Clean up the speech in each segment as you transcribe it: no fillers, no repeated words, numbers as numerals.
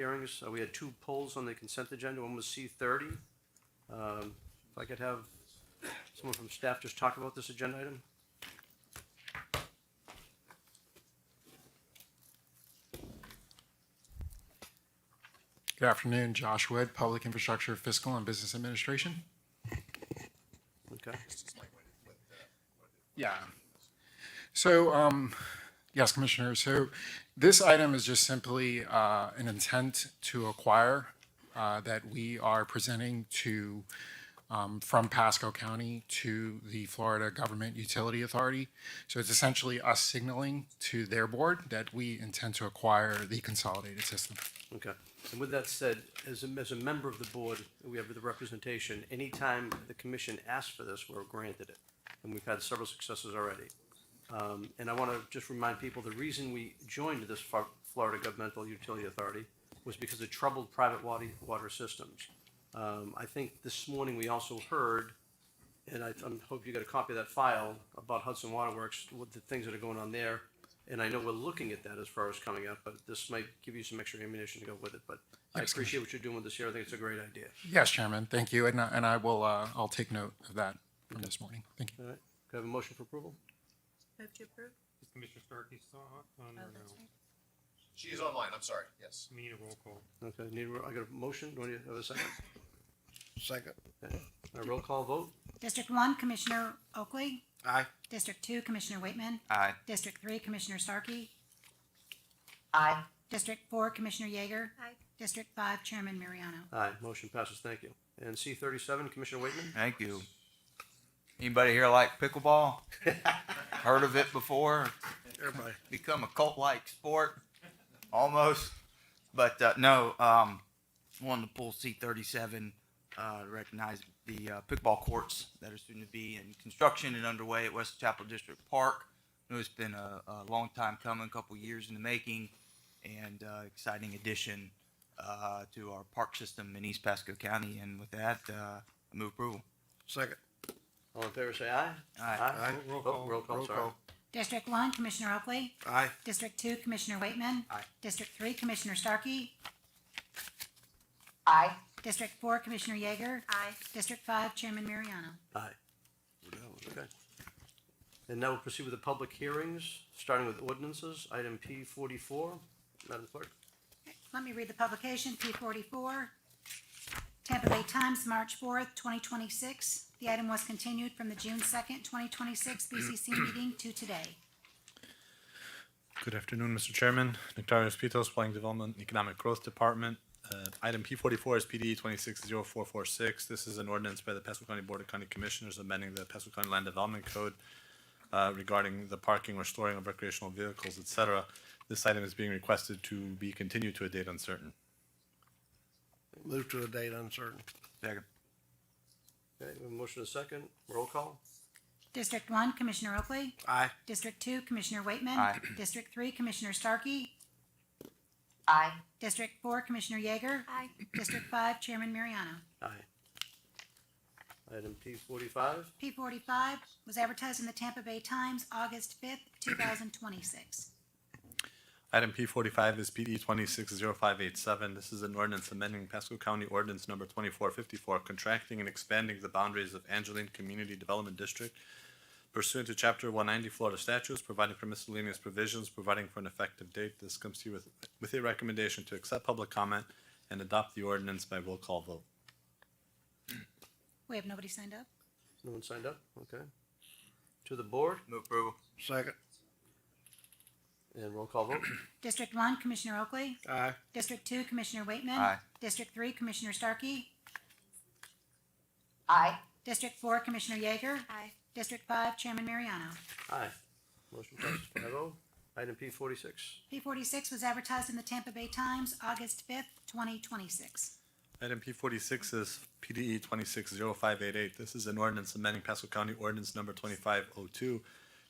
hearings. We had two polls on the consent agenda. One was C30. If I could have someone from staff just talk about this agenda item. Good afternoon, Josh Wood, Public Infrastructure, Fiscal, and Business Administration. Okay. Yeah. So, yes, Commissioner. So this item is just simply an intent to acquire that we are presenting to from Pasco County to the Florida Government Utility Authority. So it's essentially us signaling to their board that we intend to acquire the consolidated system. Okay. And with that said, as a member of the board, we have the representation. Anytime the commission asks for this, we're granted it. And we've had several successes already. And I want to just remind people, the reason we joined this Florida Governmental Utility Authority was because of troubled private water systems. I think this morning we also heard, and I hope you got a copy of that file about Hudson Water Works, what the things that are going on there. And I know we're looking at that as far as coming up, but this might give you some extra ammunition to go with it. But I appreciate what you're doing with this here. I think it's a great idea. Yes, Chairman. Thank you. And I will, I'll take note of that from this morning. Thank you. All right. Can I have a motion for approval? Move to approve. Is Commissioner Starkey still on or no? She is online, I'm sorry, yes. We need a roll call. Okay. I got a motion. Do you have a second? Second. Okay. A roll call vote? District 1, Commissioner Oakley. Aye. District 2, Commissioner Waitman. Aye. District 3, Commissioner Starkey. Aye. District 4, Commissioner Yeager. Aye. District 5, Chairman Mariano. Aye. Motion passes. Thank you. And C37, Commissioner Waitman? Thank you. Anybody here like pickleball? Heard of it before? Everybody. Become a cult-like sport, almost. But no, wanted to pull C37 to recognize the pickleball courts that are soon to be in construction and underway at West Chapel District Park. I know it's been a long time coming, a couple years in the making, and exciting addition to our park system in East Pasco County. And with that, I move approval. Second. All in favor, say aye. Aye. Roll Oh, call. roll call, sorry. District 1, Commissioner Oakley. Aye. District 2, Commissioner Waitman. Aye. District 3, Commissioner Starkey. Aye. District 4, Commissioner Yeager. Aye. District 5, Chairman Mariano. Aye. Okay. And now we'll proceed with the public hearings, starting with ordinances, item P44. Madam Clerk? Let me read the publication, P44. Tampa Bay Times, March 4th, 2026. The item was continued from the June 2nd, 2026 BCC meeting to today. Good afternoon, Mr. Chairman. Nectarios Pitos, Planning Development and Economic Growth Department. Item P44 is PD 260446. This is an ordinance by the Pasco County Board of County Commissioners amending the Pasco County Land Development Code regarding the parking or storing of recreational vehicles, etc. This item is being requested to be continued to a date uncertain. Move to a date uncertain. Second. Okay, we have a motion and a second. Roll call? District 1, Commissioner Oakley. Aye. District 2, Commissioner Waitman. Aye. District 3, Commissioner Starkey. Aye. District 4, Commissioner Yeager. Aye. District 5, Chairman Mariano. Aye. Item P45. P45 was advertised in the Tampa Bay Times, August 5th, 2026. Item P45 is PD 260587. This is an ordinance amending Pasco County Ordinance Number 2454, contracting and expanding the boundaries of Angeline Community Development District pursuant to Chapter 190 Florida statutes, providing for miscellaneous provisions, providing for an effective date. This comes to you with a recommendation to accept public comment and adopt the ordinance by roll call vote. We have nobody signed up? No one signed up? Okay. To the board Move approval. Second. and roll call vote? District 1, Commissioner Oakley. Aye. District 2, Commissioner Waitman. Aye. District 3, Commissioner Starkey. Aye. District 4, Commissioner Yeager. Aye. District 5, Chairman Mariano. Aye. Motion passes 5-0. Item P46. P46 was advertised in the Tampa Bay Times, August 5th, 2026. Item P46 is PDE 260588. This is an ordinance amending Pasco County Ordinance Number 2502,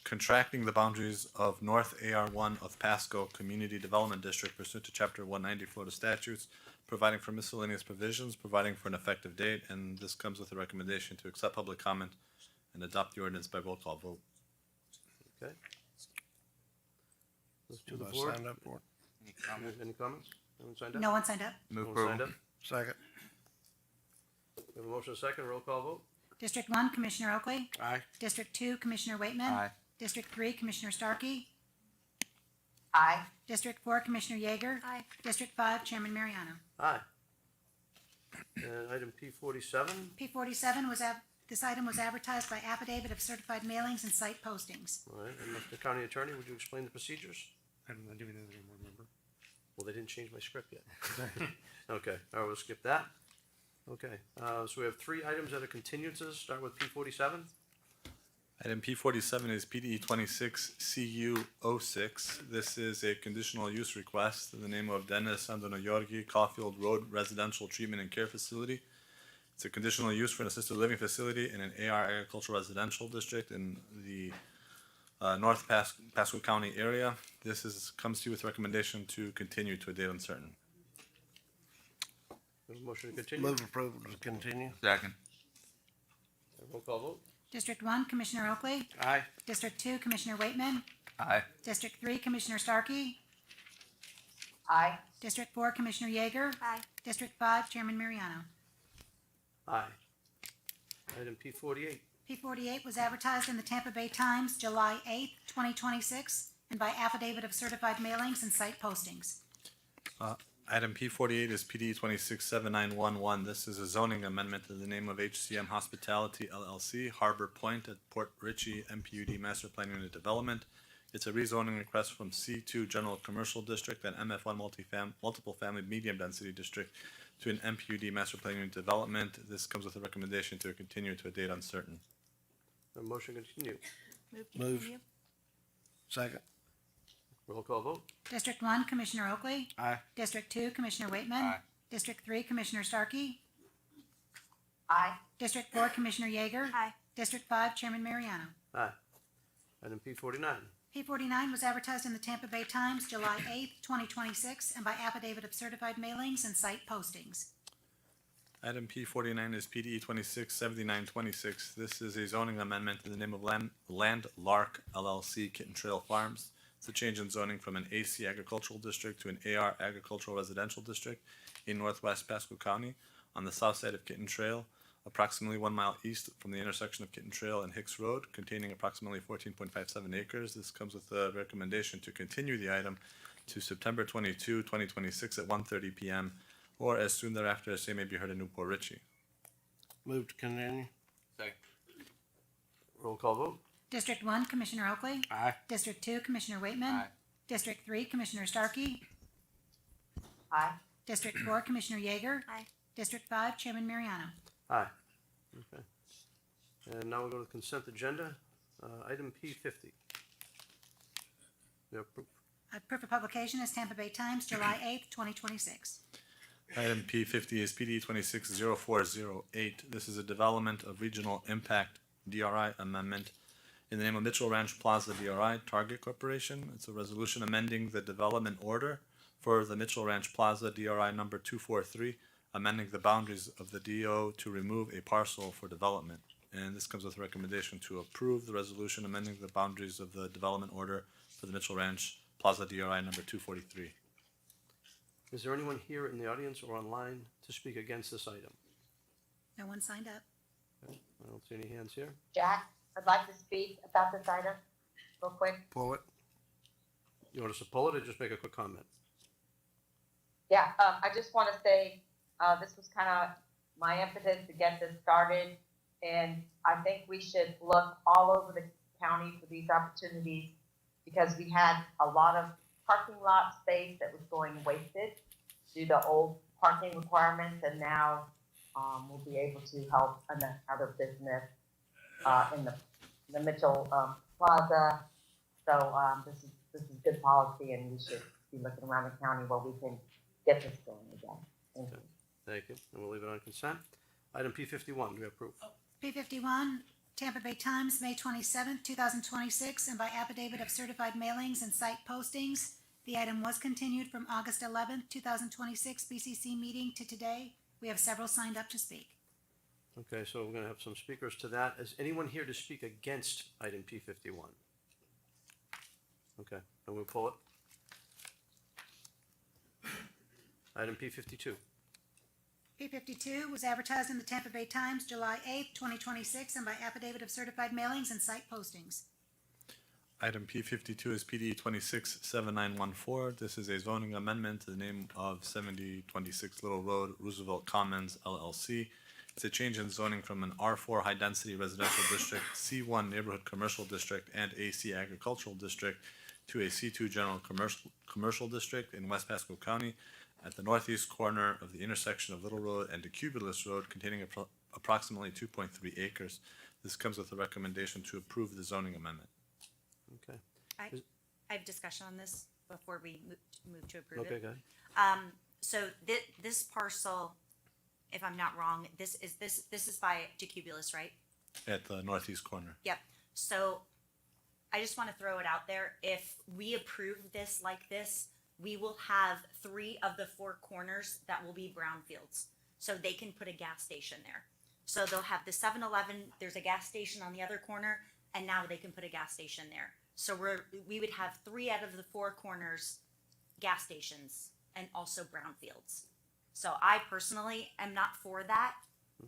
contracting the boundaries of North AR1 of Pasco Community Development District pursuant to Chapter 190 Florida statutes, providing for miscellaneous provisions, providing for an effective date, and this comes with a recommendation to accept public comment and adopt the ordinance by roll call vote. Okay. Let's do the I board. signed up for it. Any comments? Any comments? Anyone signed up? No one signed up. Move No one signed approval. up? Second. We have a motion and a second, roll call vote? District 1, Commissioner Oakley. Aye. District 2, Commissioner Waitman. Aye. District 3, Commissioner Starkey. Aye. District 4, Commissioner Yeager. Aye. District 5, Chairman Mariano. Aye. And item P 47, P47 this item was advertised by affidavit of certified mailings and site postings. all right, and Mr. County Attorney, would you explain the procedures? I'm not doing that anymore, remember? Well, they didn't change my script yet. Okay, all right, we'll skip that. Okay, so we have three items that are continuances, start with P 47. Item P47 is PDE 26 CU06. This is a conditional use request in the name of Dennis Andonoyorgi Caulfield Road Residential Treatment and Care Facility. It's a conditional use for an assisted living facility in an AR agricultural residential district in the North Pasco County area. This comes to you with recommendation to continue to a date uncertain. We have a motion to continue. Move approval to continue. Second. Roll call vote? District 1, Commissioner Oakley. Aye. District 2, Commissioner Waitman. Aye. District 3, Commissioner Starkey. Aye. District 4, Commissioner Yeager. Aye. District 5, Chairman Mariano. Aye. Item P 48. P48 was advertised in the Tampa Bay Times July 8th, 2026, and by affidavit of certified mailings and site postings. Item P48 is PDE 267911. This is a zoning amendment to the name of HCM Hospitality LLC, Harbor Point at Port Richey, MPUD Master Plan Unit Development. It's a rezoning request from C2 General Commercial District and MF1 Multiple Family Medium Density District to an MPUD Master Plan Unit Development. This comes with a recommendation to continue to a date uncertain. A motion to continue. Move. Second. Roll call vote? District 1, Commissioner Oakley. Aye. District 2, Commissioner Waitman. Aye. District 3, Commissioner Starkey. Aye. District 4, Commissioner Yeager. Aye. District 5, Chairman Mariano. Aye. Item P 49. P49 was advertised in the Tampa Bay Times July 8th, 2026, and by affidavit of certified mailings and site postings. Item P49 is PDE 267926. This is a zoning amendment in the name of Land Lark LLC, Kitten Trail Farms. It's a change in zoning from an AC agricultural district to an AR agricultural residential district in northwest Pasco County on the south side of Kitten Trail, approximately 1 mile east from the intersection of Kitten Trail and Hicks Road, containing approximately 14.57 acres. This comes with a recommendation to continue the item to September 22, 2026 at 1:30 p.m. or as soon thereafter as they may be heard in Newport Richey. Move to continue. Second. Roll call vote? District 1, Commissioner Oakley. Aye. District 2, Commissioner Waitman. Aye. District 3, Commissioner Starkey. Aye. District 4, Commissioner Yeager. Aye. District 5, Chairman Mariano. Aye. Okay. And now we'll go to the consent agenda. Item P 50. We have proof. Proof of publication is Tampa Bay Times, July 8th, 2026. Item P50 is PD 260408. This is a development of regional impact DRI amendment in the name of Mitchell Ranch Plaza DRI Target Corporation. It's a resolution amending the development order for the Mitchell Ranch Plaza DRI number 243, amending the boundaries of the DO to remove a parcel for development. And this comes with a recommendation to approve the resolution amending the boundaries of the development order for the Mitchell Ranch Plaza DRI number 243. Is there anyone here in the audience or online to speak against this item? No one signed up. Okay, I don't see any hands here. Jack, I'd like to speak about this item real quick. Pull it. You want us to pull it or just make a quick comment? Yeah, I just want to say, this was kind of my impetus to get this started. And I think we should look all over the county for these opportunities because we had a lot of parking lot space that was going wasted due to old parking requirements. And now we'll be able to help another business in the Mitchell Plaza. So this is good policy, and we should be looking around the county where we can get this going again. Thank you. Thank you. And we'll leave it on consent. Item P 51. Do we have proof? P51, Tampa Bay Times, May 27th, 2026, and by affidavit of certified mailings and site postings, the item was continued from August 11th, 2026 BCC meeting to today. We have several signed up to speak. Okay, so we're going to have some speakers to that. Is anyone here to speak against item P 51? Okay, and we'll pull it. Item P52. P52 was advertised in the Tampa Bay Times July 8th, 2026, and by affidavit of certified mailings and site postings. Item P52 is PD 267914. This is a zoning amendment to the name of 7026 Little Road, Roosevelt Commons LLC. It's a change in zoning from an R4 high-density residential district, C1 neighborhood commercial district, and AC agricultural district to a C2 general commercial district in West Pasco County at the northeast corner of the intersection of Little Road and Decubulus Road, containing approximately 2.3 acres. This comes with a recommendation to approve the zoning amendment. Okay. I have discussion on this before we move to approve Okay, it. go ahead. So this parcel, if I'm not wrong, this is by Decubulus, right? At the northeast corner. Yep. So I just want to throw it out there. If we approve this like this, we will have 3 of the 4 corners that will be brownfields. So they can put a gas station there. So they'll have the 7-Eleven, there's a gas station on the other corner, and now they can put a gas station there. So we would have 3 out of the 4 corners gas stations and also brownfields. So I personally am not for that.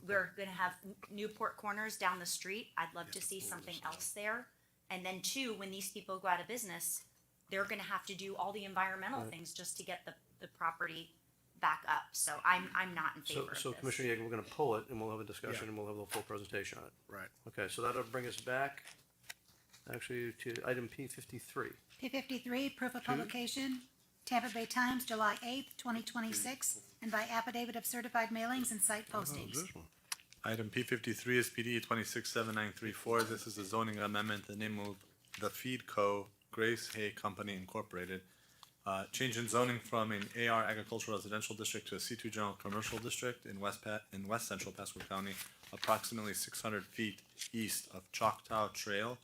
We're going to have Newport Corners down the street. I'd love to see something else there. And then 2, when these people go out of business, they're going to have to do all the environmental things just to get the property back up. So I'm not in favor of So this. Commissioner Yeager, we're gonna pull it and we'll have a discussion and we'll have the full presentation on it. Right. Okay, so that'll bring us back actually to item P53. P53, proof of publication, Tampa Bay Times, July 8th, 2026, and by affidavit of certified mailings and site postings. This one. Item P53 is PD 267934. This is a zoning amendment, the name of the Feed Co. Grace Hay Company Incorporated. Change in zoning from an AR agricultural residential district to a C2 general commercial district in West Central Pasco County, approximately 600 feet east of Choctaw Trail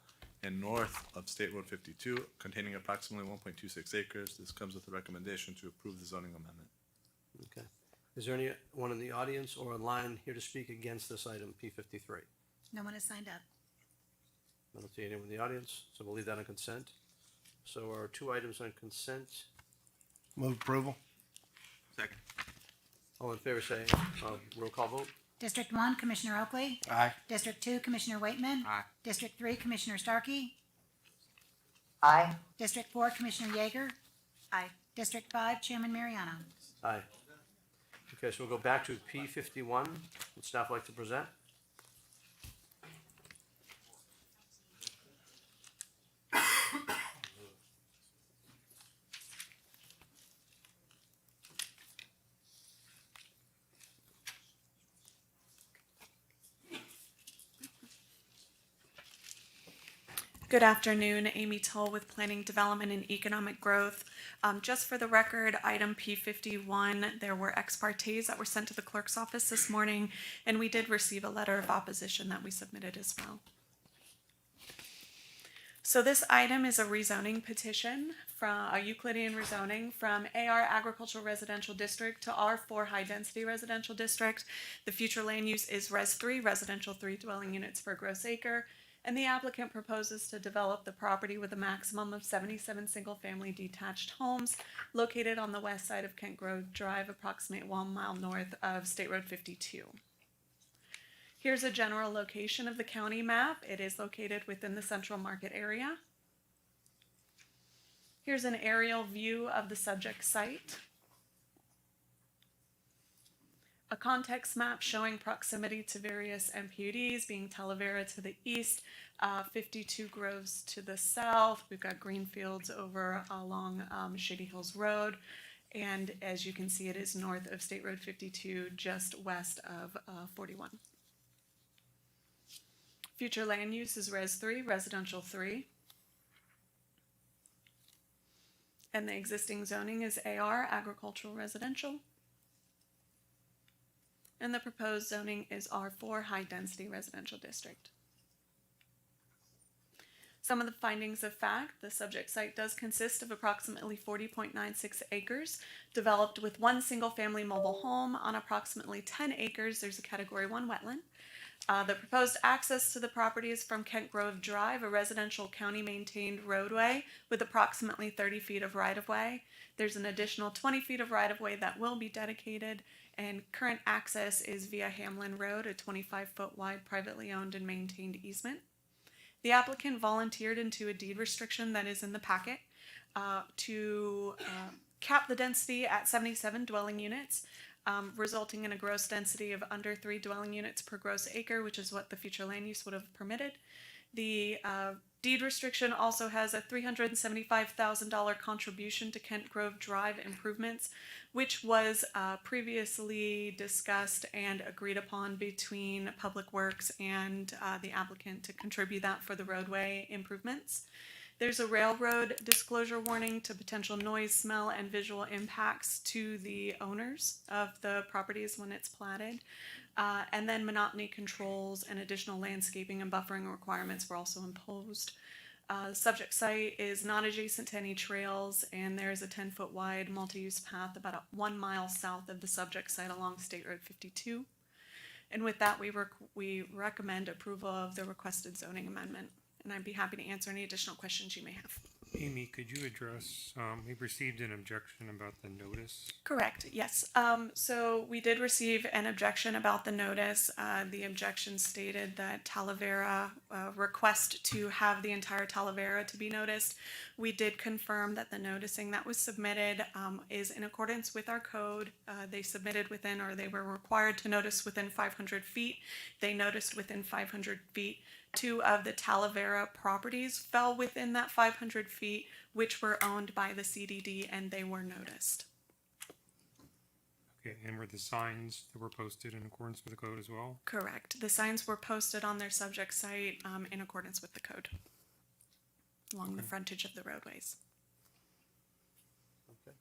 and north of State Road 52, containing approximately 1.26 acres. This comes with a recommendation to approve the zoning amendment. Okay. Is there anyone in the audience or online here to speak against this item P53? No one has signed up. I don't see anyone in the audience, so we'll leave that on consent. So our 2 items on consent, Move approval. Second. all in favor say, roll call vote? District 1, Commissioner Oakley. Aye. District 2, Commissioner Waitman. Aye. District 3, Commissioner Starkey. Aye. District 4, Commissioner Yeager. Aye. District 5, Chairman Mariano. Aye. Okay, so we'll go back to P51. Would staff like to present? Good afternoon, Amy Toll with Planning Development and Economic Growth. Just for the record, item P51, there were ex partes that were sent to the clerk's office this morning, and we did receive a letter of opposition that we submitted as well. So this item is a rezoning petition from a Euclidean rezoning from AR Agricultural Residential District to R4 High Density Residential District. The future land use is Res 3, residential 3 dwelling units per gross acre. And the applicant proposes to develop the property with a maximum of 77 single-family detached homes located on the west side of Kent Grove Drive, approximately 1 mile north of State Road 52. Here's a general location of the county map. It is located within the central market area. Here's an aerial view of the subject site. A context map showing proximity to various MPUDs, being Talavera to the east, 52 Groves to the south. We've got green fields over along Shady Hills Road. And as you can see, it is north of State Road 52, just west of 41. Future land use is Res 3, residential 3. And the existing zoning is AR, agricultural residential. And the proposed zoning is R4, high density residential district. Some of the findings of fact: the subject site does consist of approximately 40.96 acres, developed with 1 single family mobile home on approximately 10 acres. There's a category 1 wetland. The proposed access to the property is from Kent Grove Drive, a residential county-maintained roadway with approximately 30 feet of right-of-way. There's an additional 20 feet of right-of-way that will be dedicated, and current access is via Hamlin Road, a 25-foot wide privately owned and maintained easement. The applicant volunteered into a deed restriction that is in the packet to cap the density at 77 dwelling units, resulting in a gross density of under 3 dwelling units per gross acre, which is what the future land use would have permitted. The deed restriction also has a $375,000 contribution to Kent Grove Drive improvements, which was previously discussed and agreed upon between Public Works and the applicant to contribute that for the roadway improvements. There's a railroad disclosure warning to potential noise, smell, and visual impacts to the owners of the properties when it's platted. And then monotony controls and additional landscaping and buffering requirements were also imposed. The subject site is not adjacent to any trails, and there's a 10-foot wide multi-use path about 1 mile south of the subject site along State Road 52. And with that, we recommend approval of the requested zoning amendment. And I'd be happy to answer any additional questions you may have. Amy, could you address, we've received an objection about the notice. Correct, yes. So we did receive an objection about the notice. The objection stated that Talavera request to have the entire Talavera to be noticed. We did confirm that the noticing that was submitted is in accordance with our code. They submitted within, or they were required to notice within 500 feet. They noticed within 500 feet. 2 of the Talavera properties fell within that 500 feet, which were owned by the CDD, and they were noticed. Okay, and were the signs that were posted in accordance with the code as well? Correct. The signs were posted on their subject site in accordance with the code along the frontage of the roadways. Okay.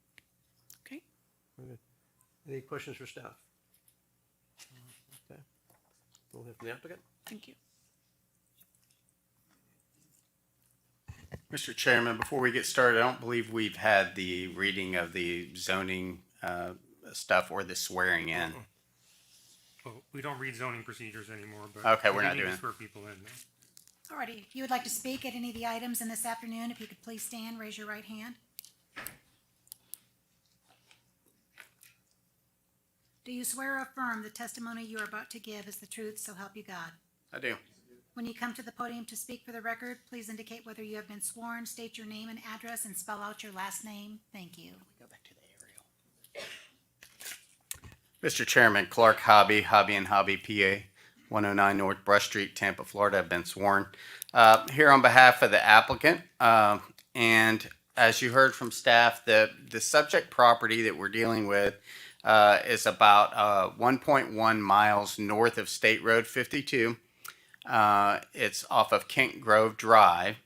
Okay. Very good. Any questions for staff? Okay. We'll hear from the applicant. Thank you. Mr. Chairman, before we get started, I don't believe we've had the reading of the zoning stuff or the swearing in. Well, we don't read zoning procedures anymore, but. Okay, we're we not do need doing to it. swear people in, though. Alrighty, if you would like to speak at any of the items in this afternoon, if you could please stand, raise your right hand. Do you swear or affirm the testimony you are about to give is the truth, so help you God? I do. When you come to the podium to speak for the record, please indicate whether you have been sworn, state your name and address, and spell out your last name. Thank you. Go back to the aerial. Mr. Chairman, Clark Hobby, Hobby and Hobby, PA, 109 North Brush Street, Tampa, Florida. I've been sworn here on behalf of the applicant. And as you heard from staff, the subject property that we're dealing with is about 1.1 miles north of State Road 52. It's off of Kent Grove Drive.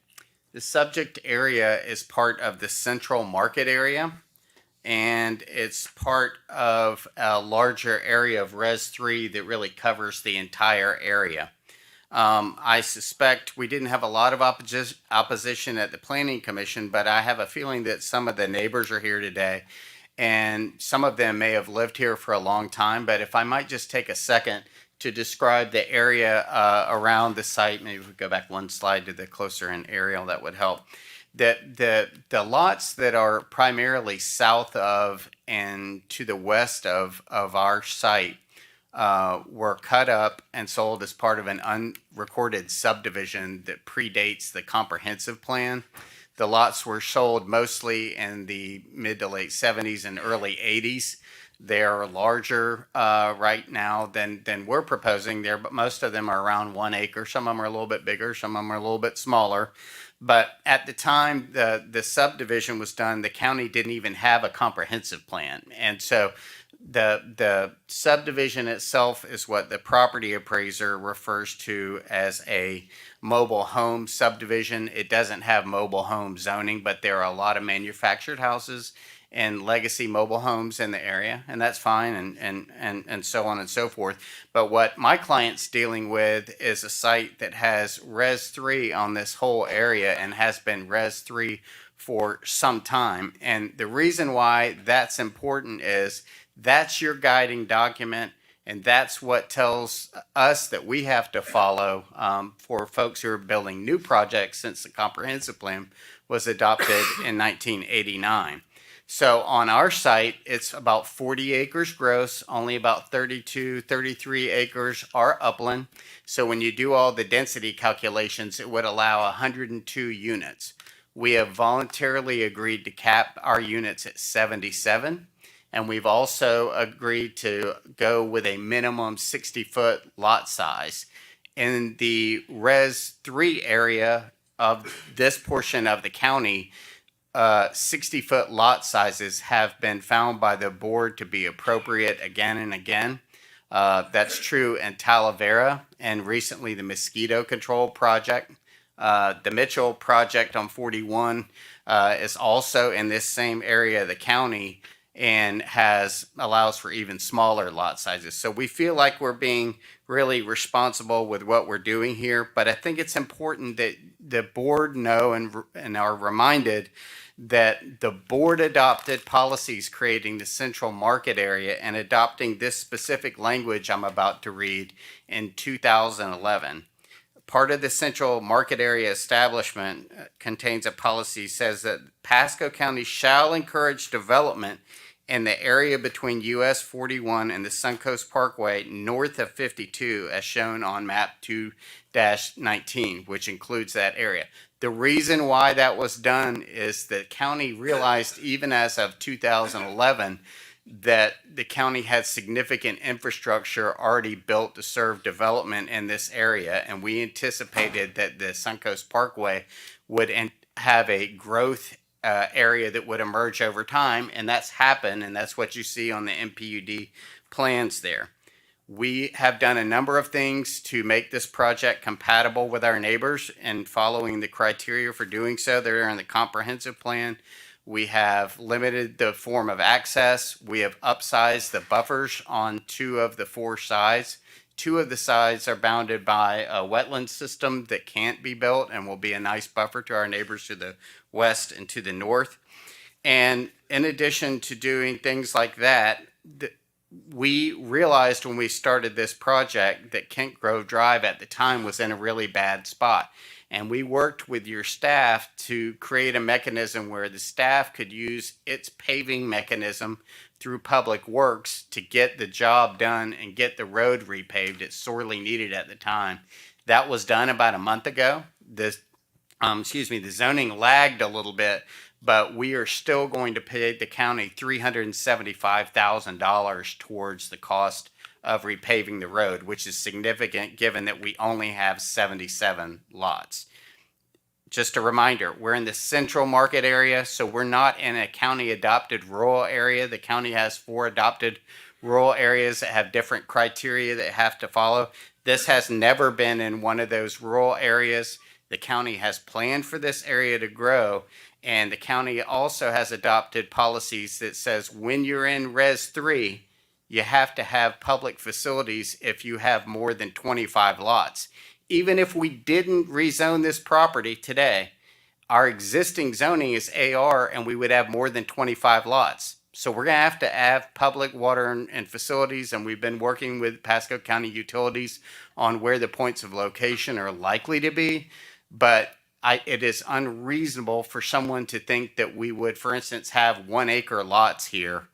The subject area is part of the central market area, and it's part of a larger area of Res 3 that really covers the entire area. I suspect we didn't have a lot of opposition at the Planning Commission, but I have a feeling that some of the neighbors are here today, and some of them may have lived here for a long time. But if I might just take a second to describe the area around the site. Maybe if we go back one slide to the closer in aerial, that would help. The lots that are primarily south of and to the west of our site were cut up and sold as part of an unrecorded subdivision that predates the comprehensive plan. The lots were sold mostly in the mid to late 70s and early 80s. They're larger right now than we're proposing there, but most of them are around 1 acre. Some of them are a little bit bigger, some of them are a little bit smaller. But at the time the subdivision was done, the county didn't even have a comprehensive plan. And so the subdivision itself is what the property appraiser refers to as a mobile home subdivision. It doesn't have mobile home zoning, but there are a lot of manufactured houses and legacy mobile homes in the area, and that's fine, and so on and so forth. But what my client's dealing with is a site that has Res 3 on this whole area and has been Res 3 for some time. And the reason why that's important is that's your guiding document, And that's what tells us that we have to follow for folks who are building new projects since the comprehensive plan was adopted in 1989. So on our site, it's about 40 acres gross, only about 32, 33 acres are upland. So when you do all the density calculations, it would allow 102 units. We have voluntarily agreed to cap our units at 77. And we've also agreed to go with a minimum 60-foot lot size. In the Res 3 area of this portion of the county, 60-foot lot sizes have been found by the board to be appropriate again and again. That's true in Talavera and recently the mosquito control project. The Mitchell project on 41 is also in this same area of the county and allows for even smaller lot sizes. So we feel like we're being really responsible with what we're doing here, but I think it's important that the board know and are reminded that the board adopted policies creating the central market area and adopting this specific language I'm about to read in 2011. Part of the central market area establishment contains a policy says that Pasco County shall encourage development in the area between US 41 and the Suncoast Parkway north of 52 as shown on map 2-19, which includes that area. The reason why that was done is the county realized even as of 2011 that the county had significant infrastructure already built to serve development in this area, and we anticipated that the Suncoast Parkway would have a growth area that would emerge over time, and that's happened, and that's what you see on the MPUD plans there. We have done a number of things to make this project compatible with our neighbors, and following the criteria for doing so, they're in the comprehensive plan. We have limited the form of access. We have upsized the buffers on 2 of the 4 sides. 2 of the sides are bounded by a wetland system that can't be built and will be a nice buffer to our neighbors to the west and to the north. And in addition to doing things like that, we realized when we started this project that Kent Grove Drive at the time was in a really bad spot. And we worked with your staff to create a mechanism where the staff could use its paving mechanism through Public Works to get the job done and get the road repaved. It's sorely needed at the time. That was done about a month ago. The zoning lagged a little bit, but we are still going to pay the county $375,000 towards the cost of repaving the road, which is significant given that we only have 77 lots. Just a reminder, we're in the central market area, so we're not in a county adopted rural area. The county has 4 adopted rural areas that have different criteria that have to follow. This has never been in one of those rural areas. The county has planned for this area to grow, and the county also has adopted policies that says when you're in Res 3, you have to have public facilities if you have more than 25 lots. Even if we didn't rezone this property today, our existing zoning is AR and we would have more than 25 lots. So we're going to have public water and facilities, and we've been working with Pasco County Utilities on where the points of location are likely to be. But it is unreasonable for someone to think that we would, for instance, have 1 acre lots here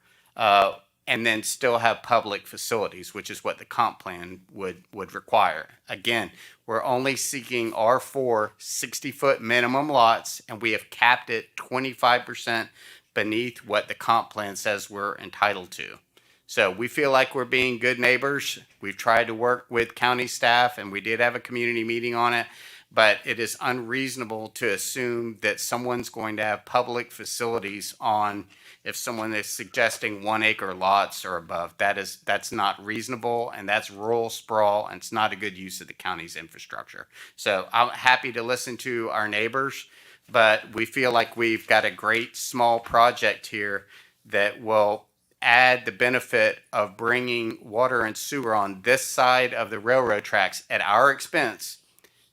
and then still have public facilities, which is what the comp plan would require. Again, we're only seeking R4 60-foot minimum lots, and we have capped it 25% beneath what the comp plan says we're entitled to. So we feel like we're being good neighbors. We've tried to work with county staff, and we did have a community meeting on it. But it is unreasonable to assume that someone's going to have public facilities on if someone is suggesting 1 acre lots or above. That's not reasonable, and that's rural sprawl, and it's not a good use of the county's infrastructure. So I'm happy to listen to our neighbors, but we feel like we've got a great small project here that will add the benefit of bringing water and sewer on this side of the railroad tracks at our expense,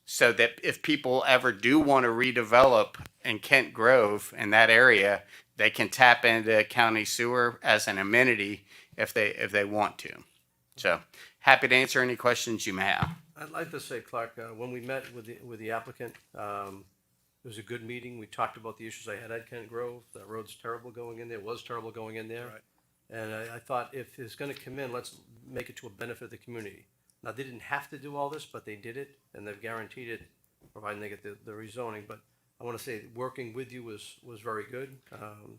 so that if people ever do want to redevelop in Kent Grove in that area, they can tap into county sewer as an amenity if they want to. So happy to answer any questions you may have. I'd like to say, Clark, when we met with the applicant, it was a good meeting. We talked about the issues I had at Kent Grove. That road's terrible going in there, was terrible going in there. Right. And I thought if it's gonna come in, let's make it to a benefit of the community. Now, they didn't have to do all this, but they did it, and they've guaranteed it, providing they get the rezoning. But I wanna say, working with you was very good.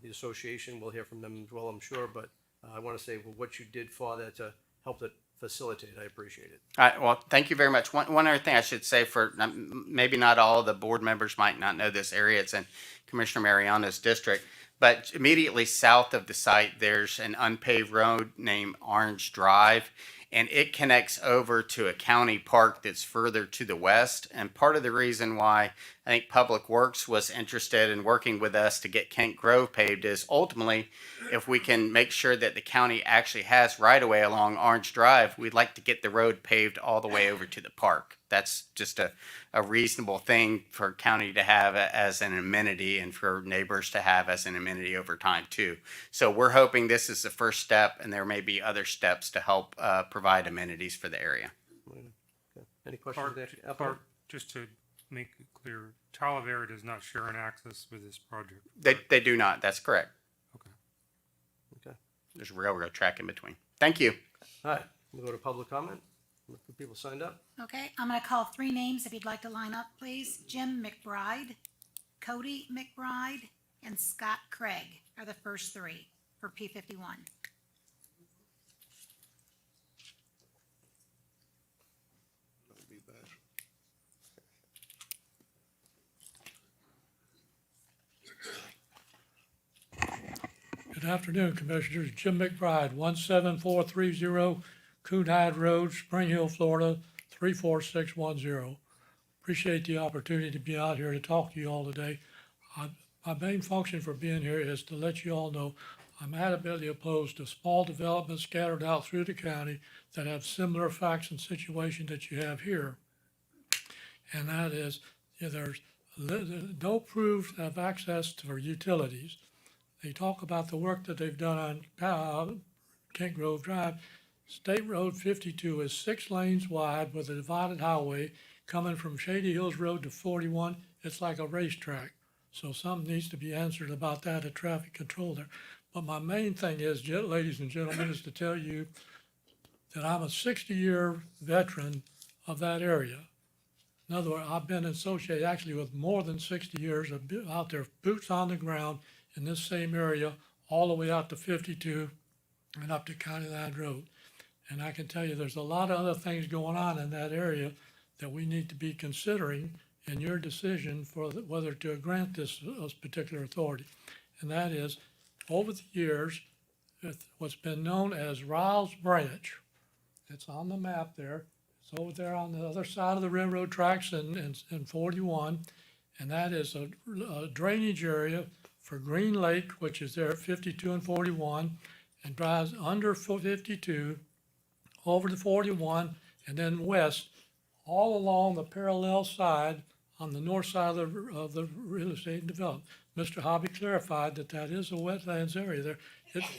The association, we'll hear from them as well, I'm sure, but I wanna say, well, what you did for that to help it facilitate, I appreciate it. All right, well, thank you very much. One other thing I should say for maybe not all of the board members might not know this area. It's in Commissioner Mariano's district, but immediately south of the site, there's an unpaved road named Orange Drive, and it connects over to a county park that's further to the west. And part of the reason why I think Public Works was interested in working with us to get Kent Grove paved is ultimately, if we can make sure that the county actually has right of way along Orange Drive, we'd like to get the road paved all the way over to the park. That's just a reasonable thing for county to have as an amenity and for neighbors to have as an amenity over time too. So we're hoping this is the first step, and there may be other steps to help provide amenities for the area. Okay. Any questions? Clark, of the applicant? Clark, just to make it clear, Talavera does not share an access with this project. They do not. That's correct. Okay. Okay. There's a railroad track in between. Thank you. All right, we'll go to public comment. Look for people signed up. Okay, I'm gonna call three names if you'd like to line up, please. Jim McBride, Cody McBride, and Scott Craig are the first three for P51. Good afternoon, Commissioners. Jim McBride, 17430 Coonhide Road, Spring Hill, Florida, 34610. Appreciate the opportunity to be out here to talk to you all today. My main function for being here is to let you all know I'm adamantly opposed to small developments scattered out through the county that have similar facts and situations that you have here. And that is, there's no proof of access to utilities. They talk about the work that they've done on Kent Grove Drive. State Road 52 is 6 lanes wide with a divided highway coming from Shady Hills Road to 41. It's like a racetrack. So something needs to be answered about that at traffic control there. But my main thing is, ladies and gentlemen, is to tell you that I'm a 60-year veteran of that area. In other words, I've been associated actually with more than 60 years of out there, boots on the ground in this same area, all the way out to 52 and up to County Line Road. And I can tell you there's a lot of other things going on in that area that we need to be considering in your decision for whether to grant this particular authority. And that is, over the years, what's been known as Riles Branch. It's on the map there. It's over there on the other side of the railroad tracks in 41. And that is a drainage area for Green Lake, which is there at 52 and 41, and drives under 52 over to 41 and then west all along the parallel side on the north side of the real estate development. Mr. Hobby clarified that that is a wetlands area there.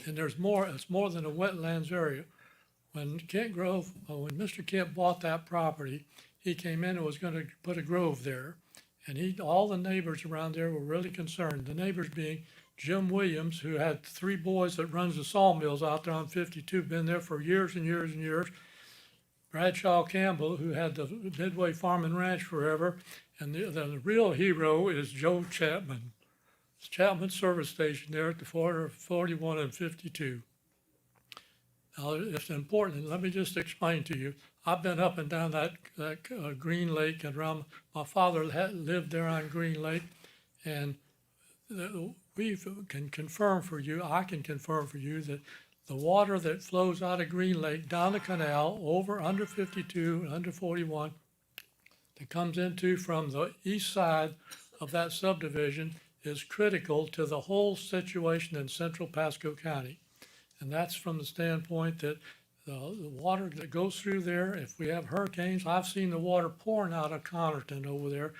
And there's more, it's more than a wetlands area. When when Mr. Kent bought that property, he came in and was going to put a grove there. And all the neighbors around there were really concerned. The neighbors being Jim Williams, who had 3 boys that runs the sawmills out there on 52, been there for years and years and years. Bradshaw Campbell, who had the Midway Farm and Ranch forever. And the real hero is Joe Chapman. It's Chapman Service Station there at the 41 and 52. Now, it's important. Let me just explain to you. I've been up and down that Green Lake and around. My father lived there on Green Lake, and we can confirm for you. I can confirm for you that the water that flows out of Green Lake down the canal over under 52 and under 41 that comes into from the east side of that subdivision is critical to the whole situation in central Pasco County. And that's from the standpoint that the water that goes through there, if we have hurricanes, I've seen the water pouring out of Connerton over there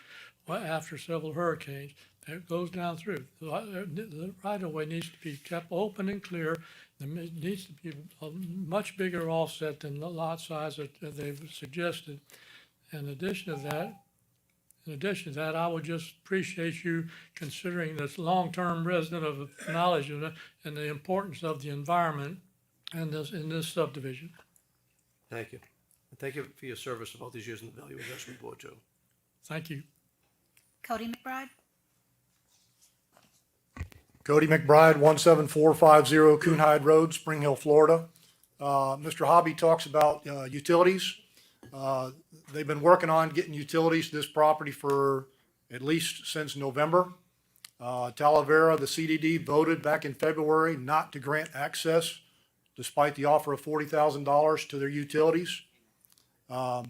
after several hurricanes. It goes down through. The right-of-way needs to be kept open and clear, There needs to be a much bigger offset than the lot size that they've suggested. In addition to that, I would just appreciate you considering this long-term resident of knowledge of and the importance of the environment in this subdivision. Thank you. And thank you for your service of all these years in the Value Adjustment Board, Joe. Thank you. Cody McBride. Cody McBride, 17450 Coonhide Road, Spring Hill, Florida. Mr. Hobby talks about utilities. They've been working on getting utilities to this property for at least since November. Talavera, the CDD, voted back in February not to grant access despite the offer of $40,000 to their utilities. There's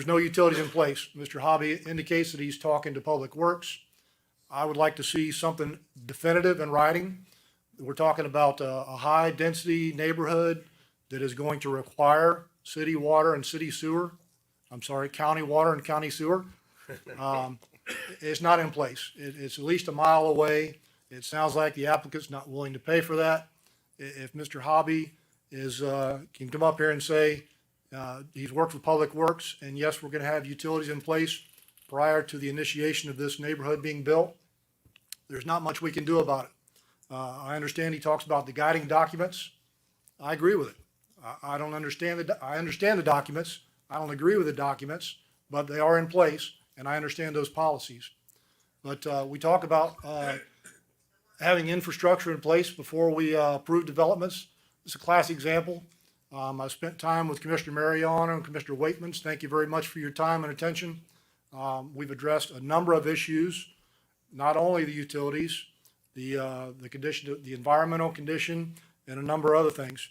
no utilities in place. Mr. Hobby indicates that he's talking to Public Works. I would like to see something definitive in writing. We're talking about a high-density neighborhood that is going to require city water and city sewer. I'm sorry, county water and county sewer. It's not in place. It's at least a mile away. It sounds like the applicant's not willing to pay for that. If Mr. Hobby can come up here and say he's worked for Public Works, and yes, we're going to have utilities in place prior to the initiation of this neighborhood being built, there's not much we can do about it. I understand he talks about the guiding documents. I agree with it. I don't understand I understand the documents. I don't agree with the documents, but they are in place, and I understand those policies. But we talk about having infrastructure in place before we approve developments. It's a classic example. I spent time with Commissioner Mariano and Commissioner Waitmans. Thank you very much for your time and attention. We've addressed a number of issues, not only the utilities, the condition, the environmental condition, and a number of other things.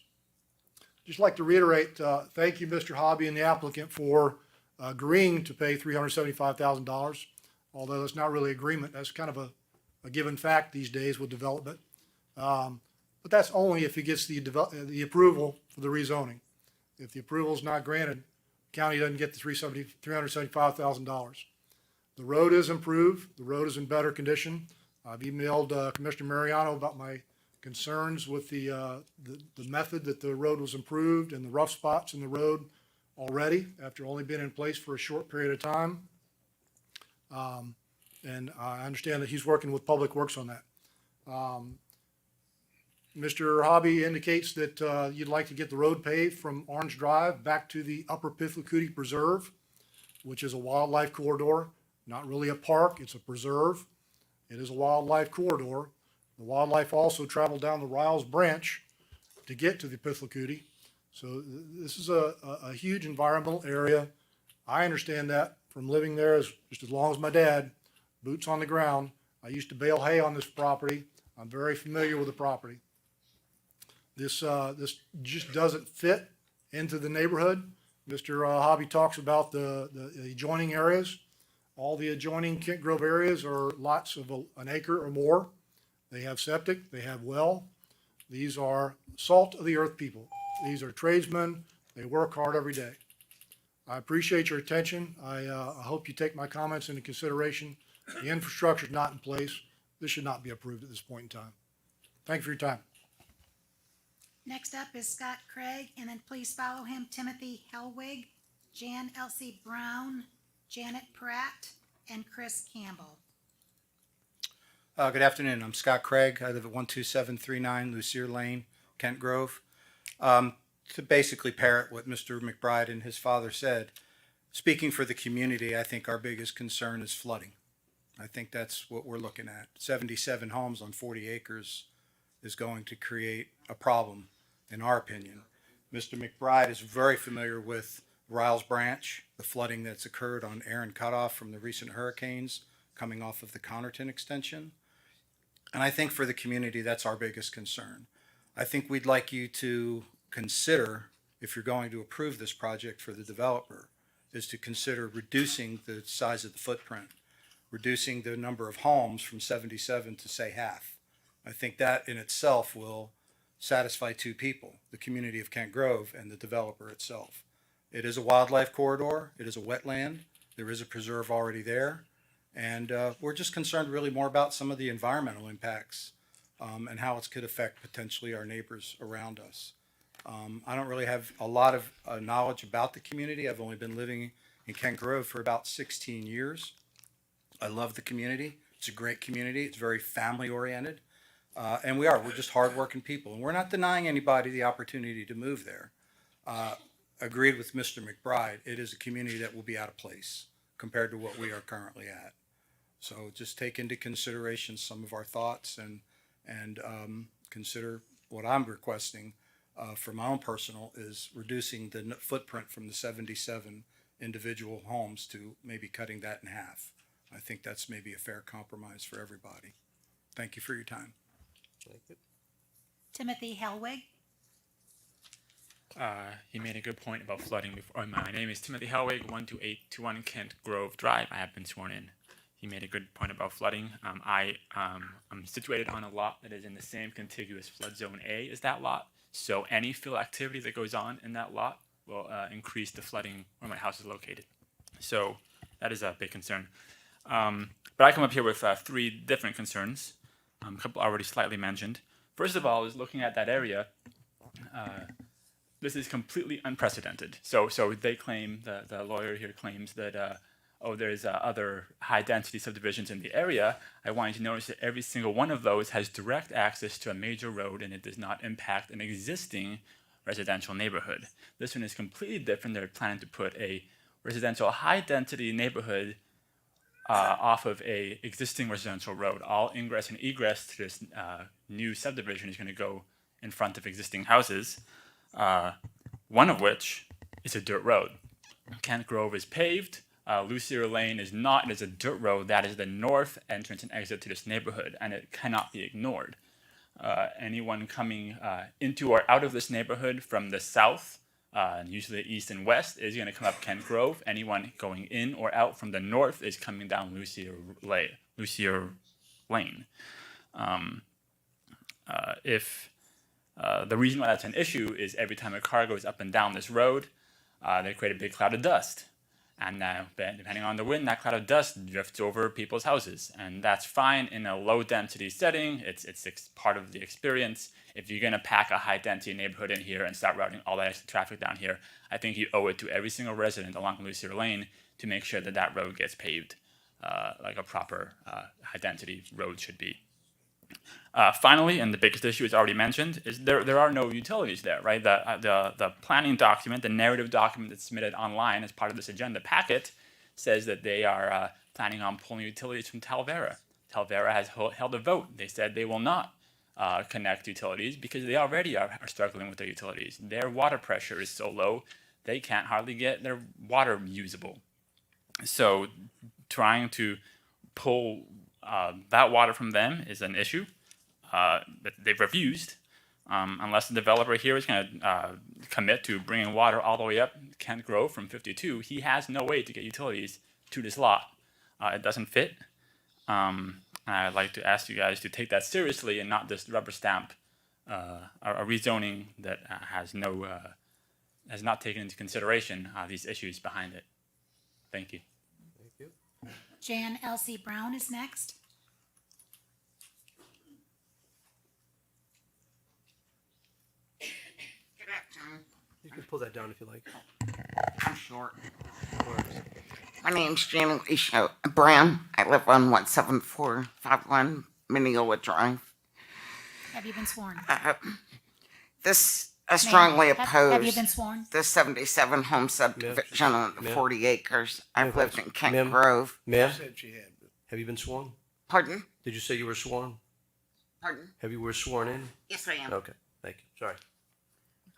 Just like to reiterate, thank you, Mr. Hobby and the applicant for agreeing to pay $375,000, although that's not really agreement. That's kind of a given fact these days with development. But that's only if he gets the approval for the rezoning. If the approval is not granted, the county doesn't get the $375,000. The road is improved. The road is in better condition. I've emailed Commissioner Mariano about my concerns with the method that the road was improved and the rough spots in the road already after only being in place for a short period of time. And I understand that he's working with Public Works on that. Mr. Hobby indicates that you'd like to get the road paved from Orange Drive back to the Upper Pithlukuti Preserve, which is a wildlife corridor, not really a park, it's a preserve. It is a wildlife corridor. The wildlife also travel down the Riles Branch to get to the Pithlukuti. So this is a huge environmental area. I understand that from living there just as long as my dad, boots on the ground. I used to bale hay on this property. I'm very familiar with the property. This just doesn't fit into the neighborhood. Mr. Hobby talks about the adjoining areas. All the adjoining Kent Grove areas are lots of an acre or more. They have septic, they have well. These are salt of the earth people. These are tradesmen. They work hard every day. I appreciate your attention. I hope you take my comments into consideration. The infrastructure is not in place. This should not be approved at this point in time. Thank you for your time. Next up is Scott Craig, and then please follow him Timothy Helwig, Jan Elsie Brown, Janet Pratt, and Chris Campbell. Good afternoon. I'm Scott Craig. I live at 12739 Lucier Lane, Kent Grove. To basically parrot what Mr. McBride and his father said, speaking for the community, I think our biggest concern is flooding. I think that's what we're looking at. 77 homes on 40 acres is going to create a problem, in our opinion. Mr. McBride is very familiar with Riles Branch, the flooding that's occurred on Aaron Cutoff from the recent hurricanes coming off of the Connerton extension. And I think for the community, that's our biggest concern. I think we'd like you to consider, if you're going to approve this project for the developer, is to consider reducing the size of the footprint, reducing the number of homes from 77 to say half. I think that in itself will satisfy two people, the community of Kent Grove and the developer itself. It is a wildlife corridor. It is a wetland. There is a preserve already there. And we're just concerned really more about some of the environmental impacts and how it could affect potentially our neighbors around us. I don't really have a lot of knowledge about the community. I've only been living in Kent Grove for about 16 years. I love the community. It's a great community. It's very family oriented. And we're just hardworking people. And we're not denying anybody the opportunity to move there. Agreed with Mr. McBride, it is a community that will be out of place compared to what we are currently at. So just take into consideration some of our thoughts and consider what I'm requesting for my own personal is reducing the footprint from the 77 individual homes to maybe cutting that in half. I think that's maybe a fair compromise for everybody. Thank you for your time. Thank you. Timothy Helwig. He made a good point about flooding before. My name is Timothy Helwig, 12821 Kent Grove Drive. I have been sworn in. He made a good point about flooding. I'm situated on a lot that is in the same contiguous flood zone A as that lot. So any fill activity that goes on in that lot will increase the flooding where my house is located. So that is a big concern. But I come up here with three different concerns. A couple already slightly mentioned. First of all is looking at that area. This is completely unprecedented. So they claim, the lawyer here claims that, there's other high-density subdivisions in the area. I want you to notice that every single one of those has direct access to a major road, and it does not impact an existing residential neighborhood. This one is completely different. They're planning to put a residential high-density neighborhood off of a existing residential road. All ingress and egress to this new subdivision is going to go in front of existing houses. One of which is a dirt road. Kent Grove is paved. Lucier Lane is not. It is a dirt road. That is the north entrance and exit to this neighborhood, and it cannot be ignored. Anyone coming into or out of this neighborhood from the south, usually east and west, is going to come up Kent Grove. Anyone going in or out from the north is coming down Lucier Lane. The reason why that's an issue is every time a car goes up and down this road, they create a big cloud of dust. And depending on the wind, that cloud of dust drifts over people's houses. And that's fine in a low-density setting. It's part of the experience. If you're going to pack a high-density neighborhood in here and start routing all that extra traffic down here, I think you owe it to every single resident along Lucier Lane to make sure that that road gets paved like a proper high-density road should be. Finally, and the biggest issue is already mentioned, is there are no utilities there, right? The planning document, the narrative document that's submitted online as part of this agenda packet says that they are planning on pulling utilities from Talvera. Talvera has held a vote. They said they will not connect utilities because they already are struggling with their utilities. Their water pressure is so low, they can't hardly get their water usable. So trying to pull that water from them is an issue, but they've refused. Unless the developer here is going to commit to bringing water all the way up Kent Grove from 52, he has no way to get utilities to this lot. It doesn't fit. I'd like to ask you guys to take that seriously and not just rubber stamp a rezoning that has not taken into consideration these issues behind it. Thank you. Thank you. Jan L.C. Brown is next. Good afternoon. You can pull that down if you like. I'm short. My name's Jan Alicia Brown. I live on 17451 Mineola Drive. Have you been sworn? I strongly oppose Have you been sworn? the 77 home subdivision on the 40 acres. I've lived in Kent Grove. Ma'am, have you been sworn? Pardon? Did you say you were sworn? Pardon? Have you were sworn in? Yes, I am. Okay, thank you. Sorry.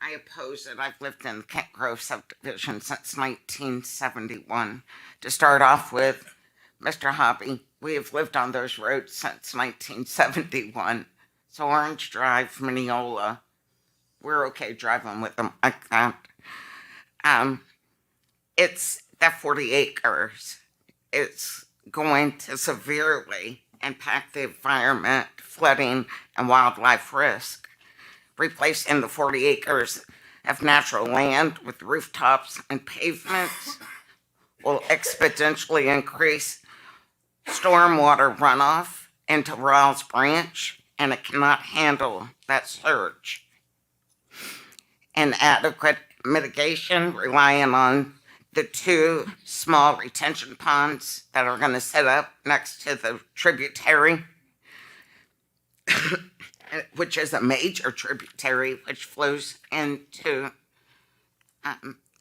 I oppose it. I've lived in Kent Grove subdivision since 1971. To start off with, Mr. Hobby, we have lived on those roads since 1971. So Orange Drive, Mineola, we're okay driving with them like that. It's that 40 acres. It's going to severely impact the environment, flooding, and wildlife risk. Replacing the 40 acres of natural land with rooftops and pavements will exponentially increase stormwater runoff into Rawls Branch and it cannot handle that surge. Inadequate mitigation, relying on the two small retention ponds that are going to set up next to the tributary, which is a major tributary which flows into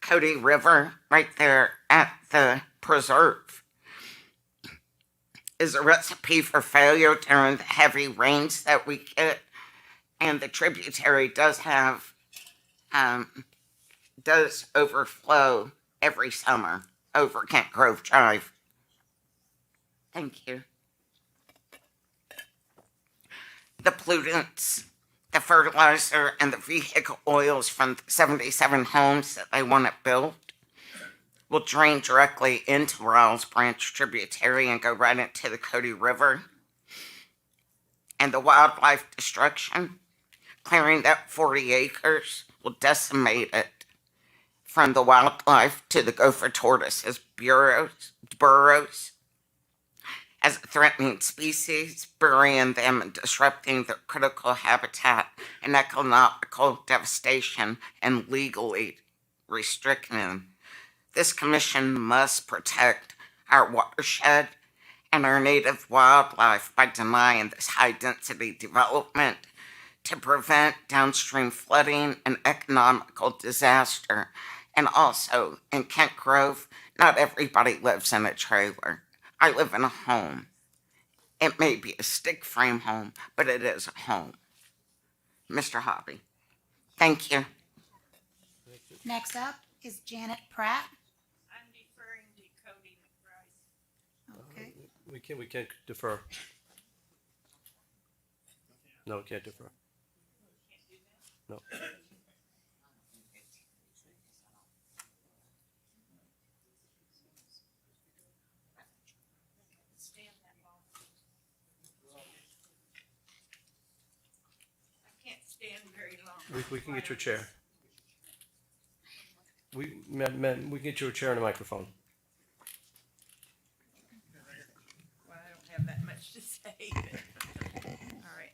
Cody River right there at the preserve, is a recipe for failure during the heavy rains that we get. And the tributary does have, does overflow every summer over Kent Grove Drive. Thank you. The pollutants, the fertilizer, and the vehicle oils from the 77 homes that they want to build will drain directly into Rawls Branch tributary and go right into the Cody River. And the wildlife destruction, clearing that 40 acres, will decimate it from the wildlife to the gopher tortoise's burrows as a threatening species, burying them and disrupting their critical habitat and economical devastation and legally restricting them. This commission must protect our watershed and our native wildlife by denying this high-density development to prevent downstream flooding and economical disaster. And also, in Kent Grove, not everybody lives in a trailer. I live in a home. It may be a stick frame home, but it is a home. Mr. Hobby, thank you. Next up is Janet Pratt. I'm deferring to Cody McBride. Okay. We can't defer. No, we can't defer. No. I can't stand very long. We can get you a chair. Ma'am, we can get you a chair and a microphone. Well, I don't have that much to say, but, all right.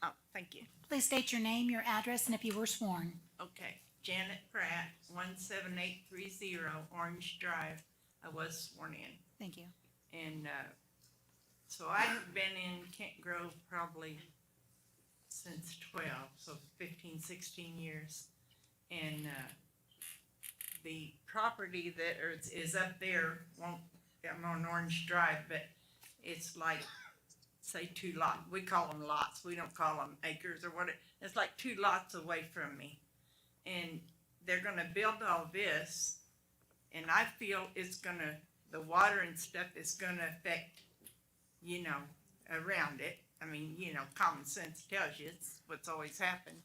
Oh, thank you. Please state your name, your address, and if you were sworn. Okay, Janet Pratt, 17830 Orange Drive. I was sworn in. Thank you. And, so I have been in Kent Grove probably since 12, so 15, 16 years. And, the property that is up there, I'm on Orange Drive, but it's like, say 2 lots. We call them lots. We don't call them acres or what. It's like 2 lots away from me. And they're gonna build all this, and I feel the water and stuff is gonna affect, around it. I mean, common sense tells you it's what's always happened.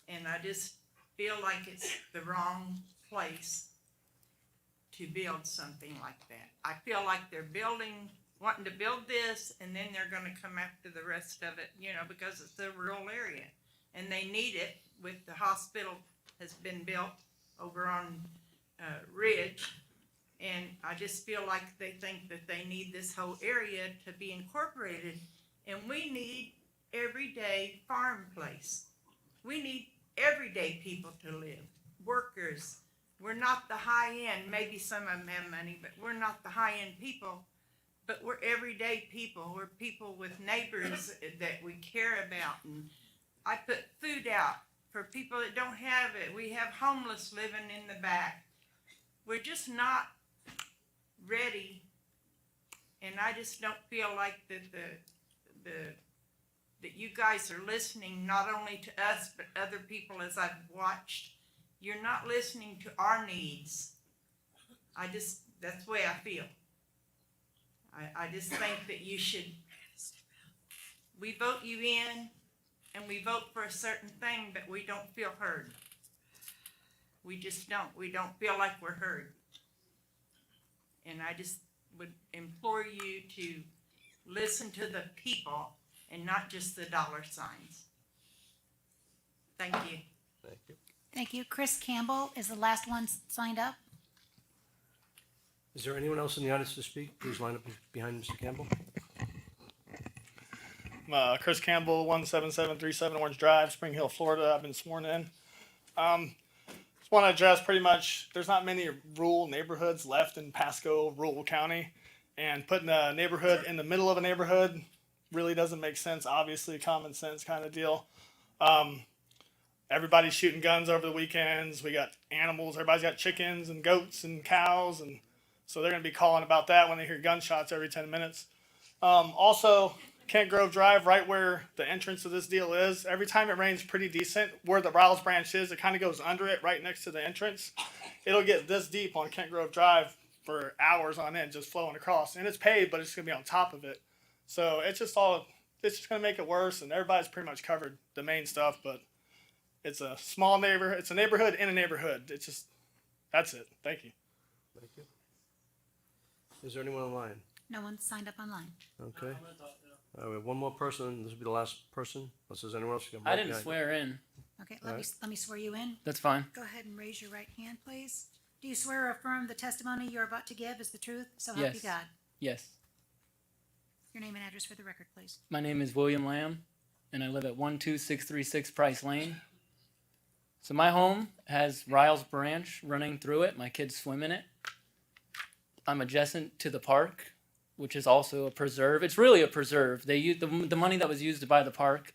And I just feel like it's the wrong place to build something like that. I feel like they're wanting to build this, and then they're gonna come after the rest of it, because it's a rural area. And they need it with the hospital has been built over on Ridge. And I just feel like they think that they need this whole area to be incorporated. And we need everyday farm place. We need everyday people to live, workers. We're not the high end, maybe some of them have money, but we're not the high end people. But we're everyday people. We're people with neighbors that we care about. And I put food out for people that don't have it. We have homeless living in the back. We're just not ready. And I just don't feel like that that you guys are listening not only to us, but other people as I've watched. You're not listening to our needs. That's the way I feel. I just think that we vote you in and we vote for a certain thing, but we don't feel heard. We just don't. We don't feel like we're heard. And I just would implore you to listen to the people and not just the dollar signs. Thank you. Thank you. Thank you. Chris Campbell is the last one signed up. Is there anyone else in the audience to speak? Please line up behind Mr. Campbell. Chris Campbell, 17737 Orange Drive, Spring Hill, Florida. I've been sworn in. Just want to address pretty much there's not many rural neighborhoods left in Pasco, rural county, and putting a neighborhood in the middle of a neighborhood really doesn't make sense. Obviously, common sense kind of deal. Everybody's shooting guns over the weekends. We got animals. Everybody's got chickens and goats and cows, and so they're going to be calling about that when they hear gunshots every 10 minutes. Also, Kent Grove Drive, right where the entrance of this deal is, every time it rains pretty decent, where the Riles branch is, it kind of goes under it right next to the entrance. It'll get this deep on Kent Grove Drive for hours on end, just flowing across. And it's paved, but it's going to be on top of it. So it's just going to make it worse, and everybody's pretty much covered the main stuff, but it's a small neighborhood. It's a neighborhood in a neighborhood. It's just, that's it. Thank you. Thank you. Is there anyone online? No one signed up online. Okay. We have one more person. This will be the last person. Unless there's anyone else. You can I didn't swear in. Okay, let me swear you in. That's fine. Go ahead and raise your right hand, please. Do you swear or affirm the testimony you're about to give is the truth, so help you Yes. God? Yes. Your name and address for the record, please. My name is William Lamb, and I live at 12636 Price Lane. So my home has Riles Branch running through it. My kids swim in it. I'm adjacent to the park, which is also a preserve. It's really a preserve. They used the money that was used to buy the park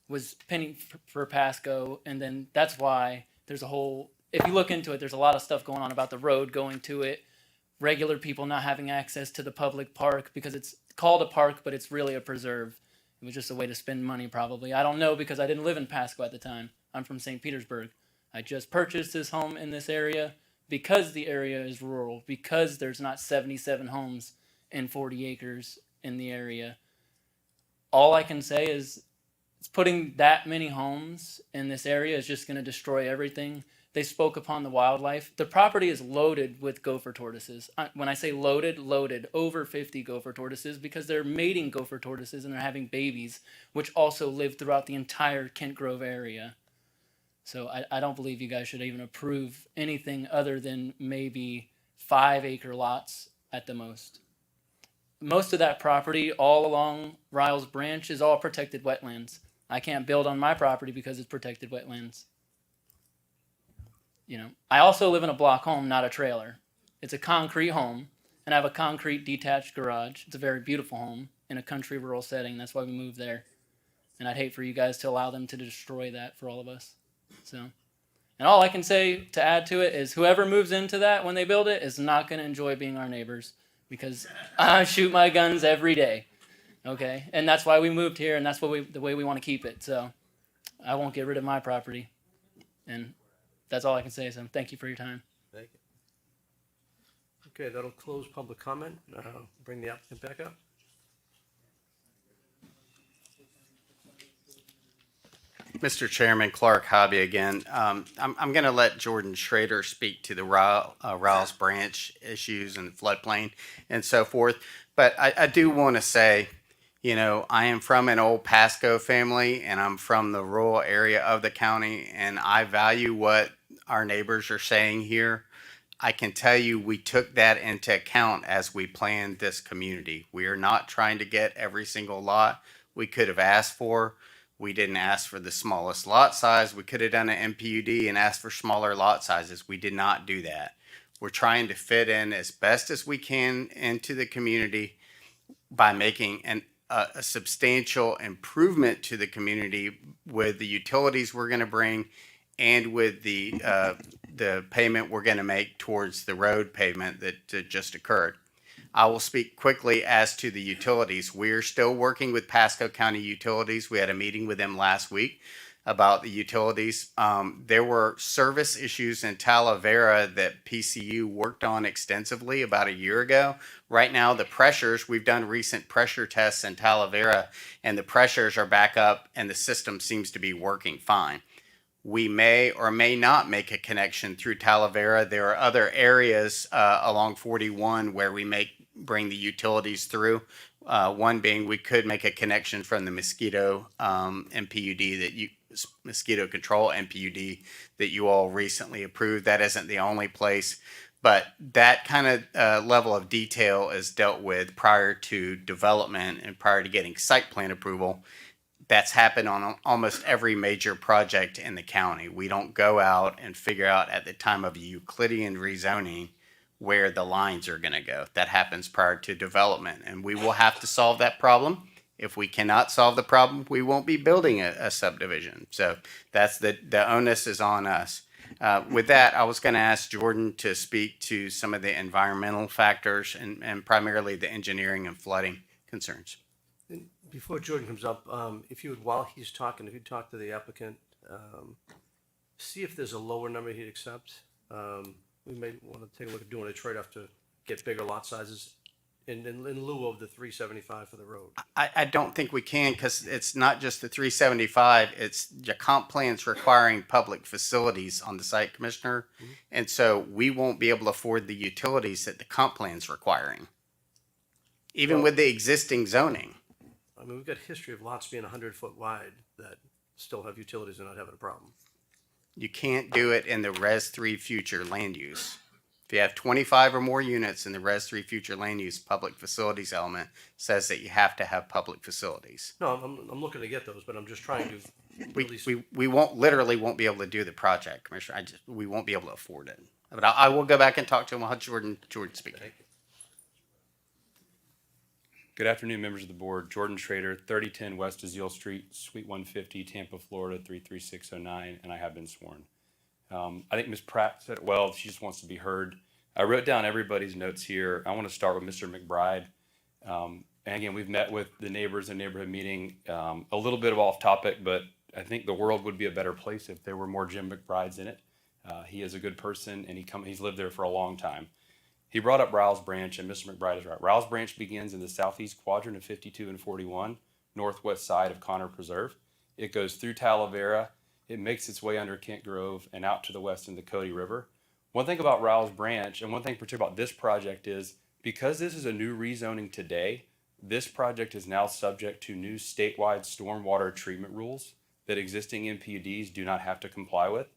was penny for Pasco, and then that's why there's a whole. If you look into it, there's a lot of stuff going on about the road going to it, regular people not having access to the public park because it's called a park, but it's really a preserve. It was just a way to spend money, probably. I don't know because I didn't live in Pasco at the time. I'm from St. Petersburg. I just purchased this home in this area because the area is rural, because there's not 77 homes and 40 acres in the area. All I can say is putting that many homes in this area is just going to destroy everything. They spoke upon the wildlife. The property is loaded with gopher tortoises. When I say loaded, over 50 gopher tortoises because they're mating gopher tortoises and they're having babies, which also live throughout the entire Kent Grove area. So I don't believe you guys should even approve anything other than maybe 5-acre lots at the most. Most of that property all along Riles Branch is all protected wetlands. I can't build on my property because it's protected wetlands. You know, I also live in a block home, not a trailer. It's a concrete home, and I have a concrete detached garage. It's a very beautiful home in a country rural setting. That's why we moved there. And I'd hate for you guys to allow them to destroy that for all of us. So, and all I can say to add to it is whoever moves into that when they build it is not going to enjoy being our neighbors because I shoot my guns every day. Okay, and that's why we moved here, and that's what the way we want to keep it. So, I won't get rid of my property, and that's all I can say. So, thank you for your time. Thank you. Okay, that'll close public comment. Bring the applicant back up. Mr. Chairman, Clark Hobby again. I'm going to let Jordan Schrader speak to the Riles Branch issues and floodplain and so forth. But I do want to say, you know, I am from an old Pasco family, and I'm from the rural area of the county, and I value what our neighbors are saying here. I can tell you we took that into account as we planned this community. We are not trying to get every single lot we could have asked for. We didn't ask for the smallest lot size. We could have done an MPUD and asked for smaller lot sizes. We did not do that. We're trying to fit in as best as we can into the community by making a substantial improvement to the community with the utilities we're going to bring and with the payment we're going to make towards the road pavement that just occurred. I will speak quickly as to the utilities. We're still working with Pasco County Utilities. We had a meeting with them last week about the utilities. There were service issues in Talavera that PCU worked on extensively about a year ago. Right now, the pressures, we've done recent pressure tests in Talavera, and the pressures are back up, and the system seems to be working fine. We may or may not make a connection through Talavera. There are other areas along 41 where we bring the utilities through. One being we could make a connection from the mosquito MPUD mosquito control MPUD that you all recently approved. That isn't the only place, But that kind of level of detail is dealt with prior to development and prior to getting site plan approval. That's happened on almost every major project in the county. We don't go out and figure out at the time of Euclidean rezoning where the lines are going to go. That happens prior to development, and we will have to solve that problem. If we cannot solve the problem, we won't be building a subdivision. So that's the onus is on us. With that, I was going to ask Jordan to speak to some of the environmental factors and primarily the engineering and flooding concerns. And before Jordan comes up, if you would, while he's talking, if you talk to the applicant, see if there's a lower number he'd accept. We may want to take a look at doing a trade-off to get bigger lot sizes in lieu of the 375 for the road. I don't think we can, because it's not just the 375, it's your comp plans requiring public facilities on the site, Commissioner. And so we won't be able to afford the utilities that the comp plan's requiring, even with the existing zoning. I mean, we've got history of lots being 100-foot wide that still have utilities and not having a problem. You can't do it in the Res 3 future land use. If you have 25 or more units in the Res 3 future land use, public facilities element says that you have to have public facilities. No, I'm looking to get those, but I'm just trying to at least. We won't be able to do the project, Commissioner. We won't be able to afford it. But I will go back and talk to him. I'll have Jordan speak. Good afternoon, members of the board. Jordan Schrader, 3010 West Azeel Street, Suite 150, Tampa, Florida, 33609, and I have been sworn. I think Ms. Pratt said it well. She just wants to be heard. I wrote down everybody's notes here. I want to start with Mr. McBride. And again, we've met with the neighbors in neighborhood meeting. A little bit of off topic, but I think the world would be a better place if there were more Jim McBrides in it. He is a good person, and he's lived there for a long time. He brought up Rouse Branch, and Mr. McBride is right. Rouse Branch begins in the southeast quadrant of 52 and 41, northwest side of Connor Preserve. It goes through Talavera. It makes its way under Kent Grove and out to the west in the Cody River. One thing about Rouse Branch, and one thing particular about this project is, because this is a new rezoning today, this project is now subject to new statewide stormwater treatment rules that existing MPUDs do not have to comply with.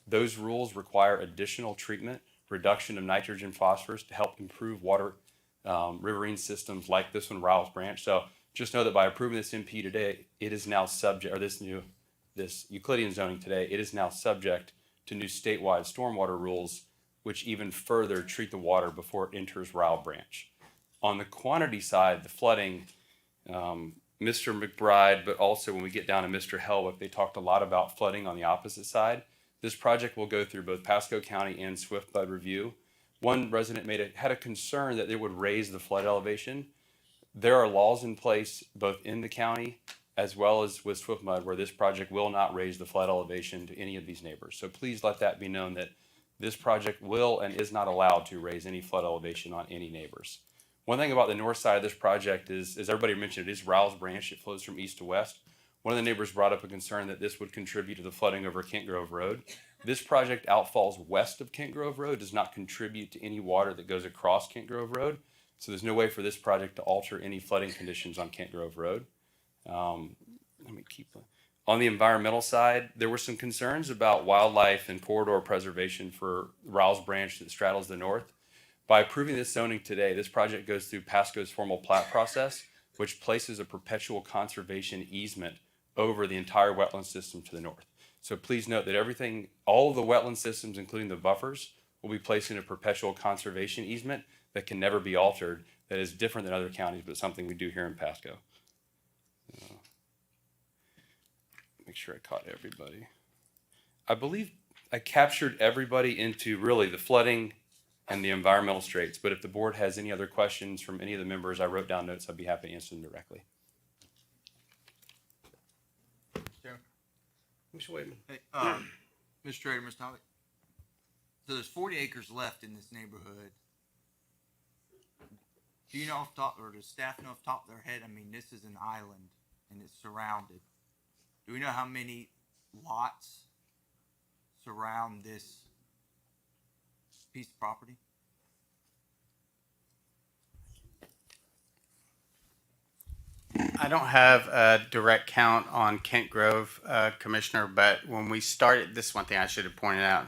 Those rules require additional treatment, reduction of nitrogen phosphorus to help improve water riverine systems like this one, Rouse Branch. So just know that by approving this MP today, it is now subject, or this Euclidean zoning today, it is now subject to new statewide stormwater rules, which even further treat the water before it enters Rouse Branch. On the quantity side, the flooding, Mr. McBride, but also when we get down to Mr. Helwick, they talked a lot about flooding on the opposite side. This project will go through both Pasco County and Swift Flood Review. One resident had a concern that it would raise the flood elevation. There are laws in place both in the county as well as with Swift Mud where this project will not raise the flood elevation to any of these neighbors. So please let that be known that this project will and is not allowed to raise any flood elevation on any neighbors. One thing about the north side of this project is, as everybody mentioned, it is Rouse Branch. It flows from east to west. One of the neighbors brought up a concern that this would contribute to the flooding over Kent Grove Road. This project outfalls west of Kent Grove Road, does not contribute to any water that goes across Kent Grove Road. So there's no way for this project to alter any flooding conditions on Kent Grove Road. On the environmental side, there were some concerns about wildlife and corridor preservation for Rouse Branch that straddles the north. By approving this zoning today, this project goes through Pasco's formal plat process, which places a perpetual conservation easement over the entire wetland system to the north. So please note that all of the wetland systems, including the buffers, will be placed in a perpetual conservation easement that can never be altered. That is different than other counties, but something we do here in Pasco. Make sure I caught everybody. I believe I captured everybody into really the flooding and the environmental straits, but if the board has any other questions from any of the members, I wrote down notes, I'd be happy to answer them directly. Mr. Waitman. Hey, Mr. Trader, Mr. Holly. So there's 40 acres left in this neighborhood. Do you know off top, or does staff know off the top of their head? I mean, this is an island and it's surrounded. Do we know how many lots surround this piece of property? I don't have a direct count on Kent Grove, Commissioner, but when we started, this is one thing I should have pointed out.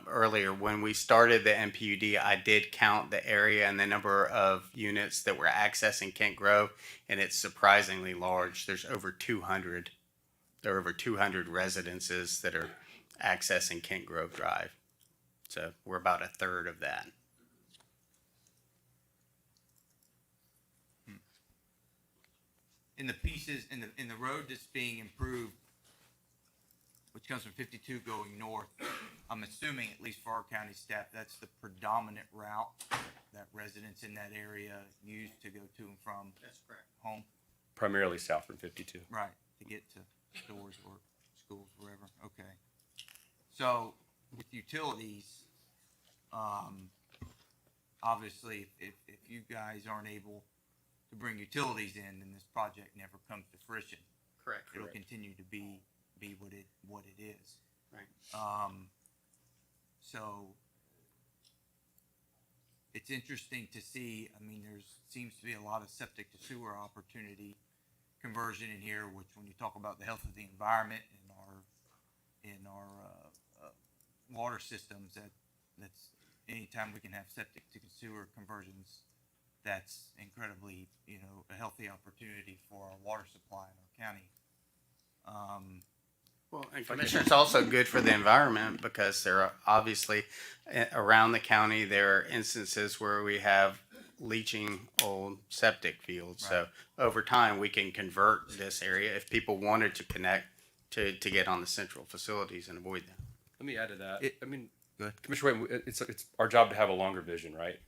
earlier, when we started the MPUD, I did count the area and the number of units that were accessing Kent Grove, and it's surprisingly large. There's over 200. There are over 200 residences that are accessing Kent Grove Drive. So we're about a third of that. In the pieces, in the road that's being improved, which comes from 52 going north, I'm assuming, at least for our county staff, that's the predominant route that residents in that area use to go to and from. That's correct. Home. Primarily south from 52. Right, to get to stores or schools, wherever. Okay. So with utilities, obviously, if you guys aren't able to bring utilities in, then this project never comes to fruition. Correct. It'll continue to be what it is. Right. So it's interesting to see. I mean, seems to be a lot of septic to sewer opportunity conversion in here, which when you talk about the health of the environment in our water systems, that's anytime we can have septic to sewer conversions, that's incredibly, a healthy opportunity for our water supply in our county. Well, and Commissioner, it's also good for the environment because there are obviously around the county, there are instances where we have leaching old septic fields. Right. So over time, we can convert this area if people wanted to connect to get on the central facilities and avoid that. Let me add to that. Go ahead. Commissioner White, it's our job to have a longer vision, right?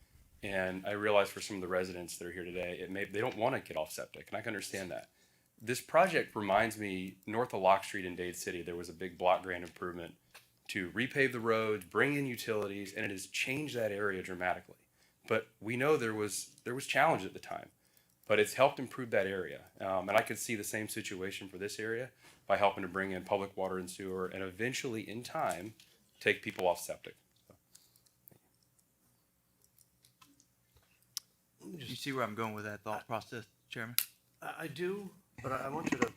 And I realize for some of the residents that are here today, they don't want to get off septic, and I can understand that. This project reminds me, north of Lock Street in Dade City, there was a big block grant improvement to repave the roads, bring in utilities, and it has changed that area dramatically. But we know there was challenge at the time, but it's helped improve that area. And I could see the same situation for this area by helping to bring in public water and sewer, and eventually, in time, take people off septic. You see where I'm going with that thought process, Chairman? I do, but I want you to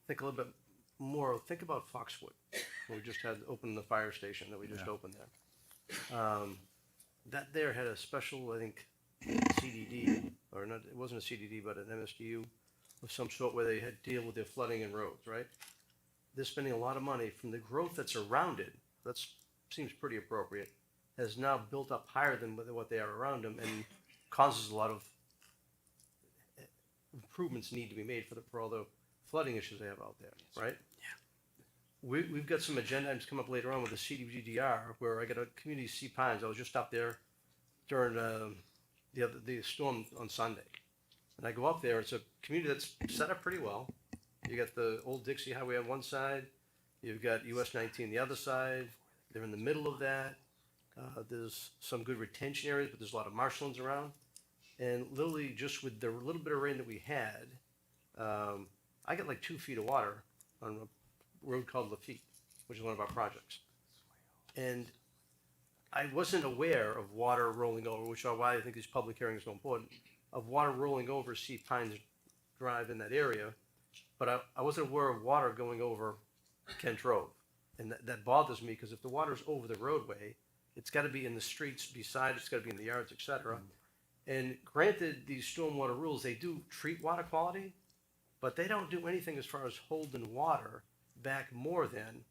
think a little bit more. Think about Foxwood. We just had opened the fire station that we just opened there. That there had a special, I think, CDD, or not, it wasn't a CDD, but an MSDU of some sort where they had to deal with their flooding in roads, right? They're spending a lot of money from the growth that's around it. That seems pretty appropriate. Has now built up higher than what they are around them and causes a lot of improvements need to be made for all the flooding issues they have out there, right? Yeah. We've got some agenda items come up later on with the CDBDR where I got a community Sea Pines. I was just up there during the storm on Sunday, and I go up there. It's a community that's set up pretty well. You got the old Dixie Highway on one side. You've got US 19 the other side. They're in the middle of that. There's some good retention areas, but there's a lot of marshlands around. And literally, just with the little bit of rain that we had, I got like 2 feet of water on a road called Lafitte, which is one of our projects. And I wasn't aware of water rolling over, which are why I think these public hearings are so important, of water rolling over Sea Pines Drive in that area. But I wasn't aware of water going over Kent Grove. And that bothers me because if the water's over the roadway, it's got to be in the streets beside, it's got to be in the yards, etc. And granted, these stormwater rules, they do treat water quality, but they don't do anything as far as holding water back more than,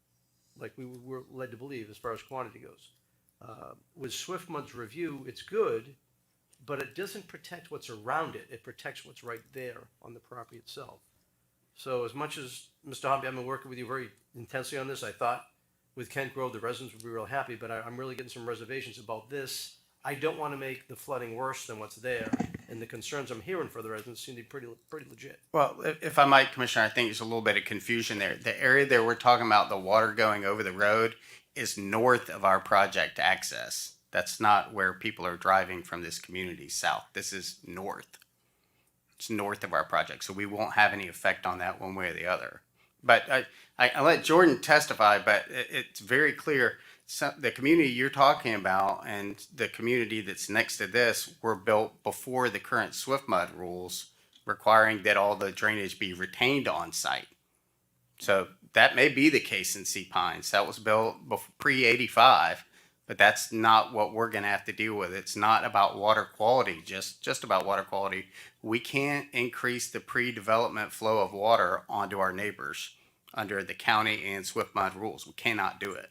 like we were led to believe, as far as quantity goes. With Swiftmud's review, it's good, but it doesn't protect what's around it. It protects what's right there on the property itself. So as much as, Mr. Hobby, I've been working with you very intensely on this. I thought with Kent Grove, the residents would be real happy, but I'm really getting some reservations about this. I don't want to make the flooding worse than what's there, and the concerns I'm hearing for the residents seem to be pretty legit. Well, if I might, Commissioner, I think there's a little bit of confusion there. The area there we're talking about, the water going over the road, is north of our project access. That's not where people are driving from this community south. This is north. It's north of our project, so we won't have any effect on that one way or the other. But I let Jordan testify, but it's very clear. The community you're talking about and the community that's next to this were built before the current Swiftmud rules requiring that all the drainage be retained on site. So that may be the case in Sea Pines. That was built pre-85, but that's not what we're going to have to deal with. It's not about water quality, just about water quality. We can't increase the pre-development flow of water onto our neighbors under the county and Swift Mud rules. We cannot do it.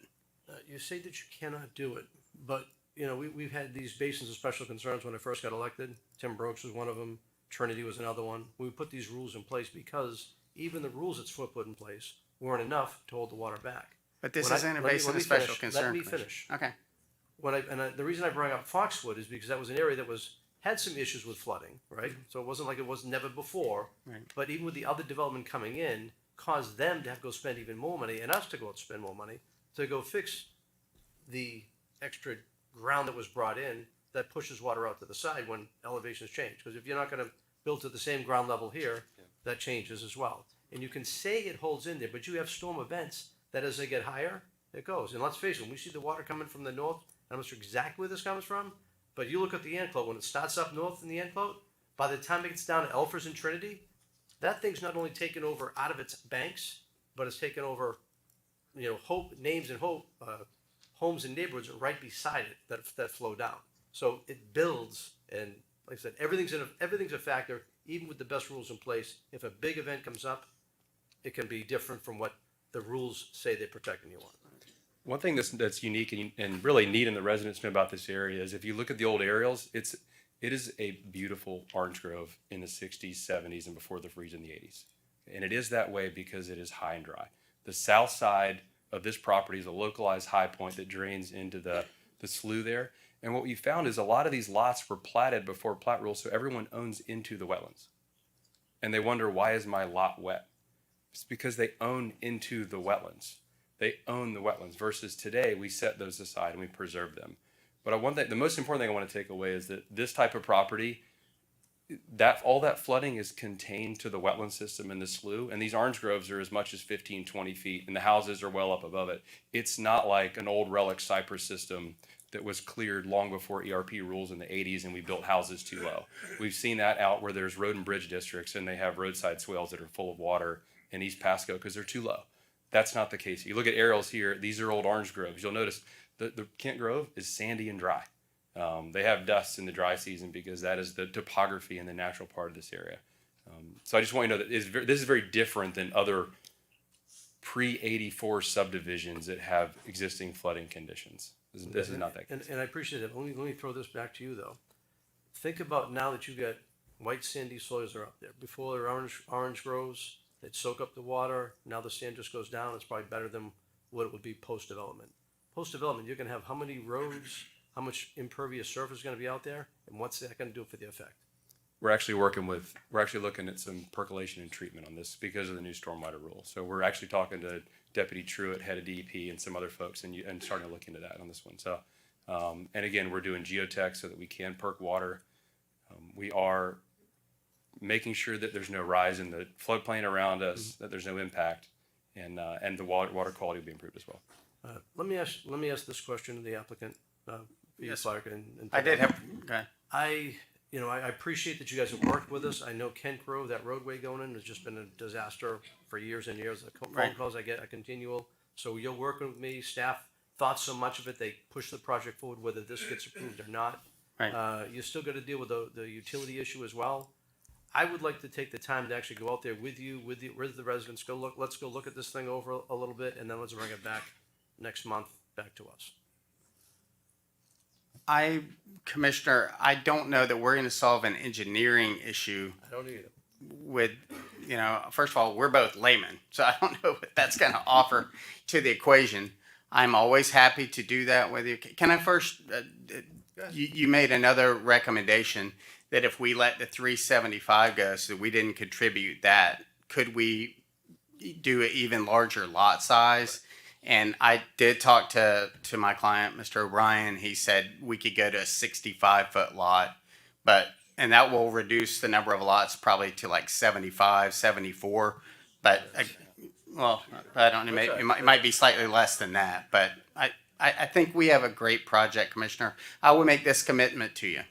You say that you cannot do it, but you know, we've had these basins of special concerns when I first got elected. Tim Brooks was one of them. Trinity was another one. We put these rules in place because even the rules that Swift put in place weren't enough to hold the water back. But this When isn't a let me- basin let of me special finish. concern. Let me Commissioner. finish. Okay. The reason I bring up Foxwood is because that was an area that had some issues with flooding, right? So it wasn't like it was never before. Right. But even with the other development coming in, caused them to have to go spend even more money and us to go out and spend more money to go fix the extra ground that was brought in that pushes water out to the side when elevations change. Because if you're not going to build to the same ground level here, that changes as well. And you can say it holds in there, but you have storm events that as they get higher, it goes. And let's face it, when we see the water coming from the north, I'm not sure exactly where this comes from, but you look at the end float, when it starts up north in the end float, by the time it gets down to Elfers and Trinity, that thing's not only taken over out of its banks, but it's taken over, you know, homes and neighborhoods are right beside it that flow down. So it builds, and like I said, everything's a factor. Even with the best rules in place, if a big event comes up, it can be different from what the rules say they're protecting you on. One thing that's unique and really neat in the residents know about this area is if you look at the old aerials, it is a beautiful orange grove in the 60s, 70s, and before the freeze in the 80s. And it is that way because it is high and dry. The south side of this property is a localized high point that drains into the slough there. And what we found is a lot of these lots were platted before plat rules, so everyone owns into the wetlands. And they wonder, why is my lot wet? It's because they own into the wetlands. They own the wetlands versus today we set those aside and we preserve them. But the most important thing I want to take away is that this type of property, all that flooding is contained to the wetland system in the slough, and these orange groves are as much as 15, 20 feet, and the houses are well up above it. It's not like an old relic cypress system that was cleared long before ERP rules in the 80s and we built houses too low. We've seen that out where there's road and bridge districts and they have roadside swales that are full of water in East Pasco because they're too low. That's not the case. You look at aerials here, these are old orange groves. You'll notice the Kent Grove is sandy and dry. They have dust in the dry season because that is the topography and the natural part of this area. So I just want you to know that this is very different than other pre-84 subdivisions that have existing flooding conditions. This is not that case. And I appreciate it. Let me throw this back to you though. Think about now that you got white sandy soils are up there. Before there were orange groves, they'd soak up the water. Now the sand just goes down. It's probably better than what it would be post-development. Post-development, you're going to have how many roads, how much impervious surface is going to be out there, and what's that going to do for the effect? We're actually looking at some percolation and treatment on this because of the new stormwater rule. So we're actually talking to Deputy Truitt, head of DEP, and some other folks, and starting to look into that on this one. So, and again, we're doing geotech so that we can perk water. We are making sure that there's no rise in the floodplain around us, that there's no impact, and the water quality will be improved as well. Let me ask this question to the applicant, Yes. Clark, and I did have, okay. I appreciate that you guys have worked with us. I know Kent Grove, that roadway going in has just been a disaster for years and years. The phone Right. calls I get are continual. So you're working with me, staff thought so much of it, they push the project forward, whether this gets approved or not. Right. You still got to deal with the utility issue as well. I would like to take the time to actually go out there with you, with the residents, let's go look at this thing over a little bit, and then let's bring it back next month back to us. Commissioner, I don't know that we're going to solve an engineering issue I don't either. with, first of all, we're both laymen, so I don't know what that's going to offer to the equation. I'm always happy to do that with you. Can I first, you made another recommendation that if we let the 375 go, so we didn't contribute that, could we do an even larger lot size? And I did talk to my client, Mr. O'Brien. He said we could go to a 65-foot lot, and that will reduce the number of lots probably to like 75, 74. But I don't know, it might be slightly less than that. But I think we have a great project, Commissioner. I will make this commitment to you.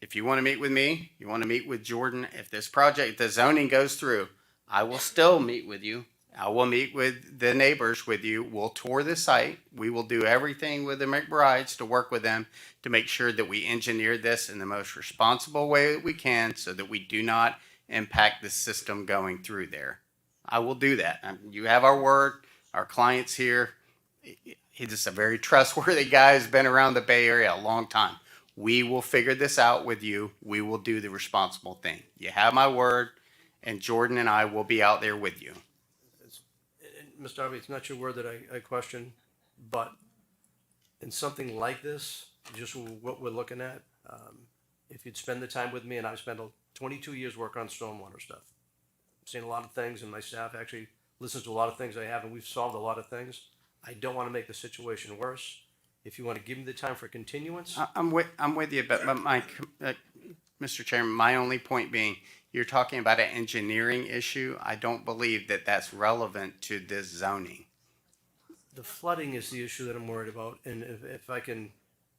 If you want to meet with me, you want to meet with Jordan, if this project, the zoning goes through, I will still meet with you. I will meet with the neighbors with you. We'll tour the site. We will do everything with the McBrides to work with them to make sure that we engineer this in the most responsible way that we can so that we do not impact the system going through there. I will do that. You have our word. Our client's here. He's just a very trustworthy guy. He's been around the Bay Area a long time. We will figure this out with you. We will do the responsible thing. You have my word, and Jordan and I will be out there with you. Mr. Harvey, it's not your word that I question, but in something like this, just what we're looking at, if you'd spend the time with me, and I've spent 22 years work on stormwater stuff. I've seen a lot of things, and my staff actually listens to a lot of things I have, and we've solved a lot of things. I don't want to make the situation worse. If you want to give me the time for continuance. I'm with you, but Mr. Chairman, my only point being, you're talking about an engineering issue. I don't believe that that's relevant to this zoning. The flooding is the issue that I'm worried about, and if I can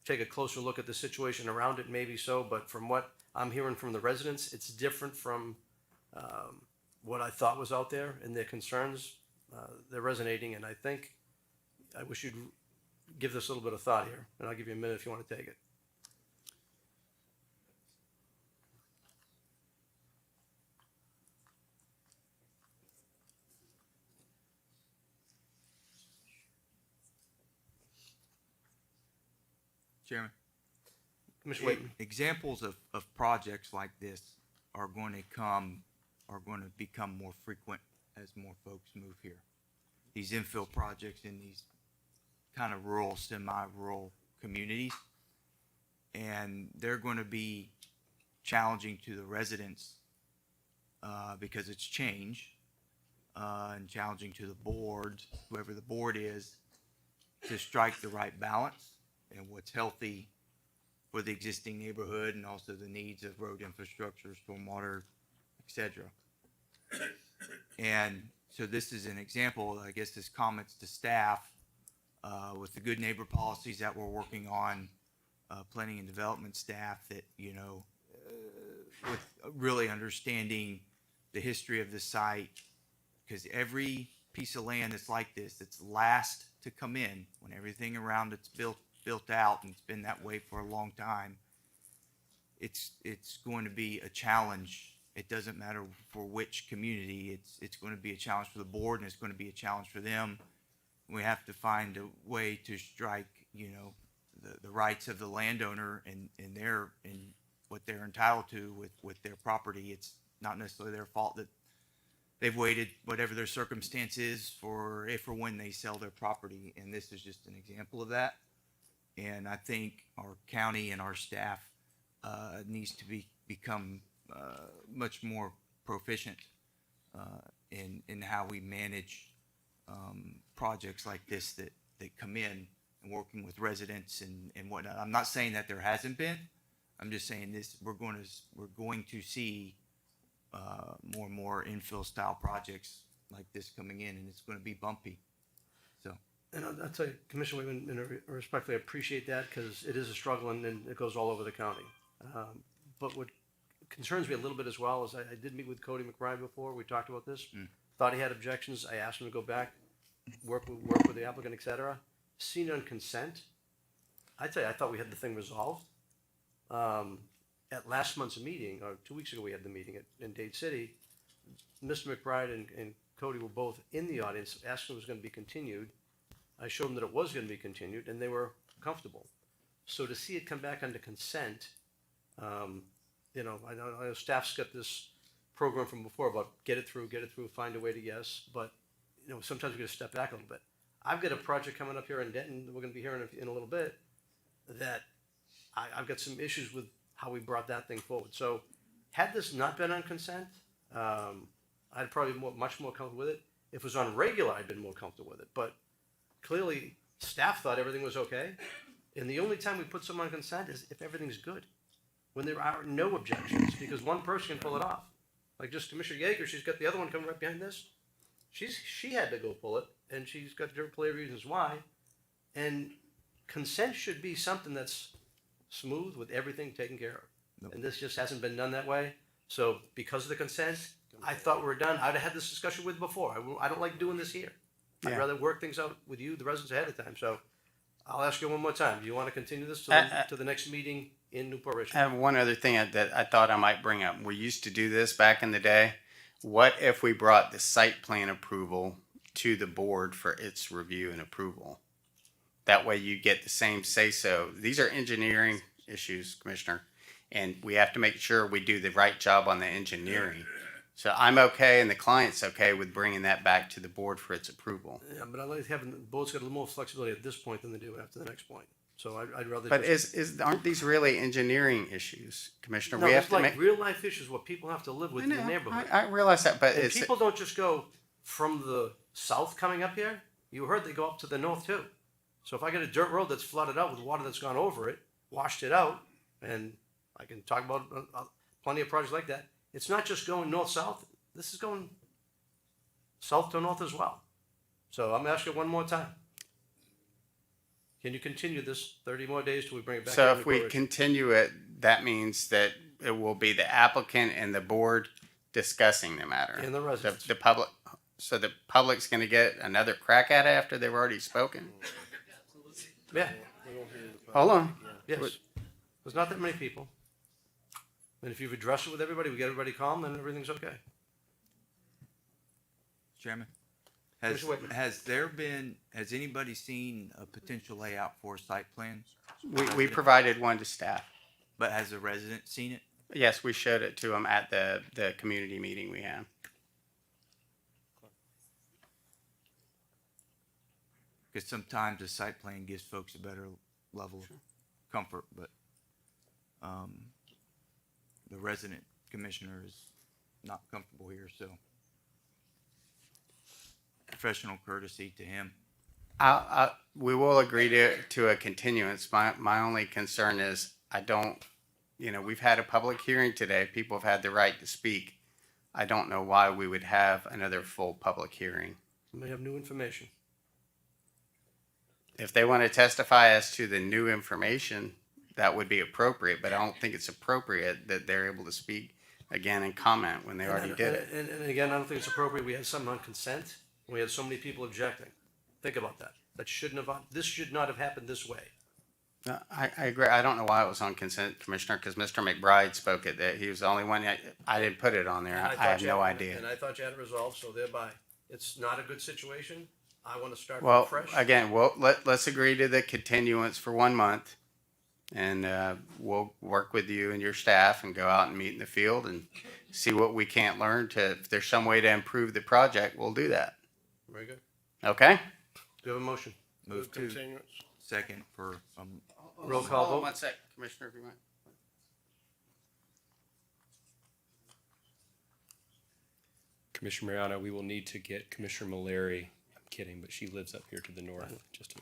take a closer look at the situation around it, maybe so, but from what I'm hearing from the residents, it's different from what I thought was out there, and their concerns, they're resonating, and I wish you'd give this a little bit of thought here, and I'll give you a minute if you want to take it. Chairman. Commissioner Waitman. Examples of projects like this are going to become more frequent as more folks move here. These infill projects in these kind of rural, semi-rural communities, and they're going to be challenging to the residents because it's change, and challenging to the board, whoever the board is, to strike the right balance and what's healthy for the existing neighborhood and also the needs of road infrastructure, stormwater, etc. And so this is an example, I guess this comments to staff with the good neighbor policies that we're working on, planning and development staff that, with really understanding the history of the site, because every piece of land that's like this, it's last to come in when everything around it's built out, and it's been that way for a long time. It's going to be a challenge. It doesn't matter for which community. It's going to be a challenge for the board, and it's going to be a challenge for them. We have to find a way to strike, the rights of the landowner and what they're entitled to with their property. It's not necessarily their fault that they've waited, whatever their circumstance is, for if or when they sell their property, and this is just an example of that. And I think our county and our staff needs to become much more proficient in how we manage projects like this that come in, and working with residents and whatnot. I'm not saying that there hasn't been. I'm just saying this. We're going to see more and more infill style projects like this coming in, and it's going to be bumpy. So. And I'll tell you, Commissioner Waitman, and I respectfully appreciate that, because it is a struggle, and it goes all over the county. But what concerns me a little bit as well is I did meet with Cody McBride before. We talked about this. Thought he had objections. I asked him to go back, work with the applicant, et cetera. Seen on consent. I tell you, I thought we had the thing resolved. At last month's meeting, or 2 weeks ago, we had the meeting in Dade City. Mr. McBride and Cody were both in the audience, asking if it was going to be continued. I showed them that it was going to be continued, and they were comfortable. So to see it come back under consent, I know staff's got this program from before about get it through, find a way to yes, but sometimes we got to step back a little bit. I've got a project coming up here in Denton that we're going to be hearing in a little bit that I've got some issues with how we brought that thing forward. So had this not been on consent, I'd probably be much more comfortable with it. If it was on regular, I'd been more comfortable with it. But clearly, staff thought everything was okay. And the only time we put something on consent is if everything's good. When there are no objections, because one person can pull it off. Like just Commissioner Yeager, she's got the other one coming right behind this. She had to go pull it, and she's got different clear reasons why. And consent should be something that's smooth with everything taken care of. And this just hasn't been done that way. So because of the consent, I thought we were done. I'd have had this discussion with before. I don't like doing this here. I'd Yeah. rather work things out with you, the residents, ahead of time. So I'll ask you one more time. Do you want to continue this to the next meeting in Newport Richey? I have one other thing that I thought I might bring up. We used to do this back in the day. What if we brought the site plan approval to the board for its review and approval? That way you get the same say-so. These are engineering issues, Commissioner, and we have to make sure we do the right job on the engineering. So I'm okay and the client's okay with bringing that back to the board for its approval. Yeah, but I like having, the board's got a little more flexibility at this point than they do after the next point. So I'd rather. But just- aren't these really engineering issues, Commissioner? No, We have it's to like make. real life issues what people have to live with in the neighborhood. I realize that, but And it's. people don't just go from the south coming up here. You heard they go up to the north too. So if I get a dirt road that's flooded out with water that's gone over it, washed it out, and I can talk about plenty of projects like that. It's not just going north-south. This is going south to north as well. So I'm asking one more time. Can you continue this 30 more days till we bring it back? So to if we Newport? continue it, that means that it will be the applicant and the board discussing the matter. And the residents. The public, so the public's gonna get another crack at it after they've already spoken? Yeah. Hold on. Yes. There's not that many people. And if you've addressed it with everybody, we get everybody calm, then everything's okay. Chairman, Commissioner Whitman. has anybody seen a potential layout for a site plan? We provided one to staff. But has a resident seen it? Yes, we showed it to them at the community meeting we had. Because sometimes a site plan gives folks a better level of comfort, but the resident commissioner is not comfortable here, so professional courtesy to him. We will agree to a continuance. My only concern is we've had a public hearing today. People have had the right to speak. I don't know why we would have another full public hearing. You may have new information. If they want to testify as to the new information, that would be appropriate, but I don't think it's appropriate that they're able to speak again and comment when they already did it. And again, I don't think it's appropriate. We had something on consent. We had so many people objecting. Think about that. This should not have happened this way. No, I agree. I don't know why it was on consent, Commissioner, because Mr. McBride spoke it, that he was the only one. I didn't put it on there. And I thought have you no had- idea. And I thought you had it resolved, so thereby, it's not a good situation. I want to start Well, fresh. again, let's agree to the continuance for 1 month, and we'll work with you and your staff and go out and meet in the field and see what we can't learn if there's some way to improve the project, we'll do that. Very good. Okay? Do you have a motion? Move to second for Roll call Hold on vote. 1 sec, Commissioner, if you want. Commissioner Mariano, we will need to get Commissioner Malary. I'm kidding, but she lives up here to the north. Just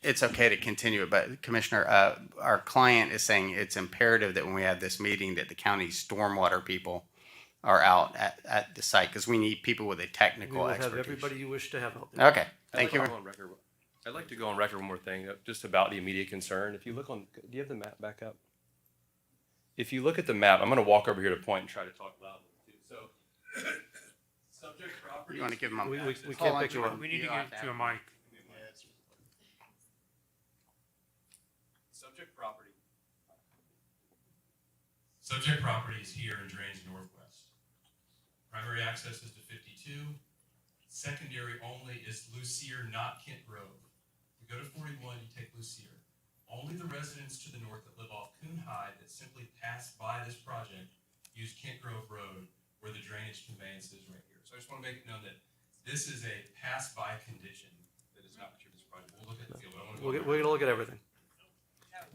It's okay to continue it, but Commissioner, our client is saying it's imperative that when we have this meeting that the county stormwater people are out at the site, because we need people with a We technical will have expertise. everybody you wish to have out there. Okay, thank you. I'd like to go on record one more thing, just about the immediate concern. If you look on, do you have the map back up? If you look at the map, I'm going to walk over here to point and try to talk loudly too. So, subject property. You want to give them a We Hold can't on, pick you up. Jordan. We need to You get have to a have mic. Subject property. Subject property is here and drains northwest. Primary access is to 52. Secondary only is Lucier, not Kent Grove. You go to 41, you take Lucier. Only the residents to the north that live off Coon High that simply pass by this project use Kent Grove Road, where the drainage conveyance is right here. So I just want to make it known that this is a pass-by condition that is not true of this project. We'll look at the field. But I want to We're going to look at everything.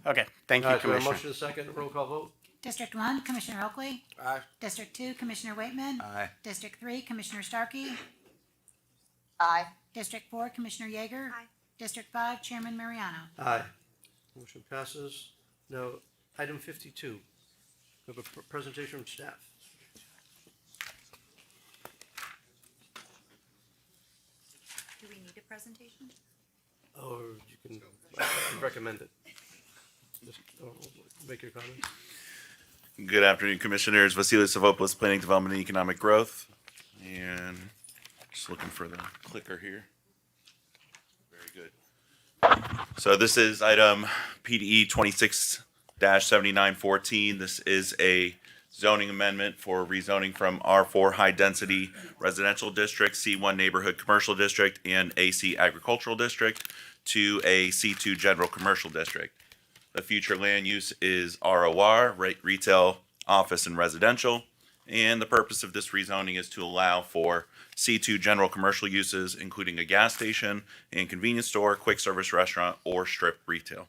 Okay, thank All you, right, so we have a Commissioner. motion and a second, roll call vote. District 1, Commissioner Oakley. Aye. District 2, Commissioner Waitman. Aye. District 3, Commissioner Starkey. Aye. District 4, Commissioner Yeager. Aye. District 5, Chairman Mariano. Aye. Motion passes. Now, item 52. We have a presentation from staff. Do we need a presentation? Or you can recommend it. Just make your comments. Good afternoon, Commissioners. Vasilis Savopoulos, Planning, Development, and Economic Growth. And just looking for the clicker here. Very good. So this is item PDE 26-7914. This is a zoning amendment for rezoning from R4 High Density Residential District, C1 Neighborhood Commercial District, and AC Agricultural District to a C2 General Commercial District. The future land use is ROR, retail, office, and residential. And the purpose of this rezoning is to allow for C2 general commercial uses, including a gas station and convenience store, quick service restaurant, or strip retail.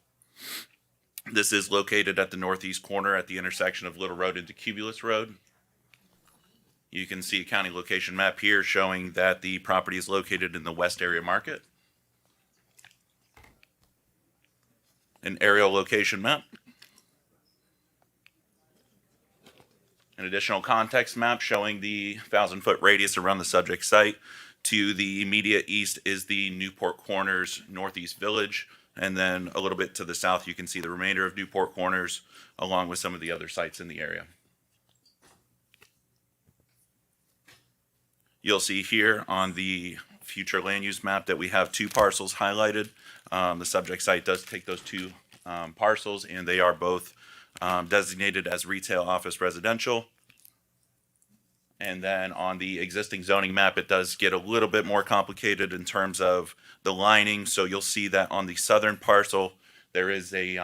This is located at the northeast corner at the intersection of Little Road and Decubulus Road. You can see a county location map here showing that the property is located in the West Area Market. An aerial location map. An additional context map showing the 1,000-foot radius around the subject site. To the immediate east is the Newport Corners Northeast Village, and then a little bit to the south you can see the remainder of Newport Corners along with some of the other sites in the area. You'll see here on the future land use map that we have two parcels highlighted. The subject site does take those two parcels, and they are both designated as retail, office, residential. And then on the existing zoning map, it does get a little bit more complicated in terms of the lining. So you'll see that on the southern parcel, there is a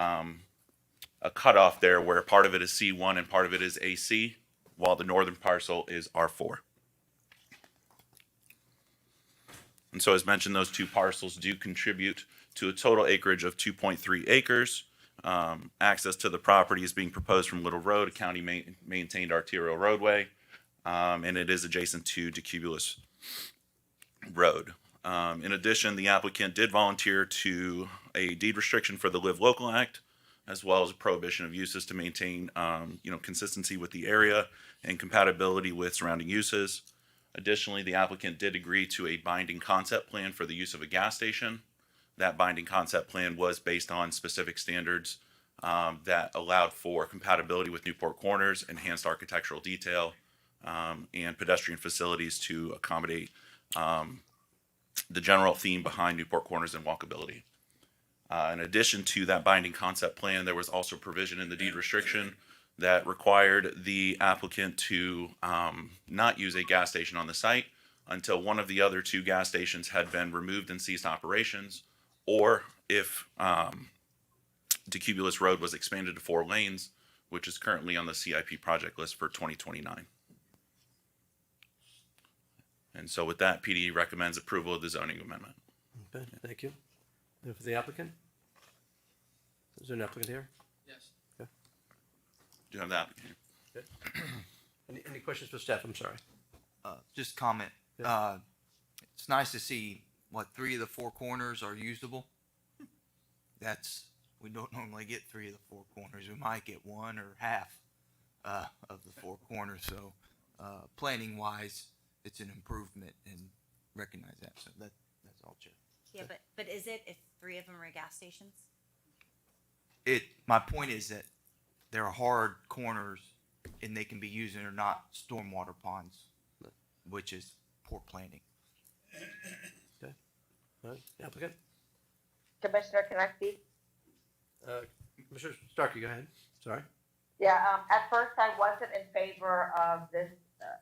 cutoff there where part of it is C1 and part of it is AC, while the northern parcel is R4. And so as mentioned, those two parcels do contribute to a total acreage of 2.3 acres. Access to the property is being proposed from Little Road, a county maintained arterial roadway, and it is adjacent to Decubulus Road. In addition, the applicant did volunteer to a deed restriction for the Live Local Act, as well as a prohibition of uses to maintain consistency with the area and compatibility with surrounding uses. Additionally, the applicant did agree to a binding concept plan for the use of a gas station. That binding concept plan was based on specific standards that allowed for compatibility with Newport Corners, enhanced architectural detail, and pedestrian facilities to accommodate the general theme behind Newport Corners and walkability. In addition to that binding concept plan, there was also provision in the deed restriction that required the applicant to not use a gas station on the site until one of the other two gas stations had been removed and ceased operations, or if Decubulus Road was expanded to 4 lanes, which is currently on the CIP project list for 2029. And so with that, PDE recommends approval of the zoning amendment. Okay, thank you. And for the applicant? Is there an applicant here? Yes. Okay. Do you have the applicant here? Okay. Any questions for staff? I'm sorry. Just comment. Yeah. It's nice to see, 3 of the 4 corners are usable. We don't normally get 3 of the 4 corners. We might get 1 or half of the 4 corners. So planning wise, it's an improvement, and recognize that. So that's all, Chair. Yeah, but is it if 3 of them are gas stations? My point is that there are hard corners, and they can be used and are not stormwater ponds, which is poor planning. Okay. All right. Applicant? Commissioner, can I speak? Commissioner Starkey, go ahead. Sorry. Yeah, at first I wasn't in favor of this,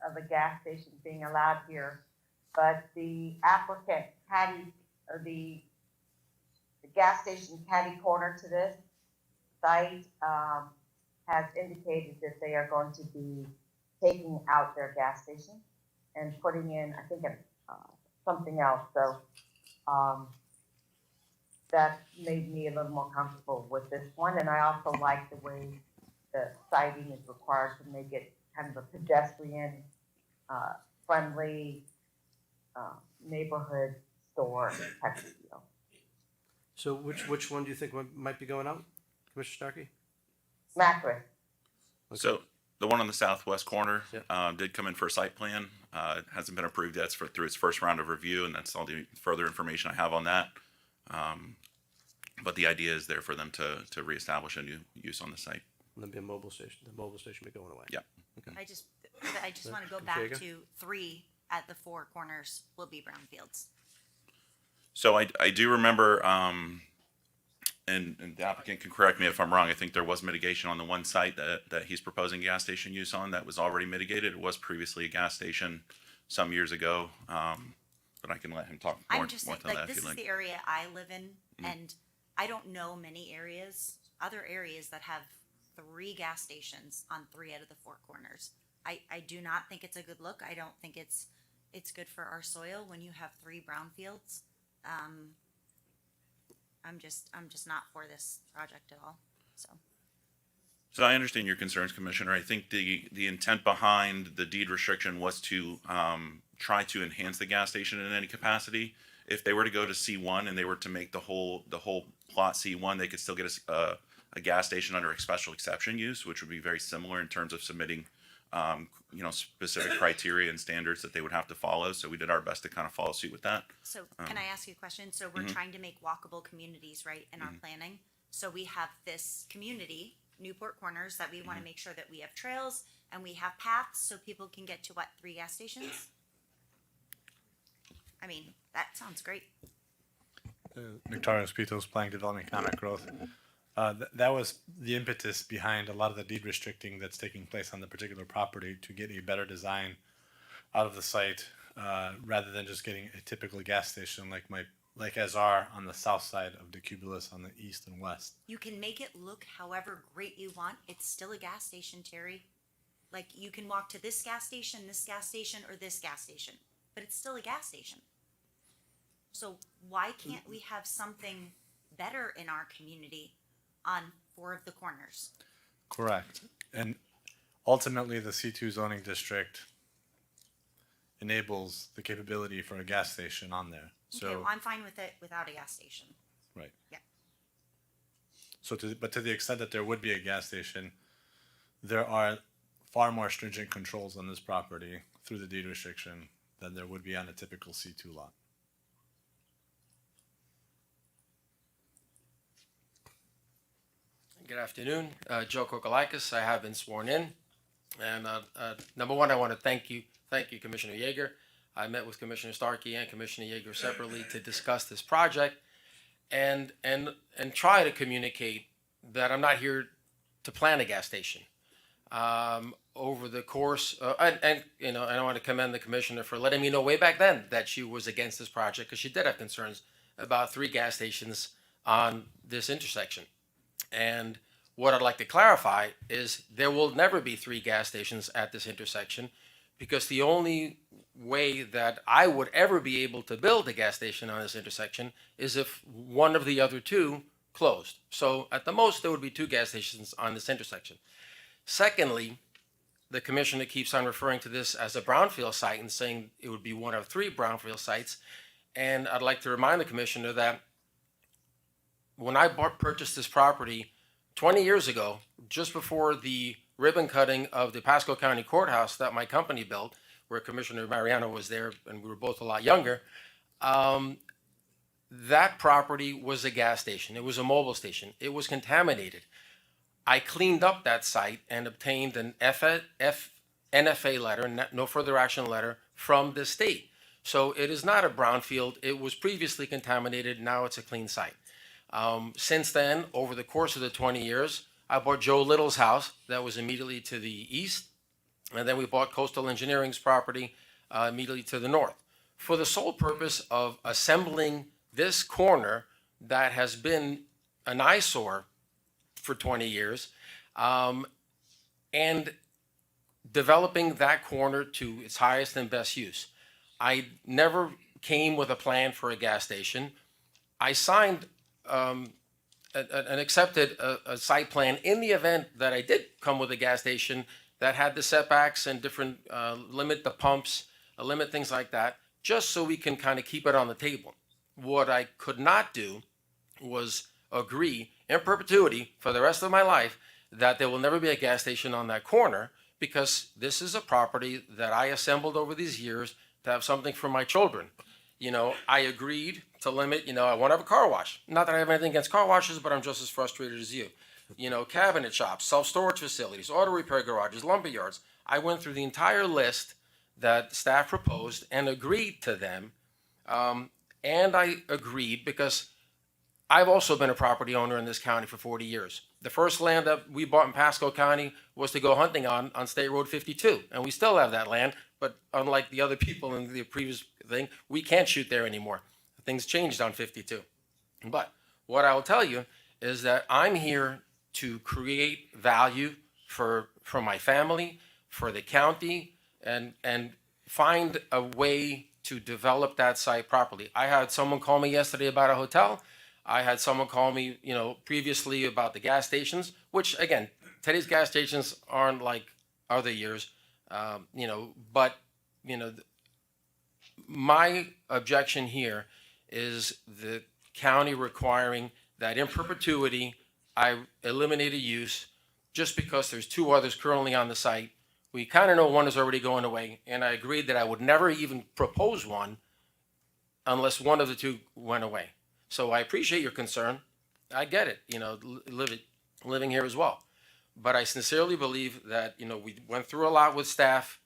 of a gas station being allowed here, but the applicant the gas station catty corner to this site, has indicated that they are going to be taking out their gas station and putting in, I think, something else. So, that made me a little more comfortable with this one. And I also like the way the siding is required to make it kind of a pedestrian, friendly, neighborhood store type of deal. So which one do you think might be going out, Commissioner Starkey? Macris. Okay. So the one on the southwest corner did come in for a site plan. It hasn't been approved yet. It's through its first round of review, and that's all the further information I have on that. But the idea is there for them to reestablish a new use on the site. And there'll be a mobile station. The mobile station will be going away. Yeah. Okay. I just want to go There back you go. to 3 at the 4 corners will be brownfields. So I do remember, and the applicant can correct me if I'm wrong, I think there was mitigation on the one site that he's proposing gas station use on that was already mitigated. It was previously a gas station some years ago, but I can let him talk more I'm just more saying, to like, that this if you'd is like. the area I live in, and I don't know many areas, other areas that have 3 gas stations on 3 out of the 4 corners. I do not think it's a good look. I don't think it's good for our soil when you have 3 brownfields. I'm just not for this project at all, so. So I understand your concerns, Commissioner. I think the intent behind the deed restriction was to try to enhance the gas station in any capacity. If they were to go to C1 and they were to make the whole plot C1, they could still get a gas station under a special exception use, which would be very similar in terms of submitting specific criteria and standards that they would have to follow. So we did our best to kind of follow suit with that. So can I ask you a question? So we're trying to make walkable communities, right, in our planning. So we have this community, Newport Corners, that we want to make sure that we have trails and we have paths so people can get to 3 gas stations? I mean, that sounds great. Victoria's Pitos, Planning Development, Economic Growth. That was the impetus behind a lot of the deed restricting that's taking place on the particular property to get a better design out of the site, rather than just getting a typical gas station like as are on the south side of the cubulus on the east and west. You can make it look however great you want. It's still a gas station, Terry. Like, you can walk to this gas station, or this gas station, but it's still a gas station. So why can't we have something better in our community on 4 of the corners? Correct. And ultimately, the C2 zoning district enables the capability for a gas station on there. So, Okay, well, I'm fine with it without a gas station. right. Yeah. So, but to the extent that there would be a gas station, there are far more stringent controls on this property through the deed restriction than there would be on a typical C2 lot. Good afternoon, Joe Kokolakis. I have been sworn in, and number one, I want to thank you, Commissioner Yeager. I met with Commissioner Starkey and Commissioner Yeager separately to discuss this project, and try to communicate that I'm not here to plan a gas station. Over the course, and I want to commend the commissioner for letting me know way back then that she was against this project, because she did have concerns about 3 gas stations on this intersection. And what I'd like to clarify is there will never be 3 gas stations at this intersection, because the only way that I would ever be able to build a gas station on this intersection is if one of the other 2 closed. So at the most, there would be 2 gas stations on this intersection. Secondly, the commissioner keeps on referring to this as a brownfield site and saying it would be one of 3 brownfield sites. And I'd like to remind the commissioner that when I purchased this property 20 years ago, just before the ribbon cutting of the Pasco County Courthouse that my company built, where Commissioner Mariano was there and we were both a lot younger, that property was a gas station. It was a mobile station. It was contaminated. I cleaned up that site and obtained an NFA letter, no further action letter, from the state. So it is not a brownfield. It was previously contaminated. Now it's a clean site. Since then, over the course of the 20 years, I bought Joe Little's house that was immediately to the east, and then we bought Coastal Engineering's property immediately to the north, for the sole purpose of assembling this corner that has been an eyesore for 20 years, and developing that corner to its highest and best use. I never came with a plan for a gas station. I signed and accepted a site plan in the event that I did come with a gas station that had the setbacks and different, limit the pumps, limit things like that, just so we can kind of keep it on the table. What I could not do was agree in perpetuity for the rest of my life that there will never be a gas station on that corner, because this is a property that I assembled over these years to have something for my children. You know, I agreed to limit, I want to have a car wash. Not that I have anything against car washes, but I'm just as frustrated as you. cabinet shops, self-storage facilities, auto repair garages, lumber yards. I went through the entire list that staff proposed and agreed to them. And I agreed because I've also been a property owner in this county for 40 years. The first land that we bought in Pasco County was to go hunting on State Road 52. And we still have that land, but unlike the other people in the previous thing, we can't shoot there anymore. Things changed on 52. But what I will tell you is that I'm here to create value for my family, for the county, and find a way to develop that site properly. I had someone call me yesterday about a hotel. I had someone call me, previously about the gas stations, which again, today's gas stations aren't like other years, but my objection here is the county requiring that in perpetuity, I eliminate a use just because there's two others currently on the site. We kind of know one is already going away, and I agreed that I would never even propose one unless one of the two went away. So I appreciate your concern. I get it, living here as well. But I sincerely believe that, we went through a lot with staff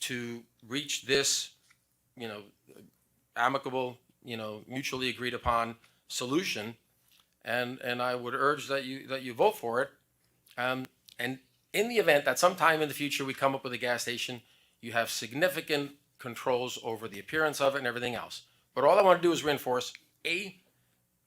to reach this, amicable, mutually agreed upon solution. And I would urge that you vote for it. And in the event that sometime in the future we come up with a gas station, you have significant controls over the appearance of it and everything else. But all I want to do is reinforce, A,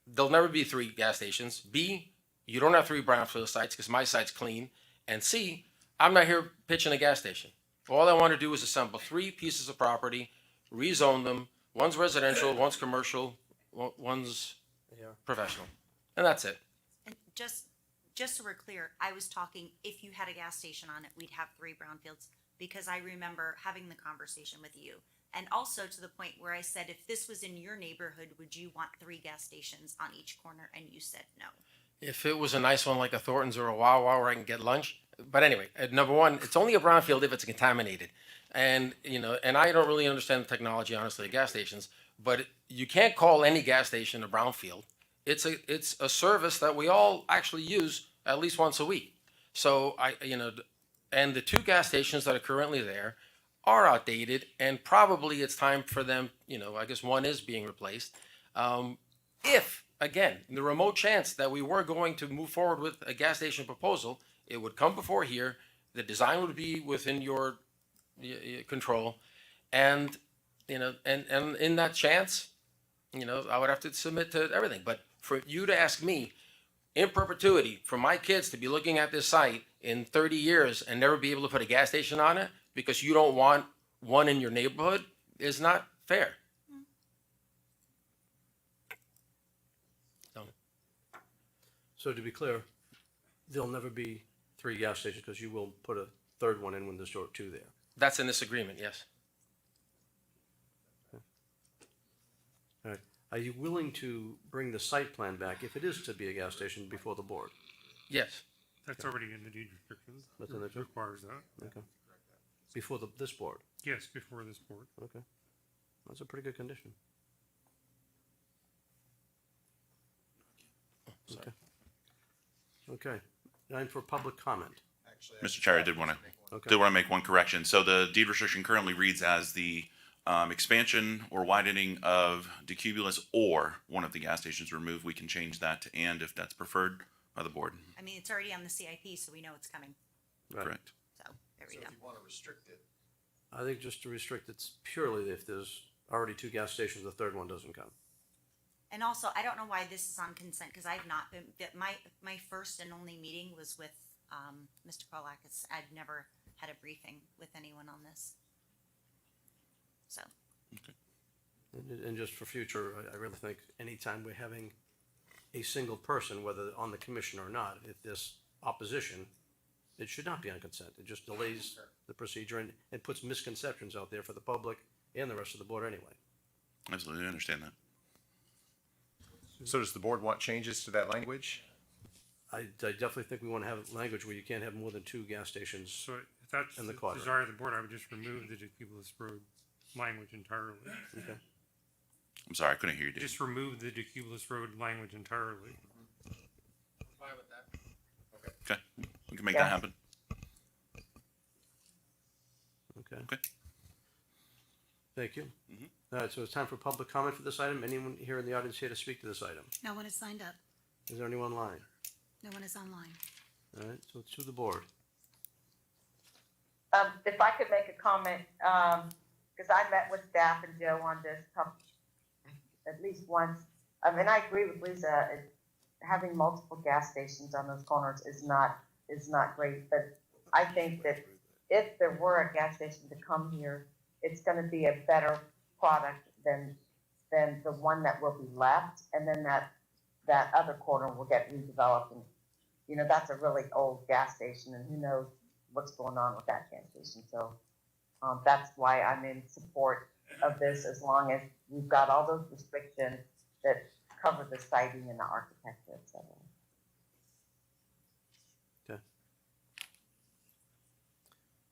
there'll never be 3 gas stations. B, you don't have 3 brownfield sites because my site's clean. And C, I'm not here pitching a gas station. All I want to do is assemble 3 pieces of property, rezone them. One's residential, one's commercial, one's professional. And that's it. And just so we're clear, I was talking, if you had a gas station on it, we'd have 3 brownfields, because I remember having the conversation with you. And also to the point where I said, if this was in your neighborhood, would you want 3 gas stations on each corner? And you said no. If it was a nice one like a Thornton's or a Wawa where I can get lunch. But anyway, number one, it's only a brownfield if it's contaminated. And, and I don't really understand the technology, honestly, of gas stations, but you can't call any gas station a brownfield. It's a service that we all actually use at least once a week. So and the 2 gas stations that are currently there are outdated, and probably it's time for them, I guess one is being replaced. If, again, in the remote chance that we were going to move forward with a gas station proposal, it would come before here, the design would be within your control, and, and in that chance, I would have to submit to everything. But for you to ask me, in perpetuity, for my kids to be looking at this site in 30 years and never be able to put a gas station on it because you don't want one in your neighborhood is not fair. So to be clear, there'll never be 3 gas stations because you will put a 3rd one in when there's 2 there. That's in this agreement, yes. All right. Are you willing to bring the site plan back, if it is to be a gas station, before the board? Yes. That's already in the deed restrictions. That's in the deed? Requires that. Okay. Before this board? Yes, before this board. Okay. That's a pretty good condition. Okay. Okay. Time for public comment. Mr. Chair, I did want to make one correction. So the deed restriction currently reads as the expansion or widening of decubulus or one of the gas stations removed. We can change that to and if that's preferred by the board. I mean, it's already on the CIP, so we know it's coming. Right. Correct. So there we go. If you want to restrict it. I think just to restrict it purely if there's already 2 gas stations, the 3rd one doesn't count. And also, I don't know why this is on consent, because I've not been, my first and only meeting was with Mr. Kolakis. I've never had a briefing with anyone on this. So. And just for future, I really think anytime we're having a single person, whether on the commission or not, if there's opposition, it should not be on consent. It just delays the procedure and puts misconceptions out there for the public and the rest of the board anyway. Absolutely, I understand that. So does the board want changes to that language? I definitely think we want to have language where you can't have more than 2 gas stations So if that's in the the quadrant. desire of the board, I would just remove the decubulus road language entirely. Okay. I'm sorry, I couldn't hear you, Dave. Just remove the decubulus road language entirely. Fine with that. Okay, we can make Yeah. that happen. Okay. Okay. Thank you. Mhm. All right, so it's time for public comment for this item. Anyone here in the audience here to speak to this item? No one is signed up. Is there anyone online? No one is online. All right, so it's to the board. If I could make a comment, because I met with staff and Joe on this at least once. And I agree with Lisa, having multiple gas stations on those corners is not great. But I think that if there were a gas station to come here, it's gonna be a better product than the one that will be left. And then that other corner will get redeveloped. And, you know, that's a really old gas station, and who knows what's going on with that gas station. So that's why I'm in support of this, as long as we've got all those restrictions that cover the siting and the architecture, et cetera. Okay.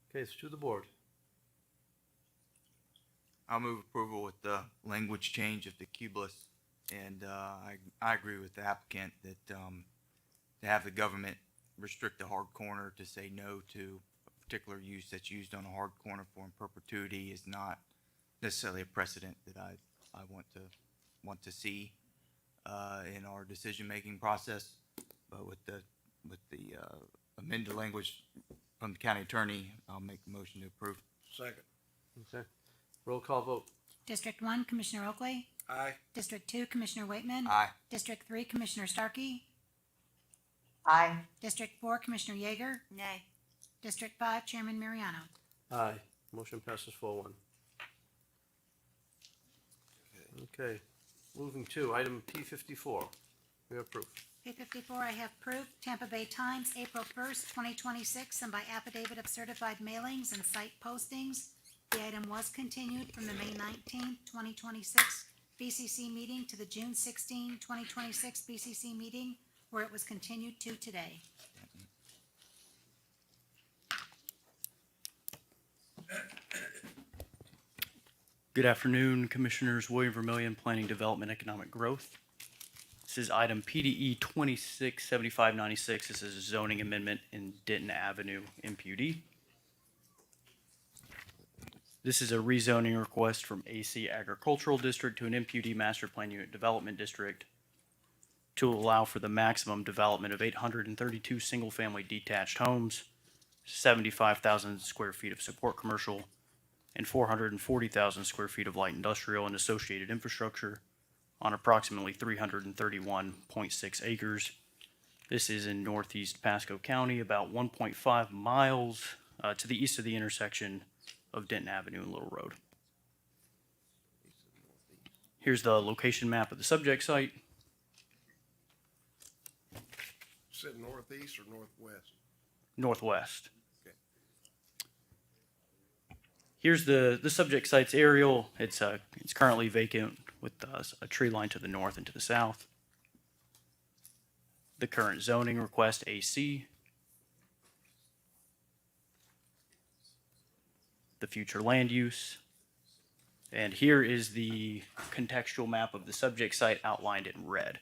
Okay, it's to the board. I'll move approval with the language change of the cubeless, and I agree with the applicant that to have the government restrict the hard corner to say no to a particular use that's used on a hard corner for in perpetuity is not necessarily a precedent that I want to see in our decision-making process. But with the amended language from the county attorney, I'll make the motion to approve. Second. Okay. Roll call vote. District 1, Commissioner Oakley. Aye. District 2, Commissioner Waitman. Aye. District 3, Commissioner Starkey. Aye. District 4, Commissioner Yeager. Nay. District 5, Chairman Mariano. Aye. Motion passes 4-1. Okay. Moving to item P54. We have proof. P54, I have proof. Tampa Bay Times, April 1st, 2026, and by affidavit of certified mailings and site postings. The item was continued from the May 19th, 2026 BCC meeting to the June 16, 2026 BCC meeting, where it was continued to today. Good afternoon, Commissioners. William Vermillion, Planning Development Economic Growth. This is item PDE 267596. This is a zoning amendment in Denton Avenue, MPUD. This is a rezoning request from AC Agricultural District to an MPUD Master Plan Unit Development District to allow for the maximum development of 832 single-family detached homes, 75,000 square feet of support commercial, and 440,000 square feet of light industrial and associated infrastructure on approximately 331.6 acres. This is in northeast Pasco County, about 1.5 miles to the east of the intersection of Denton Avenue and Little Road. Here's the location map of the subject site. Is it northeast or northwest? Northwest. Okay. Here's the subject site's aerial. It's currently vacant with a tree line to the north and to the south. The current zoning request AC. The future land use. And here is the contextual map of the subject site outlined in red.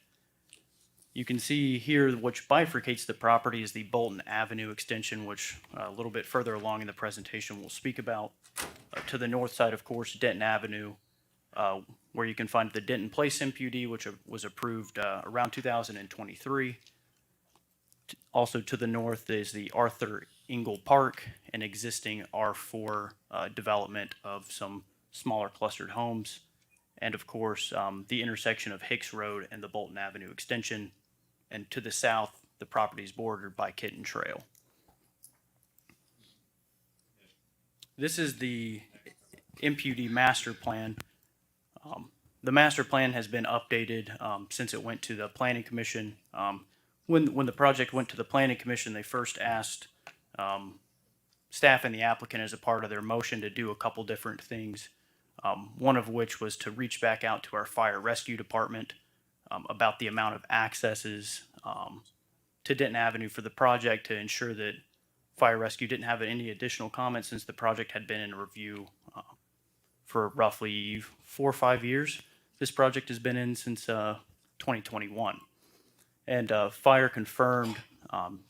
You can see here which bifurcates the property is the Bolton Avenue extension, which a little bit further along in the presentation we'll speak about. To the north side, of course, Denton Avenue, where you can find the Denton Place MPUD, which was approved around 2023. Also to the north is the Arthur Ingle Park, an existing R4 development of some smaller clustered homes. And of course, the intersection of Hicks Road and the Bolton Avenue extension. And to the south, the property is bordered by Kitten Trail. This is the MPUD master plan. The master plan has been updated since it went to the Planning Commission. When the project went to the Planning Commission, they first asked staff and the applicant as a part of their motion to do a couple different things. One of which was to reach back out to our fire rescue department about the amount of accesses to Denton Avenue for the project to ensure that fire rescue didn't have any additional comments since the project had been in review for roughly 4 or 5 years. This project has been in since 2021. And fire confirmed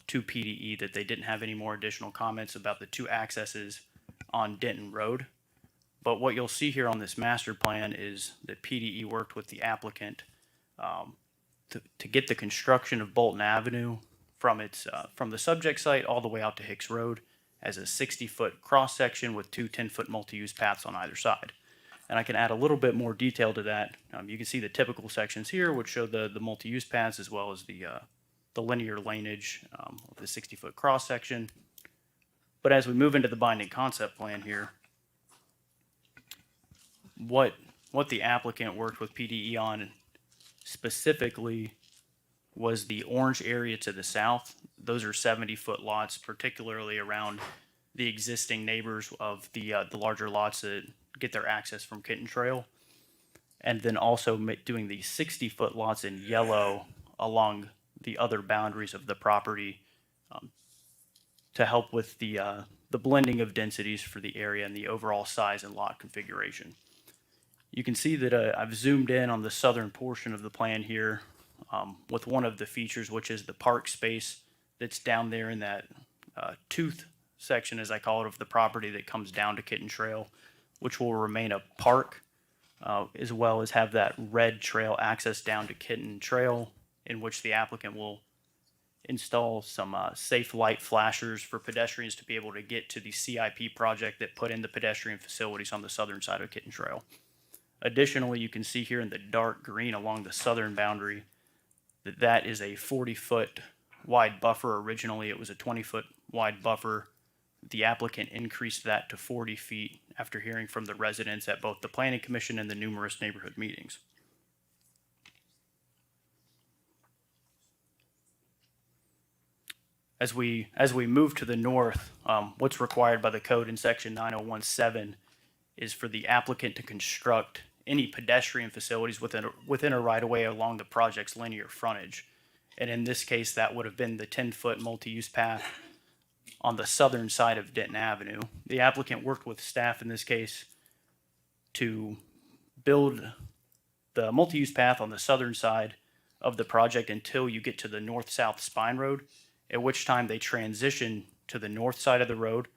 to PDE that they didn't have any more additional comments about the two accesses on Denton Road. But what you'll see here on this master plan is that PDE worked with the applicant to get the construction of Bolton Avenue from the subject site all the way out to Hicks Road as a 60-foot cross section with two 10-foot multi-use paths on either side. And I can add a little bit more detail to that. You can see the typical sections here, which show the multi-use paths as well as the linear laneage of the 60-foot cross section. But as we move into the binding concept plan here, what the applicant worked with PDE on specifically was the orange area to the south. Those are 70-foot lots, particularly around the existing neighbors of the larger lots that get their access from Kitten Trail. And then also doing the 60-foot lots in yellow along the other boundaries of the property to help with the blending of densities for the area and the overall size and lot configuration. You can see that I've zoomed in on the southern portion of the plan here with one of the features, which is the park space that's down there in that tooth section, as I call it, of the property that comes down to Kitten Trail, which will remain a park, as well as have that red trail access down to Kitten Trail, in which the applicant will install some safe light flashers for pedestrians to be able to get to the CIP project that put in the pedestrian facilities on the southern side of Kitten Trail. Additionally, you can see here in the dark green along the southern boundary that is a 40-foot wide buffer. Originally, it was a 20-foot wide buffer. The applicant increased that to 40 feet after hearing from the residents at both the Planning Commission and the numerous neighborhood meetings. As we move to the north, what's required by the code in section 9017 is for the applicant to construct any pedestrian facilities within a right-of-way along the project's linear frontage. And in this case, that would have been the 10-foot multi-use path on the southern side of Denton Avenue. The applicant worked with staff in this case to build the multi-use path on the southern side of the project until you get to the north-south spine road, at which time they transition to the north side of the road,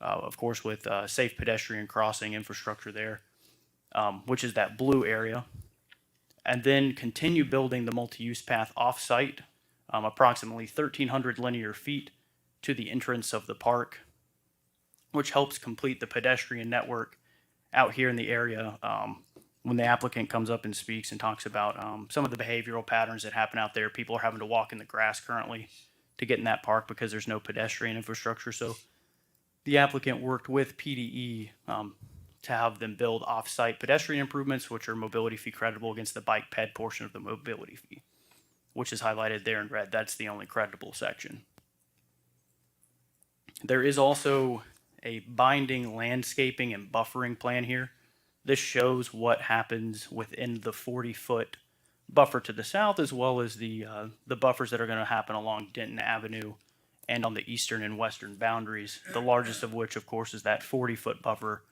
of course with safe pedestrian crossing infrastructure there, which is that blue area, and then continue building the multi-use path off-site, approximately 1,300 linear feet to the entrance of the park, which helps complete the pedestrian network out here in the area. When the applicant comes up and speaks and talks about some of the behavioral patterns that happen out there, people are having to walk in the grass currently to get in that park because there's no pedestrian infrastructure. So the applicant worked with PDE to have them build off-site pedestrian improvements, which are mobility fee creditable against the bike ped portion of the mobility fee, which is highlighted there in red. That's the only creditable section. There is also a binding landscaping and buffering plan here. This shows what happens within the 40-foot buffer to the south, as well as the buffers that are going to happen along Denton Avenue and on the eastern and western boundaries, the largest of which, of course, is that 40-foot buffer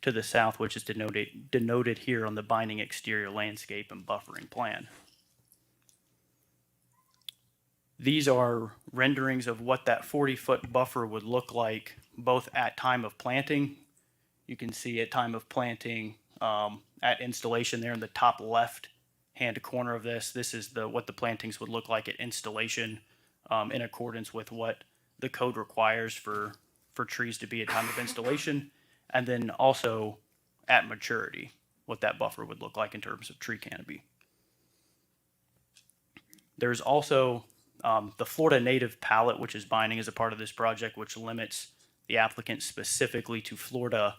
to the south, which is denoted here on the binding exterior landscape and buffering plan. These are renderings of what that 40-foot buffer would look like, both at time of planting. You can see at time of planting at installation there in the top left hand corner of this. This is what the plantings would look like at installation in accordance with what the code requires for trees to be at time of installation. And then also at maturity, what that buffer would look like in terms of tree canopy. There's also the Florida native palette, which is binding as a part of this project, which limits the applicant specifically to Florida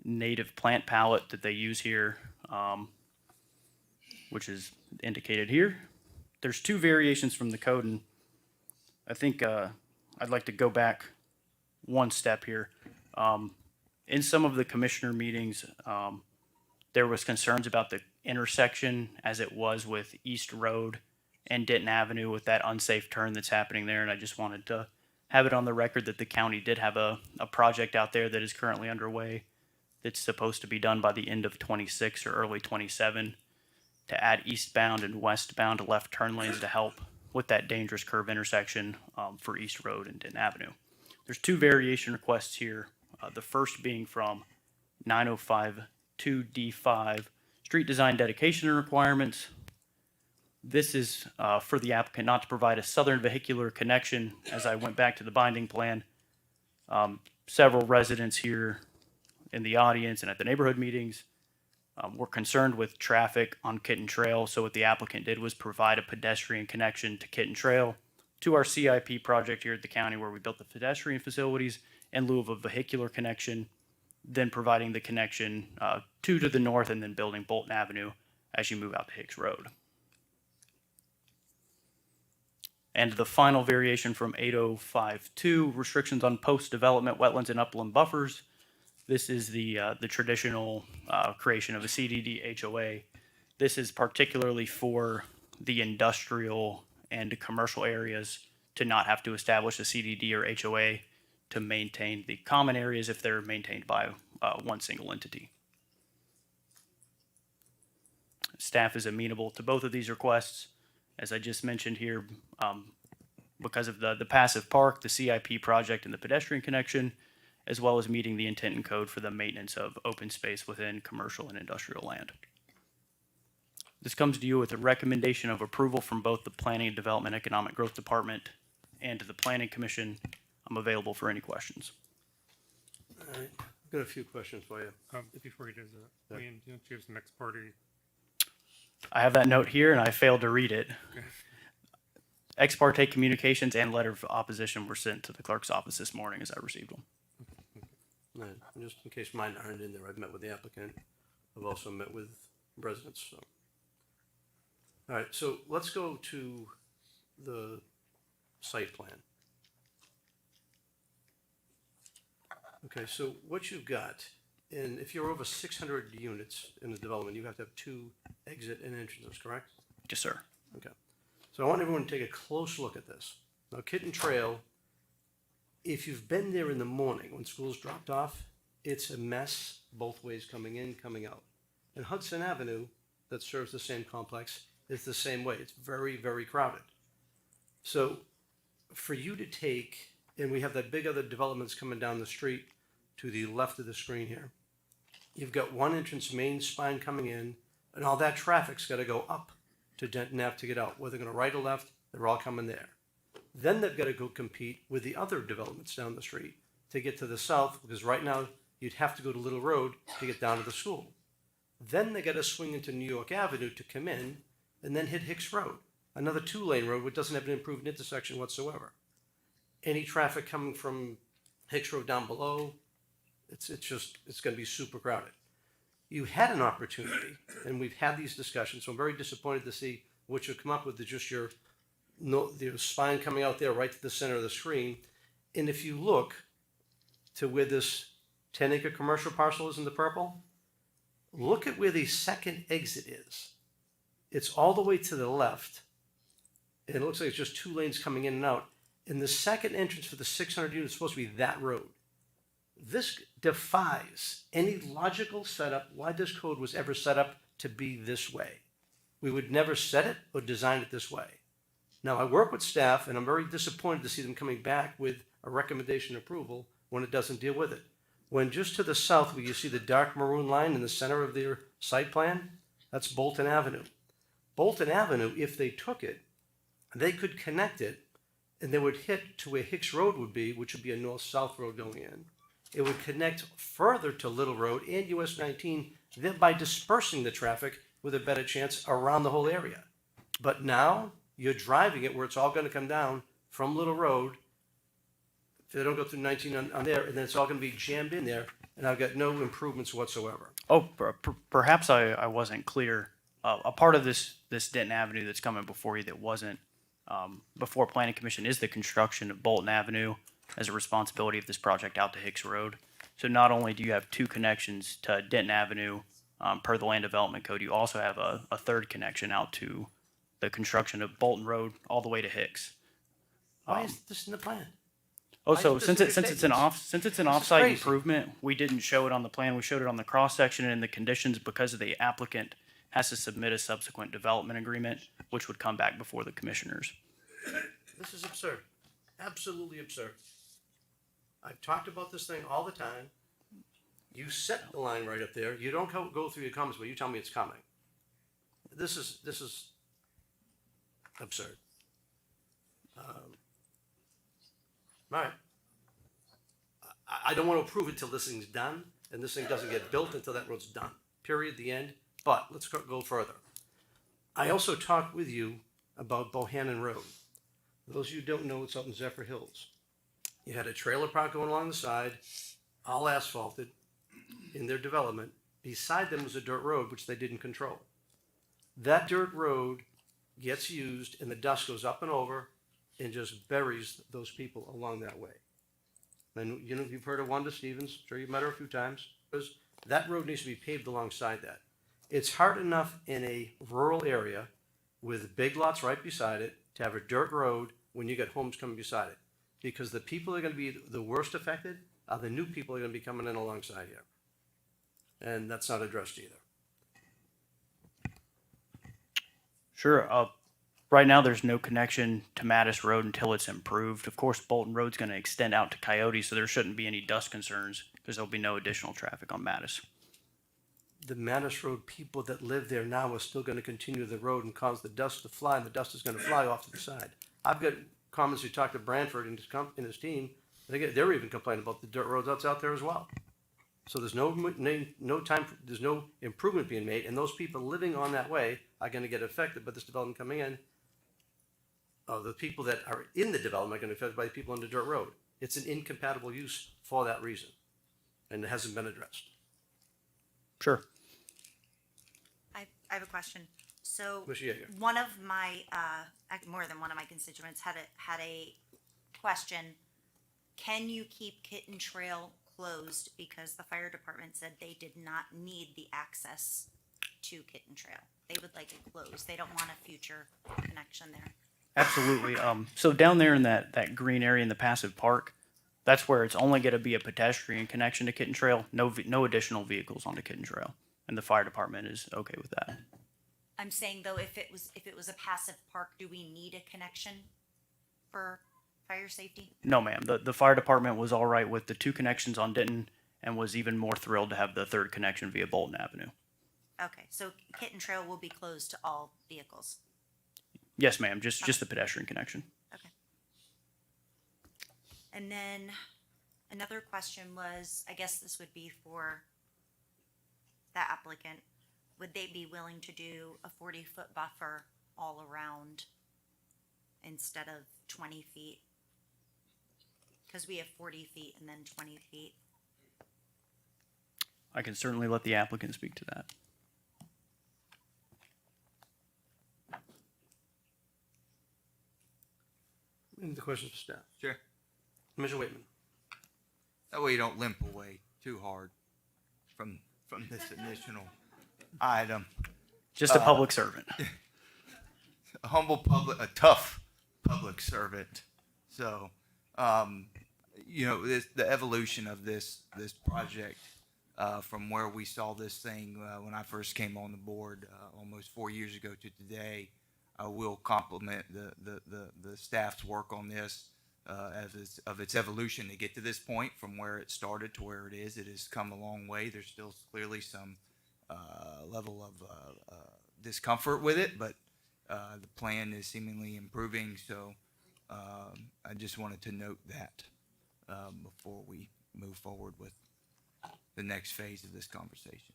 native plant palette that they use here, which is indicated here. There's two variations from the code, and I think I'd like to go back one step here. In some of the commissioner meetings, there was concerns about the intersection as it was with East Road and Denton Avenue with that unsafe turn that's happening there. And I just wanted to have it on the record that the county did have a project out there that is currently underway that's supposed to be done by the end of 26 or early 27 to add eastbound and westbound left turn lanes to help with that dangerous curve intersection for East Road and Denton Avenue. There's two variation requests here. The first being from 9052D5, street design dedication and requirements. This is for the applicant not to provide a southern vehicular connection. As I went back to the binding plan, several residents here in the audience and at the neighborhood meetings were concerned with traffic on Kitten Trail. So what the applicant did was provide a pedestrian connection to Kitten Trail to our CIP project here at the county, where we built the pedestrian facilities in lieu of a vehicular connection, then providing the connection to the north and then building Bolton Avenue as you move out to Hicks Road. And the final variation from 8052, restrictions on post-development wetlands and upland buffers. This is the traditional creation of a CDD HOA. This is particularly for the industrial and commercial areas to not have to establish a CDD or HOA to maintain the common areas if they're maintained by one single entity. Staff is amenable to both of these requests. As I just mentioned here, because of the passive park, the CIP project, and the pedestrian connection, as well as meeting the intent and code for the maintenance of open space within commercial and industrial land. This comes to you with a recommendation of approval from both the Planning and Development Economic Growth Department and to the Planning Commission. I'm available for any questions. All right, I've got a few questions for you. Before he does that, Wayne, don't you have some ex parte? I have that note here and I failed to read it. Ex parte communications and letter of opposition were sent to the clerk's office this morning as I received them. All right, just in case mine aren't in there, I've met with the applicant. I've also met with residents, so. All right, so let's go to the site plan. Okay, so what you've got, and if you're over 600 units in the development, you have to have two exit and entrances, correct? Yes, sir. Okay. So I want everyone to take a close look at this. Now, Kitten Trail, if you've been there in the morning when school's dropped off, it's a mess both ways, coming in, coming out. And Hudson Avenue, that serves the same complex, is the same way. It's very, very crowded. So for you to take, and we have that big other developments coming down the street to the left of the screen here. You've got one entrance main spine coming in, and all that traffic's got to go up to Denton Ave to get out. Whether they're going to right or left, they're all coming there. Then they've got to go compete with the other developments down the street to get to the south, because right now you'd have to go to Little Road to get down to the school. Then they got to swing into New York Avenue to come in and then hit Hicks Road, another 2-lane road which doesn't have an improved intersection whatsoever. Any traffic coming from Hicks Road down below, it's going to be super crowded. You had an opportunity, and we've had these discussions, so I'm very disappointed to see what you come up with, just your spine coming out there right to the center of the screen. And if you look to where this 10-acre commercial parcel is in the purple, look at where the second exit is. It's all the way to the left, and it looks like it's just 2 lanes coming in and out. And the second entrance for the 600 units is supposed to be that road. This defies any logical setup why this code was ever set up to be this way. We would never set it or design it this way. Now, I work with staff, and I'm very disappointed to see them coming back with a recommendation approval when it doesn't deal with it. When just to the south, where you see the dark maroon line in the center of their site plan, that's Bolton Avenue. Bolton Avenue, if they took it, they could connect it, and they would hit to where Hicks Road would be, which would be a north-south road going in. It would connect further to Little Road and US 19, thereby dispersing the traffic with a better chance around the whole area. But now you're driving it where it's all going to come down from Little Road. If they don't go through 19 on there, and then it's all going to be jammed in there, and I've got no improvements whatsoever. Oh, perhaps I wasn't clear. A part of this Denton Avenue that's coming before you that wasn't before Planning Commission is the construction of Bolton Avenue as a responsibility of this project out to Hicks Road. So not only do you have 2 connections to Denton Avenue per the Land Development Code, you also have a third connection out to the construction of Bolton Road all the way to Hicks. Why is this in the plan? Oh, Why so is this since it's an offsite improvement, we didn't show it on the plan. We showed it on the cross section and in the conditions because the applicant has to submit a subsequent development agreement, which would come back before the commissioners. This is absurd. Absolutely absurd. I've talked about this thing all the time. You set the line right up there. You don't go through your comments, but you tell me it's coming. This is absurd. All right. I don't want to approve it till this thing's done, and this thing doesn't get built until that road's done. Period. The end. But let's go further. I also talked with you about Bohannon Road. For those of you who don't know, it's up in Zephyr Hills. You had a trailer park going along the side, all asphalted in their development. Beside them was a dirt road, which they didn't control. That dirt road gets used, and the dust goes up and over and just buries those people along that way. And you know, you've heard of Wanda Stevens. I'm sure you've met her a few times. Because that road needs to be paved alongside that. It's hard enough in a rural area with big lots right beside it to have a dirt road when you get homes coming beside it. Because the people that are going to be the worst affected are the new people that are going to be coming in alongside here. And that's not addressed either. Sure. Right now, there's no connection to Mattis Road until it's improved. Of course, Bolton Road's going to extend out to Coyote, so there shouldn't be any dust concerns because there'll be no additional traffic on Mattis. The Mattis Road people that live there now are still going to continue the road and cause the dust to fly, and the dust is going to fly off to the side. I've got comments who talked to Branford and his team. They're even complaining about the dirt roads that's out there as well. So there's no time, there's no improvement being made, and those people living on that way are going to get affected by this development coming in. The people that are in the development are going to be affected by the people on the dirt road. It's an incompatible use for that reason, and it hasn't been addressed. Sure. I have a question. So Commissioner Yeager. one of my, more than one of my constituents had a question. Can you keep Kitten Trail closed because the fire department said they did not need the access to Kitten Trail? They would like it closed. They don't want a future connection there. Absolutely. So down there in that green area in the passive park, that's where it's only going to be a pedestrian connection to Kitten Trail. No additional vehicles onto Kitten Trail, and the fire department is okay with that. I'm saying though, if it was a passive park, do we need a connection for fire safety? No, ma'am. The fire department was all right with the 2 connections on Denton, and was even more thrilled to have the 3rd connection via Bolton Avenue. Okay, so Kitten Trail will be closed to all vehicles. Yes, ma'am. Just the pedestrian connection. Okay. And then another question was, I guess this would be for the applicant. Would they be willing to do a 40-foot buffer all around instead of 20 feet? Because we have 40 feet and then 20 feet. I can certainly let the applicant speak to that. Any other questions for staff? Sure. Commissioner Waitman. That way you don't limp away too hard from this initial item. Just a public servant. A humble public, a tough public servant. So, the evolution of this project from where we saw this thing when I first came on the board almost 4 years ago to today, I will compliment the staff's work on this of its evolution to get to this point from where it started to where it is. It has come a long way. There's still clearly some level of discomfort with it, but the plan is seemingly improving. So I just wanted to note that before we move forward with the next phase of this conversation.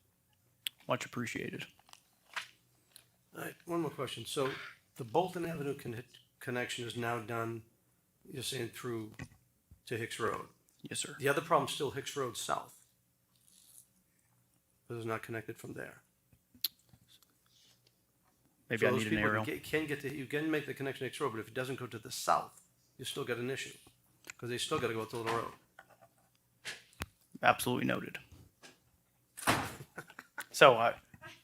Much appreciated. All right, one more question. So the Bolton Avenue connection is now done, you're saying through to Hicks Road? Yes, sir. The other problem is still Hicks Road South. It is not connected from there. Maybe So I those need an people aerial. you can make the connection to Hicks Road, but if it doesn't go to the south, you still got an issue. Because they still got to go to Little Road. Absolutely noted. So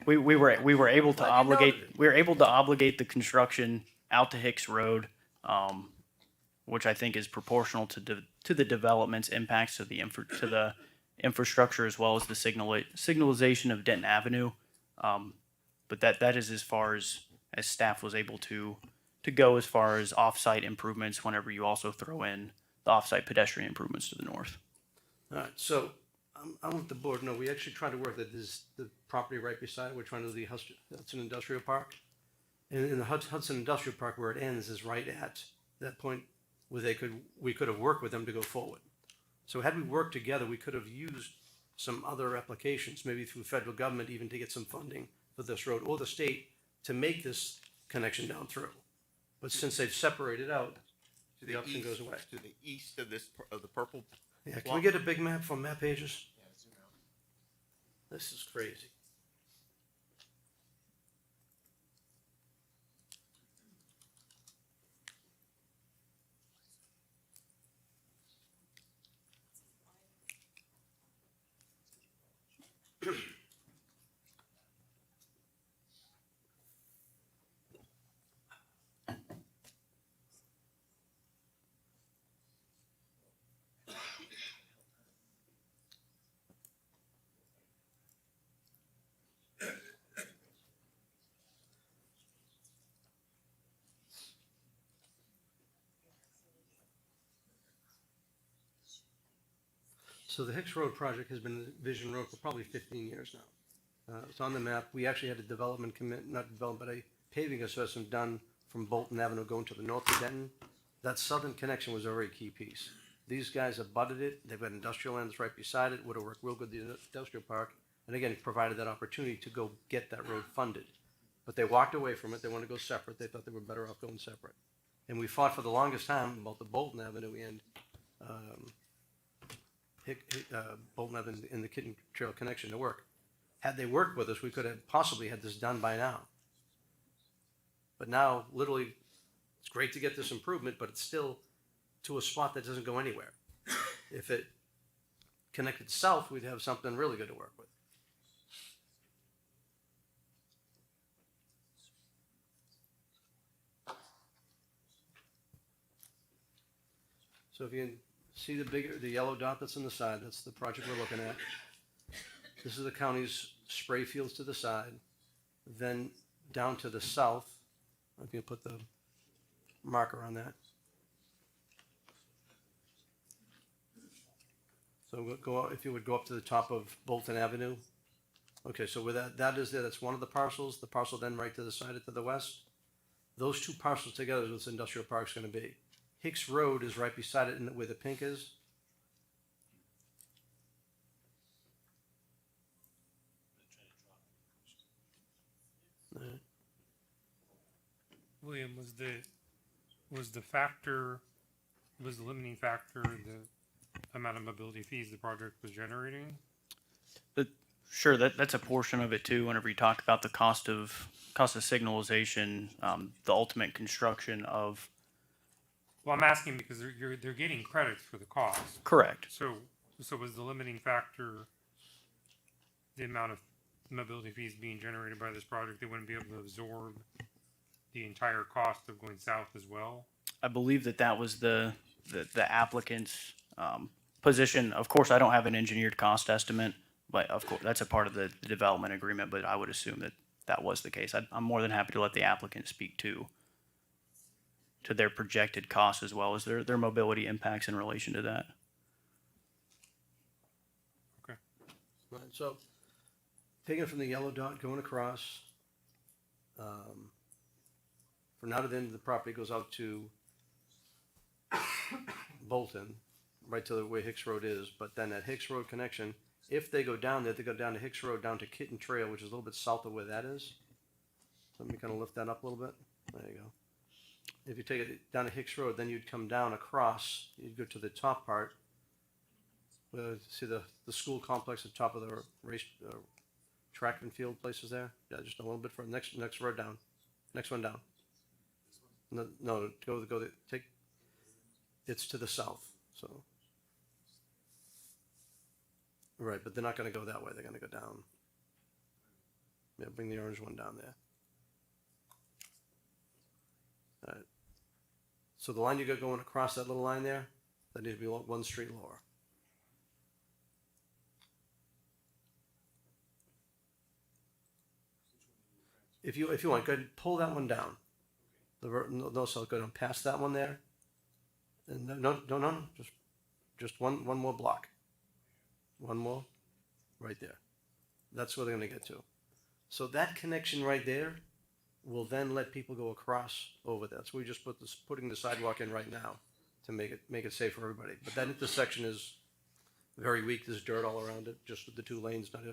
we were able to obligate the construction out to Hicks Road, which I think is proportional to the development's impacts to the infrastructure as well as the signalization of Denton Avenue. But that is as far as staff was able to to go as far as off-site improvements whenever you also throw in the off-site pedestrian improvements to the north. All right, so I want the board to know, we actually try to work that this, the property right beside it, we're trying to do the Hudson Industrial Park. And in the Hudson Industrial Park, where it ends is right at that point where we could have worked with them to go forward. So had we worked together, we could have used some other applications, maybe through federal government, even to get some funding for this road, or the state to make this connection down through. But since they've separated out, the option goes away. To the east of this, of the purple. Yeah, can we get a big map from Map Pages? This is crazy. So the Hicks Road project has been Vision Road for probably 15 years now. It's on the map. We actually had a development not development, but a paving assessment done from Bolton Avenue going to the north of Denton. That southern connection was a very key piece. These guys have butted it. They've got industrial lands right beside it. Would have worked real good, the industrial park. And again, provided that opportunity to go get that road funded. But they walked away from it. They wanted to go separate. They thought they were better off going separate. And we fought for the longest time about the Bolton Avenue and Bolton Avenue and the Kitten Trail connection to work. Had they worked with us, we could have possibly had this done by now. But now, literally, it's great to get this improvement, but it's still to a spot that doesn't go anywhere. If it connected south, we'd have something really good to work with. So if you can see the yellow dot that's on the side, that's the project we're looking at. This is the county's spray fields to the side. Then down to the south, if you put the marker on that. So we'll go, if you would go up to the top of Bolton Avenue. Okay, so where that is there, that's one of the parcels. The parcel then right to the side to the west. Those two parcels together is what this industrial park's gonna be. Hicks Road is right beside it where the pink is. William, was the limiting factor the amount of mobility fees the project was generating? Sure, that's a portion of it too. Whenever you talk about the cost of signalization, the ultimate construction of. Well, I'm asking because they're getting credits for the cost. Correct. So was the limiting factor the amount of mobility fees being generated by this project? They wouldn't be able to absorb the entire cost of going south as well? I believe that was the applicant's position. Of course, I don't have an engineered cost estimate, but of course, that's a part of the development agreement, but I would assume that was the case. I'm more than happy to let the applicant speak to their projected costs as well as their mobility impacts in relation to that. Okay. Right, so taking it from the yellow dot, going across, from now to the end of the property goes out to Bolton, right to the way Hicks Road is, but then that Hicks Road connection, if they go down there, they go down to Hicks Road, down to Kitten Trail, which is a little bit south of where that is. Let me kind of lift that up a little bit. There you go. If you take it down to Hicks Road, then you'd come down across, you'd go to the top part. See the school complex at the top of the race track and field places there? Yeah, just a little bit further. Next road down. Next one down. No, take, it's to the south, so. Right, but they're not gonna go that way, they're gonna go down. Yeah, bring the orange one down there. All right. So the line you got going across that little line there, that needs to be one street lower. If you want, go ahead and pull that one down. no, so go down past that one there. And no, just one more block. One more, right there. That's where they're gonna get to. So that connection right there will then let people go across over that. So we just putting the sidewalk in right now to make it safe for everybody. But that intersection is very weak. There's dirt all around it, just with the two lanes, not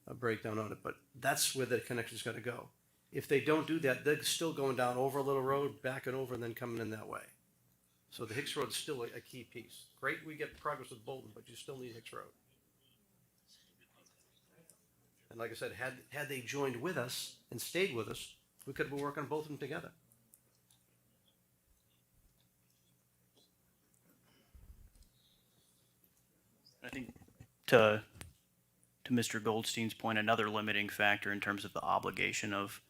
a breakdown on it. But that's where the connection's gotta go. If they don't do that, they're still going down over a little road, backing over, and then coming in that way. So the Hicks Road's still a key piece. Great, we get progress with Bolton, but you still need Hicks Road. And like I said, had they joined with us and stayed with us, we could have been working on both of them together. I think to Mr. Goldstein's point, another limiting factor in terms of the obligation of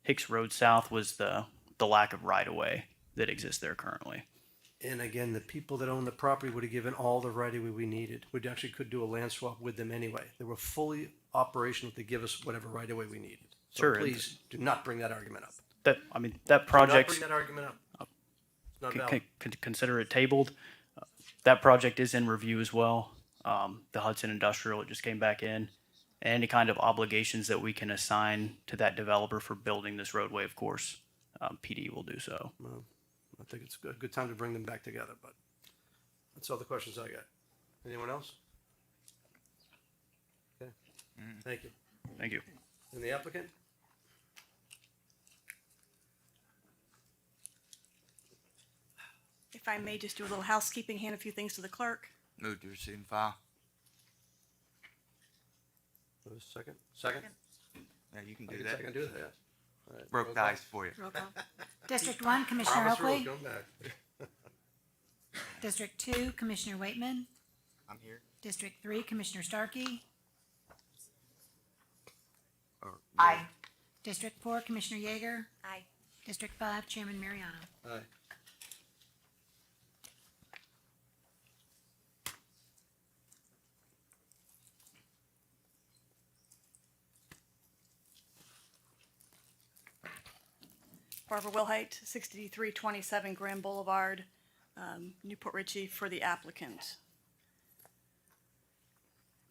Hicks Road South was the lack of right-of-way that exists there currently. And again, the people that own the property would have given all the right-of-way we needed. We actually could do a land swap with them anyway. They were fully operational to give us whatever right-of-way we needed. So Sure. please do not bring that argument up. That project. Do not bring that argument up. It's not valid. Consider it tabled. That project is in review as well. The Hudson Industrial, it just came back in. Any kind of obligations that we can assign to that developer for building this roadway, of course, PD will do so. Well, I think it's a good time to bring them back together, but that's all the questions I got. Anyone else? Okay, thank you. Thank you. And the applicant? If I may just do a little housekeeping, hand a few things to the clerk. Move to receive and file. Second? Second? Yeah, you can I do guess that. I can do that, yes. All right, Broke roll the call. ice for you. Roll call. District 1, Commissioner Robert's rules, Oakley. come back. District 2, Commissioner Waitman. I'm here. District 3, Commissioner Starkey. Aye. District 4, Commissioner Yeager. Aye. District 5, Chairman Mariano. Aye. Barbara Wilhite, 6327 Grand Boulevard, Newport Richey, for the applicant.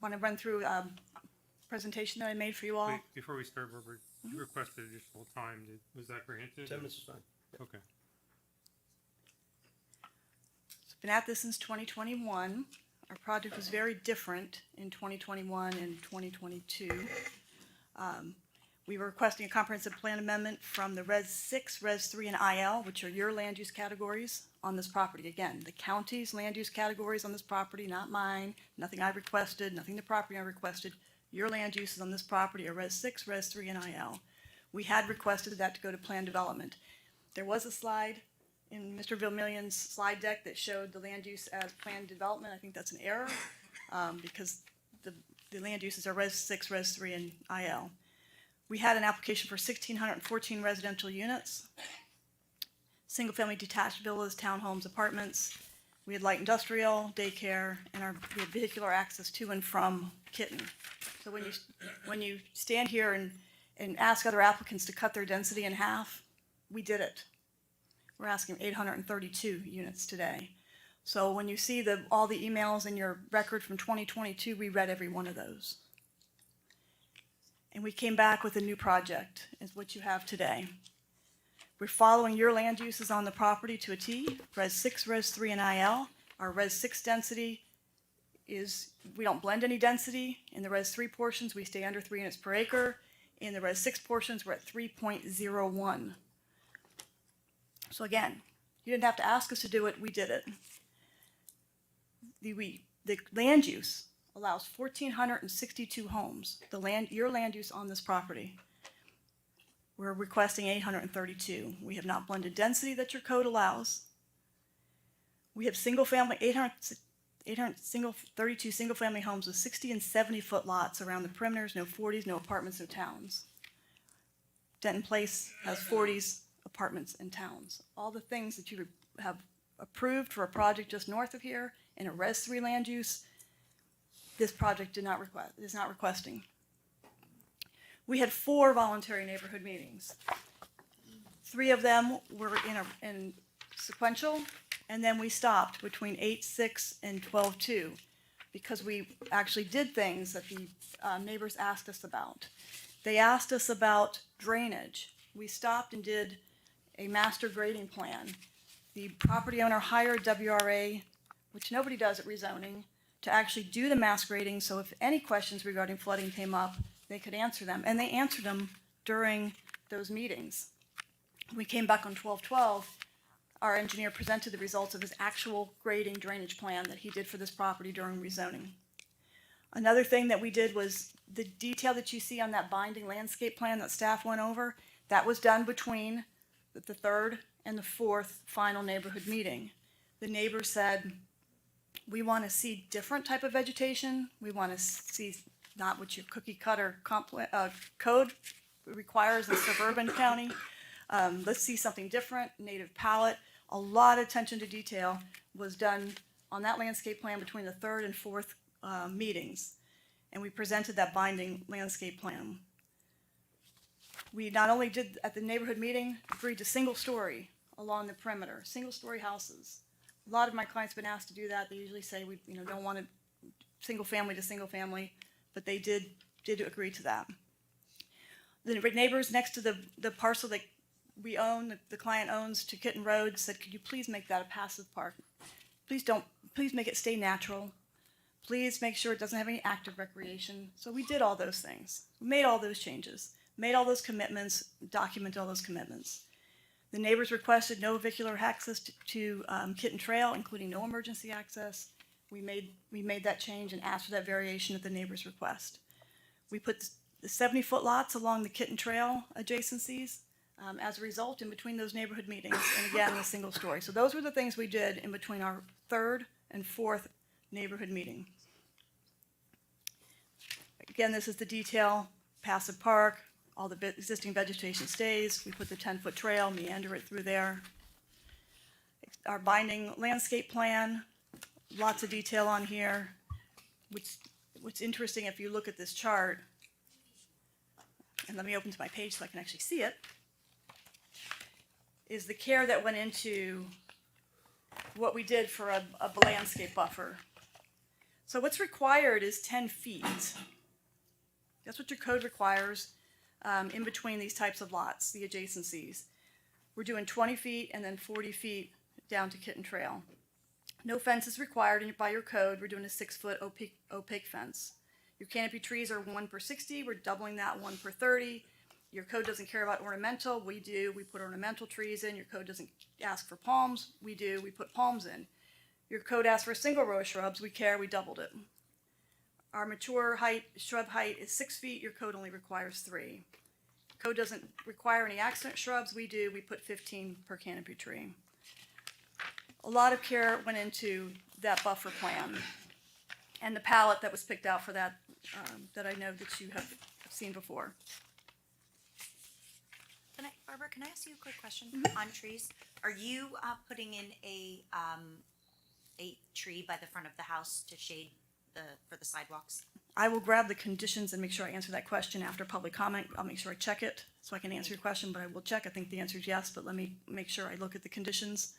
Want to run through presentation that I made for you all? Wait, before we start, Barbara, you requested additional time. Was that granted? 10 minutes is fine. Okay. Been at this since 2021. Our project was very different in 2021 and 2022. We were requesting a comprehensive plan amendment from the Res 6, Res 3, and IL, which are your land use categories on this property. Again, the county's land use categories on this property, not mine, nothing I requested, nothing the property I requested. Your land uses on this property are Res 6, Res 3, and IL. We had requested that to go to plan development. There was a slide in Mr. Vermillion's slide deck that showed the land use as planned development. I think that's an error because the land uses are Res 6, Res 3, and IL. We had an application for 1,614 residential units, single-family detached villas, townhomes, apartments. We had light industrial, daycare, and we had vehicular access to and from Kitten. So when you stand here and ask other applicants to cut their density in half, we did it. We're asking 832 units today. So when you see all the emails in your record from 2022, we read every one of those. And we came back with a new project, is what you have today. We're following your land uses on the property to a T, Res 6, Res 3, and IL. Our Res 6 density is, we don't blend any density. In the Res 3 portions, we stay under 3 units per acre. In the Res 6 portions, we're at 3.01. So again, you didn't have to ask us to do it, we did it. The land use allows 1,462 homes, your land use on this property. We're requesting 832. We have not blended density that your code allows. We have 32 single-family homes with 60 and 70-foot lots around the perimeters, no 40s, no apartments, no towns. Denton Place has 40s, apartments, and towns. All the things that you have approved for a project just north of here in a Res 3 land use, this project is not requesting. We had 4 voluntary neighborhood meetings. 3 of them were in sequential, and then we stopped between 8-6 and 12-2 because we actually did things that the neighbors asked us about. They asked us about drainage. We stopped and did a master grading plan. The property owner hired WRA, which nobody does at rezoning, to actually do the mass grading, so if any questions regarding flooding came up, they could answer them, and they answered them during those meetings. When we came back on 12/12, our engineer presented the results of his actual grading drainage plan that he did for this property during rezoning. Another thing that we did was the detail that you see on that binding landscape plan that staff went over, that was done between the third and the fourth final neighborhood meeting. The neighbors said, we want to see different type of vegetation. We want to see not what your cookie cutter code requires in suburban county. Let's see something different, native palette. A lot of attention to detail was done on that landscape plan between the third and fourth meetings. And we presented that binding landscape plan. We not only did at the neighborhood meeting, agreed to single story along the perimeter, single story houses. A lot of my clients have been asked to do that. They usually say we don't want it single family to single family, but they did agree to that. The neighbors next to the parcel that we own, the client owns to Kitten Road, said, could you please make that a passive park? Please make it stay natural. Please make sure it doesn't have any active recreation. So we did all those things. We made all those changes, made all those commitments, documented all those commitments. The neighbors requested no vehicular access to Kitten Trail, including no emergency access. We made that change and asked for that variation at the neighbors' request. We put the 70-foot lots along the Kitten Trail adjacencies as a result in between those neighborhood meetings, and again, the single story. So those were the things we did in between our third and fourth neighborhood meeting. Again, this is the detail, passive park, all the existing vegetation stays. We put the 10-foot trail, meander it through there. Our binding landscape plan, lots of detail on here. What's interesting, if you look at this chart, and let me open to my page so I can actually see it, is the care that went into what we did for a landscape buffer. So what's required is 10 feet. That's what your code requires in between these types of lots, the adjacencies. We're doing 20 feet and then 40 feet down to Kitten Trail. No fence is required by your code. We're doing a 6-foot opaque fence. Your canopy trees are 1 per 60. We're doubling that 1 per 30. Your code doesn't care about ornamental. We do. We put ornamental trees in. Your code doesn't ask for palms. We do. We put palms in. Your code asks for a single row of shrubs. We care. We doubled it. Our mature shrub height is 6 feet. Your code only requires 3. Code doesn't require any accident shrubs. We do. We put 15 per canopy tree. A lot of care went into that buffer plan and the palette that was picked out for that that I know that you have seen before. Barbara, can I ask you a quick question on trees? Are you putting in a tree by the front of the house to shade for the sidewalks? I will grab the conditions and make sure I answer that question after public comment. I'll make sure I check it so I can answer your question, but I will check. I think the answer is yes, but let me make sure I look at the conditions.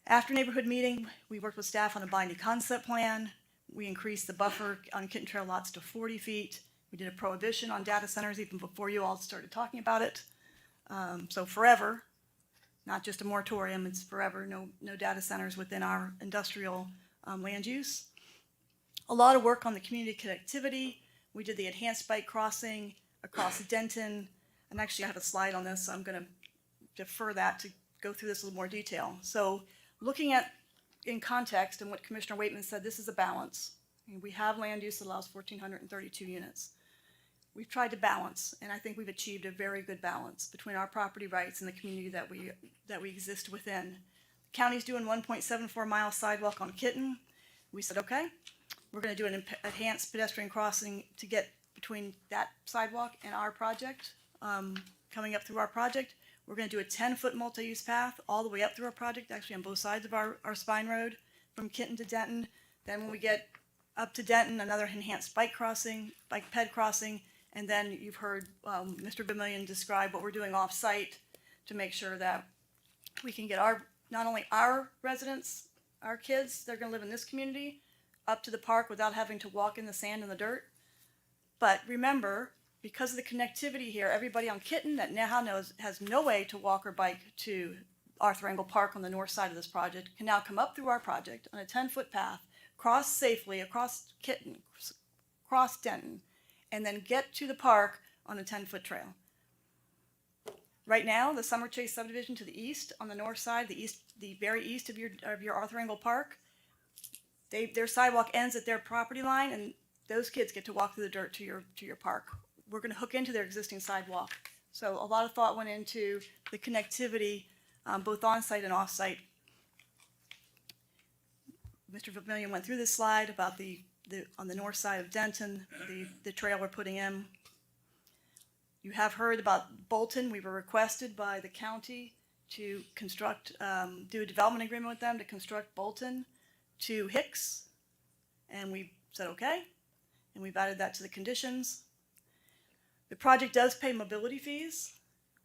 After neighborhood meeting, we worked with staff on a binding concept plan. We increased the buffer on Kitten Trail lots to 40 feet. We did a prohibition on data centers even before you all started talking about it. So forever, not just a moratorium, it's forever, no data centers within our industrial land use. A lot of work on the community connectivity. We did the enhanced bike crossing across Denton. And actually I have a slide on this, so I'm gonna defer that to go through this in a little more detail. So looking at in context and what Commissioner Waitman said, this is a balance. We have land use that allows 1,432 units. We've tried to balance, and I think we've achieved a very good balance between our property rights and the community that we exist within. The county's doing 1.74 mile sidewalk on Kitten. We said, okay, we're gonna do an enhanced pedestrian crossing to get between that sidewalk and our project, coming up through our project. We're going to do a 10-foot multi-use path all the way up through our project, actually on both sides of our spine road from Kitten to Denton. Then when we get up to Denton, another enhanced bike ped crossing, And then you've heard Mr. Vermillion describe what we're doing off-site to make sure that we can get not only our residents, our kids, they're gonna live in this community, up to the park without having to walk in the sand and the dirt. But remember, because of the connectivity here, everybody on Kitten that now has no way to walk or bike to Arthur Engel Park on the north side of this project can now come up through our project on a 10-foot path, cross safely across Kitten, cross Denton, and then get to the park on a 10-foot trail. Right now, the Summer Chase subdivision to the east, on the north side, the very east of your Arthur Engel Park, their sidewalk ends at their property line, and those kids get to walk through the dirt to your park. We're going to hook into their existing sidewalk. So a lot of thought went into the connectivity, both on-site and off-site. Mr. Vermillion went through this slide about on the north side of Denton, the trail we're putting in. You have heard about Bolton. We were requested by the county to construct, do a development agreement with them to construct Bolton to Hicks. And we said, okay. And we've added that to the conditions. The project does pay mobility fees.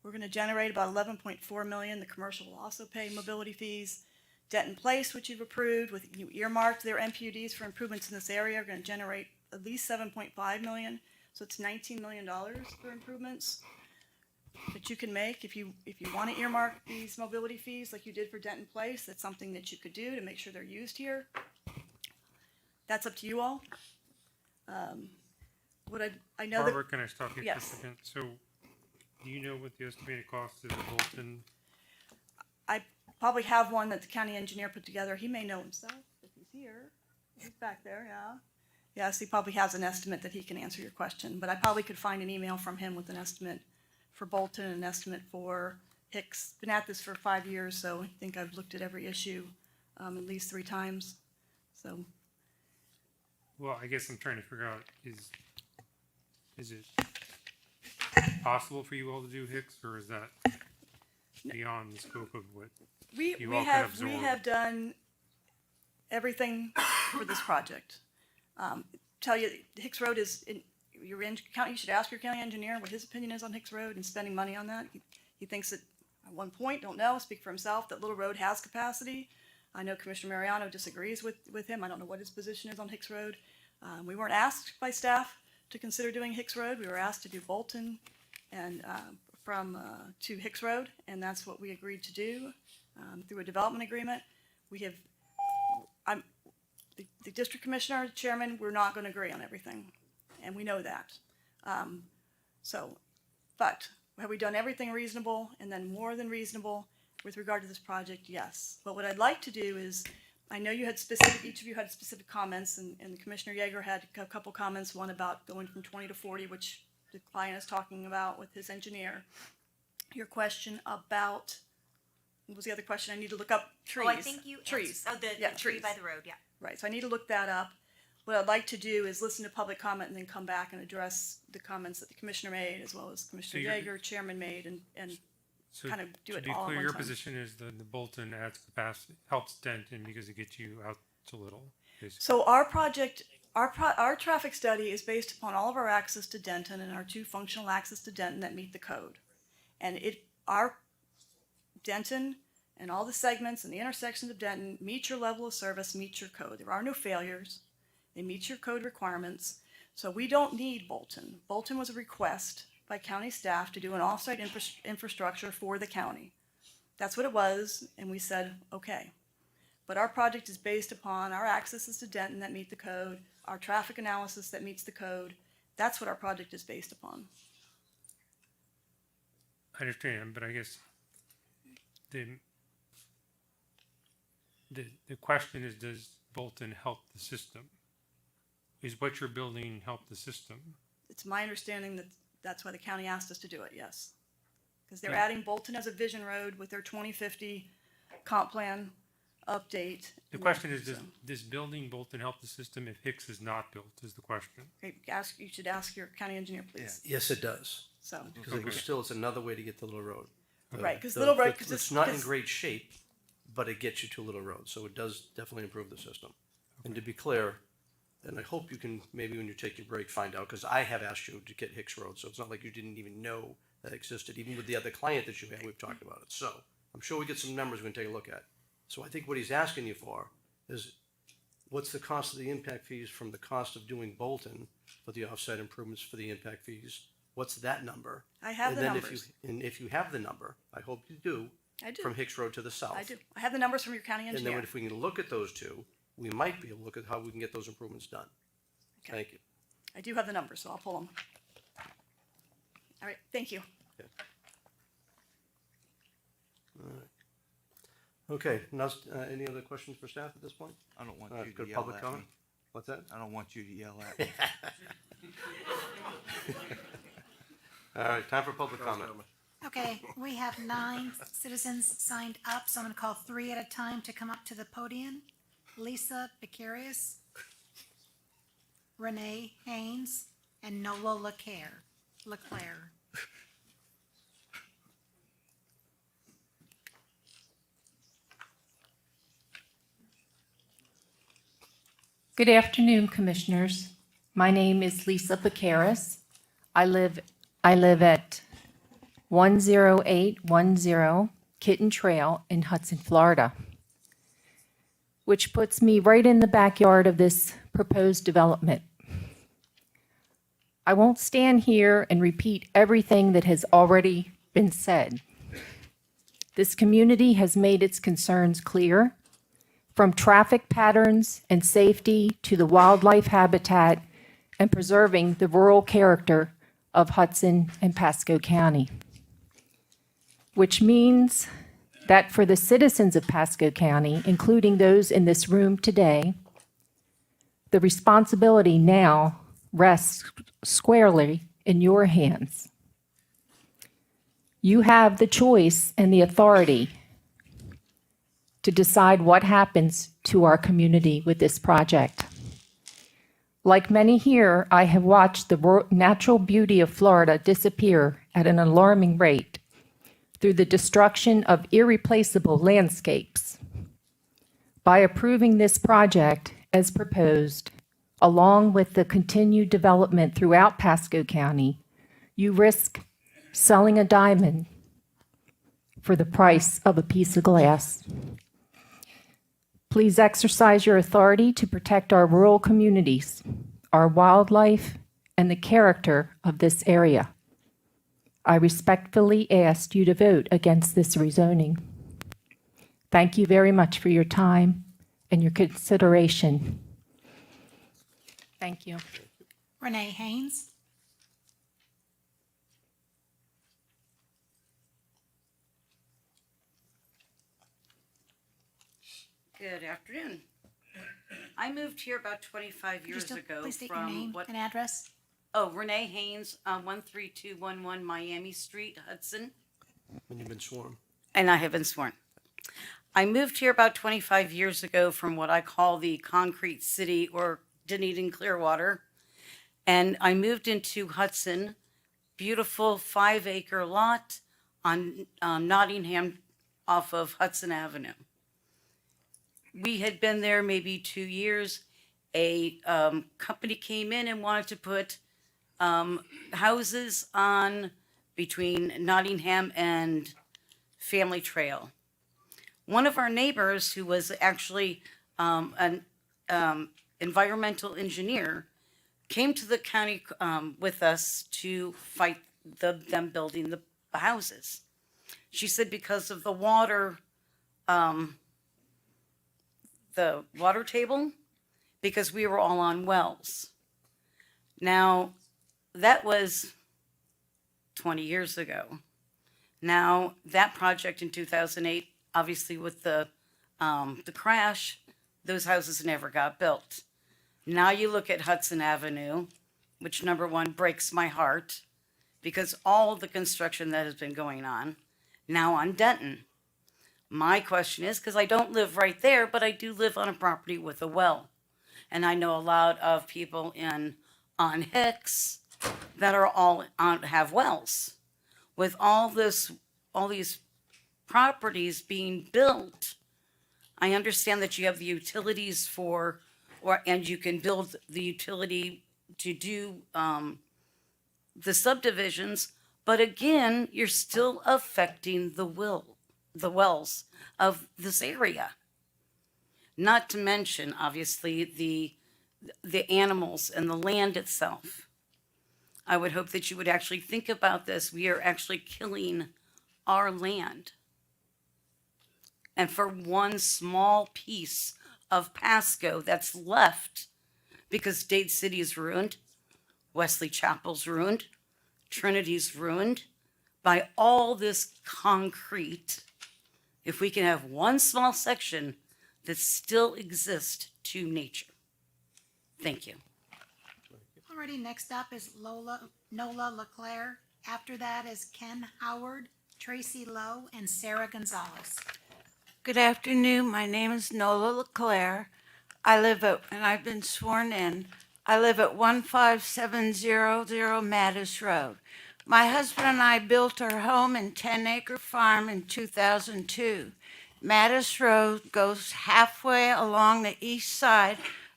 We're going to generate about $11.4 million. The commercial will also pay mobility fees. Denton Place, which you've approved, with you earmarked their MPUDs for improvements in this area, are going to generate at least $7.5 million. So it's $19 million for improvements that you can make. If you want to earmark these mobility fees like you did for Denton Place, that's something that you could do to make sure they're used here. That's up to you all. What I know Barbara, can I stop you for a Yes. second? So, do you know what the estimated cost is of Bolton? I probably have one that the county engineer put together. He may know himself if he's here. He's back there, yeah. Yes, he probably has an estimate that he can answer your question, but I probably could find an email from him with an estimate for Bolton and an estimate for Hicks. Been at this for 5 years, so I think I've looked at every issue at least 3 times. So Well, I guess I'm trying to figure out, is it possible for you all to do Hicks, or is that beyond the scope of what we all can absorb? have done everything for this project. Tell you, Hicks Road is you should ask your county engineer what his opinion is on Hicks Road and spending money on that. He thinks that at one point, don't know, speak for himself, that Little Road has capacity. I know Commissioner Mariano disagrees with him. I don't know what his position is on Hicks Road. We weren't asked by staff to consider doing Hicks Road. We were asked to do Bolton and to Hicks Road, and that's what we agreed to do through a development agreement. We have, the district commissioner, the chairman, we're not going to agree on everything, and we know that. But have we done everything reasonable and then more than reasonable with regard to this project? Yes. But what I'd like to do is, I know each of you had specific comments, and Commissioner Yeager had a couple comments, one about going from 20 to 40, which the client is talking about with his engineer. Your question about, what was the other question? I need to look up trees. Oh, I think you trees. answered- the tree trees. by the road, yeah. Right, so I need to look that up. What I'd like to do is listen to public comment and then come back and address the comments that the commissioner made, as well as Commissioner you're- Yeager, chairman made, and So kind of do to it be all at clear, one your time. position is that the Bolton adds capacity, helps Denton because it gets you out to Little, basically. So our project, our traffic study is based upon all of our access to Denton and our 2 functional access to Denton that meet the code. And our Denton and all the segments and the intersections of Denton meet your level of service, meet your code. There are no failures. They meet your code requirements. So we don't need Bolton. Bolton was a request by county staff to do an off-site infrastructure for the county. That's what it was, and we said, okay. But our project is based upon our accesses to Denton that meet the code, our traffic analysis that meets the code. That's what our project is based upon. I understand, but I guess the question is, does Bolton help the system? Is what you're building help the system? It's my understanding that that's why the county asked us to do it, yes. Because they're Yeah. adding Bolton as a vision road with their 2050 comp plan update. The question is, does building Bolton help the system if Hicks is not built, is the question. Okay, you should ask your county engineer, please. Yes, it does. So. Because it's another way to get to Little Road. Right, 'cause Little Road- 'cause It's not in great shape, but it gets you to Little Road, so it does definitely improve the system. And to be clear, and I hope you can, maybe when you take your break, find out, because I have asked you to get Hicks Road, so it's not like you didn't even know that existed, even with the other client that you had, we've talked about it. So I'm sure we get some numbers we can take a look at. So I think what he's asking you for is, what's the cost of the impact fees from the cost of doing Bolton for the offsite improvements for the impact fees? What's that number? I have And the then numbers. And if you have the number, I hope you do. I do. From Hicks Road to the south. I do. I have the numbers from your county And then engineer. if we can look at those two, we might be able to look at how we can get those improvements done. Okay. Thank you. I do have the numbers, so I'll pull them. All right, thank you. All right. Okay, now, any other questions for staff at this point? I don't want All right, you go to to yell public at comment? me. What's that? I don't want you to yell at me. All right, time for public comment. Okay, we have 9 citizens signed up, so I'm gonna call 3 at a time to come up to the podium. Lisa Becarius, Renee Haynes, and Nolo Leclerc. Good afternoon, Commissioners. My name is Lisa Bacaris. I live at 10810 Kitten Trail in Hudson, Florida, which puts me right in the backyard of this proposed development. I won't stand here and repeat everything that has already been said. This community has made its concerns clear, from traffic patterns and safety to the wildlife habitat and preserving the rural character of Hudson and Pasco County. Which means that for the citizens of Pasco County, including those in this room today, the responsibility now rests squarely in your hands. You have the choice and the authority to decide what happens to our community with this project. Like many here, I have watched the natural beauty of Florida disappear at an alarming rate through the destruction of irreplaceable landscapes. By approving this project as proposed, along with the continued development throughout Pasco County, you risk selling a diamond for the price of a piece of glass. Please exercise your authority to protect our rural communities, our wildlife, and the character of this area. I respectfully ask you to vote against this rezoning. Thank you very much for your time and your consideration. Thank you. Renee Haynes, Good afternoon. I moved here about 25 could you years still ago please state your from name what? and address? Oh, Renee Haynes, 13211 Miami Street, Hudson, When you've been sworn. and I have been sworn. I moved here about 25 years ago from what I call the concrete city or Dunedin Clearwater, and I moved into Hudson, beautiful 5-acre lot on Nottingham off of Hudson Avenue. We had been there maybe 2 years. A company came in and wanted to put houses on between Nottingham and Family Trail. One of our neighbors, who was actually an environmental engineer, came to the county with us to fight them building the houses. She said because of the water table, because we were all on wells. Now, that was 20 years ago. Now, that project in 2008, obviously with the crash, those houses never got built. Now you look at Hudson Avenue, which number one breaks my heart because all the construction that has been going on, now on Denton. My question is, because I don't live right there, but I do live on a property with a well. And I know a lot of people on Hicks that are all have wells. With all these properties being built, I understand that you have the utilities for and you can build the utility to do the subdivisions, but again, you're still affecting the wells of this area. Not to mention, obviously, the animals and the land itself. I would hope that you would actually think about this. We are actually killing our land. And for one small piece of Pasco that's left, because Dade City is ruined, Wesley Chapel's ruined, Trinity's ruined, by all this concrete, if we can have one small section that still exists to nature. Thank you. Alrighty, next up is Nola LeClaire. After that is Ken Howard, Tracy Lowe, and Sarah Gonzalez. Good afternoon. My name is Nola LeClaire. And I've been sworn in. I live at 15700 Mattis Road. My husband and I built our home and 10-acre farm in 2002. Mattis Road goes halfway along the east side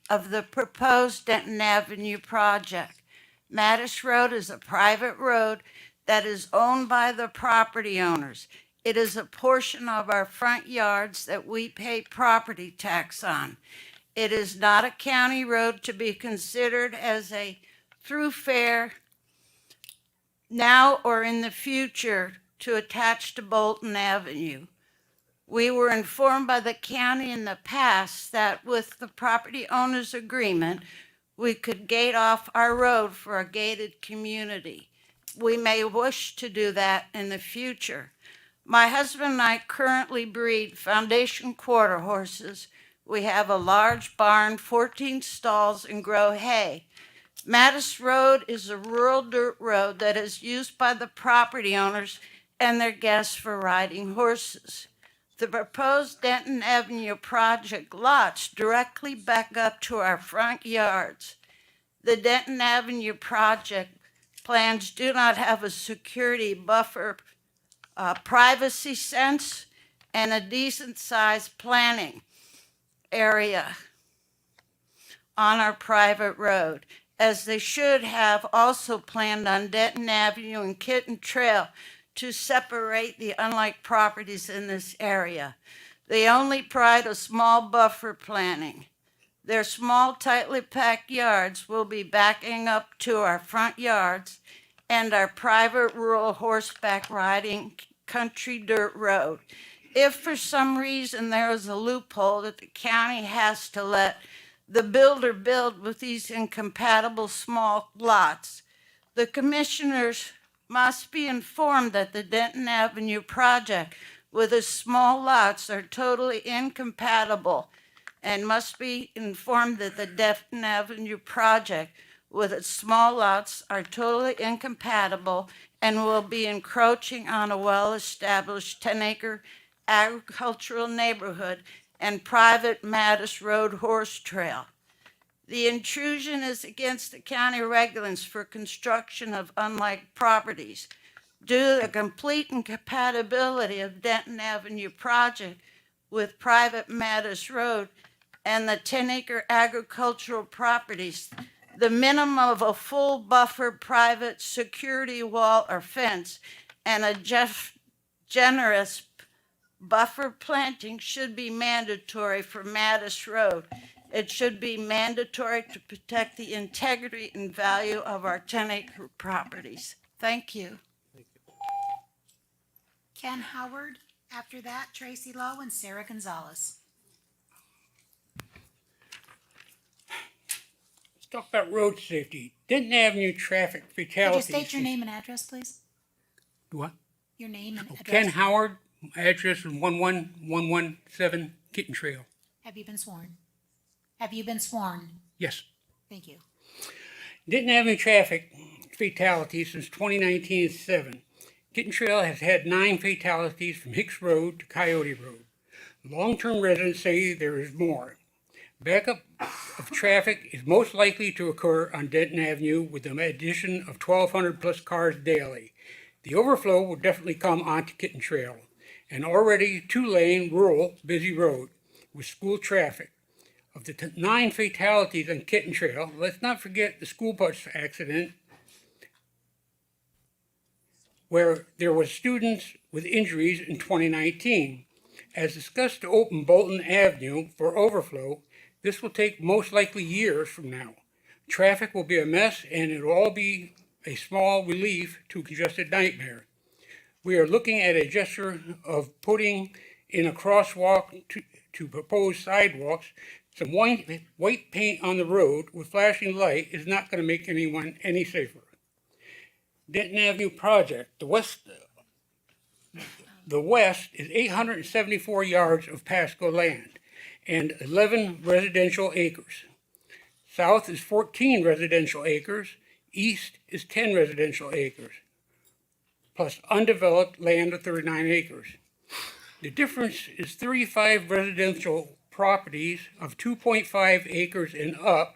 of the proposed Denton Avenue project. Mattis Road is a private road that is owned by the property owners. It is a portion of our front yards that we pay property tax on. It is not a county road to be considered as a thoroughfare now or in the future to attach to Bolton Avenue. We were informed by the county in the past that with the property owner's agreement, we could gate off our road for a gated community. We may wish to do that in the future. My husband and I currently breed foundation quarter horses. We have a large barn, 14 stalls, and grow hay. Mattis Road is a rural dirt road that is used by the property owners and their guests for riding horses. The proposed Denton Avenue project lots directly back up to our front yards. The Denton Avenue project plans do not have a security buffer, privacy sense, and a decent sized planning area on our private road, as they should have also planned on Denton Avenue and Kitten Trail to separate the unlike properties in this area. They only provide a small buffer planning. Their small, tightly packed yards will be backing up to our front yards and our private rural horseback riding country dirt road. If for some reason there is a loophole that the county has to let the builder build with these incompatible small lots, the commissioners must be informed that the Denton Avenue project with its small lots are totally incompatible, and must be informed that the Denton Avenue project with its small lots are totally incompatible and will be encroaching on a well-established 10-acre agricultural neighborhood and private Mattis Road horse trail. The intrusion is against the county regulations for construction of unlike properties. Due to the complete incompatibility of Denton Avenue project with private Mattis Road and the 10-acre agricultural properties, the minimum of a full buffer private security wall or fence and a generous buffer planting should be mandatory for Mattis Road. It should be mandatory to protect the integrity and value of our 10-acre properties. Thank you. Ken Howard. After that, Tracy Lowe and Sarah Gonzalez. Let's talk about road safety. Denton Avenue traffic Could you fatalities. state your name and address, please? What? Your name and address. Ken Howard, my address is 11117 Kitten Trail. Have you been sworn? Have you been sworn? Yes. Thank you. Denton Avenue traffic fatalities since 2019 is 7. Kitten Trail has had 9 fatalities from Hicks Road to Coyote Road. Long-term residents say there is more. Backup of traffic is most likely to occur on Denton Avenue with the addition of 1,200 plus cars daily. The overflow will definitely come onto Kitten Trail, an already 2-lane rural busy road with school traffic. of the 9 fatalities on Kitten Trail, let's not forget the school bus accident where there were students with injuries in 2019. As discussed to open Bolton Avenue for overflow, this will take most likely years from now. Traffic will be a mess and it will all be a small relief to a congested nightmare. We are looking at a gesture of putting in a crosswalk to propose sidewalks. Some white paint on the road with flashing light is not going to make anyone any safer. Denton Avenue project, the west is 874 yards of Pasco land and 11 residential acres. South is 14 residential acres, east is 10 residential acres, plus undeveloped land of 39 acres. The difference is 35 residential properties of 2.5 acres and up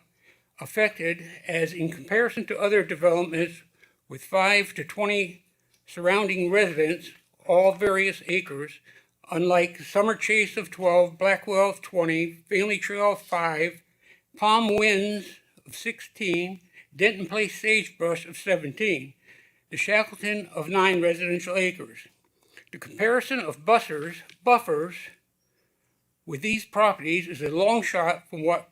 affected, as in comparison to other developments with 5 to 20 surrounding residents, all various acres, unlike Summer Chase of 12, Blackwell of 20, Family Trail of 5, Palm Winds of 16, Denton Place Sagebrush of 17, the Shackleton of 9 residential acres. The comparison of buffers with these properties is a long shot from what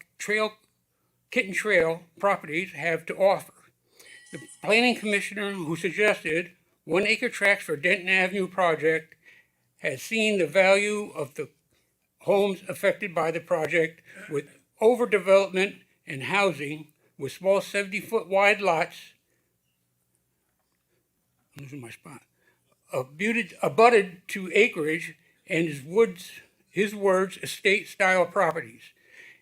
Kitten Trail properties have to offer. The planning commissioner who suggested 1 acre tracts for Denton Avenue project has seen the value of the homes affected by the project with overdevelopment and housing with small 70-foot wide lots. I'm losing my spot. Abutted to acreage and his words, estate-style properties,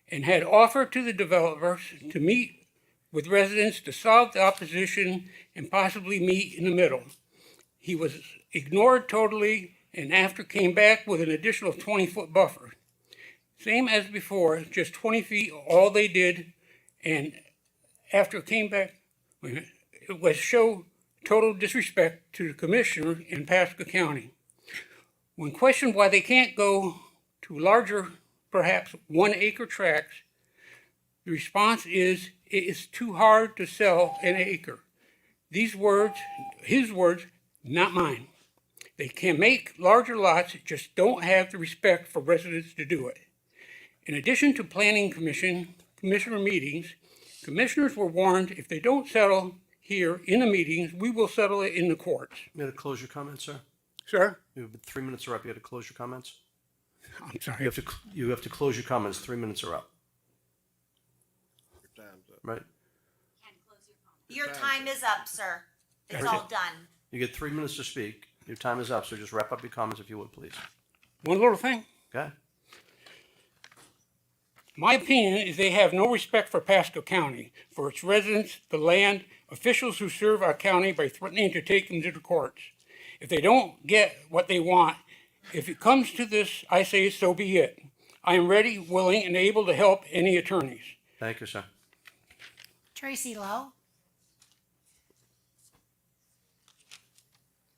and had offered to the developers to meet with residents to solve the opposition and possibly meet in the middle. He was ignored totally and after came back with an additional 20-foot buffer. Same as before, just 20 feet, all they did, and after it came back, it was show total disrespect to the commissioner in Pasco County. When questioned why they can't go to larger, perhaps 1 acre tracts, the response is, it is too hard to sell an acre. These words, his words, not mine. They can make larger lots, just don't have the respect for residents to do it. In addition to planning commissioner meetings, commissioners were warned if they don't settle here in the meetings, we will settle it in the courts. You got to close your comments, sir? Sir? You have 3 minutes are up. You got to close your comments. I'm sorry. You have to close your comments. 3 minutes are up. Your time's up. Right? Your time is up, sir. It's Okay. all done. You get 3 minutes to speak. Your time is up, so just wrap up your comments if you would, please. One little thing. Okay? My opinion is they have no respect for Pasco County, for its residents, the land, officials who serve our county by threatening to take them to the courts. If they don't get what they want, if it comes to this, I say so be it. I am ready, willing, and able to help any attorneys. Thank you, sir. Tracy Lowe.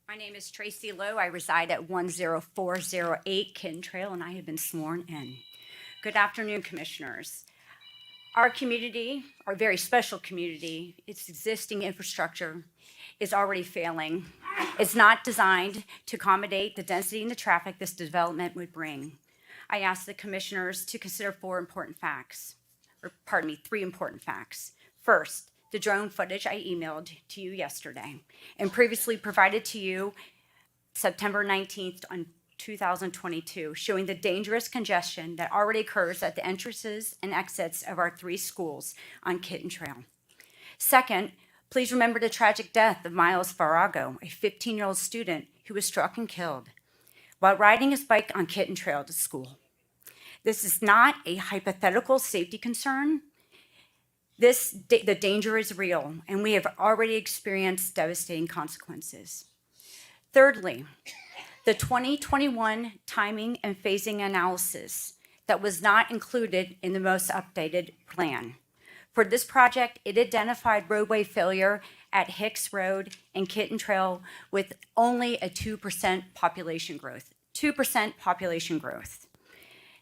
My name is Tracy Lowe. I reside at 10408 Kitten Trail, and I have been sworn in. Good afternoon, commissioners. Our community, our very special community, its existing infrastructure is already failing. It's not designed to accommodate the density and the traffic this development would bring. I ask the commissioners to consider three important facts. First, the drone footage I emailed to you yesterday and previously provided to you September 19th on 2022, showing the dangerous congestion that already occurs at the entrances and exits of our 3 schools on Kitten Trail. Second, please remember the tragic death of Miles Farago, a 15-year-old student who was struck and killed while riding his bike on Kitten Trail to school. This is not a hypothetical safety concern. The danger is real, and we have already experienced devastating consequences. Thirdly, the 2021 timing and phasing analysis that was not included in the most updated plan. For this project, it identified roadway failure at Hicks Road and Kitten Trail with only a 2% population growth. 2% population growth.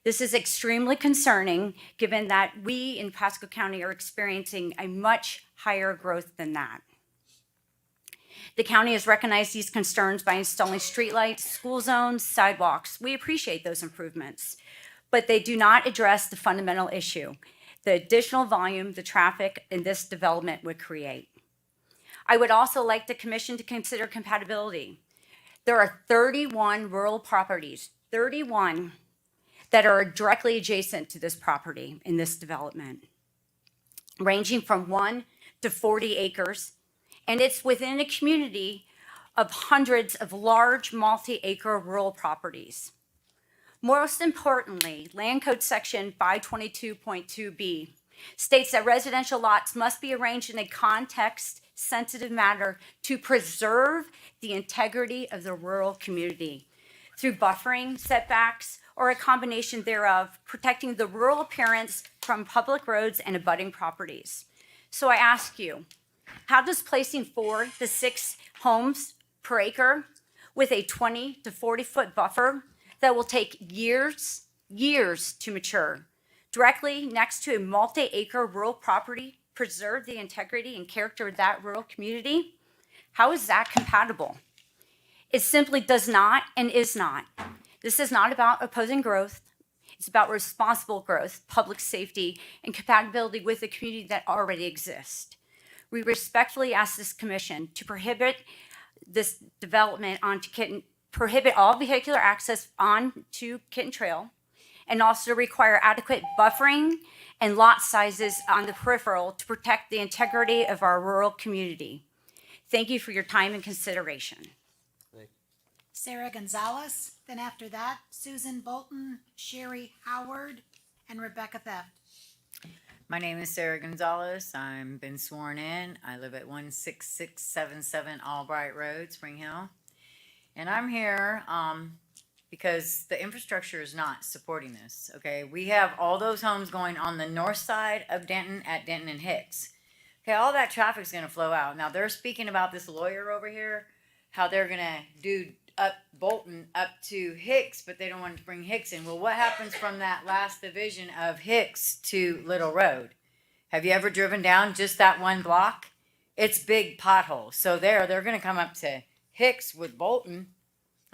This is extremely concerning given that we in Pasco County are experiencing a much higher growth than that. The county has recognized these concerns by installing streetlights, school zones, sidewalks. We appreciate those improvements, but they do not address the fundamental issue, the additional volume the traffic in this development would create. I would also like the commission to consider compatibility. There are 31 rural properties, 31, that are directly adjacent to this property in this development, ranging from 1 to 40 acres. And it's within a community of hundreds of large multi-acre rural properties. Most importantly, Land Code Section 522.2B states that residential lots must be arranged in a context-sensitive manner to preserve the integrity of the rural community through buffering, setbacks, or a combination thereof, protecting the rural appearance from public roads and abutting properties. So I ask you, how does placing 4 to 6 homes per acre with a 20 to 40-foot buffer that will take years to mature, directly next to a multi-acre rural property, preserve the integrity and character of that rural community? How is that compatible? It simply does not and is not. This is not about opposing growth. It's about responsible growth, public safety, and compatibility with the community that already exists. We respectfully ask this commission to prohibit this development onto Kitten, prohibit all vehicular access onto Kitten Trail, and also require adequate buffering and lot sizes on the peripheral to protect the integrity of our rural community. Thank you for your time and consideration. Sarah Gonzalez, then after that, Susan Bolton, Sherry Howard, and Rebecca Theft. My name is Sarah Gonzalez. I'm been sworn in. I live at 16677 Albright Road, Spring Hill. And I'm here because the infrastructure is not supporting this, okay? We have all those homes going on the north side of Denton at Denton and Hicks. Okay, all that traffic's gonna flow out. Now, they're speaking about this lawyer over here, how they're gonna do up Bolton up to Hicks, but they don't want to bring Hicks in. Well, what happens from that last division of Hicks to Little Road? Have you ever driven down just that one block? It's big potholes. So they're going to come up to Hicks with Bolton,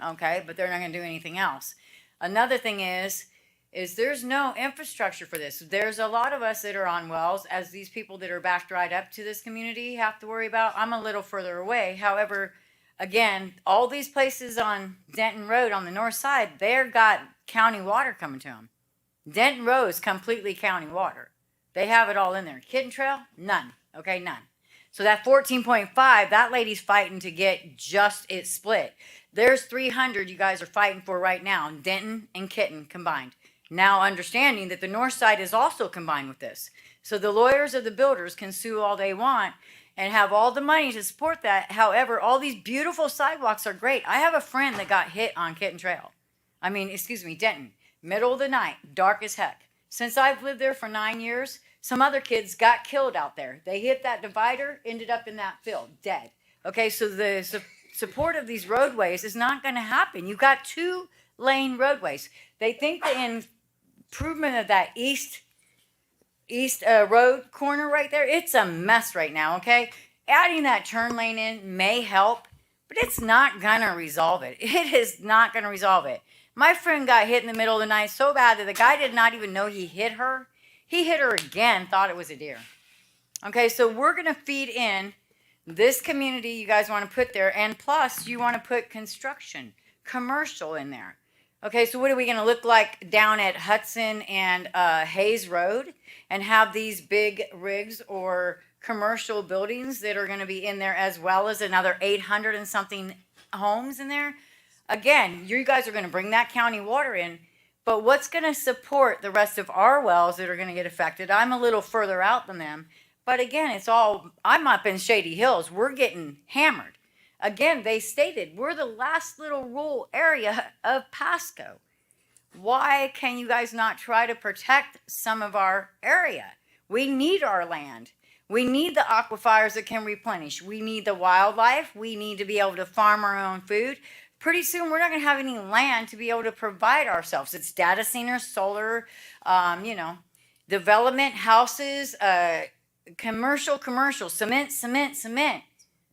okay, but they're not going to do anything else. Another thing is there's no infrastructure for this. There's a lot of us that are on wells, as these people that are backed right up to this community have to worry about. I'm a little further away. However, again, all these places on Denton Road on the north side, they've got county water coming to them. Denton Road is completely county water. They have it all in there. Kitten Trail, none. Okay, none. So that 14.5, that lady's fighting to get just it split. There's 300 you guys are fighting for right now, Denton and Kitten combined. Now understanding that the north side is also combined with this. So the lawyers of the builders can sue all they want and have all the money to support that. However, all these beautiful sidewalks are great. I have a friend that got hit on Kitten Trail. Denton. Middle of the night, dark as heck. Since I've lived there for 9 years, some other kids got killed out there. They hit that divider, ended up in that field, dead. Okay, so the support of these roadways is not going to happen. You've got 2-lane roadways. They think the improvement of that east road corner right there, it's a mess right now, okay? Adding that turn lane in may help, but it's not gonna resolve it. It is not gonna resolve it. My friend got hit in the middle of the night so bad that the guy did not even know he hit her. He hit her again, thought it was a deer. Okay, so we're gonna feed in this community you guys wanna put there, and plus you wanna put construction, commercial in there. Okay, so what are we gonna look like down at Hudson and Hayes Road? And have these big rigs or commercial buildings that are going to be in there, as well as another 800 and something homes in there. Again, you guys are going to bring that county water in, but what's going to support the rest of our wells that are going to get affected? I'm a little further out than them, but again, I'm up in Shady Hills. We're getting hammered. Again, they stated we're the last little rural area of Pasco. Why can you guys not try to protect some of our area? We need our land. We need the aquifers that can replenish. We need the wildlife. We need to be able to farm our own food. pretty soon we're not going to have any land to be able to provide ourselves. It's data centers, solar, development, houses, commercial, cement.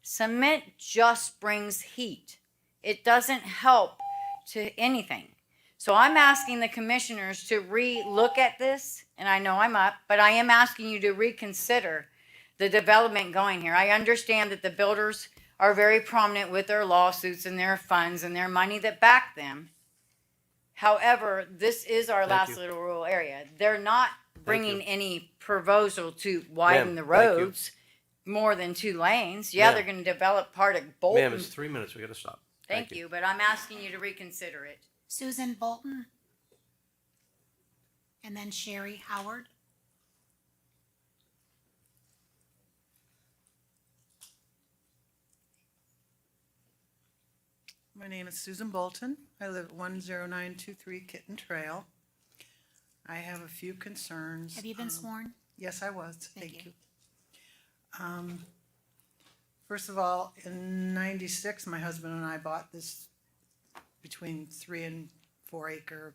Cement just brings heat. It doesn't help to anything. So I'm asking the commissioners to re-look at this, and I know I'm up, but I am asking you to reconsider the development going here. I understand that the builders are very prominent with their lawsuits and their funds and their money that back them. However, this is our last you. little rural area. They're not bringing any proposal to widen Ma'am, the thank you. roads more than 2 lanes. Yeah, Ma'am. they're going to develop part of Bolton. Ma'am, it's 3 minutes. We got to stop. Thank you, but I'm asking you to reconsider it. Susan Bolton. And then Sherry Howard. My name is Susan Bolton. I live at 10923 Kitten Trail. I have a few concerns. Have you been sworn? Yes, I was. Thank Thank you. First of all, in '96, my husband and I bought this between 3 and 4 acre.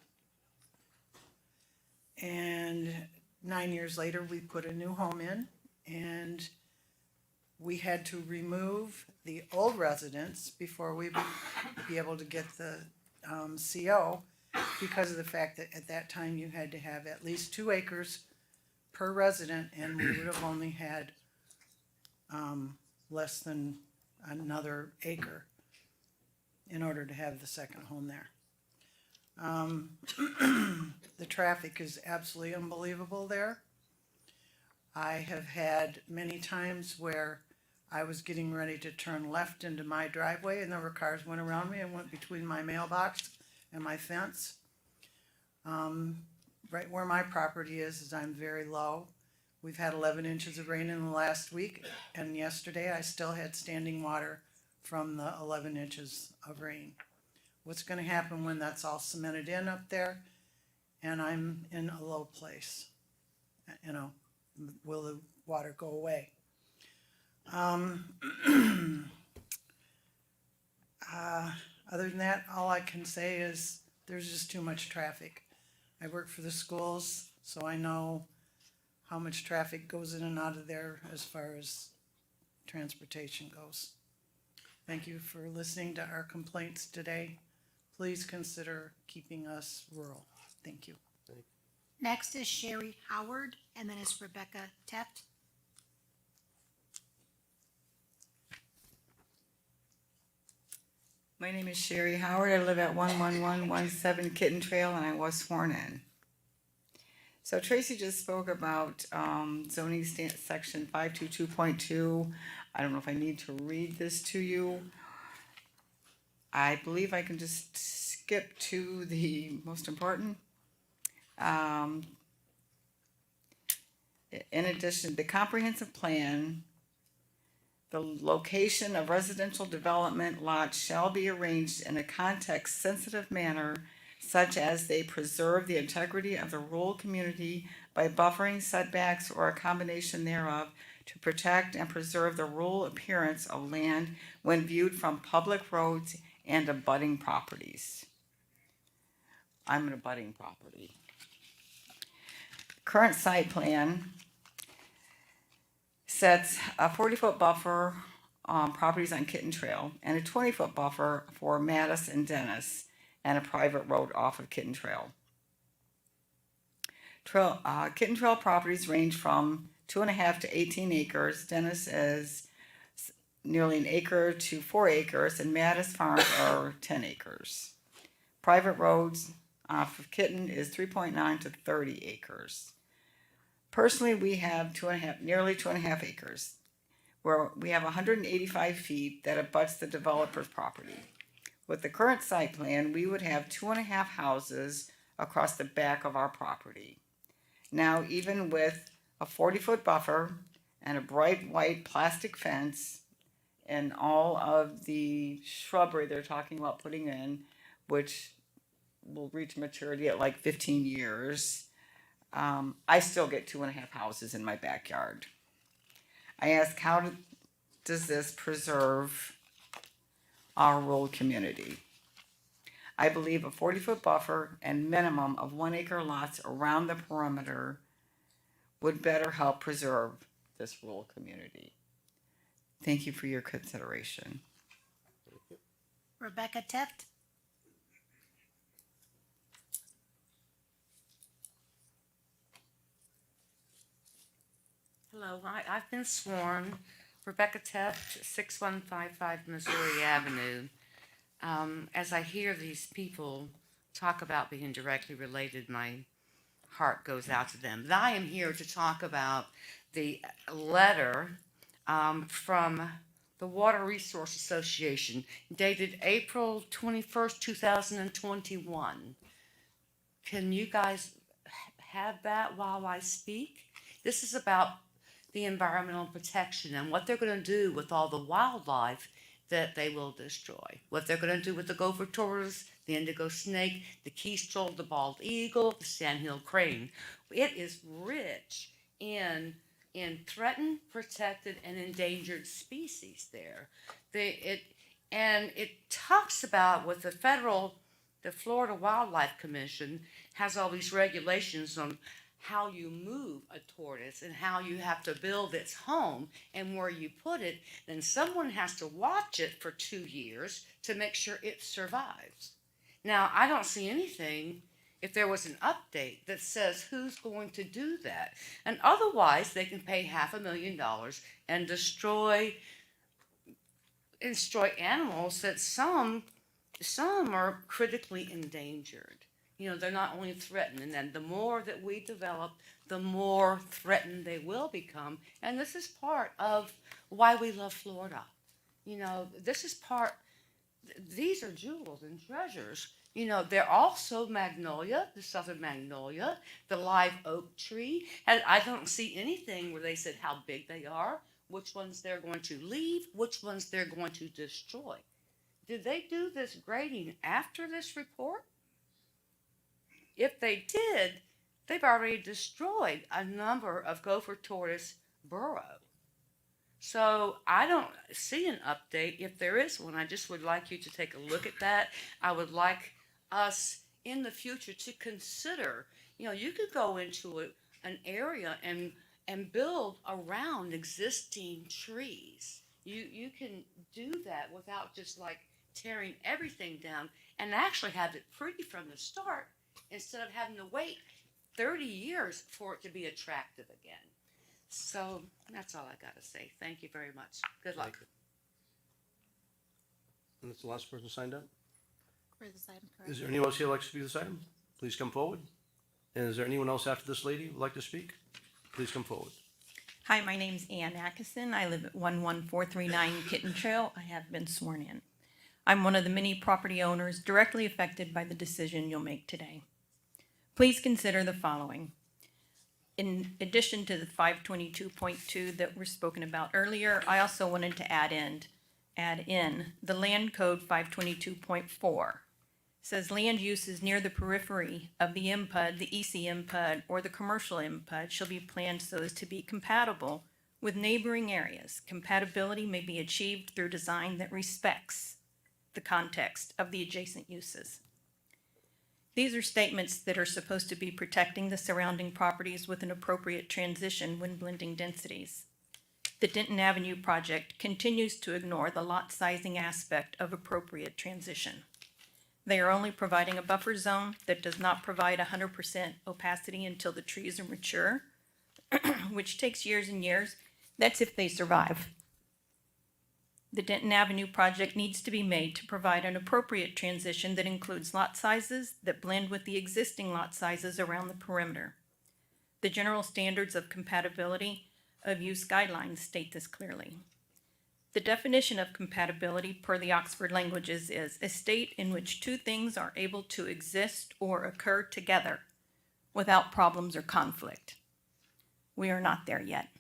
And 9 years later, we put a new home in, and we had to remove the old residence before we would be able to get the CO, because of the fact that at that time you had to have at least 2 acres per resident, and we would have only had less than another acre in order to have the second home there. The traffic is absolutely unbelievable there. I have had many times where I was getting ready to turn left into my driveway and there were cars went around me and went between my mailbox and my fence. Right where my property is I'm very low. We've had 11 inches of rain in the last week, and yesterday I still had standing water from the 11 inches of rain. What's going to happen when that's all cemented in up there and I'm in a low place? You know, will the water go away? Other than that, all I can say is there's just too much traffic. I work for the schools, so I know how much traffic goes in and out of there as far as transportation goes. Thank you for listening to our complaints today. Please consider keeping us rural. Thank you. Next is Sherry Howard, and then is Rebecca Teft. My name is Sherry Howard. I live at 11117 Kitten Trail, and I was sworn in. So Tracy just spoke about zoning section 522.2. I don't know if I need to read this to you. I believe I can just skip to the most important. In addition, the comprehensive plan, the location of residential development lots shall be arranged in a context-sensitive manner such as they preserve the integrity of the rural community by buffering setbacks or a combination thereof to protect and preserve the rural appearance of land when viewed from public roads and abutting properties. I'm an abutting property. Current site plan sets a 40-foot buffer on properties on Kitten Trail and a 20-foot buffer for Mattis and Dennis and a private road off of Kitten Trail. Kitten Trail properties range from 2.5 to 18 acres. Dennis is nearly an acre to 4 acres, and Mattis Farms are 10 acres. Private roads off of Kitten is 3.9 to 30 acres. Personally, we have nearly 2.5 acres, where we have 185 feet that abuts the developer's property. With the current site plan, we would have 2.5 houses across the back of our property. Now, even with a 40-foot buffer and a bright white plastic fence and all of the shrubbery they're talking about putting in, which will reach maturity at like 15 years, I still get 2.5 houses in my backyard. I ask, how does this preserve our rural community? I believe a 40-foot buffer and minimum of 1 acre lots around the perimeter would better help preserve this rural community. Thank you for your consideration. Rebecca Teft. Hello, I've been sworn. Rebecca Teft, 6155 Missouri Avenue. As I hear these people talk about being directly related, my heart goes out to them. But I am here to talk about the letter from the Water Resource Association dated April 21st, 2021. Can you guys have that while I speak? This is about the environmental protection and what they're going to do with all the wildlife that they will destroy. What they're going to do with the gopher tortoise, the indigo snake, the kestrel, the bald eagle, the sandhill crane. It is rich in threatened, protected, and endangered species there. It talks about with the Florida Wildlife Commission has all these regulations on how you move a tortoise and how you have to build its home and where you put it, then someone has to watch it for 2 years to make sure it survives. Now, I don't see anything if there was an update that says who's going to do that. And otherwise, they can pay $500,000 and destroy animals that some are critically endangered. You know, they're not only threatened, and then the more that we develop, the more threatened they will become. And this is part of why we love Florida. You know, these are jewels and treasures. You know, they're also magnolia, the southern magnolia, the live oak tree. And I don't see anything where they said how big they are, which ones they're going to leave, which ones they're going to destroy. Did they do this grading after this report? If they did, they've already destroyed a number of gopher tortoise burrow. So I don't see an update. If there is one, I just would like you to take a look at that. I would like us in the future to consider, you know, you could go into an area and build around existing trees. You can do that without just like tearing everything down and actually have it pretty from the start, instead of having to wait 30 years for it to be attractive again. So that's all I got to say. Thank you very much. Good luck. And that's the last person signed up? For this item, correct? Is there anyone else here who'd like to speak to this item? Please come forward. And is there anyone else after this lady who'd like to speak? Please come forward. Hi, my name's Ann Atkinson. I live at 11439 Kitten Trail. I have been sworn in. I'm one of the many property owners directly affected by the decision you'll make today. Please consider the following. In addition to the 522.2 that were spoken about earlier, I also wanted to add in the Land Code 522.4. Says land uses near the periphery of the MPUD, the EC MPUD, or the commercial MPUD shall be planned so as to be compatible with neighboring areas. Compatibility may be achieved through design that respects the context of the adjacent uses. These are statements that are supposed to be protecting the surrounding properties with an appropriate transition when blending densities. The Denton Avenue project continues to ignore the lot sizing aspect of appropriate transition. They are only providing a buffer zone that does not provide 100% opacity until the trees are mature, which takes years and years. That's if they survive. The Denton Avenue project needs to be made to provide an appropriate transition that includes lot sizes that blend with the existing lot sizes around the perimeter. The general standards of compatibility of use guidelines state this clearly. The definition of compatibility per the Oxford Languages is a state in which two things are able to exist or occur together without problems or conflict. We are not there yet.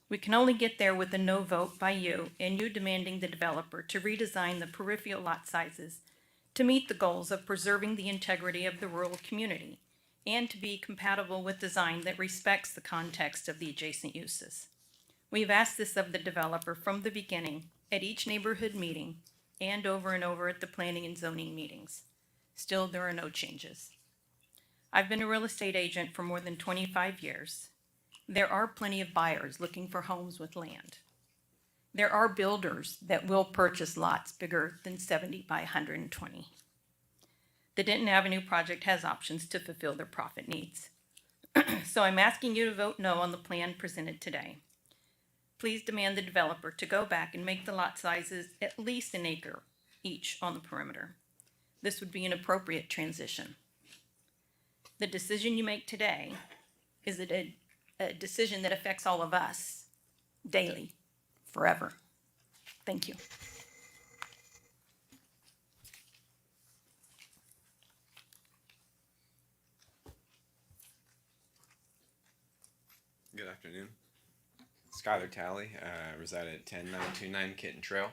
We can only get there with a no vote by you and you demanding the developer to redesign the peripheral lot sizes to meet the goals of preserving the integrity of the rural community and to be compatible with design that respects the context of the adjacent uses. We've asked this of the developer from the beginning at each neighborhood meeting and over at the planning and zoning meetings. Still, there are no changes. I've been a real estate agent for more than 25 years. There are plenty of buyers looking for homes with land. There are builders that will purchase lots bigger than 70 by 120. The Denton Avenue project has options to fulfill their profit needs. So I'm asking you to vote no on the plan presented today. Please demand the developer to go back and make the lot sizes at least an acre each on the perimeter. This would be an appropriate transition. The decision you make today is a decision that affects all of us daily, forever. Thank you. Good afternoon. Skylar Talley, reside at 10929 Kitten Trail.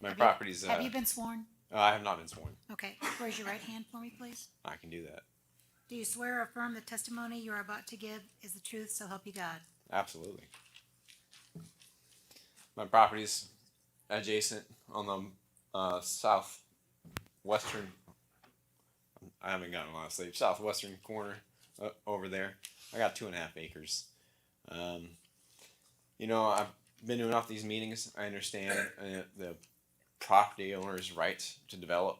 My property's. Have you been sworn? I have not been sworn. Okay, raise your right hand for me, please. I can do that. Do you swear or affirm the testimony you are about to give is the truth, so help you God? Absolutely. My property's adjacent on the southwestern. I haven't gotten a lot of sleep. Southwestern corner over there. I got 2.5 acres. You know, I've been doing off these meetings. I understand the property owner's rights to develop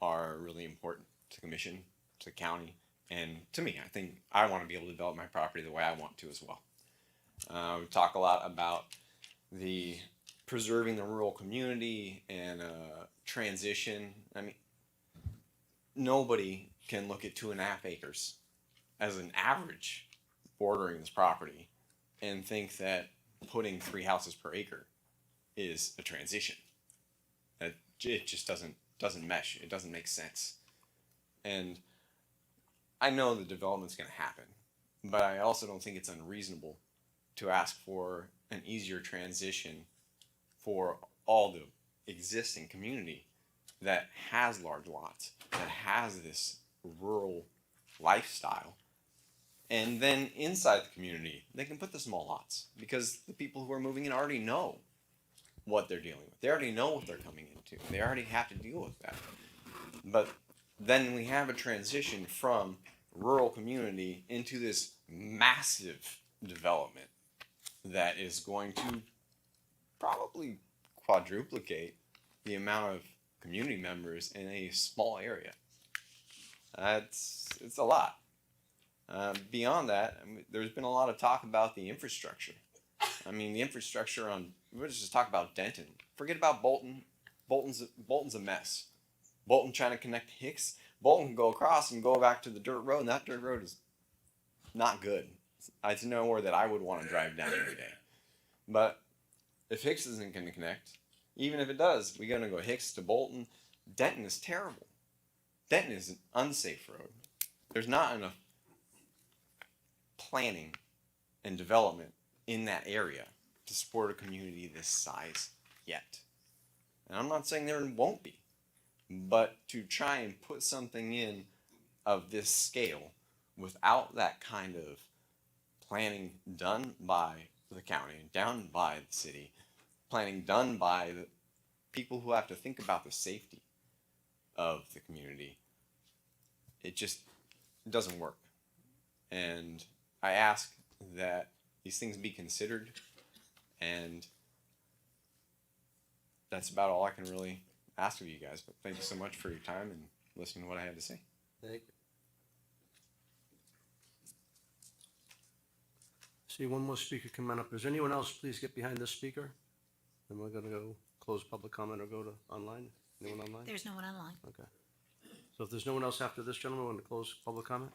are really important to the commission, to the county, and to me. I think I want to be able to develop my property the way I want to as well. We talk a lot about the preserving the rural community and transition. I mean, nobody can look at 2.5 acres as an average bordering this property and think that putting 3 houses per acre is a transition. It just doesn't mesh. It doesn't make sense. And I know the development's going to happen, but I also don't think it's unreasonable to ask for an easier transition for all the existing community that has large lots, that has this rural lifestyle. And then inside the community, they can put the small lots because the people who are moving in already know what they're dealing with. They already know what they're coming into. They already have to deal with that. But then we have a transition from rural community into this massive development that is going to probably quadruplicate the amount of community members in a small area. It's a lot. Beyond that, I mean, there's been a lot of talk about the infrastructure. I mean, the infrastructure let's just talk about Denton. Forget about Bolton. Bolton's a mess. Bolton trying to connect Hicks. Bolton can go across and go back to the dirt road, and that dirt road is not good. It's nowhere that I would want to drive down every day. But if Hicks isn't going to connect, even if it does, we're going to go Hicks to Bolton. Denton is terrible. Denton is an unsafe road. There's not enough planning and development in that area to support a community this size yet. And I'm not saying there won't be, but to try and put something in of this scale without that kind of planning done by the county, done by the city, planning done by the people who have to think about the safety of the community, it just doesn't work. And I ask that these things be considered, and that's about all I can really ask of you guys. But thank you so much for your time and listening to what I had to say. Thank you. See one more speaker coming up. Is anyone else, please get behind this speaker? And we're gonna go close public comment or go to online. Anyone online? There's no one online. Okay. So if there's no one else after this gentleman, we're gonna close public comment.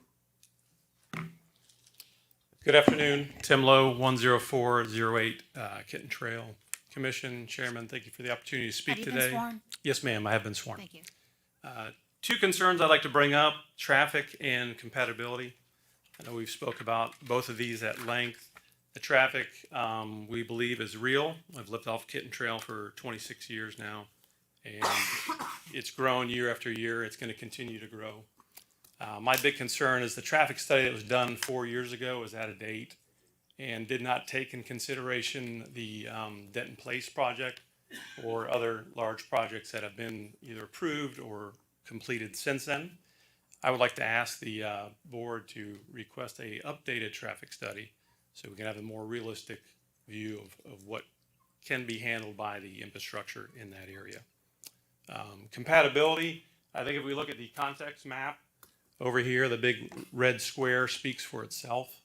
Good afternoon, Tim Lowe, 10408 Kitten Trail Commission Chairman. Thank you for the opportunity to speak Have you today. been sworn? Yes, ma'am, I have been sworn. Thank you. Two concerns I'd like to bring up: traffic and compatibility. I know we've spoke about both of these at length. The traffic, we believe, is real. I've lived off Kitten Trail for 26 years now, and it's grown year after year. It's going to continue to grow. My big concern is the traffic study that was done 4 years ago is out of date and did not take in consideration the Denton Place project or other large projects that have been either approved or completed since then. I would like to ask the board to request a updated traffic study so we can have a more realistic view of what can be handled by the infrastructure in that area. Compatibility, I think if we look at the context map over here, the big red square speaks for itself.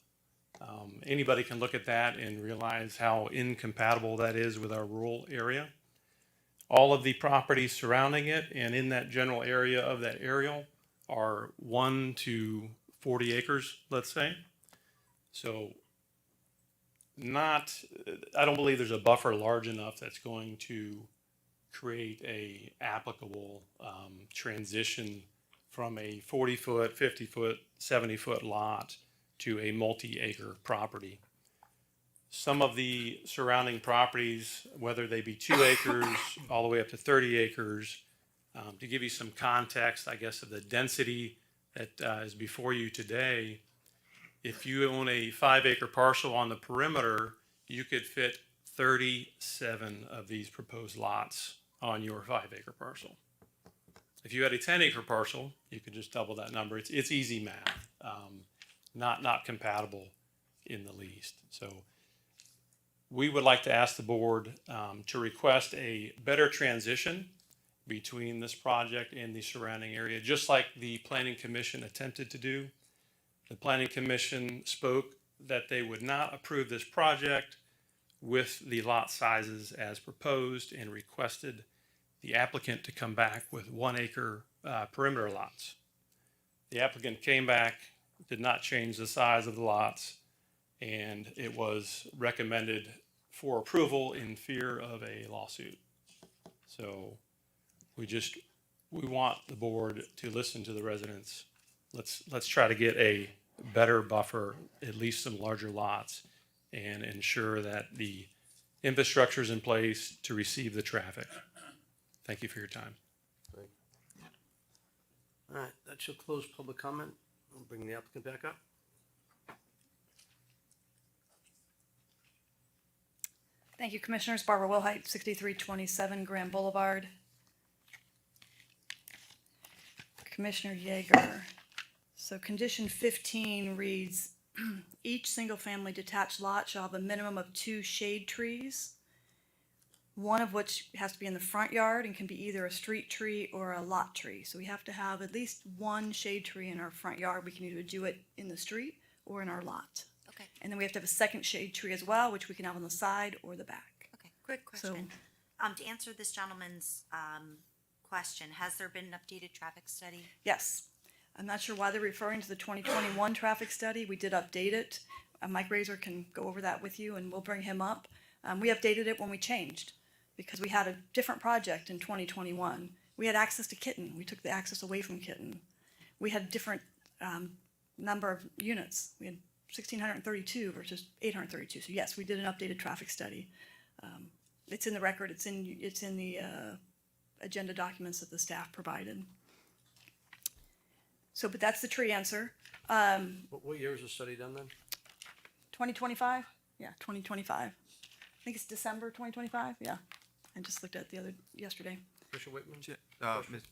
Anybody can look at that and realize how incompatible that is with our rural area. All of the properties surrounding it and in that general area of that aerial are 1 to 40 acres, let's say. So I don't believe there's a buffer large enough that's going to create a applicable transition from a 40-foot, 50-foot, 70-foot lot to a multi-acre property. Some of the surrounding properties, whether they be 2 acres all the way up to 30 acres, to give you some context, I guess, of the density that is before you today, if you own a 5-acre parcel on the perimeter, you could fit 37 of these proposed lots on your 5-acre parcel. If you had a 10-acre parcel, you could just double that number. It's easy math, not compatible in the least. So we would like to ask the board to request a better transition between this project and the surrounding area, just like the Planning Commission attempted to do. The Planning Commission spoke that they would not approve this project with the lot sizes as proposed and requested the applicant to come back with 1-acre perimeter lots. The applicant came back, did not change the size of the lots, and it was recommended for approval in fear of a lawsuit. So we want the board to listen to the residents. Let's try to get a better buffer, at least some larger lots, and ensure that the infrastructure is in place to receive the traffic. Thank you for your time. All right, that should close public comment. I'll bring the applicant back up. Thank you, Commissioners. Barbara Wilhite, 6327 Grand Boulevard. Commissioner Yeager. So condition 15 reads, each single-family detached lot shall have a minimum of 2 shade trees, one of which has to be in the front yard and can be either a street tree or a lot tree. So we have to have at least 1 shade tree in our front yard. We can either do it in the street or in our lot. Okay. And then we have to have a second shade tree as well, which we can have on the side or the back. Okay, quick question. To answer this gentleman's question, has there been an updated traffic study? Yes. I'm not sure why they're referring to the 2021 traffic study. We did update it. Mike Razor can go over that with you and we'll bring him up. We updated it when we changed because we had a different project in 2021. We had access to Kitten. We took the access away from Kitten. We had different number of units. We had 1,632 versus 832. So yes, we did an updated traffic study. It's in the record. It's in the agenda documents that the staff provided. So, but that's the tree answer. What year was the study done then? 2025? Yeah, 2025. I think it's December 2025. Yeah, I just looked at it yesterday. Commissioner Whitman?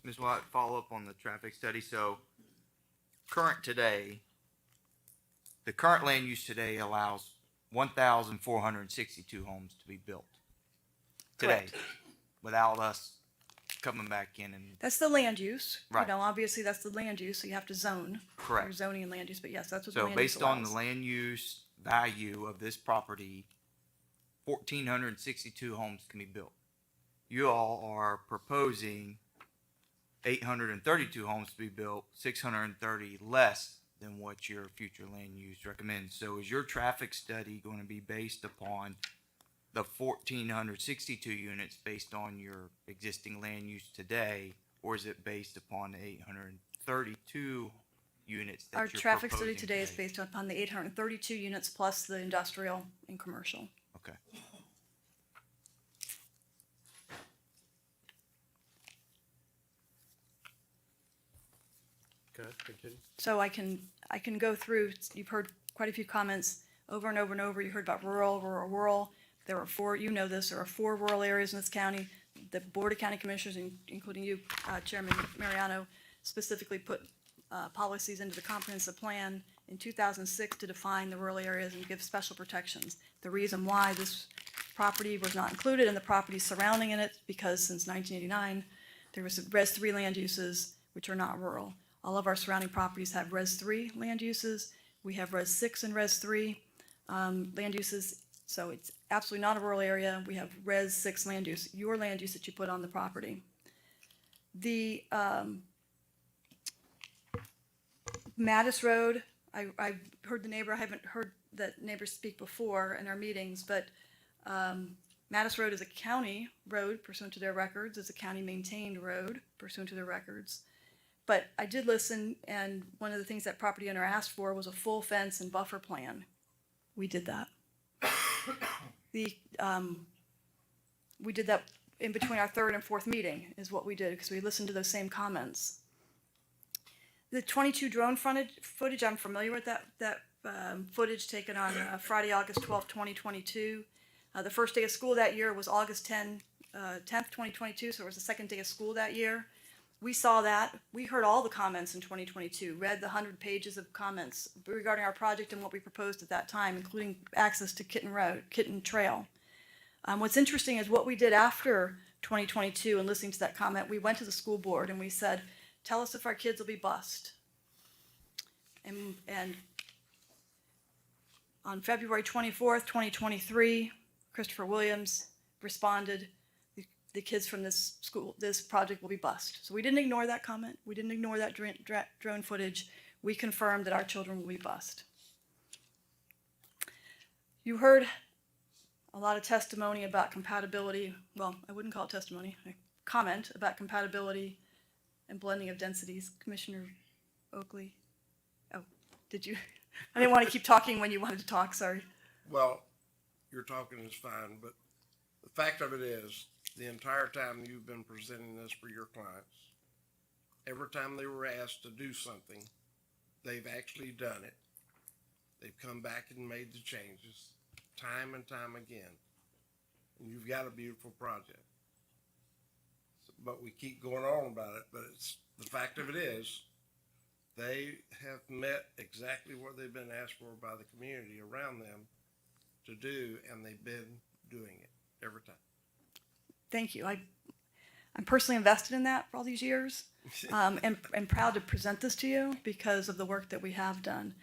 Ms. Watt, follow up on the traffic study. So, the current land use today allows 1,462 homes to be built today, Correct. without us coming back in and. That's the land use. Right. You know, obviously that's the land use, so you have to zone. Correct. Your zoning and land use, but yes, that's what the So land use based on the allows. land use value of this property, 1,462 homes can be built. You all are proposing 832 homes to be built, 630 less than what your future land use recommends. So is your traffic study going to be based upon the 1,462 units based on your existing land use today, or is it based upon the 832 units that Our you're traffic study proposing today is based upon the 832 units plus the industrial and commercial. Okay. Okay, continue. So I can go through, you've heard quite a few comments over and over and over. You heard about rural. There are four, you know this, there are four rural areas in this county. The Board of County Commissioners, including you, Chairman Mariano, specifically put policies into the comprehensive plan in 2006 to define the rural areas and give special protections. The reason why this property was not included in the properties surrounding it, because since 1989, there was Res 3 land uses, which are not rural. All of our surrounding properties have Res 3 land uses. We have Res 6 and Res 3 land uses, so it's absolutely not a rural area. We have Res 6 land use, your land use that you put on the property. The Mattis Road, I heard the neighbor, I haven't heard that neighbor speak before in our meetings, but Mattis Road is a county road pursuant to their records. It's a county maintained road pursuant to their records. But I did listen, and one of the things that property owner asked for was a full fence and buffer plan. We did that. We did that in between our third and fourth meeting is what we did, because we listened to those same comments. The 22 drone footage, I'm familiar with that footage taken on Friday, August 12th, 2022. The first day of school that year was August 10th, 2022, so it was the second day of school that year. We saw that. We heard all the comments in 2022, read the 100 pages of comments regarding our project and what we proposed at that time, including access to Kitten Trail. What's interesting is what we did after 2022 and listening to that comment, we went to the school board and we said, tell us if our kids will be bused. And on February 24th, 2023, Christopher Williams responded, the kids from this school, this project will be bused. So we didn't ignore that comment. We didn't ignore that drone footage. We confirmed that our children will be bused. You heard a lot of testimony about compatibility. Well, I wouldn't call it testimony. A comment about compatibility and blending of densities. Commissioner Oakley. Oh, did you? I didn't want to keep talking when you wanted to talk, sorry. Well, your talking is fine, but the fact of it is, the entire time you've been presenting this for your clients, every time they were asked to do something, they've actually done it. They've come back and made the changes time and time again. And you've got a beautiful project. But we keep going on about it, but it's the fact of it is, they have met exactly what they've been asked for by the community around them to do, and they've been doing it every time. Thank you. I'm personally invested in that for all these years, and proud to present this to you because of the work that we have done.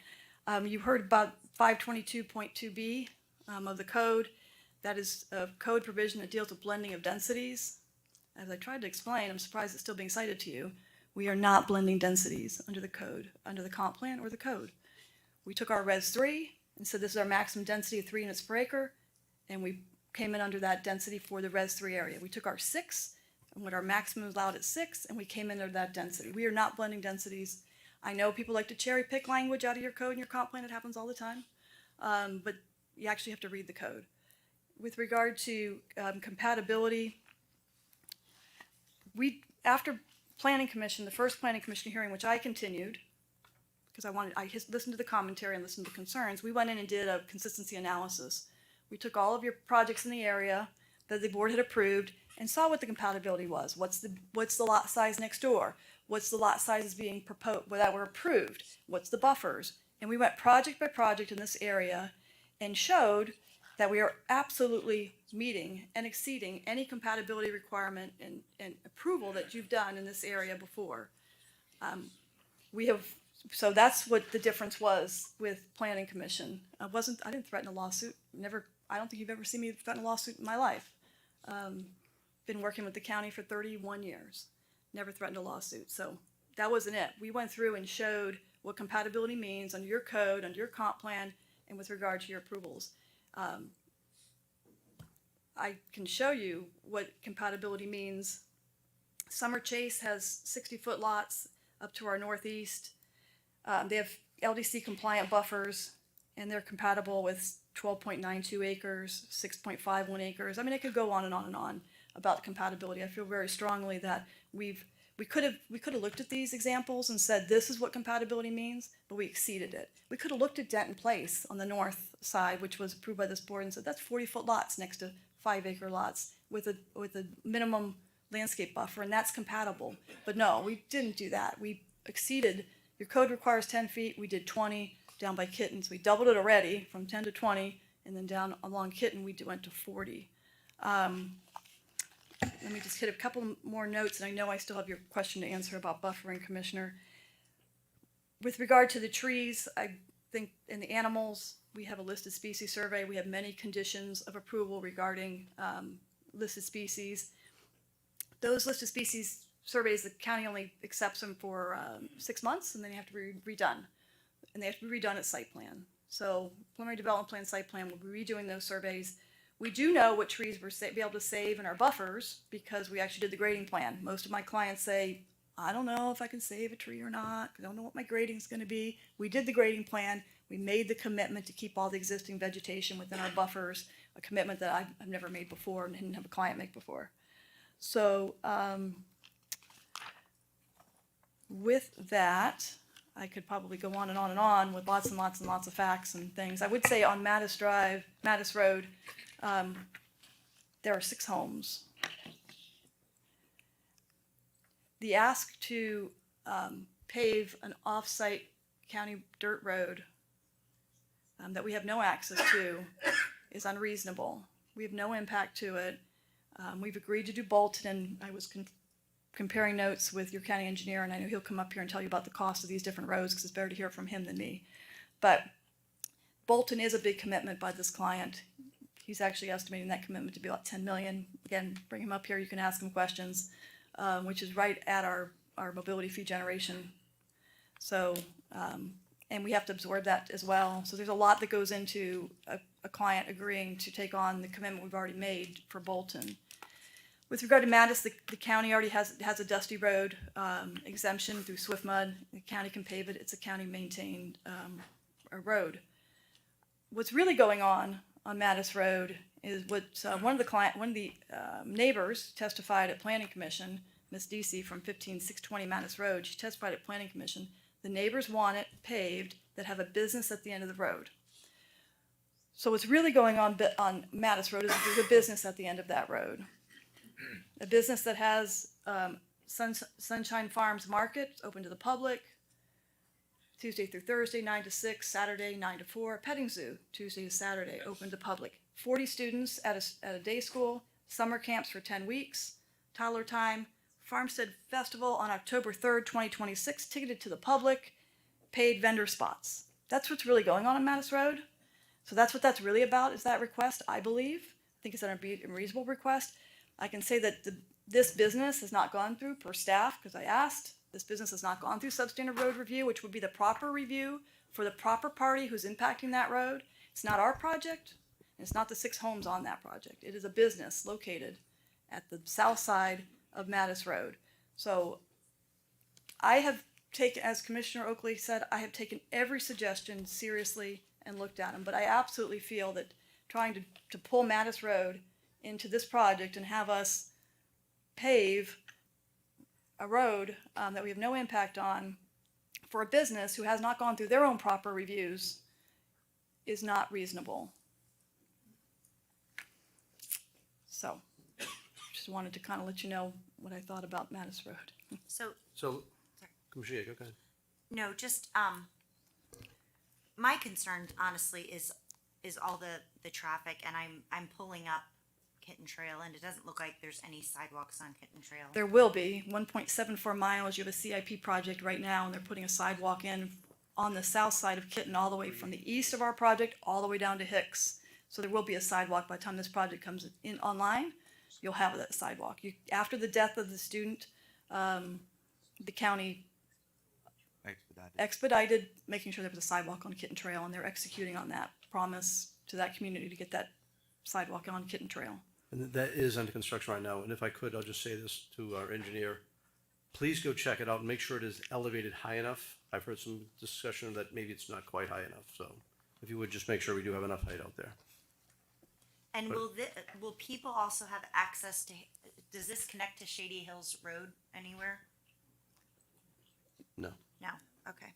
You heard about 522.2B of the code. That is a code provision that deals with blending of densities. As I tried to explain, I'm surprised it's still being cited to you. We are not blending densities under the code, under the comp plan or the code. We took our Res 3 and said this is our maximum density of 3 units per acre, and we came in under that density for the Res 3 area. We took our 6 and what our maximum is allowed at 6, and we came in under that density. We are not blending densities. I know people like to cherry pick language out of your code and your comp plan. It happens all the time, but you actually have to read the code. With regard to compatibility, after Planning Commission, the first Planning Commission hearing, which I continued, because I listened to the commentary and listened to concerns, we went in and did a consistency analysis. We took all of your projects in the area that the board had approved and saw what the compatibility was. What's the lot size next door? What's the lot sizes being proposed that were approved? What's the buffers? And we went project by project in this area and showed that we are absolutely meeting and exceeding any compatibility requirement and approval that you've done in this area before. So that's what the difference was with Planning Commission. I didn't threaten a lawsuit. I don't think you've ever seen me threaten a lawsuit in my life. Been working with the county for 31 years. Never threatened a lawsuit. So that wasn't it. We went through and showed what compatibility means under your code, under your comp plan, and with regard to your approvals. I can show you what compatibility means. Summer Chase has 60-foot lots up to our northeast. They have LDC compliant buffers, and they're compatible with 12.92 acres, 6.51 acres. I mean, it could go on and on and on about compatibility. I feel very strongly that we've We could have looked at these examples and said, this is what compatibility means, but we exceeded it. We could have looked at Denton Place on the north side, which was approved by this board, and said, that's 40-foot lots next to 5-acre lots with a minimum landscape buffer, and that's compatible. But no, we didn't do that. We exceeded, your code requires 10 feet, we did 20 down by Kittens. We doubled it already from 10 to 20, and then down along Kitten, we went to 40. Let me just hit a couple more notes, and I know I still have your question to answer about buffering, Commissioner. With regard to the trees, I think in the animals, we have a listed species survey. We have many conditions of approval regarding listed species. Those listed species surveys, the county only accepts them for 6 months, and then they have to be redone. And they have to be redone at site plan. So preliminary development plan, site plan, we'll be redoing those surveys. We do know what trees we're be able to save in our buffers because we actually did the grading plan. Most of my clients say, I don't know if I can save a tree or not. I don't know what my grading is going to be. We did the grading plan. We made the commitment to keep all the existing vegetation within our buffers, a commitment that I've never made before and didn't have a client make before. So with that, I could probably go on and on and on with lots and lots and lots of facts and things. I would say on Mattis Road, there are 6 homes. The ask to pave an off-site county dirt road that we have no access to is unreasonable. We have no impact to it. We've agreed to do Bolton, and I was comparing notes with your county engineer, and I know he'll come up here and tell you about the cost of these different roads because it's better to hear from him than me. But Bolton is a big commitment by this client. He's actually estimating that commitment to be about 10 million. Again, bring him up here, you can ask him questions, which is right at our mobility fee generation. So, and we have to absorb that as well. So there's a lot that goes into a client agreeing to take on the commitment we've already made for Bolton. With regard to Mattis, the county already has a dusty road exemption through Swift Mud. The county can pave it. It's a county maintained road. What's really going on Mattis Road is what one of the neighbors testified at Planning Commission, Miss DC from 15620 Mattis Road. She testified at Planning Commission. The neighbors want it paved that have a business at the end of the road. So what's really going on Mattis Road is there's a business at the end of that road. A business that has Sunshine Farms Market open to the public, Tuesday through Thursday, 9 to 6, Saturday, 9 to 4, petting zoo, Tuesday to Saturday, open to public. 40 students at a day school, summer camps for 10 weeks, toddler time, Farmstead Festival on October 3rd, 2026, ticketed to the public, paid vendor spots. That's what's really going on Mattis Road. So that's what that's really about, is that request, I believe. I think it's an unreasonable request. I can say that this business has not gone through, per staff, because I asked, this business has not gone through substandard road review, which would be the proper review for the proper party who's impacting that road. It's not our project, and it's not the 6 homes on that project. It is a business located at the south side of Mattis Road. So I have taken, as Commissioner Oakley said, I have taken every suggestion seriously and looked at them, but I absolutely feel that trying to pull Mattis Road into this project and have us pave a road that we have no impact on for a business who has not gone through their own proper reviews is not reasonable. So, just wanted to kind of let you know what I thought about Mattis Road. So, Commissioner, go ahead. No, just my concern honestly is all the traffic, and I'm pulling up Kitten Trail, and it doesn't look like there's any sidewalks on Kitten Trail. There will be 1.74 miles. You have a CIP project right now, and they're putting a sidewalk in on the south side of Kitten, all the way from the east of our project all the way down to Hicks. So there will be a sidewalk by the time this project comes in online. You'll have that sidewalk. After the death of the student, the county expedited making sure there was a sidewalk on Kitten Trail, and they're executing on that promise to that community to get that sidewalk on Kitten Trail. And that is under construction right now. And if I could, I'll just say this to our engineer. Please go check it out and make sure it is elevated high enough. I've heard some discussion that maybe it's not quite high enough. So if you would just make sure we do have enough height out there. And will people also have access to, does this connect to Shady Hills Road anywhere? No. No, okay.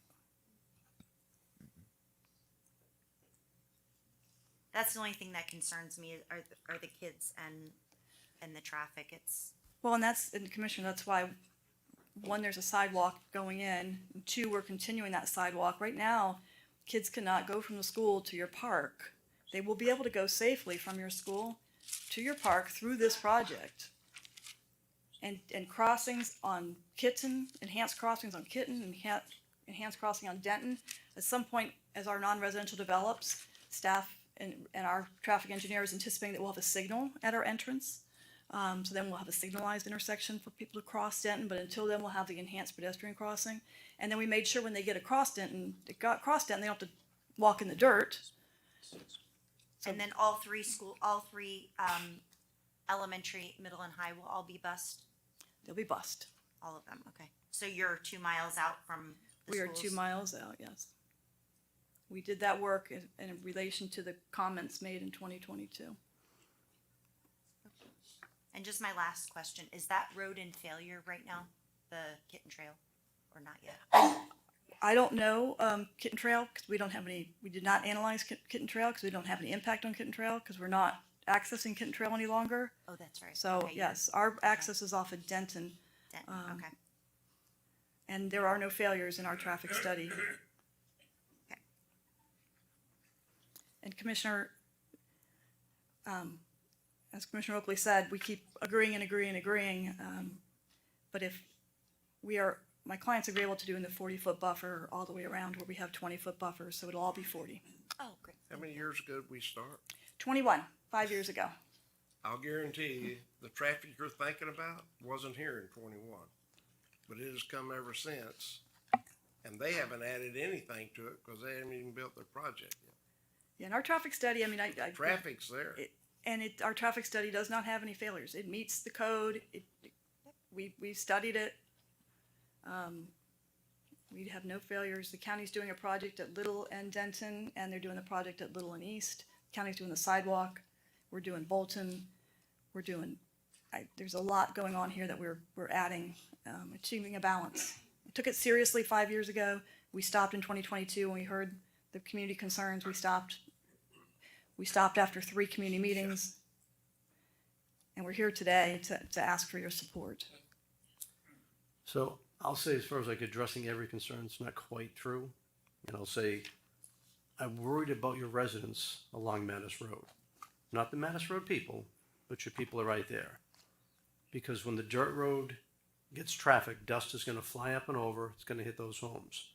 That's the only thing that concerns me are the kids and the traffic. It's, Well, and Commissioner, that's why, one, there's a sidewalk going in, and two, we're continuing that sidewalk. Right now, kids cannot go from the school to your park. They will be able to go safely from your school to your park through this project. And crossings on Kitten, enhanced crossings on Kitten, enhanced crossing on Denton. At some point, as our non-residential develops, staff and our traffic engineer is anticipating that we'll have a signal at our entrance. So then we'll have a signalized intersection for people to cross Denton, but until then, we'll have the enhanced pedestrian crossing. And then we made sure when they get across Denton, they don't have to walk in the dirt. and then all three elementary, middle, and high will all be bused? They'll be bused. All of them, okay. So you're 2 miles out from the We are schools? 2 miles out, yes. We did that work in relation to the comments made in 2022. And just my last question, is that road in failure right now, the Kitten Trail, or not yet? I don't know, Kitten Trail, because we did not analyze Kitten Trail, because we don't have any impact on Kitten Trail, because we're not accessing Kitten Trail any longer. Oh, that's right. So, Okay, yes, our access is off of Denton. okay. And there are no failures in our traffic study. Okay. And Commissioner, as Commissioner Oakley said, we keep agreeing and agreeing and agreeing. But if my clients are able to do in the 40-foot buffer all the way around where we have 20-foot buffers, so it'll all be 40. Oh, great. How many years ago did we start? 21, 5 years ago. I'll guarantee you, the traffic you're thinking about wasn't here in 21, but it has come ever since. And they haven't added anything to it because they haven't even built their project yet. Yeah, and our traffic study, Traffic's there. Our traffic study does not have any failures. It meets the code. We studied it. We have no failures. The county's doing a project at Little and Denton, and they're doing the project at Little and East. The county's doing the sidewalk. We're doing Bolton. There's a lot going on here that we're adding, achieving a balance. We took it seriously 5 years ago. We stopped in 2022 when we heard the community concerns. We stopped after 3 community meetings. And we're here today to ask for your support. So I'll say, as far as like addressing every concern, it's not quite true. And I'll say, I'm worried about your residents along Mattis Road. Not the Mattis Road people, but your people are right there. Because when the dirt road gets traffic, dust is going to fly up and over. It's going to hit those homes.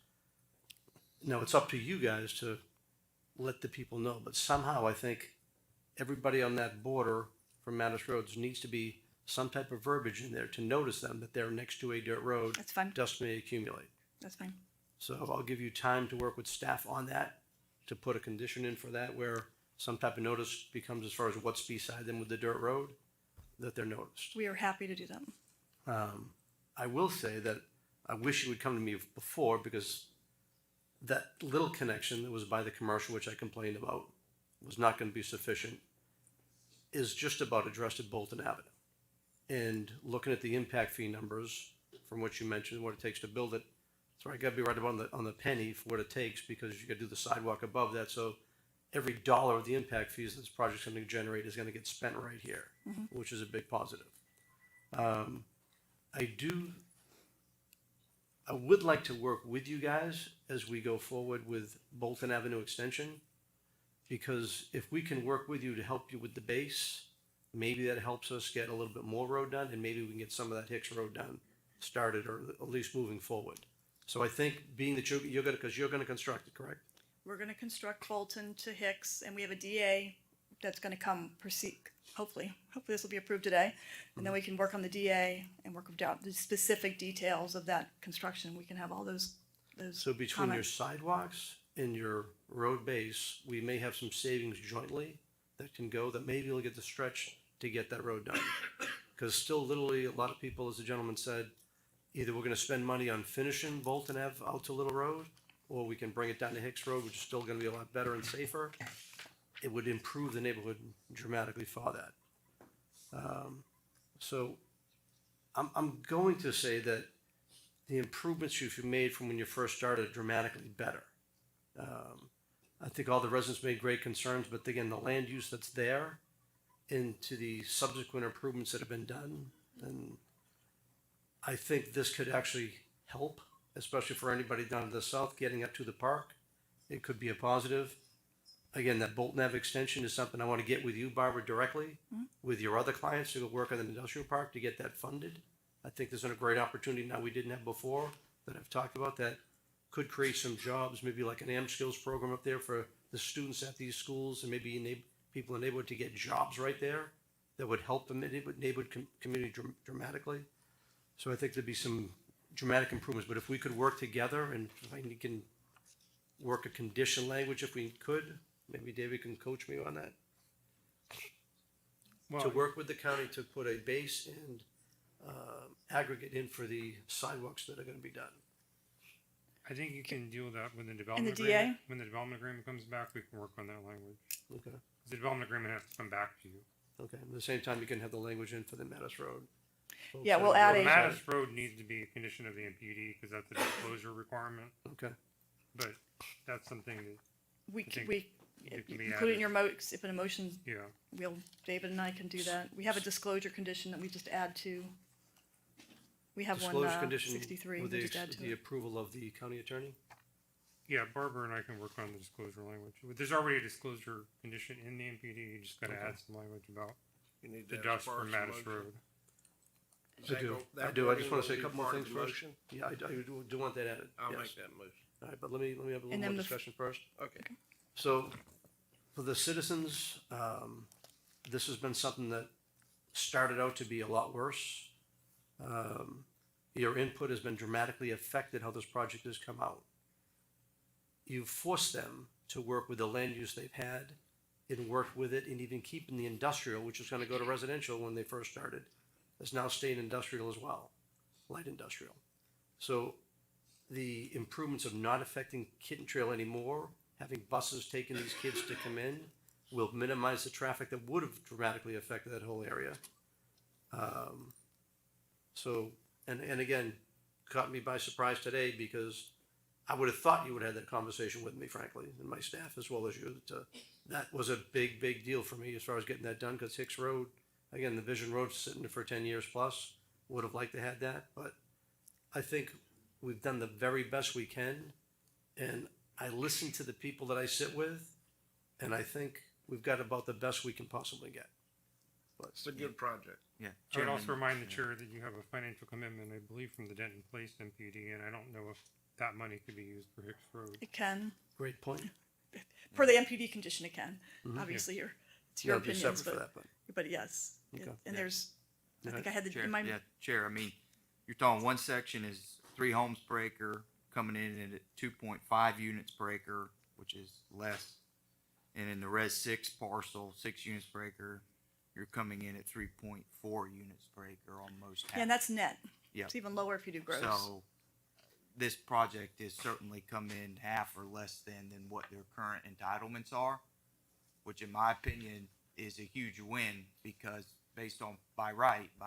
Now, it's up to you guys to let the people know. But somehow I think everybody on that border from Mattis Roads needs to be some type of verbiage in there to notice them that they're next to a dirt road. That's fine. Dust may accumulate. That's fine. So I'll give you time to work with staff on that, to put a condition in for that where some type of notice becomes as far as what's beside them with the dirt road, that they're noticed. We are happy to do that. I will say that I wish you would come to me before, because that little connection that was by the commercial, which I complained about, was not going to be sufficient, is just about addressed at Bolton Avenue. And looking at the impact fee numbers from what you mentioned, what it takes to build it, so I got to be right about on the penny for what it takes, because you got to do the sidewalk above that. So every dollar of the impact fees this project's going to generate is going to get spent right here, which is a big positive. I would like to work with you guys as we go forward with Bolton Avenue Extension, because if we can work with you to help you with the base, maybe that helps us get a little bit more road done, and maybe we can get some of that Hicks Road done started, or at least moving forward. So I think, being that you're going to construct it, correct? We're going to construct Bolton to Hicks, and we have a DA that's going to come proceed. Hopefully this will be approved today, and then we can work on the DA and work out the specific details of that construction. We can have all those So between your comments. sidewalks and your road base, we may have some savings jointly that can go, that maybe we'll get the stretch to get that road done. Because still, literally, a lot of people, as the gentleman said, either we're going to spend money on finishing Bolton Ave out to Little Road, or we can bring it down to Hicks Road, which is still going to be a lot better and safer. It would improve the neighborhood dramatically for that. So I'm going to say that the improvements you've made from when you first started are dramatically better. I think all the residents made great concerns, but again, the land use that's there into the subsequent improvements that have been done, and I think this could actually help, especially for anybody down to the south getting up to the park. It could be a positive. Again, that Bolton Ave extension is something I want to get with you, Barbara, directly, with your other clients to go work on the industrial park to get that funded. I think there's a great opportunity now we didn't have before that I've talked about that could create some jobs, maybe like an AM skills program up there for the students at these schools and maybe people in the neighborhood to get jobs right there that would help the neighborhood community dramatically. So I think there'd be some dramatic improvements, but if we could work together and if I can work a condition language, if we could, maybe David can coach me on that. To work with the county to put a base and aggregate in for the sidewalks that are gonna be done. I think you can deal with that when the development DA? agreement. When the development agreement comes back, we can work on that language. Okay. The development agreement has to come back to you. Okay, at the same time, you can have the language in for the Mattis Road. folks Yeah, that we'll are add working a- on it. Mattis Road needs to be a condition of the MPD because that's a disclosure requirement. Okay. But that's something that We, I think we, it can be you put it in added. your if an emotion, Yeah. David and I can do that. We have a disclosure condition that we just add to. We have one, Disclosure condition 63, with we just add to the it. approval of the county attorney? Yeah, Barbara and I can work on the disclosure language. There's already a disclosure condition in the MPD. You just got to Okay. add some language about You need the that dust as far from as the Mattis motion. Road. I do. I just want to say a couple more things first. Yeah, I do want that added. I'll yes. make that motion. All right, but let me have a little And more then discussion first. Okay. So, for the citizens, this has been something that started out to be a lot worse. Your input has been dramatically affected how this project has come out. You've forced them to work with the land use they've had and work with it and even keeping the industrial, which was going to go to residential when they first started, is now staying industrial as well, light industrial. So the improvements of not affecting Kitten Trail anymore, having buses taking these kids to come in, will minimize the traffic that would have dramatically affected that whole area. And again, caught me by surprise today because I would have thought you would have had that conversation with me, frankly, and my staff as well as you. That was a big, big deal for me as far as getting that done because Hicks Road, again, the Vision Road's sitting there for 10 years plus, would have liked to have that, but I think we've done the very best we can, and I listen to the people that I sit with, and I think we've got about the best we can possibly get. It's a good project. Yeah. I would also Chairman, remind the chair that you have a financial commitment, I believe, from the Denton Place MPD, and I don't know if that money could be used for Hicks Road. It can, Great point. per the MPD condition, it can. Mhm. Obviously, it's Yeah, your it'd be opinions, separate for but, that, but yes. Okay. And there's, I Yeah. think I had the, Chair, in my, yeah, Chair, I mean, you're talking one section is 3 homes per acre, coming in at 2.5 units per acre, which is less. And in the Res 6 parcel, 6 units per acre, you're coming in at 3.4 units per acre, almost half. yeah, and that's net. Yep. It's even lower if you do gross. So this project has certainly come in half or less than what their current entitlements are, which in my opinion is a huge win because based on by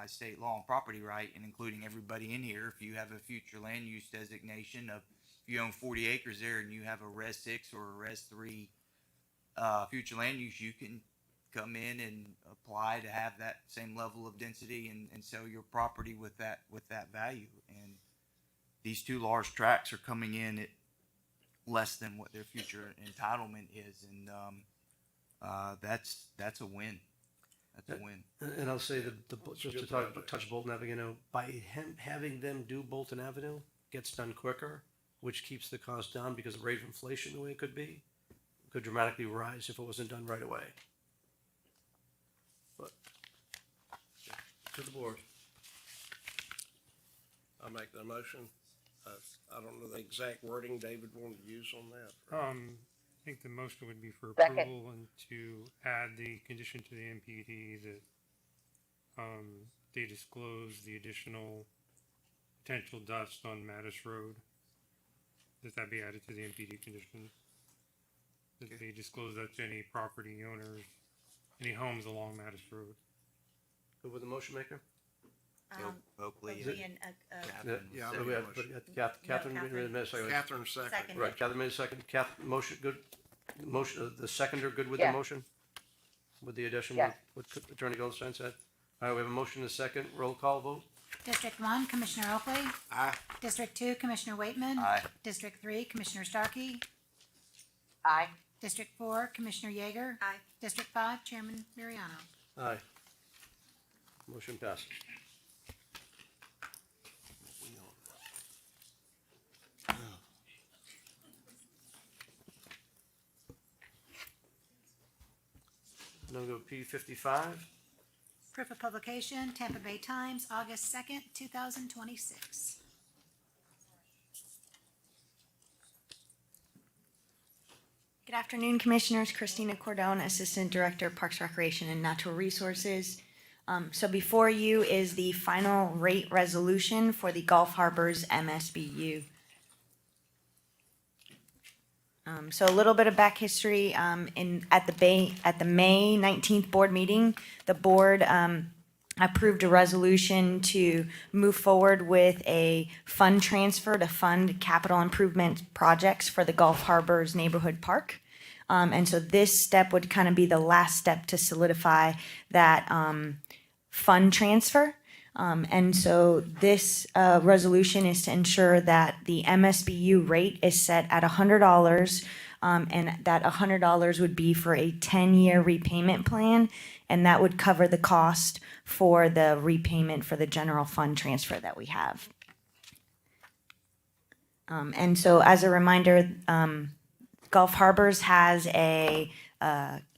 state law and property right, and including everybody in here, if you have a future land use designation of, if you own 40 acres there and you have a Res 6 or a Res 3 future land use, you can come in and apply to have that same level of density and sell your property with that value. And these 2 large tracts are coming in at less than what their future entitlement is, and that's a win. That's a win. And I'll say that just to talk about touch Bolton Avenue, by having them do Bolton Avenue gets done quicker, which keeps the cost down because the rate of inflation, the way it could dramatically rise if it wasn't done right away. But to the board. I'll make the motion. I don't know the exact wording David wanted to use on that. I think the motion would be for Second. approval and to add the condition to the MPD that they disclose the additional potential dust on Mattis Road. That be added to the MPD conditions. That they disclose that to any property owners, any homes along Mattis Road. Good with the motion maker? Oakley. Oakley and, Yeah, but we have- but Catherine, Catherine. made a minute, second. Catherine second. Second. Right, Catherine made a second. Motion, good? Motion, the seconder, good with Yeah. the motion? With the addition, Yes. what Attorney Goldstein said? All right, we have a motion and a second. Roll call vote? District one, Commissioner Oakley. Aye. District two, Commissioner Waitman. Aye. District three, Commissioner Starkey. Aye. District District four, Commissioner Yeager. Aye. District five, Chairman Mariano. Aye. Motion passes. Now go P55. Proof of publication, Tampa Bay Times, August 2nd, 2026. Good afternoon, Commissioners. Christina Cordone, Assistant Director, Parks, Recreation, and Natural Resources. So before you is the final rate resolution for the Gulf Harbors MSBU. So a little bit of back history. At the May 19th board meeting, the board approved a resolution to move forward with a fund transfer to fund capital improvement projects for the Gulf Harbors Neighborhood Park. And so this step would kind of be the last step to solidify that fund transfer. And so this resolution is to ensure that the MSBU rate is set at $100, and that $100 would be for a 10-year repayment plan, and that would cover the cost for the repayment for the general fund transfer that we have. And so as a reminder, Gulf Harbors has a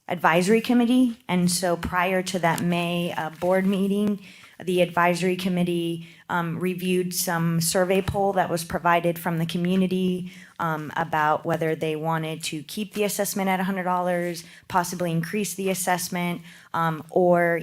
advisory committee, and so prior to that May board meeting, the advisory committee reviewed some survey poll that was provided from the community about whether they wanted to keep the assessment at $100, possibly increase the assessment, or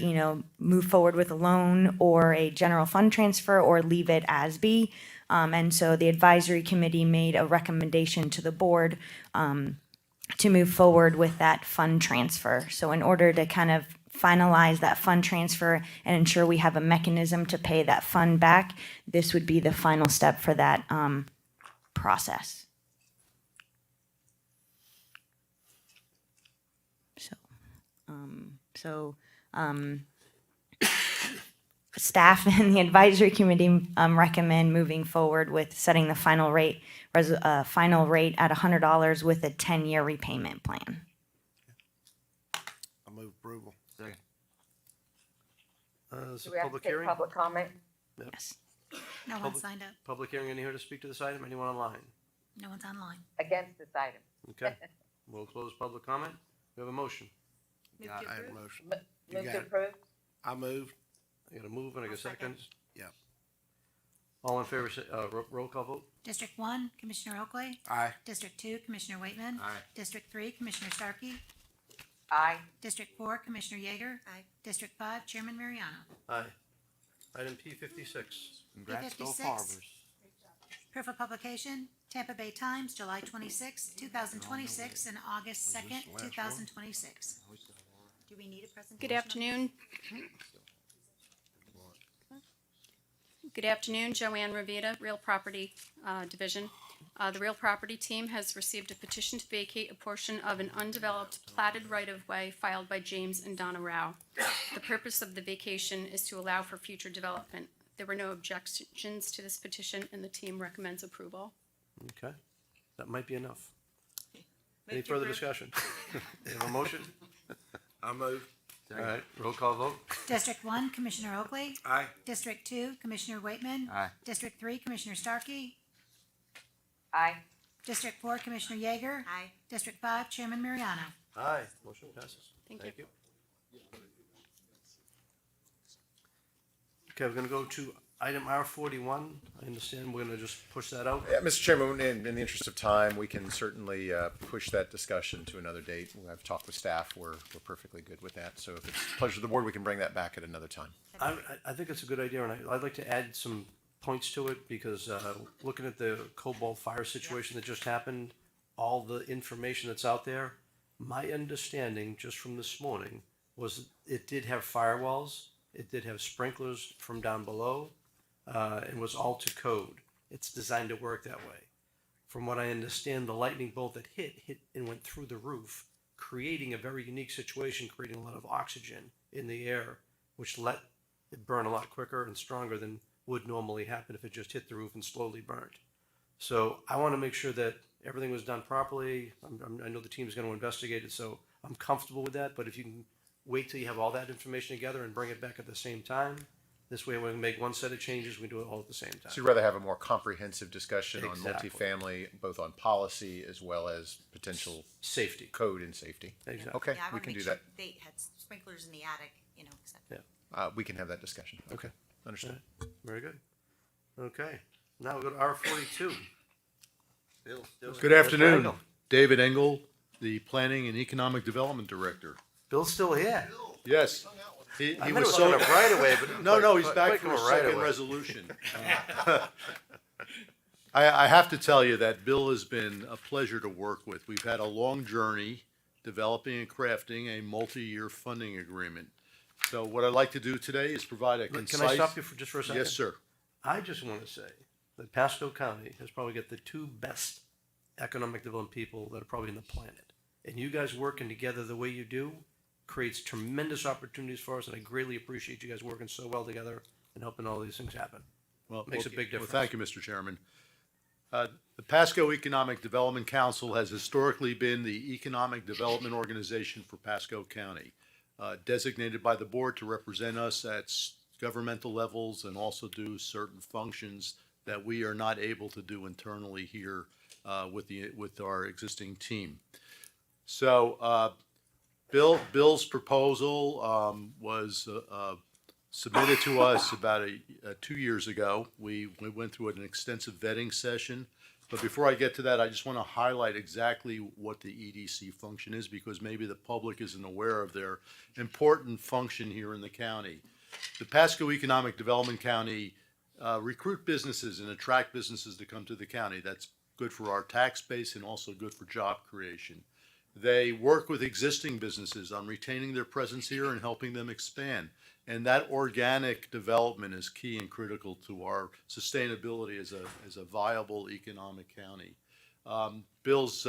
move forward with a loan or a general fund transfer, or leave it as be. And so the advisory committee made a recommendation to the board to move forward with that fund transfer. So in order to kind of finalize that fund transfer and ensure we have a mechanism to pay that fund back, this would be the final step for that process. Staff and the advisory committee recommend moving forward with setting the final rate at $100 with a 10-year repayment plan. I move approval. Second. Is Do it we have to public take hearing? public comment? Yep. Yes. No one Public- signed up. Public hearing, any here to speak to this item? Anyone online? No one's online. Against this item? Okay, we'll close public comment. We have a motion. Move I to had a approve. motion. You Move got to it. approve? I moved. I got a move and I got a second. Yep. All in favor, say, roll call vote? District one, Commissioner Oakley. Aye. District two, Commissioner Waitman. Aye. District three, Commissioner Starkey. Aye. District four, Commissioner Yeager. Aye. District five, Chairman Mariano. Aye. Item P56. Congrats, Gulf P56. Harbors. Proof of publication, Tampa Bay Times, July 26, 2026, and August 2nd, last one? 2026. Do we need a presentation? Good afternoon. Good afternoon, Joanne Ravita, Real Property Division. The Real Property Team has received a petition to vacate a portion of an undeveloped platted right-of-way filed by James and Donna Rao. The purpose of the vacation is to allow for future development. There were no objections to this petition, and the team recommends approval. Okay, that might be enough. Any further discussion? We have a motion? I move. All right, roll call vote? District one, Commissioner Oakley. Aye. District two, Commissioner Waitman. Aye. District three, Commissioner Starkey. Aye. District four, Commissioner Yeager. Aye. District five, Chairman Mariano. Aye, motion passes. Thank you. Okay, we're gonna go to item R41. I understand we're gonna just push that out. Yeah, Mr. Chairman, in the interest of time, we can certainly push that discussion to another date. I've talked with staff, we're perfectly good with that. So if it's a pleasure of the board, we can bring that back at another time. I think it's a good idea, and I'd like to add some points to it, because looking at the Cobalt fire situation that just happened, all the information that's out there, my understanding just from this morning was it did have firewalls, It did have sprinklers from down below, and was all to code. It's designed to work that way. From what I understand, the lightning bolt that hit and went through the roof, creating a very unique situation, creating a lot of oxygen in the air, which let it burn a lot quicker and stronger than would normally happen if it just hit the roof and slowly burnt. So I want to make sure that everything was done properly. I know the team's going to investigate it, so I'm comfortable with that. But if you can wait till you have all that information together and bring it back at the same time, this way we can make one set of changes, we do it all at the same time. So you'd rather have a more comprehensive discussion on Exactly. multifamily, both on policy as well as potential safety, code and safety? Exactly. Okay, Yeah, I we want to can make do sure that. they had sprinklers in the attic, you know, et cetera. We can have that discussion. Okay, understood. Very good. Okay, now we'll go to R42. Bill, Good afternoon. David Engel, the Planning and Economic Development Director. Bill's still here. Yes. He I was was so looking up right away, but no, he's back quick for a one right second away. resolution. I have to tell you that Bill has been a pleasure to work with. We've had a long journey developing and crafting a multi-year funding agreement. So what I'd like to do today is provide a concise. Can I stop you just for a second? Yes, sir. I just want to say that Pasco County has probably got the two best economic development people that are probably on the planet. And you guys working together the way you do creates tremendous opportunities for us, and I greatly appreciate you guys working so well together and helping all these things happen. Well, Makes okay. a big difference. Well, thank you, Mr. Chairman. The Pasco Economic Development Council has historically been the economic development organization for Pasco County, designated by the board to represent us at governmental levels and also do certain functions that we are not able to do internally here with our existing team. So Bill's proposal was submitted to us about 2 years ago. We went through an extensive vetting session. But before I get to that, I just want to highlight exactly what the EDC function is, because maybe the public isn't aware of their important function here in the county. The Pasco Economic Development County recruit businesses and attract businesses to come to the county. That's good for our tax base and also good for job creation. They work with existing businesses on retaining their presence here and helping them expand. And that organic development is key and critical to our sustainability as a viable economic county. Bill's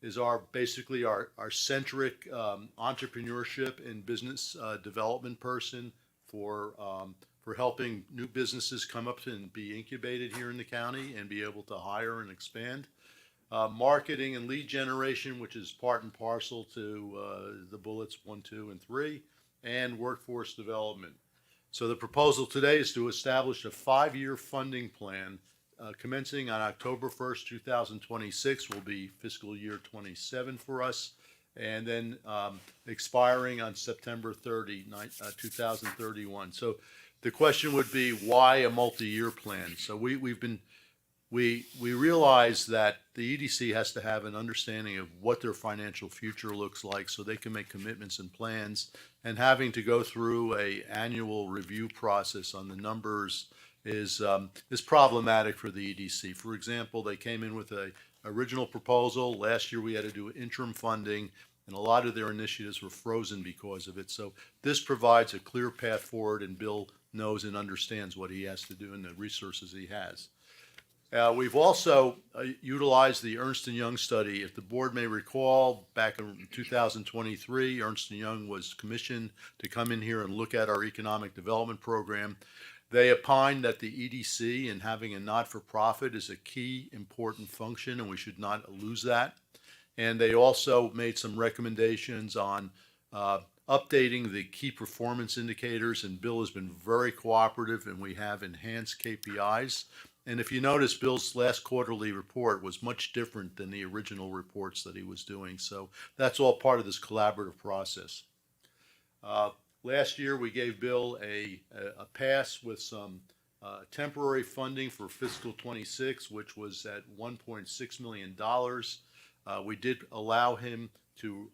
is basically our centric entrepreneurship and business development person for helping new businesses come up and be incubated here in the county and be able to hire and expand. Marketing and lead generation, which is part and parcel to the bullets 1, 2, and 3, and workforce development. So the proposal today is to establish a 5-year funding plan commencing on October 1st, 2026, will be fiscal year 27 for us, and then expiring on September 30, 2031. So the question would be, why a multi-year plan? So we realize that the EDC has to have an understanding of what their financial future looks like so they can make commitments and plans, and having to go through a annual review process on the numbers is problematic for the EDC. For example, they came in with a original proposal. Last year we had to do interim funding, and a lot of their initiatives were frozen because of it. So this provides a clear path forward, and Bill knows and understands what he has to do and the resources he has. We've also utilized the Ernst & Young study. If the board may recall, back in 2023, Ernst & Young was commissioned to come in here and look at our economic development program. They opined that the EDC and having a not-for-profit is a key important function, and we should not lose that. And they also made some recommendations on updating the key performance indicators, and Bill has been very cooperative, and we have enhanced KPIs. And if you notice, Bill's last quarterly report was much different than the original reports that he was doing. So that's all part of this collaborative process. Last year, we gave Bill a pass with some temporary funding for fiscal 26, which was at $1.6 million. We did allow him to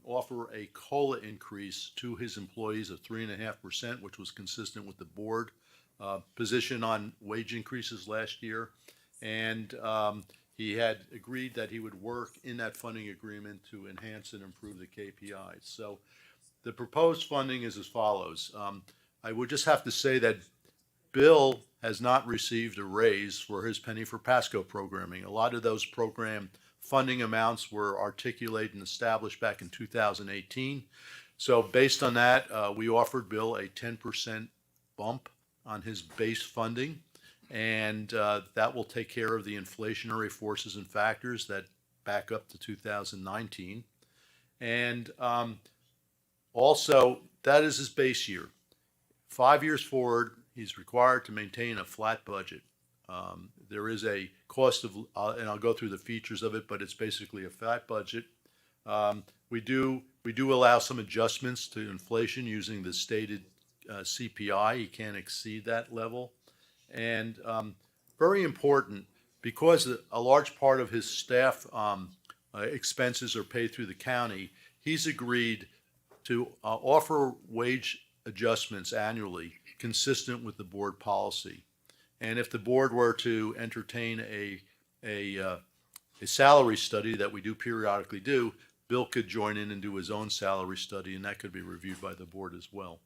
offer a COLA increase to his employees of 3.5%, which was consistent with the board position on wage increases last year, and he had agreed that he would work in that funding agreement to enhance and improve the KPIs. So the proposed funding is as follows. I would just have to say that Bill has not received a raise for his Penny for Pasco programming. A lot of those program funding amounts were articulated and established back in 2018. So based on that, we offered Bill a 10% bump on his base funding. And that will take care of the inflationary forces and factors that back up to 2019. And also, that is his base year. 5 years forward, he's required to maintain a flat budget. There is a cost of, and I'll go through the features of it, but it's basically a flat budget. We do allow some adjustments to inflation using the stated CPI. He can't exceed that level. And very important, because a large part of his staff expenses are paid through the county, he's agreed to offer wage adjustments annually consistent with the board policy. And if the board were to entertain a salary study that we do periodically do, Bill could join in and do his own salary study, and that could be reviewed by the board as well.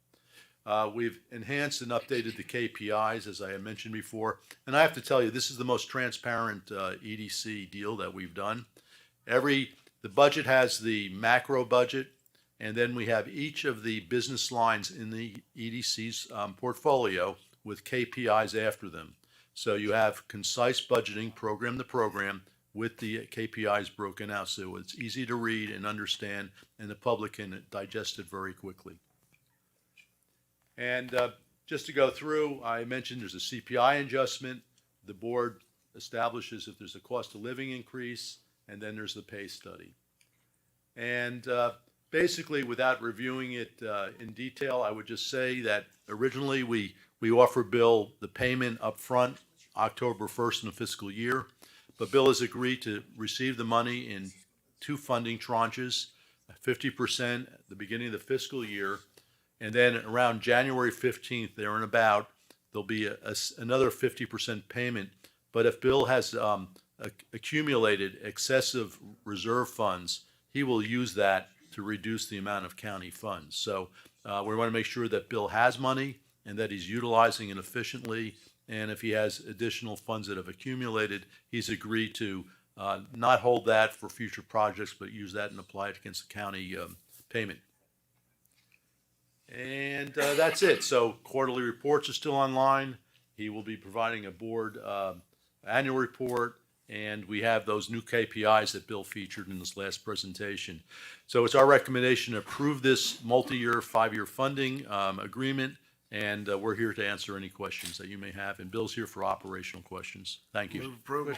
We've enhanced and updated the KPIs, as I had mentioned before. And I have to tell you, this is the most transparent EDC deal that we've done. The budget has the macro budget, and then we have each of the business lines in the EDC's portfolio with KPIs after them. So you have concise budgeting, program to program, with the KPIs broken out. So it's easy to read and understand, and the public can digest it very quickly. And just to go through, I mentioned there's a CPI adjustment. The board establishes if there's a cost of living increase, and then there's the pay study. And basically, without reviewing it in detail, I would just say that originally we offered Bill the payment up front October 1st in the fiscal year, but Bill has agreed to receive the money in 2 funding tranches, 50% at the beginning of the fiscal year, and then around January 15th, there and about, there'll be another 50% payment. But if Bill has accumulated excessive reserve funds, he will use that to reduce the amount of county funds. So we want to make sure that Bill has money and that he's utilizing it efficiently. And if he has additional funds that have accumulated, he's agreed to not hold that for future projects, but use that and apply it against the county payment. And that's it. So quarterly reports are still online. He will be providing a board annual report, and we have those new KPIs that Bill featured in his last presentation. So it's our recommendation to approve this multi-year, 5-year funding agreement, and we're here to answer any questions that you may have. And Bill's here for operational questions. Thank you. Move approval.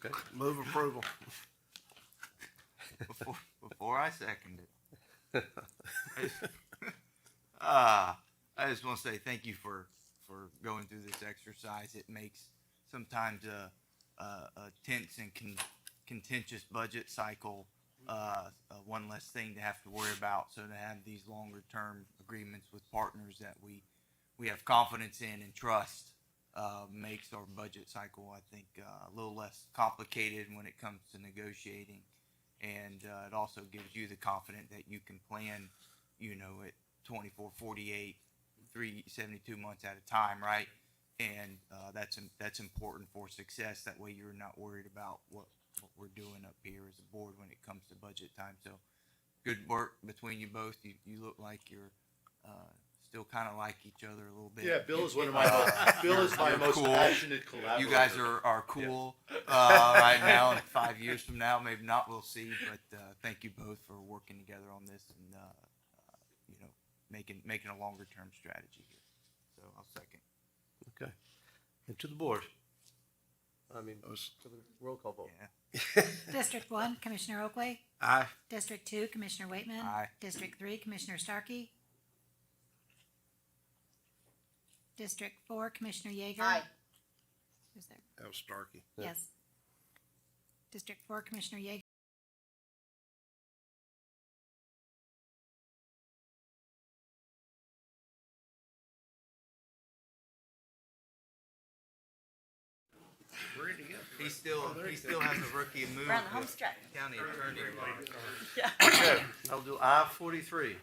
Okay. Move approval. Before I second it. I just want to say thank you for going through this exercise. It makes sometimes a tense and contentious budget cycle one less thing to have to worry about. So to have these longer term agreements with partners that we have confidence in and trust makes our budget cycle, I think, a little less complicated when it comes to negotiating. And it also gives you the confidence that you can plan, at 24, 48, 72 months at a time, right? And that's important for success. That way you're not worried about what we're doing up here as a board when it comes to budget time. So good work between you both. You look like you're still kind of like each other a little bit. Yeah, Bill is one of my most cool. passionate collaborators. You guys are cool right now, and 5 years from now, maybe not, we'll see. But thank you both for working together on this and making a longer term strategy here. So I'll second. Okay. And to the board. To the roll call vote. Yeah. District 1, Commissioner Oakley. Aye. District 2, Commissioner Waitman. Aye. District 3, Commissioner Starkey. District 4, Commissioner Yeager. Aye. Who's there? That was Starkey. Yes. District 4, Commissioner Yeager. Ready to go. He still has a rookie move. We're on the home stretch. County attorney. Yeah. Okay, I'll do I-43.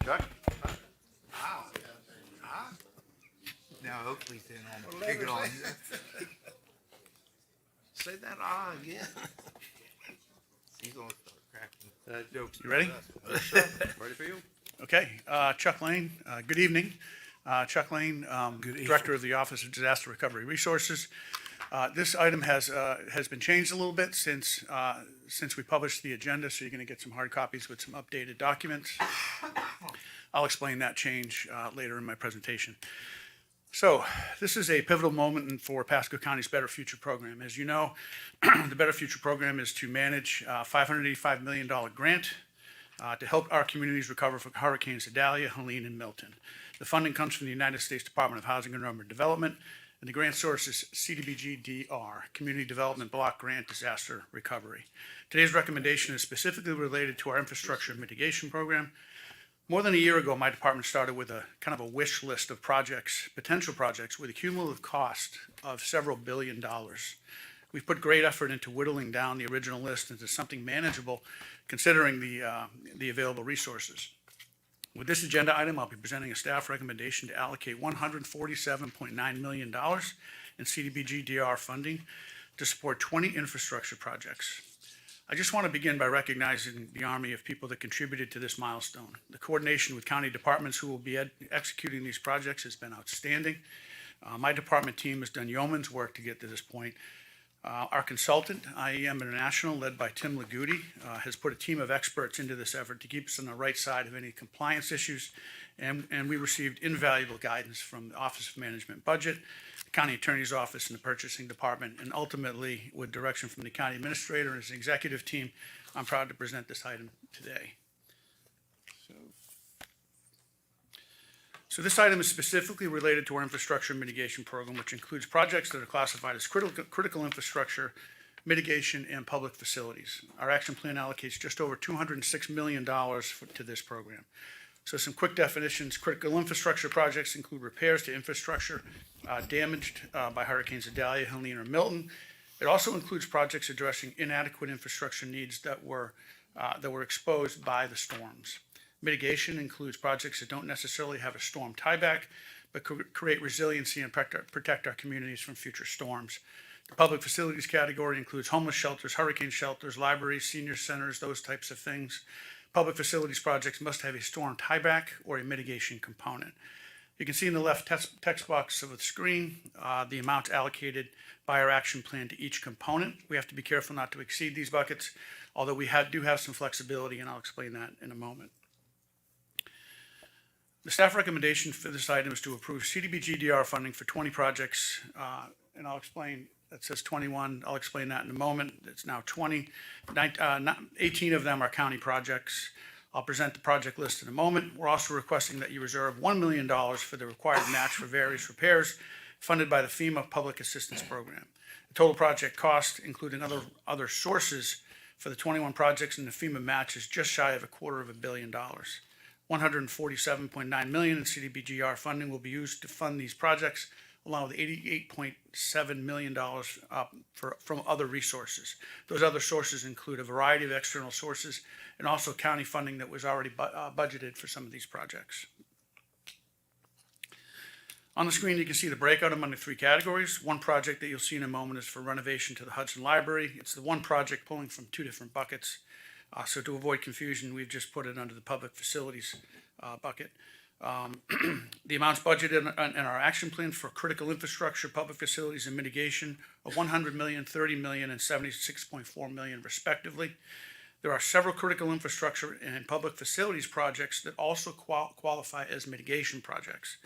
Chuck? Now Oakley's in on Well, it. let Take it her on. say- Say that again. He's gonna start cracking. Jokes. You ready? Ready for you? Okay, Chuck Lane, good evening. Chuck Lane, Director of the Office of Disaster Recovery Resources. This item has been changed a little bit since we published the agenda, so you're going to get some hard copies with some updated documents. I'll explain that change later in my presentation. So this is a pivotal moment for Pasco County's Better Future program. As you know, the Better Future program is to manage a $585 million grant to help our communities recover from Hurricanes Idalia, Helene, and Milton. The funding comes from the United States Department of Housing and Urban Development, and the grant source is CDBG-DR, Community Development Block Grant Disaster Recovery. Today's recommendation is specifically related to our infrastructure mitigation program. More than a year ago, my department started with a kind of a wish list of projects, potential projects, with a cumulative cost of several $billion. We've put great effort into whittling down the original list into something manageable, considering the available resources. With this agenda item, I'll be presenting a staff recommendation to allocate $147.9 million in CDBG-DR funding to support 20 infrastructure projects. I just want to begin by recognizing the army of people that contributed to this milestone. The coordination with county departments who will be executing these projects has been outstanding. My department team has done yeoman's work to get to this point. Our consultant, IEM International, led by Tim Lagudi, has put a team of experts into this effort to keep us on the right side of any compliance issues, and we received invaluable guidance from the Office of Management Budget, the County Attorney's Office, and the Purchasing Department, and ultimately, with direction from the County Administrator and his executive team, I'm proud to present this item today. So this item is specifically related to our infrastructure mitigation program, which includes projects that are classified as critical infrastructure, mitigation, and public facilities. Our action plan allocates just over $206 million to this program. So some quick definitions: critical infrastructure projects include repairs to infrastructure damaged by Hurricanes Idalia, Helene, or Milton. It also includes projects addressing inadequate infrastructure needs that were exposed by the storms. Mitigation includes projects that don't necessarily have a storm tieback, but create resiliency and protect our communities from future storms. The public facilities category includes homeless shelters, hurricane shelters, libraries, senior centers, those types of things. Public facilities projects must have a storm tieback or a mitigation component. You can see in the left text box of the screen the amounts allocated by our action plan to each component. We have to be careful not to exceed these buckets, although we do have some flexibility, and I'll explain that in a moment. The staff recommendation for this item is to approve CDBG-DR funding for 20 projects, and I'll explain. It says 21. I'll explain that in a moment. It's now 20. 18 of them are county projects. I'll present the project list in a moment. We're also requesting that you reserve $1 million for the required match for various repairs funded by the FEMA Public Assistance Program. The total project cost, including other sources for the 21 projects in the FEMA match, is just shy of $250 million. $147.9 million in CDBG-R funding will be used to fund these projects, along with $88.7 million from other resources. Those other sources include a variety of external sources and also county funding that was already budgeted for some of these projects. On the screen, you can see the breakout among the three categories. One project that you'll see in a moment is for renovation to the Hudson Library. It's the one project pulling from two different buckets. So to avoid confusion, we've just put it under the public facilities bucket. The amounts budgeted in our action plan for critical infrastructure, public facilities, and mitigation are $100 million, $30 million, and $76.4 million respectively. There are several critical infrastructure and public facilities projects that also qualify as mitigation projects.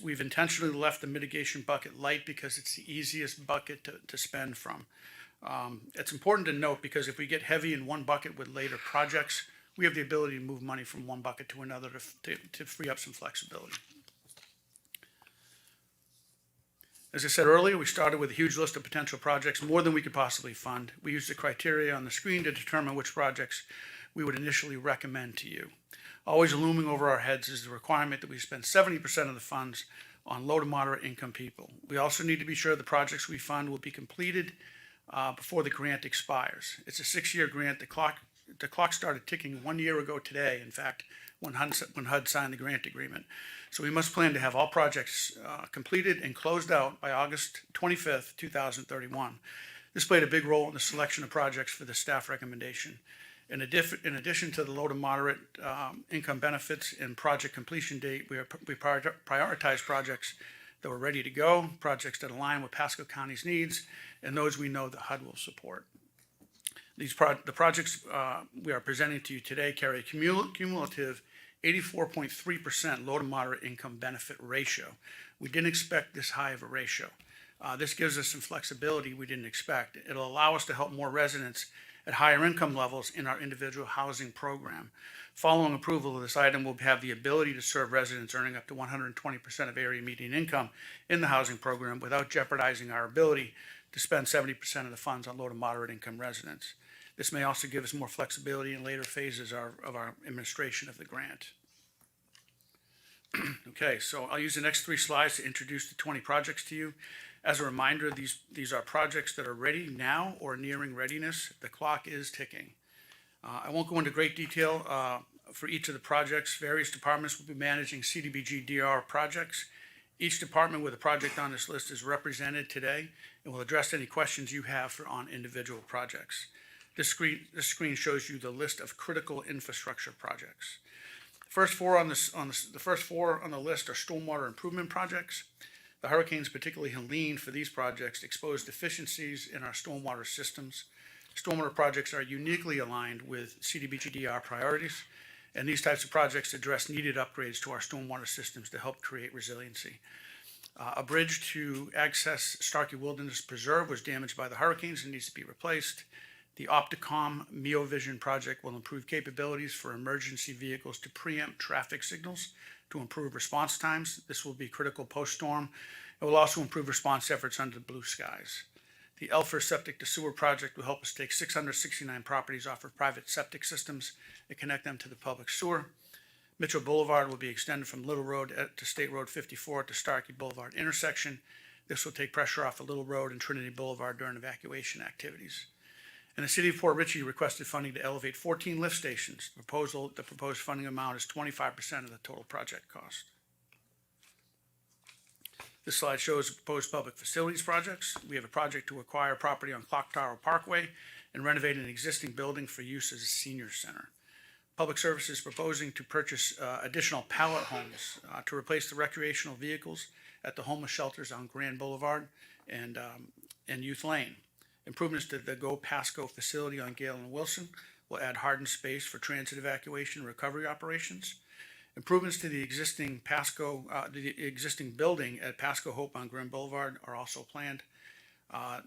We've intentionally left the mitigation bucket light because it's the easiest bucket to spend from. It's important to note because if we get heavy in one bucket with later projects, we have the ability to move money from one bucket to another to free up some flexibility. As I said earlier, we started with a huge list of potential projects, more than we could possibly fund. We used the criteria on the screen to determine which projects we would initially recommend to you. Always looming over our heads is the requirement that we spend 70% of the funds on low to moderate income people. We also need to be sure the projects we fund will be completed before the grant expires. It's a 6-year grant. The clock started ticking 1 year ago today, in fact, when HUD signed the grant agreement. So we must plan to have all projects completed and closed out by August 25th, 2031. This played a big role in the selection of projects for the staff recommendation. In addition to the low to moderate income benefits and project completion date, we prioritize projects that were ready to go, projects that align with Pasco County's needs, and those we know the HUD will support. The projects we are presenting to you today carry a cumulative 84.3% low to moderate income benefit ratio. We didn't expect this high of a ratio. This gives us some flexibility we didn't expect. It'll allow us to help more residents at higher income levels in our individual housing program. Following approval of this item, we'll have the ability to serve residents earning up to 120% of area median income in the housing program without jeopardizing our ability to spend 70% of the funds on low to moderate income residents. This may also give us more flexibility in later phases of our administration of the grant. Okay, so I'll use the next 3 slides to introduce the 20 projects to you. As a reminder, these are projects that are ready now or nearing readiness. The clock is ticking. I won't go into great detail for each of the projects. Various departments will be managing CDBG DR projects. Each department with a project on this list is represented today and will address any questions you have on individual projects. This screen shows you the list of critical infrastructure projects. The first four on the list are stormwater improvement projects. The hurricanes, particularly Helene, for these projects exposed deficiencies in our stormwater systems. Stormwater projects are uniquely aligned with CDBG-DR priorities, and these types of projects address needed upgrades to our stormwater systems to help create resiliency. A bridge to access Starkey Wilderness Preserve was damaged by the hurricanes and needs to be replaced. The Opticom MeoVision project will improve capabilities for emergency vehicles to preempt traffic signals to improve response times. This will be critical post-storm. It will also improve response efforts under blue skies. The Elfer Septic to Sewer project will help us take 669 properties off of private septic systems and connect them to the public sewer. Mitchell Boulevard will be extended from Little Road to State Road 54 to Starkey Boulevard intersection. This will take pressure off of Little Road and Trinity Boulevard during evacuation activities. And the City of Port Richey requested funding to elevate 14 lift stations. The proposed funding amount is 25% of the total project cost. This slide shows the proposed public facilities projects. We have a project to acquire property on Clock Tower Parkway and renovate an existing building for use as a senior center. Public Services is proposing to purchase additional pallet homes to replace the recreational vehicles at the homeless shelters on Grand Boulevard and Youth Lane. Improvements to the Go Pasco facility on Gale and Wilson will add hardened space for transit evacuation and recovery operations. Improvements to the existing existing building at Pasco Hope on Grand Boulevard are also planned.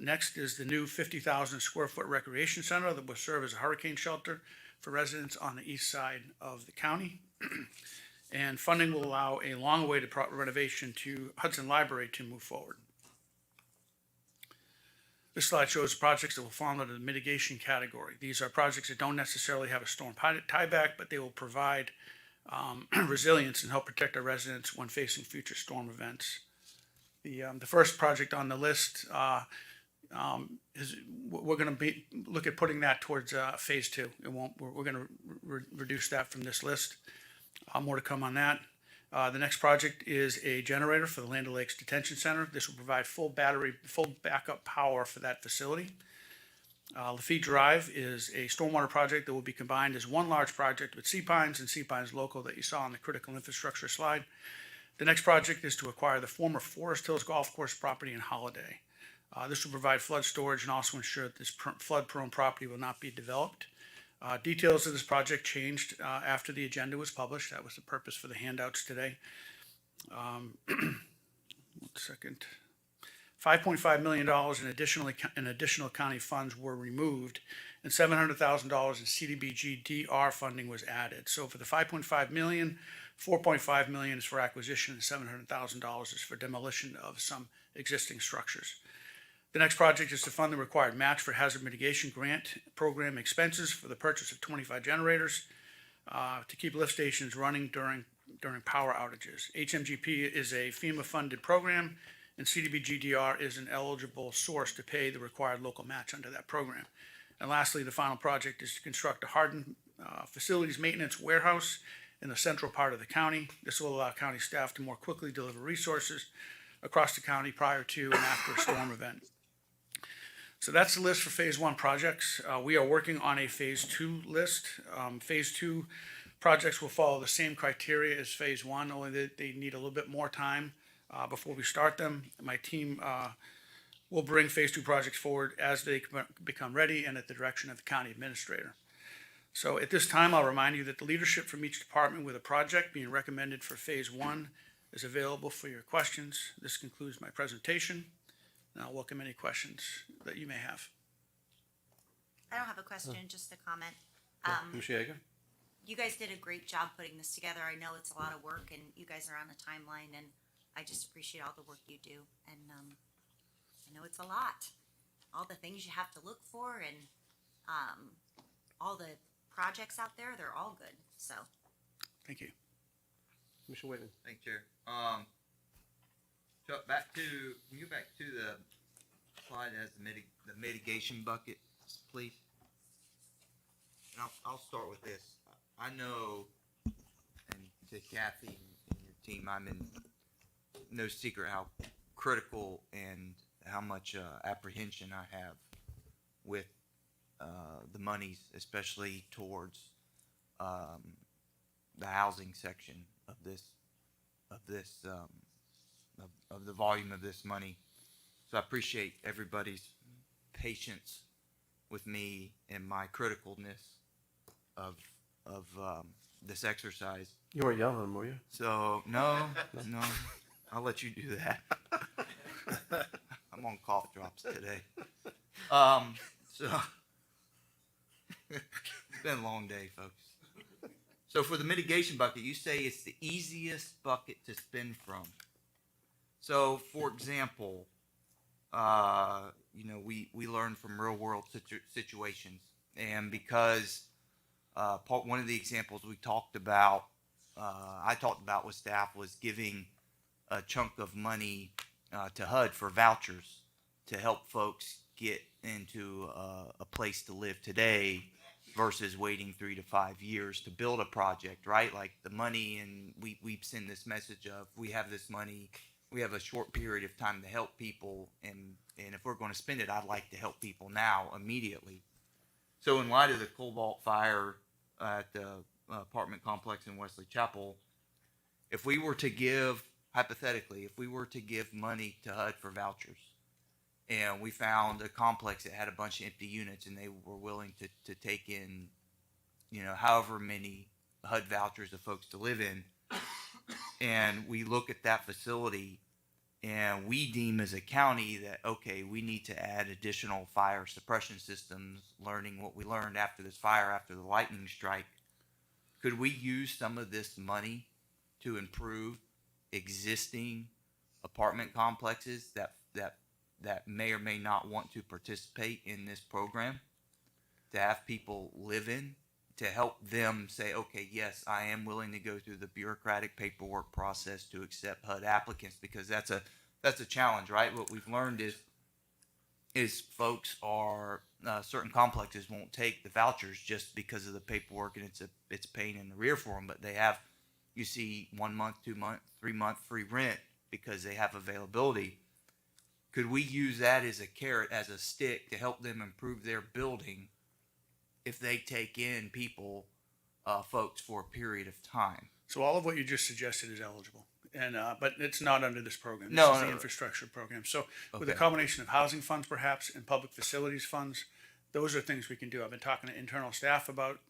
Next is the new 50,000 square foot recreation center that will serve as a hurricane shelter for residents on the east side of the county. And funding will allow a long-awaited renovation to Hudson Library to move forward. This slide shows projects that will fall under the mitigation category. These are projects that don't necessarily have a storm tieback, but they will provide resilience and help protect our residents when facing future storm events. The first project on the list is we're going to look at putting that towards phase 2. We're going to reduce that from this list. More to come on that. The next project is a generator for the Land O'Lakes Detention Center. This will provide full backup power for that facility. Lafitte Drive is a stormwater project that will be combined as one large project with Sea Pines and Sea Pines Local that you saw on the critical infrastructure slide. The next project is to acquire the former Forest Hills Golf Course property in Holiday. This will provide flood storage and also ensure that this flood-prone property will not be developed. Details of this project changed after the agenda was published. That was the purpose for the handouts today. 5.5 million in additional county funds were removed, and $700,000 in CDBG DR funding was added. So for the 5.5 million, 4.5 million is for acquisition, and $700,000 is for demolition of some existing structures. The next project is to fund the required match for hazard mitigation grant program expenses for the purchase of 25 generators to keep lift stations running during power outages. HMGP is a FEMA-funded program, and CDBG-DR is an eligible source to pay the required local match under that program. And lastly, the final project is to construct a hardened facilities maintenance warehouse in the central part of the county. This will allow county staff to more quickly deliver resources across the county prior to and after a storm event. So that's the list for phase one projects. We are working on a phase two list. Phase two projects will follow the same criteria as phase one, only that they need a little bit more time before we start them. My team will bring phase two projects forward as they become ready and at the direction of the county administrator. So at this time, I'll remind you that the leadership from each department with a project being recommended for phase one is available for your questions. This concludes my presentation. And I'll welcome any questions that you may have. I don't have a question, just a comment. Commissioner Yeager? You guys did a great job putting this together. I know it's a lot of work and you guys are on a timeline and I just appreciate all the work you do. And, I know it's a lot. All the things you have to look for and, all the projects out there, they're all good, so. Thank you. Commissioner Whitman? Thank you, Chair. Chuck, can you go back to the slide that has the mitigation bucket, please? And I'll start with this. I know, and to Kathy and your team, I'm in no secret how critical and how much apprehension I have with the monies, especially towards the housing section of the volume of this money. So I appreciate everybody's patience with me and my criticalness of this exercise. You weren't yelling at him, were you? So no, I'll let you do that. I'm on cough drops today. So it's been a long day, folks. So for the mitigation bucket, you say it's the easiest bucket to spend from. So, for example, we learn from real world situations, and because one of the examples we talked about, I talked about with staff was giving a chunk of money to HUD for vouchers to help folks get into a place to live today versus waiting 3 to 5 years to build a project, right? Like the money, and we send this message of we have this money, we have a short period of time to help people, and if we're going to spend it, I'd like to help people now, immediately. So in light of the Cobalt fire at the apartment complex in Wesley Chapel, if we were to give, hypothetically, if we were to give money to HUD for vouchers, and we found a complex that had a bunch of empty units and they were willing to take in, however many HUD vouchers of folks to live in, and we look at that facility and we deem as a county that, okay, we need to add additional fire suppression systems, learning what we learned after this fire, after the lightning strike, could we use some of this money to improve existing apartment complexes that may or may not want to participate in this program, to have people live in, to help them say, okay, yes, I am willing to go through the bureaucratic paperwork process to accept HUD applicants, because that's a challenge, right? What we've learned is folks are certain complexes won't take the vouchers just because of the paperwork, and it's a pain in the rear for them. But they have, you see, 1 month, 2 month, 3 month free rent because they have availability. Could we use that as a carrot, as a stick, to help them improve their building if they take in people, folks, for a period of time? So all of what you just suggested is eligible, and but it's not under this program. This No, is the no. infrastructure program. So with a Okay. combination of housing funds, perhaps, and public facilities funds, those are things we can do. I've been talking to internal staff about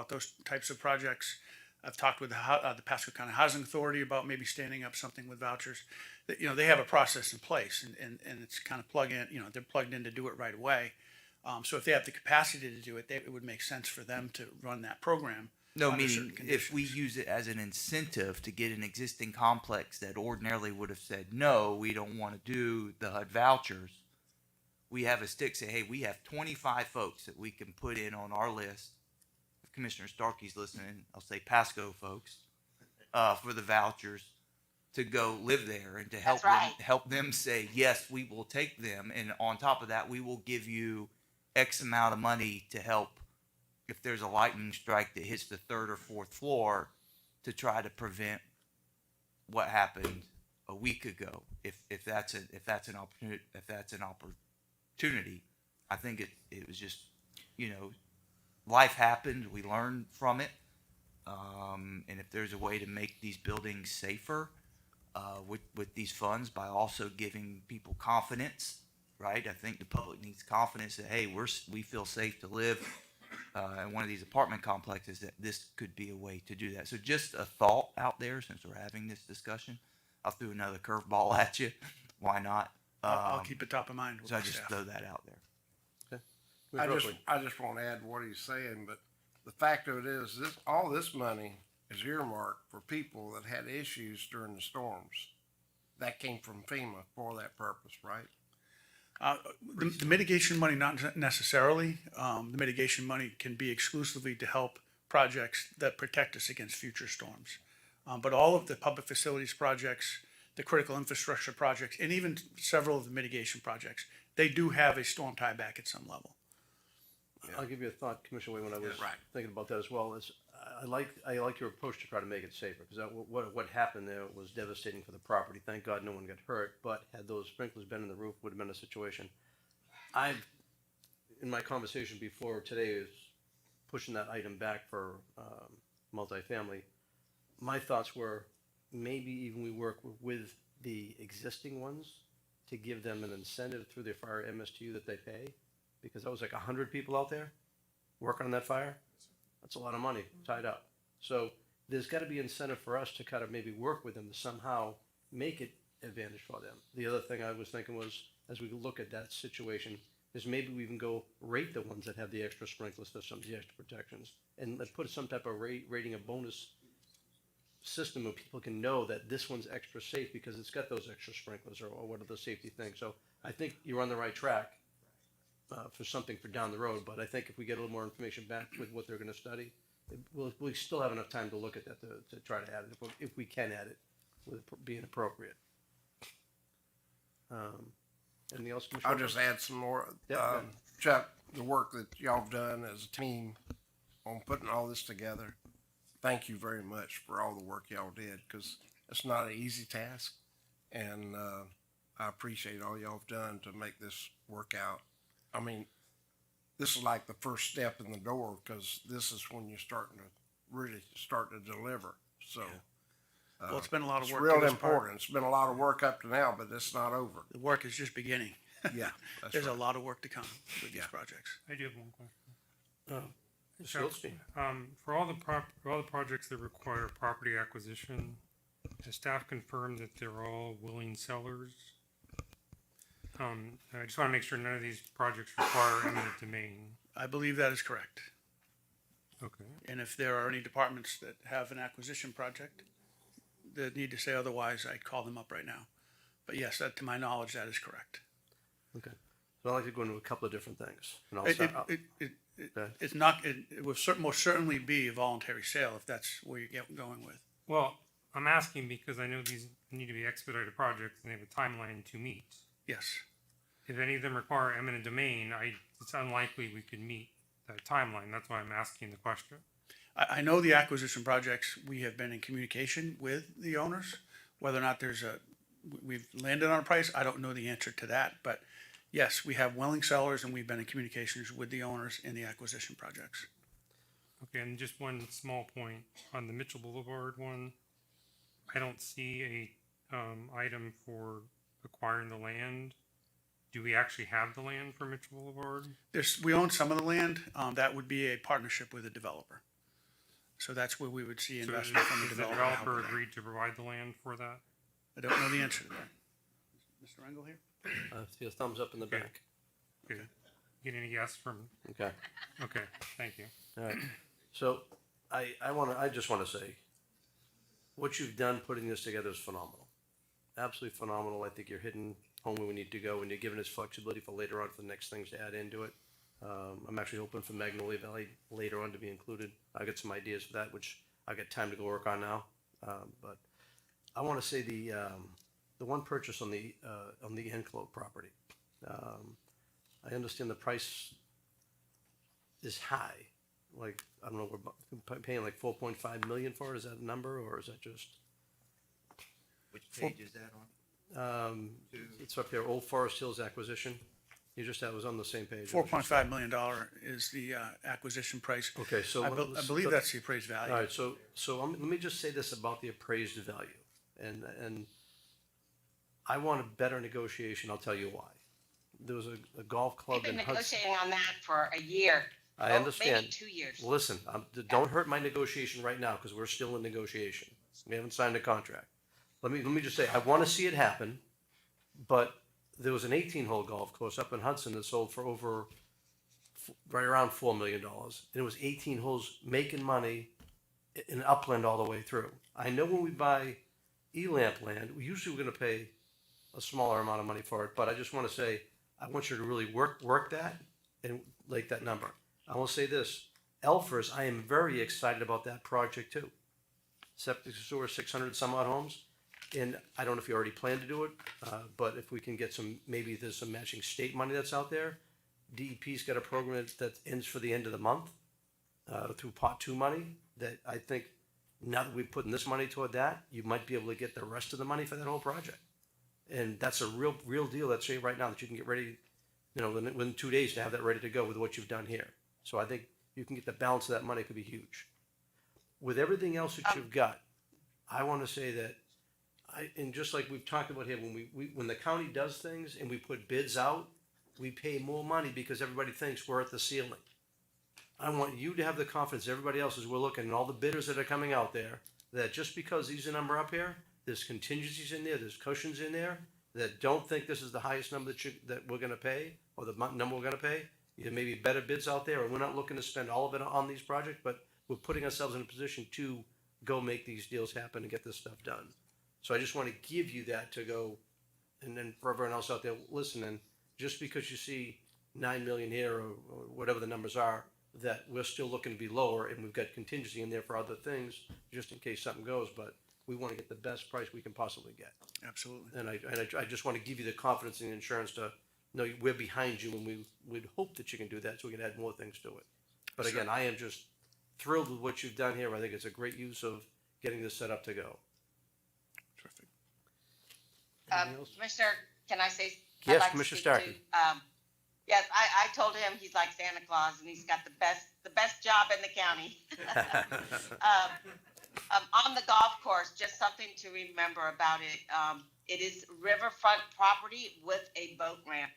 those types of projects. I've talked with the Pasco County Housing Authority about maybe standing up something with vouchers. That, they have a process in place, and it's kind of plug in. They're plugged in to do it right away. So if they have the capacity to do it, it would make sense for them to run that program. No, under certain meaning conditions. if we use it as an incentive to get an existing complex that ordinarily would have said, no, we don't want to do the HUD vouchers, we have a stick, say, hey, we have 25 folks that we can put in on our list. If Commissioner Starkey's listening, I'll say Pasco folks, for the vouchers to go live there and to help them say, yes, we will take them. And on top of that, we will give you X amount of money to help if there's a lightning strike that hits the 3rd or 4th floor, to try to prevent what happened a week ago. If that's an opportunity, I think it was just, life happened. We learned from it, and if there's a way to make these buildings safer with these funds by also giving people confidence, right? I think the public needs confidence that, hey, we feel safe to live in one of these apartment complexes, that this could be a way to do that. So just a thought out there, since we're having this discussion. I'll throw another curveball at you. Why not? I'll keep it top of mind with So I my just staff. throw that out there. I just want to add what he's saying, but the fact of it is, all this money is earmarked for people that had issues during the storms. That came from FEMA for that purpose, right? The mitigation money, not necessarily. The mitigation money can be exclusively to help projects that protect us against future storms. But all of the public facilities projects, the critical infrastructure projects, and even several of the mitigation projects, they do have a storm tieback at some level. I'll give you a thought, Commissioner Wade, when I was Right. thinking about that as well. Is I like your approach to try to make it safer, because what happened there was devastating for the property. Thank God no one got hurt, but had those sprinklers been in the roof, would have been a situation. In my conversation before today, is pushing that item back for multifamily. My thoughts were, maybe even we work with the existing ones to give them an incentive through their fire MSTU that they pay, because that was like 100 people out there working on that fire. That's a lot of money tied up. So there's got to be incentive for us to kind of maybe work with them to somehow make it advantage for them. The other thing I was thinking was, as we look at that situation, is maybe we even go rate the ones that have the extra sprinkler systems, the extra protections, and let's put some type of rating, a bonus system where people can know that this one's extra safe because it's got those extra sprinklers or what are the safety things. So I think you're on the right track for something for down the road, but I think if we get a little more information back with what they're going to study, we'll still have enough time to look at that to try to add it, if we can add it, with it being appropriate. Anything else, Commissioner? I'll just add some more. Yeah. Chuck, the work that y'all have done as a team on putting all this together, thank you very much for all the work y'all did, because it's not an easy task, and I appreciate all y'all have done to make this work out. I mean, this is like the first step in the door, because this is when you're starting to really start to deliver. So, Well, it's been a lot of it's work. real to this part. important. It's been a lot of work up to now, but it's not over. The work is just beginning. Yeah, that's There's right. a lot of work to come with these Yeah. projects. I do have one question. Mr. Goldstein. For all the projects that require property acquisition, has staff confirmed that they're all willing sellers? I just want to make sure none of these projects require eminent domain. I believe that is correct. Okay. And if there are any departments that have an acquisition project that need to say otherwise, I'd call them up right now. But yes, that, to my knowledge, that is correct. Okay. So I'd like to go into a couple of different things. And I'll It, start, it's not, it will most certainly be a voluntary sale if that's where you're going with. Well, I'm asking because I know these need to be expedited projects and they have a timeline to meet. Yes. If any of them require eminent domain, it's unlikely we could meet that timeline. That's why I'm asking the question. I know the acquisition projects, we have been in communication with the owners. Whether or not we've landed on a price, I don't know the answer to that. But yes, we have willing sellers and we've been in communications with the owners in the acquisition projects. Okay, and just one small point on the Mitchell Boulevard one. I don't see a item for acquiring the land. Do we actually have the land for Mitchell Boulevard? We own some of the land. That would be a partnership with a developer. So that's where we would see investment from the Has developer. the developer agreed to provide the land for that? I don't know the answer to that. Mr. Engel here? see a thumbs up in the Okay. back. Good. Get any yes from? Okay. Okay, thank you. All right. So I just want to say, what you've done putting this together is phenomenal. Absolutely phenomenal. I think you're hitting home where we need to go, and you're giving us flexibility for later on for the next things to add into it. I'm actually hoping for Magnolia Valley later on to be included. I got some ideas for that, which I got time to go work on now. But I want to say the one purchase on the Enclo property. I understand the price is high, like, I don't know, we're paying like 4.5 million for it. Is that a number, or is that just? Which page is that on? It's up here, Old Forest Hills acquisition. You just, that was on the same page. $4.5 million is the acquisition price. Okay, so. I believe that's the appraised value. All right, so let me just say this about the appraised value, and I want a better negotiation. I'll tell you why. There was a golf club We've in been Hudson. negotiating on that for a year. I understand. Maybe 2 years. Listen, don't hurt my negotiation right now because we're still in negotiation. We haven't signed a contract. Let me just say, I want to see it happen, but there was an 18-hole golf course up in Hudson that sold for over right around $4 million. And it was 18 holes making money in upland all the way through. I know when we buy E-Lamp land, we usually we're going to pay a smaller amount of money for it, but I just want to say, I want you to really work that and like that number. I will say this, Elfers, I am very excited about that project too. Septic sewer, 600 some odd homes. And I don't know if you already plan to do it, but if we can get maybe there's some matching state money that's out there. DEP's got a program that ends for the end of the month through Pot 2 money that I think now that we've put this money toward that, you might be able to get the rest of the money for that whole project. And that's a real deal that's right now that you can get ready, within 2 days to have that ready to go with what you've done here. So I think you can get the balance of that money could be huge. With everything else that you've got, I want to say that and just like we've talked about here, when the county does things and we put bids out, we pay more money because everybody thinks we're at the ceiling. I want you to have the confidence, everybody else, as we're looking at all the bidders that are coming out there, that just because these are number up here, there's contingencies in there, there's cushions in there, that don't think this is the highest number that we're gonna pay, or the number we're gonna pay. There may be better bids out there, and we're not looking to spend all of it on these projects, but we're putting ourselves in a position to go make these deals happen and get this stuff done. So I just want to give you that to go, and then for everyone else out there listening, just because you see 9 million here or whatever the numbers are, that we're still looking to be lower, and we've got contingency in there for other things, just in case something goes, but we want to get the best price we can possibly get. Absolutely. And I just want to give you the confidence in the insurance to know we're behind you, and we'd hope that you can do that so we can add more things to it. But again, I am just thrilled with what you've done here. I think it's a great use of getting this set up to go. Terrific. Commissioner, can I say? Yes, I'd like to Commissioner speak Starkey. to, yes, I told him he's like Santa Claus and he's got the best job in the county. On the golf course, just something to remember about it. It is riverfront property with a boat ramp.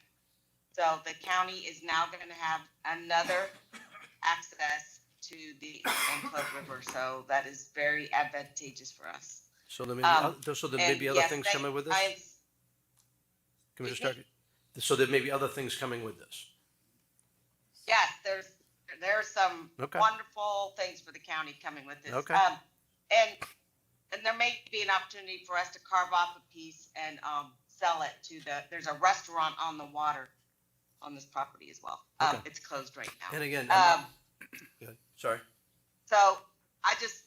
So the county is now going to have another access to the Enclave River. So that is very advantageous for us. So there may be other things coming with this? Commissioner Starkey? So there may be other things coming with this? Yes, there's some Okay. wonderful things for the county coming with this. Okay. And there may be an opportunity for us to carve off a piece and sell it to there's a restaurant on the water on this property as well. Okay. It's closed right now. And again, good. Sorry. So I just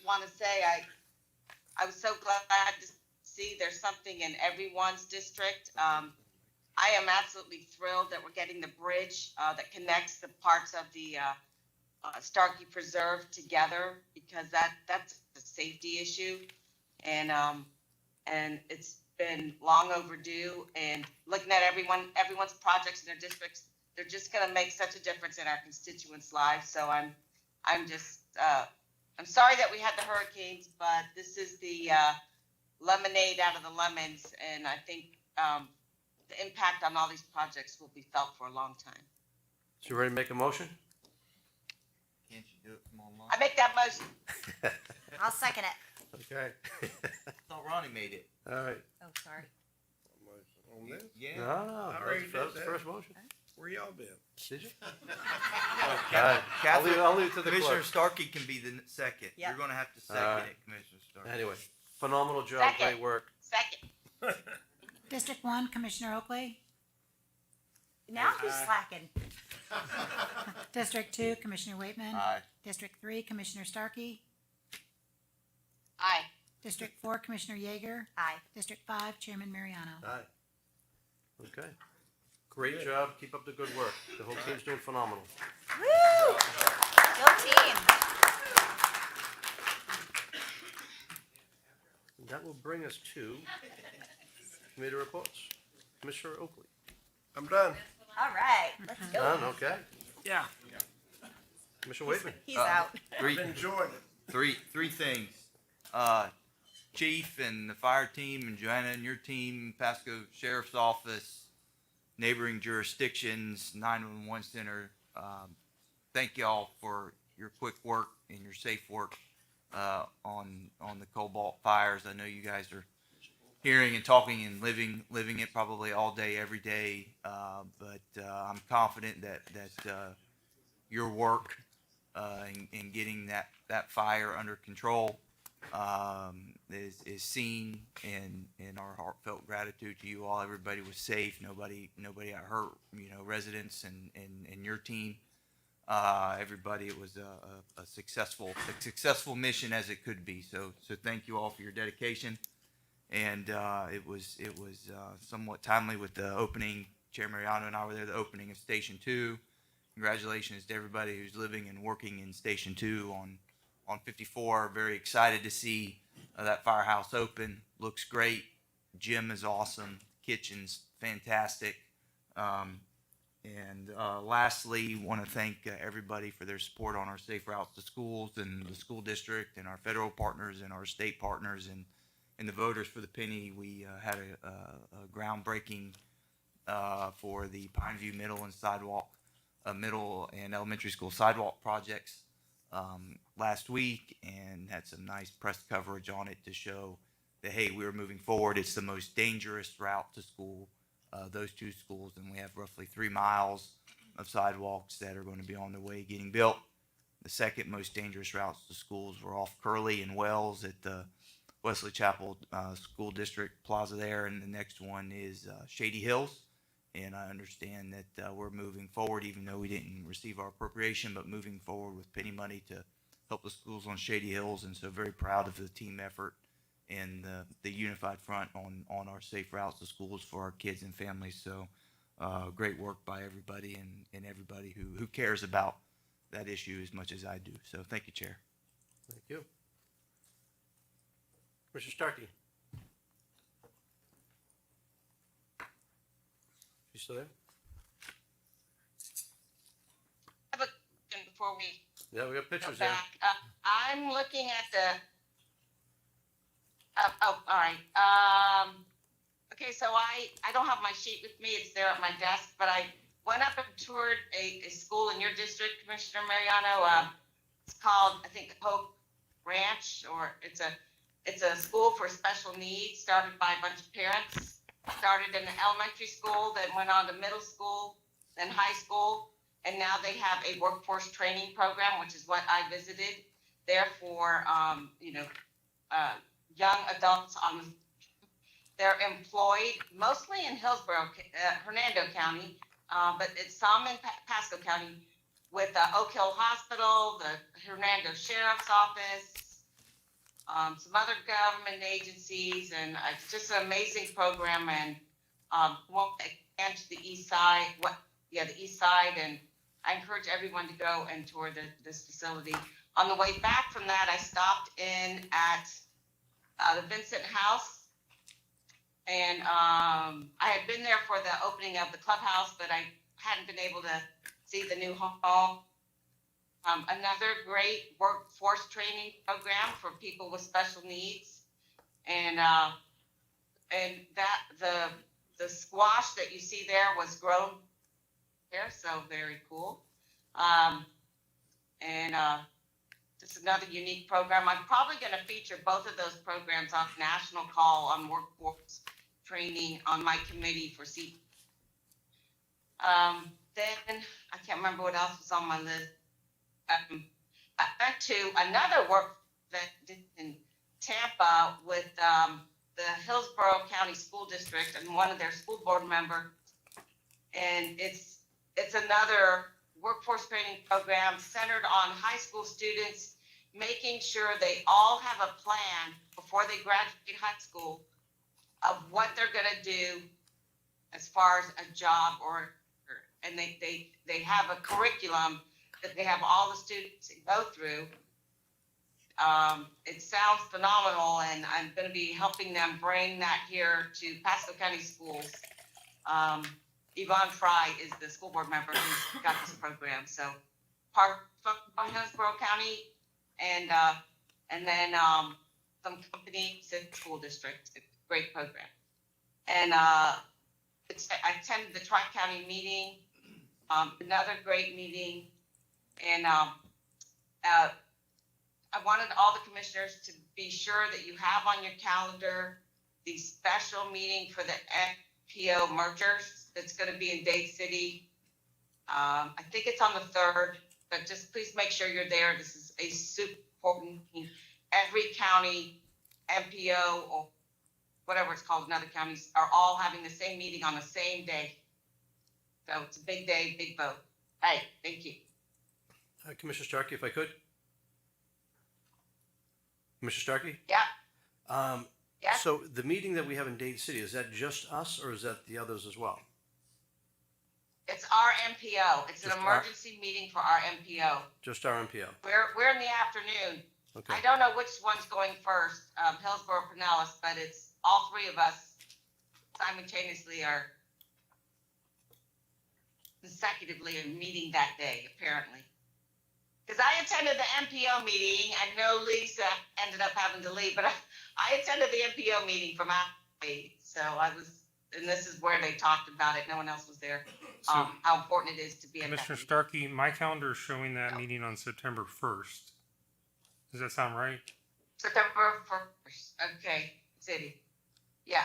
want to say I was so glad to see there's something in everyone's district. I am absolutely thrilled that we're getting the bridge that connects the parts of the Starkey Preserve together, because that's a safety issue, and it's been long overdue. And looking at everyone's projects in their districts, they're just going to make such a difference in our constituents' lives. So I'm sorry that we had the hurricanes, but this is the lemonade out of the lemons, and I think the impact on all these projects will be felt for a long time. So you ready to make a motion? Can't you do it from online? I make that motion. I'll second it. Okay. I thought Ronnie made it. All right. Oh, sorry. On this? Yeah. No, I already that was did the that. first motion. Where y'all been? Did you? Catherine, I'll leave it to the Commissioner clerk. Starkey can be the second. Yep. You're going to have to second All right. it, Commissioner Starkey. Anyway, phenomenal job, Second. great work. Second. District 1, Commissioner Oakley. Now who's slacking? District 2, Commissioner Waitman. Aye. District 3, Commissioner Starkey. Aye. District 4, Commissioner Yeager. Aye. District 5, Chairman Mariano. Aye. Okay. Great job. Keep up the good work. The whole team's doing phenomenal. Woo! Go team. And that will bring us to committee reports. Commissioner Oakley. I'm done. All right, let's go. Done, okay. Yeah. Commissioner Waitman. He's out. Three, I've enjoyed it. three things. Chief and the fire team and Joanna and your team, Pasco Sheriff's Office, neighboring jurisdictions, 911 Center. Thank y'all for your quick work and your safe work on the Cobalt fires. I know you guys are hearing and talking and living it probably all day, every day. But I'm confident that your work in getting that fire under control is seen, and our heartfelt gratitude to you all. Everybody was safe. Nobody got hurt. Residents and your team. Everybody. It was a successful mission as it could be. So thank you all for your dedication. And it was somewhat timely with the opening. Chair Mariano and I were there. The opening of Station 2. Congratulations to everybody who's living and working in Station 2 on 54. Very excited to see that firehouse open. Looks great. Gym is awesome. Kitchen's fantastic. And lastly, want to thank everybody for their support on our safe routes to schools and the school district and our federal partners and our state partners and the voters for the penny. We had a groundbreaking for the Pineview Middle and Elementary School sidewalk projects last week, and had some nice press coverage on it to show that, hey, we were moving forward. It's the most dangerous route to school, those two schools, and we have roughly 3 miles of sidewalks that are going to be on their way getting built. The second most dangerous routes to schools were off Curley and Wells at the Wesley Chapel School District Plaza there, and the next one is Shady Hills. And I understand that we're moving forward, even though we didn't receive our appropriation, but moving forward with penny money to help the schools on Shady Hills. And so very proud of the team effort and the unified front on our safe routes to schools for our kids and families. So great work by everybody and everybody who cares about that issue as much as I do. So thank you, Chair. Thank you. Mr. Starkey. You still there? I have a question before we Yeah, we got go pictures there. back. I'm looking at the. All right. Okay, so I don't have my sheet with me. It's there at my desk, but I went up and toured a school in your district, Commissioner Mariano. It's called, I think, Hope Ranch, or it's a school for special needs started by a bunch of parents. Started in the elementary school, then went on to middle school, then high school, and now they have a workforce training program, which is what I visited there for, young adults they're employed mostly in Hillsborough, Hernando County, but it's some in Pasco County with Oak Hill Hospital, the Hernando Sheriff's Office, some other government agencies, and it's just an amazing program. And won't expand to the east side. The east side, and I encourage everyone to go and tour this facility. On the way back from that, I stopped in at the Vincent House, and I had been there for the opening of the clubhouse, but I hadn't been able to see the new hall. Another great workforce training program for people with special needs, and that the squash that you see there was grown there, so very cool. Just another unique program. I'm probably going to feature both of those programs on National Call on Workforce Training on my committee for C. Then I can't remember what else was on my list. I went to another work that did in Tampa with the Hillsborough County School District and one of their school board members, and it's another workforce training program centered on high school students, making sure they all have a plan before they graduate high school of what they're going to do as far as a job, and they have a curriculum that they have all the students to go through. It sounds phenomenal, and I'm going to be helping them bring that here to Pasco County Schools. Yvonne Fry is the school board member who's got this program. So, from Hillsborough County, and then some companies and school districts. It's a great program. And I attended the Tri-County meeting, another great meeting, and I wanted all the commissioners to be sure that you have on your calendar the special meeting for the FPO mergers that's going to be in Dade City. I think it's on the 3rd, but just please make sure you're there. This is a super important meeting. Every county, MPO, or whatever it's called in other counties, are all having the same meeting on the same day. So it's a big day, big vote. Hey, thank you. Commissioner Starkey, if I could. Commissioner Starkey? Yeah. Yeah. So the meeting that we have in Dade City, is that just us or is that the others as well? It's our MPO. It's Just an emergency meeting for our MPO. Just our MPO? We're in the afternoon. Okay. I don't know which one's going first, Hillsborough, Pinellas, but it's all three of us simultaneously are consecutively meeting that day, apparently. Because I attended the MPO meeting. I know Lisa ended up having to leave, but I attended the MPO meeting from out. So I was, and this is where they talked about it. No one else was there. So- How important it is to be at that Commissioner meeting. Starkey, my calendar is showing that meeting on September 1st. Does that sound right? September 1st. Okay, city. Yeah.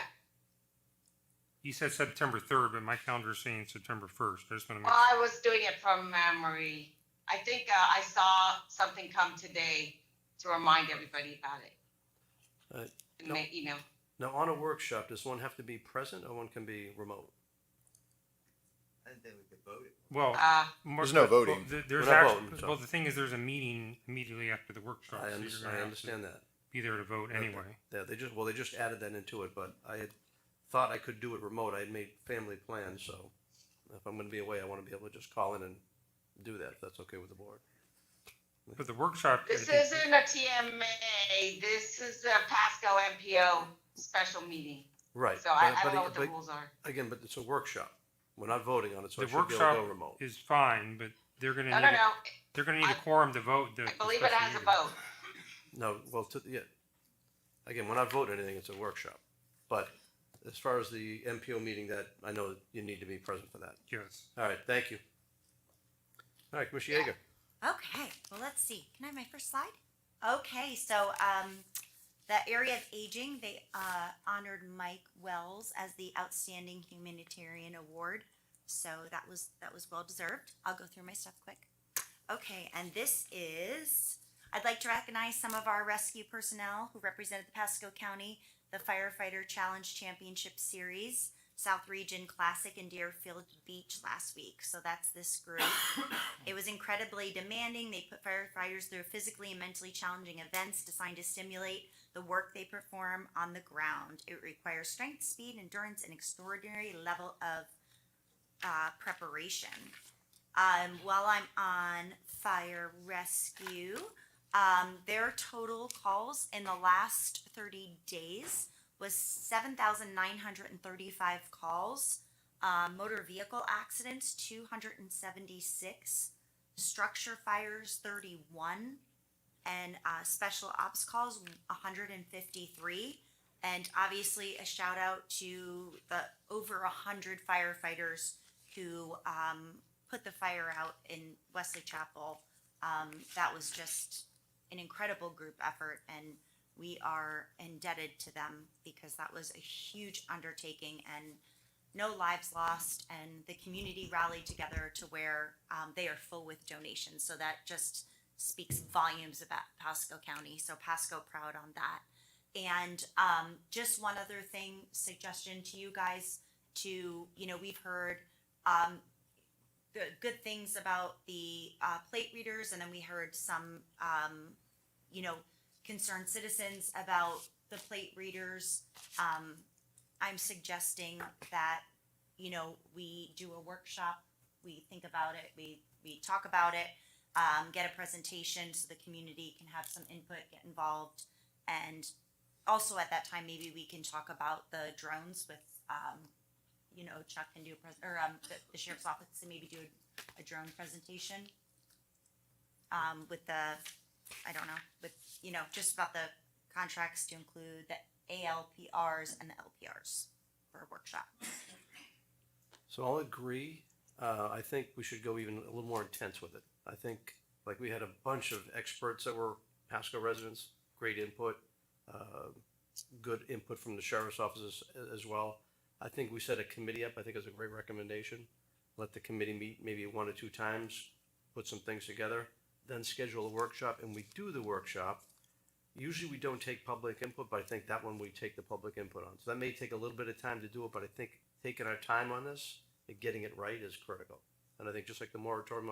You said September 3rd, but my calendar is saying September 1st. I just want to make Well, I was doing it from memory. I think I saw something come today to remind everybody about it. In my email. Now, on a workshop, does one have to be present or one can be remote? I think we could vote it. Well, There's no voting. There's We're not actually, voting, so- well, the thing is, there's a meeting immediately after the workshop. I so you're gonna I have to understand that. Be there to vote anyway. Yeah, they just added that into it, but I had thought I could do it remote. I had made family plans, so if I'm gonna be away, I wanna be able to just call in and do that, if that's okay with the board. But the workshop. This isn't a TMA. This is a Pasco MPO special meeting. Right. So I but- don't know but- what the but rules are. Again, but it's a workshop. We're not voting on it, so The I should be able to workshop go remote. is fine, but they're gonna No, need. no, no. They're gonna need a quorum to vote. I believe it has a vote. No, well, yeah. Again, we're not voting anything, it's a workshop. But as far as the MPO meeting, that, I know that you need to be present for that. Yes. All right, thank you. All right, Commissioner Yeager. Okay, well, let's see. Can I have my first slide? Okay, so the area of aging, they honored Mike Wells as the Outstanding Humanitarian Award. So that was well deserved. I'll go through my stuff quick. Okay, and this is, I'd like to recognize some of our rescue personnel who represented the Pasco County, the Firefighter Challenge Championship Series, South Region Classic in Deerfield Beach last week. So that's this group. It was incredibly demanding. They put firefighters through physically and mentally challenging events designed to stimulate the work they perform on the ground. It requires strength, speed, endurance, and extraordinary level of preparation. While I'm on fire rescue, their total calls in the last 30 days was 7,935 calls. Motor vehicle accidents, 276. Structure fires, 31. And special ops calls, 153. And obviously a shout out to the over 100 firefighters who put the fire out in Wesley Chapel. That was just an incredible group effort, and we are indebted to them because that was a huge undertaking and no lives lost, and the community rallied together to where they are full with donations. So that just speaks volumes about Pasco County. So Pasco proud on that. And just one other thing, suggestion to you guys to, we've heard good things about the plate readers, and then we heard some, concerned citizens about the plate readers. I'm suggesting that, we do a workshop, we think about it, we talk about it. get a presentation so the community can have some input, get involved. And also at that time, maybe we can talk about the drones with, Chuck can do the sheriff's office and maybe do a drone presentation. With just about the contracts to include the ALPRs and the LPRs for a workshop. So I'll agree. I think we should go even a little more intense with it. I think, like, we had a bunch of experts that were Pasco residents, great input, good input from the sheriff's offices as well. I think we set a committee up. I think it's a great recommendation. Let the committee meet maybe 1 or 2 times, put some things together, then schedule a workshop, and we do the workshop. Usually we don't take public input, but I think that one we take the public input on. So that may take a little bit of time to do it, but I think taking our time on this and getting it right is critical. And I think just like the moratorium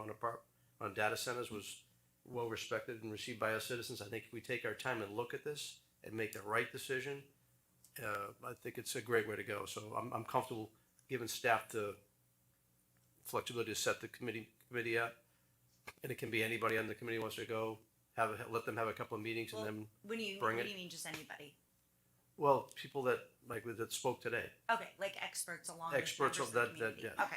on data centers was well respected and received by our citizens, I think if we take our time and look at this and make the right decision, I think it's a great way to go. So I'm comfortable giving staff the flexibility to set the committee up, and it can be anybody on the committee who wants to go. Let them have a couple of meetings and then What do you mean, just anybody? Well, people that spoke today. Okay, like experts along with Experts members of of the that, community. yeah. Okay.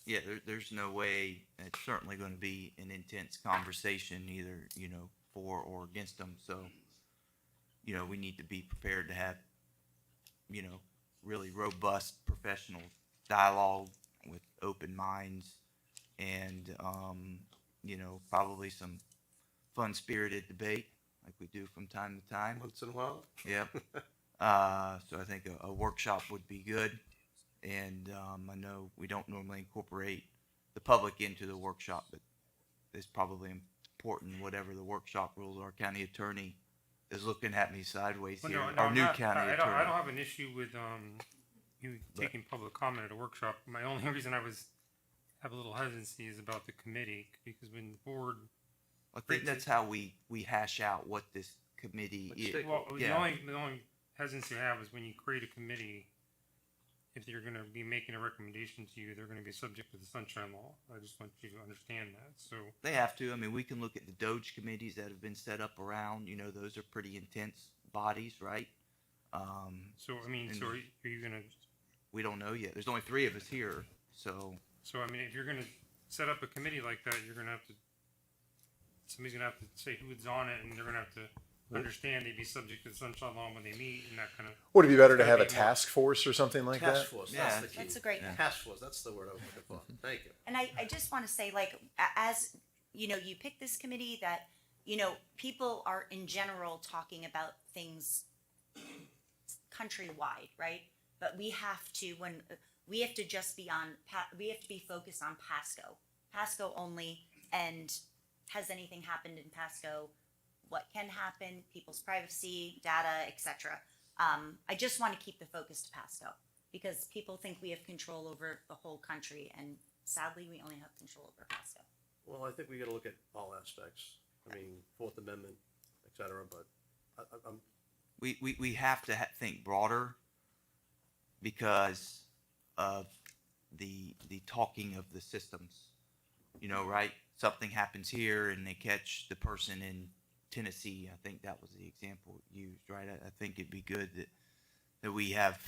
Yeah, there's no way, it's certainly going to be an intense conversation either, for or against them. So, we need to be prepared to have, really robust professional dialogue with open minds and, probably some fun-spirited debate like we do from time to time. Once in a while. Yep. So I think a workshop would be good. And I know we don't normally incorporate the public into the workshop, but it's probably important, whatever the workshop rules are. County attorney is looking at me sideways Well, here. no, Our I'm new not- county I attorney. don't have an issue with you taking public comment at a workshop. My only reason I have a little hesitancy is about the committee, because when the board. I think that's how we hash out what this committee is. Well, Yeah. the only hesitancy I have is when you create a committee, if you're going to be making a recommendation to you, they're going to be subject to the Sunshine Law. I just want you to understand that. So They have to. I mean, we can look at the Doge committees that have been set up around. Those are pretty intense bodies, right? So are you going to? We don't know yet. There's only 3 of us here, so. So if you're going to set up a committee like that, you're going to have to. Somebody's going to have to say who's on it, and they're going to have to understand they'd be subject to the Sunshine Law when they meet, and that kind of. Would it be better to gotta have a be more- task force or something like that? Task force, that's the key. That's a great one. Task force, that's the word I was looking for. Thank you. And I just want to say, as you pick this committee that, people are in general talking about things countrywide, right? But we have to just be we have to be focused on Pasco only. And has anything happened in Pasco? What can happen? People's privacy, data, etc. I just want to keep the focus to Pasco because people think we have control over the whole country, and sadly, we only have control over Pasco. Well, I think we got to look at all aspects. I mean, Fourth Amendment, et cetera, but I'm. We have to think broader because of the talking of the systems, right? Something happens here and they catch the person in Tennessee. I think that was the example used, right? I think it'd be good that we have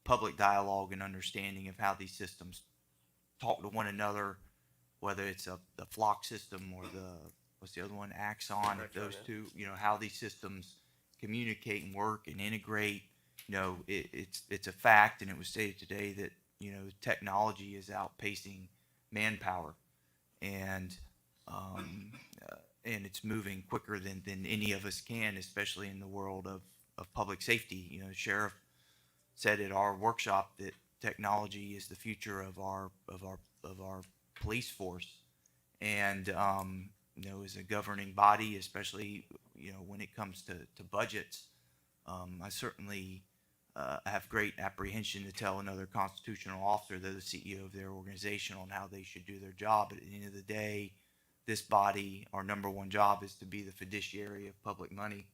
public dialogue and understanding of how these systems talk to one another, whether it's the flock system or what's the other one, Axon, those two, how these systems communicate and work and integrate. It's a fact, and it was stated today that technology is outpacing manpower, and it's moving quicker than any of us can, especially in the world of public safety. The sheriff said at our workshop that technology is the future of our police force, and as a governing body, especially when it comes to budgets, I certainly have great apprehension to tell another constitutional officer, they're the CEO of their organization, on how they should do their job. But at the end of the day, this body, our number one job is to be the fiduciary of public money,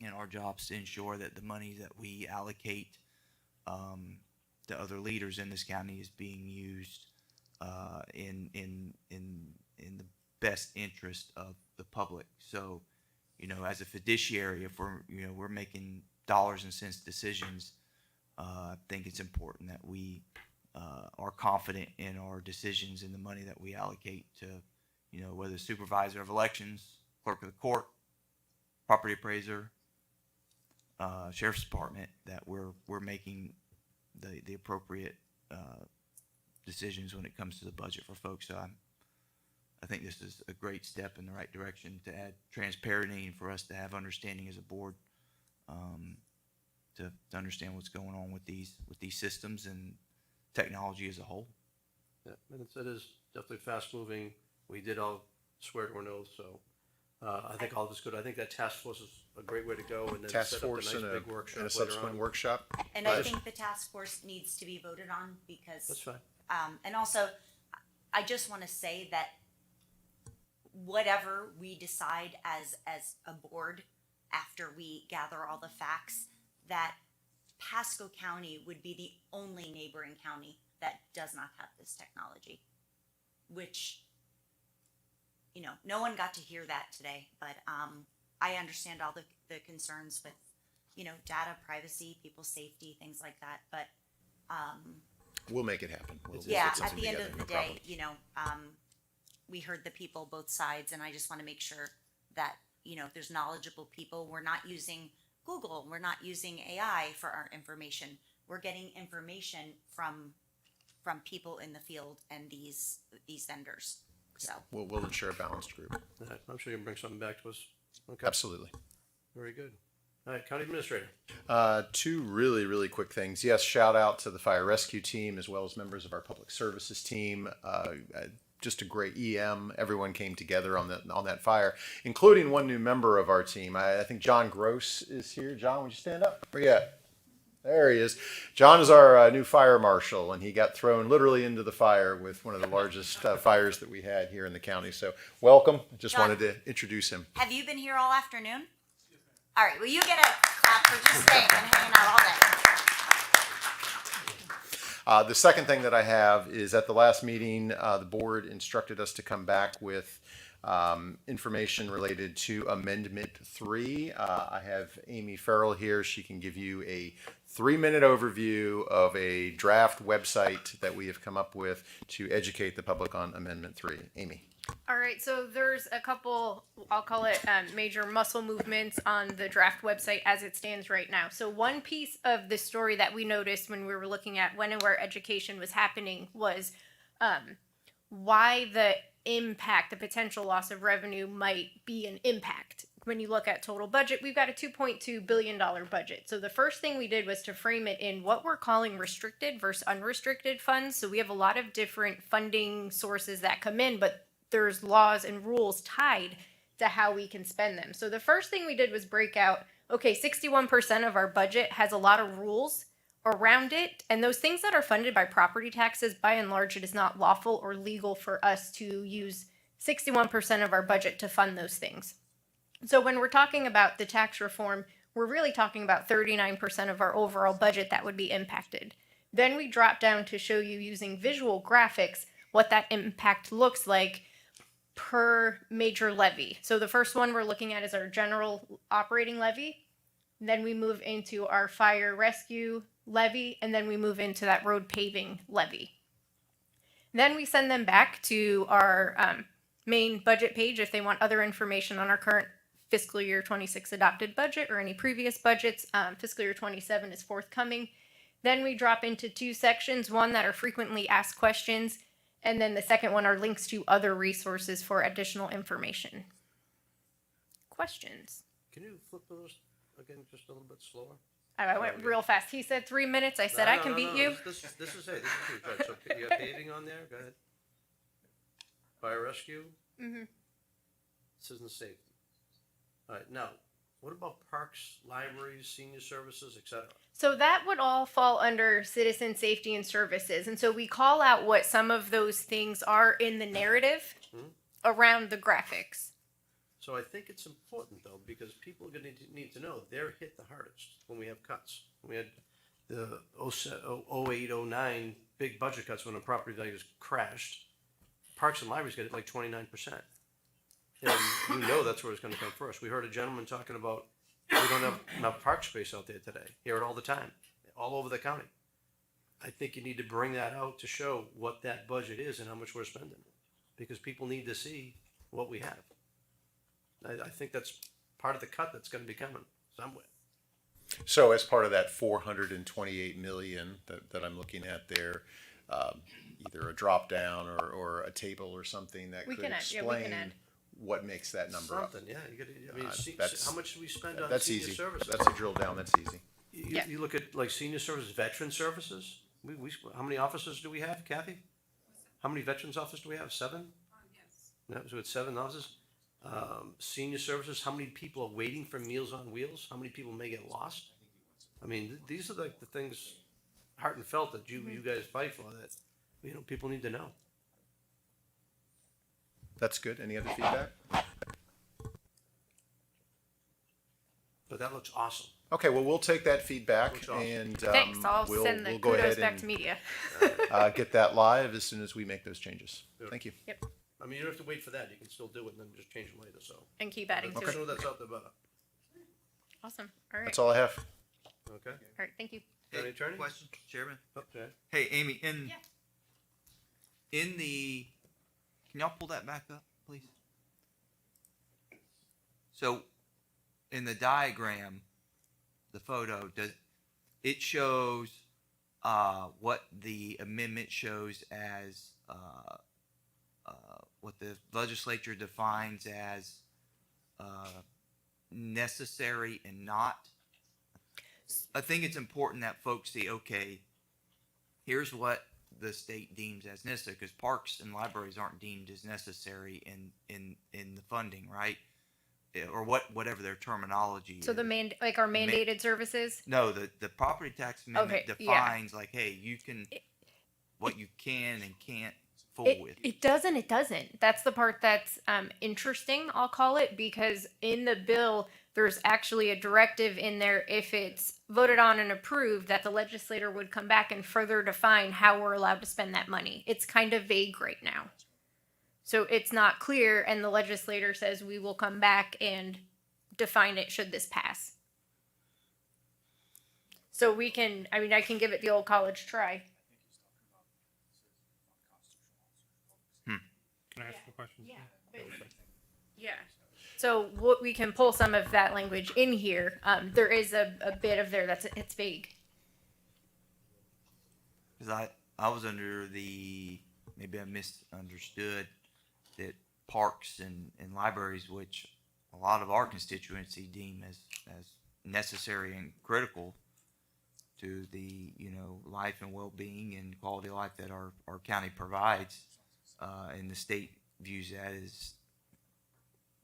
and our job is to ensure that the money that we allocate to other leaders in this county is being used in the best interest of the public. So, you know, as a fiduciary, if we're making dollars and cents decisions, I think it's important that we are confident in our decisions and the money that we allocate to, you know, whether supervisor of elections, clerk of the court, property appraiser, sheriff's department, that we're making the appropriate decisions when it comes to the budget for folks. So I think this is a great step in the right direction to add transparency and for us to have understanding as a board, to understand what's going on with these systems and technology as a whole. Yeah, and it is definitely fast moving. We did all swear to an oath, so I think all of this good. I think that task force is a great way to go, and then Task set up a force nice and big workshop and a later subsequent on. workshop. And I think the task force needs to be voted on because. That's fine. And also, I just want to say that whatever we decide as a board after we gather all the facts, that Pasco County would be the only neighboring county that does not have this technology, which, you know, no one got to hear that today, but I understand all the concerns with, you know, data privacy, people's safety, things like that, but We'll make it happen. We'll yeah, put at something the end together, of no the day, problem. you know, we heard the people both sides, and I just want to make sure that, you know, there's knowledgeable people. We're not using Google. We're not using AI for our information. We're getting information from people in the field and these vendors. So We'll ensure a balanced group. All right, I'm sure you can bring something back to us. Okay. Absolutely. Very good. All right, County Administrator. Two really quick things. Yes, shout out to the fire rescue team as well as members of our public services team. Just a great EM. Everyone came together on that fire, including one new member of our team. I think John Gross is here. John, would you stand up? Where you at? There he is. John is our new fire marshal, and he got thrown literally into the fire with one of the largest fires that we had here in the county. So welcome. Just John, wanted to introduce him. have you been here all afternoon? All right, well, you get a clap for just staying and hanging out all day. The second thing that I have is at the last meeting, the board instructed us to come back with information related to Amendment 3. I have Amy Farrell here. She can give you a 3-minute overview of a draft website that we have come up with to educate the public on Amendment 3. Amy. All right, so there's a couple, I'll call it major muscle movements on the draft website as it stands right now. So one piece of the story that we noticed when we were looking at when and where education was happening was why the impact, the potential loss of revenue might be an impact. When you look at total budget, we've got a $2.2 billion budget. So the first thing we did was to frame it in what we're calling restricted versus unrestricted funds. So we have a lot of different funding sources that come in, but there's laws and rules tied to how we can spend them. So the first thing we did was break out, okay, 61% of our budget has a lot of rules around it, and those things that are funded by property taxes, by and large, it is not lawful or legal for us to use 61% of our budget to fund those things. So when we're talking about the tax reform, we're really talking about 39% of our overall budget that would be impacted. Then we drop down to show you using visual graphics what that impact looks like per major levy. So the first one we're looking at is our general operating levy. Then we move into our fire rescue levy, and then we move into that road paving levy. Then we send them back to our main budget page if they want other information on our current fiscal year 26 adopted budget or any previous budgets. Fiscal year 27 is forthcoming. Then we drop into two sections, one that are frequently asked questions, and then the second one are links to other resources for additional information. Questions? Can you flip those again just a little bit slower? I went real fast. He said 3 minutes. I said I can beat you. This is it. This is good. So you got paving on there? Go ahead. Fire rescue? Mm-hmm. Citizen safety. All right, now, what about parks, libraries, senior services, etc.? So that would all fall under citizen safety and services. And so we call out what some of those things are in the narrative around the graphics. So I think it's important though, because people are going to need to know they're hit the hardest when we have cuts. We had the 08, 09 big budget cuts when the property values crashed, parks and libraries get it like 29%. And we know that's where it's gonna come first. We heard a gentleman talking about, we don't have enough park space out there today. Hear it all the time, all over the county. I think you need to bring that out to show what that budget is and how much we're spending. Because people need to see what we have. I think that's part of the cut that's gonna be coming somewhere. So as part of that 428 million that I'm looking at there, either a drop down or a table or something that We could can add, yeah, we can explain add. what makes that number up. Something, yeah, you gotta, I mean, That's- how much do we spend on That's senior easy. services? That's a drill down. That's easy. You look at like senior services, veteran services, how many officers do we have, Kathy? How many veterans officers do we have? 7? Yeah, so it's 7 officers. Senior services, how many people are waiting for Meals on Wheels? How many people may get lost? I mean, these are like the things, heart and felt, that you guys fight for, that, people need to know. That's good. Any other feedback? But that looks awesome. Okay, well, we'll take that feedback Looks awesome. and Thanks, I'll we'll send the go kudos ahead back and to media. get that live as soon as we make those changes. Good. Thank you. Yep, I mean, you don't have to wait for that, you can still do it and then just change them later, so. and keep adding The to it. sooner that's out, the better. Awesome, all right. That's all I have. Okay? All right, thank you. County attorney? Question, Chairman. Okay. Hey, Amy, in Yeah. the, can y'all pull that back up, please? So, in the diagram, the photo, it shows what the amendment shows as what the legislature defines as necessary and not. I think it's important that folks see, okay, here's what the state deems as necessary, because parks and libraries aren't deemed as necessary in the funding, right? Or whatever their terminology So is. our mandated services? No, the property tax amendment Okay, yeah. defines like, hey, you can, what you can and can't fool with. It doesn't. That's the part that's interesting, I'll call it, because in the bill, there's actually a directive in there, if it's voted on and approved, that the legislator would come back and further define how we're allowed to spend that money. It's kind of vague right now. So it's not clear, and the legislator says we will come back and define it should this pass. So I can give it the old college try. Can I ask a question? Yeah. So we can pull some of that language in here. There is a bit of there it's vague. Because I was under maybe I misunderstood that parks and libraries, which a lot of our constituency deem as necessary and critical to the life and well-being and quality of life that our county provides, and the state views that as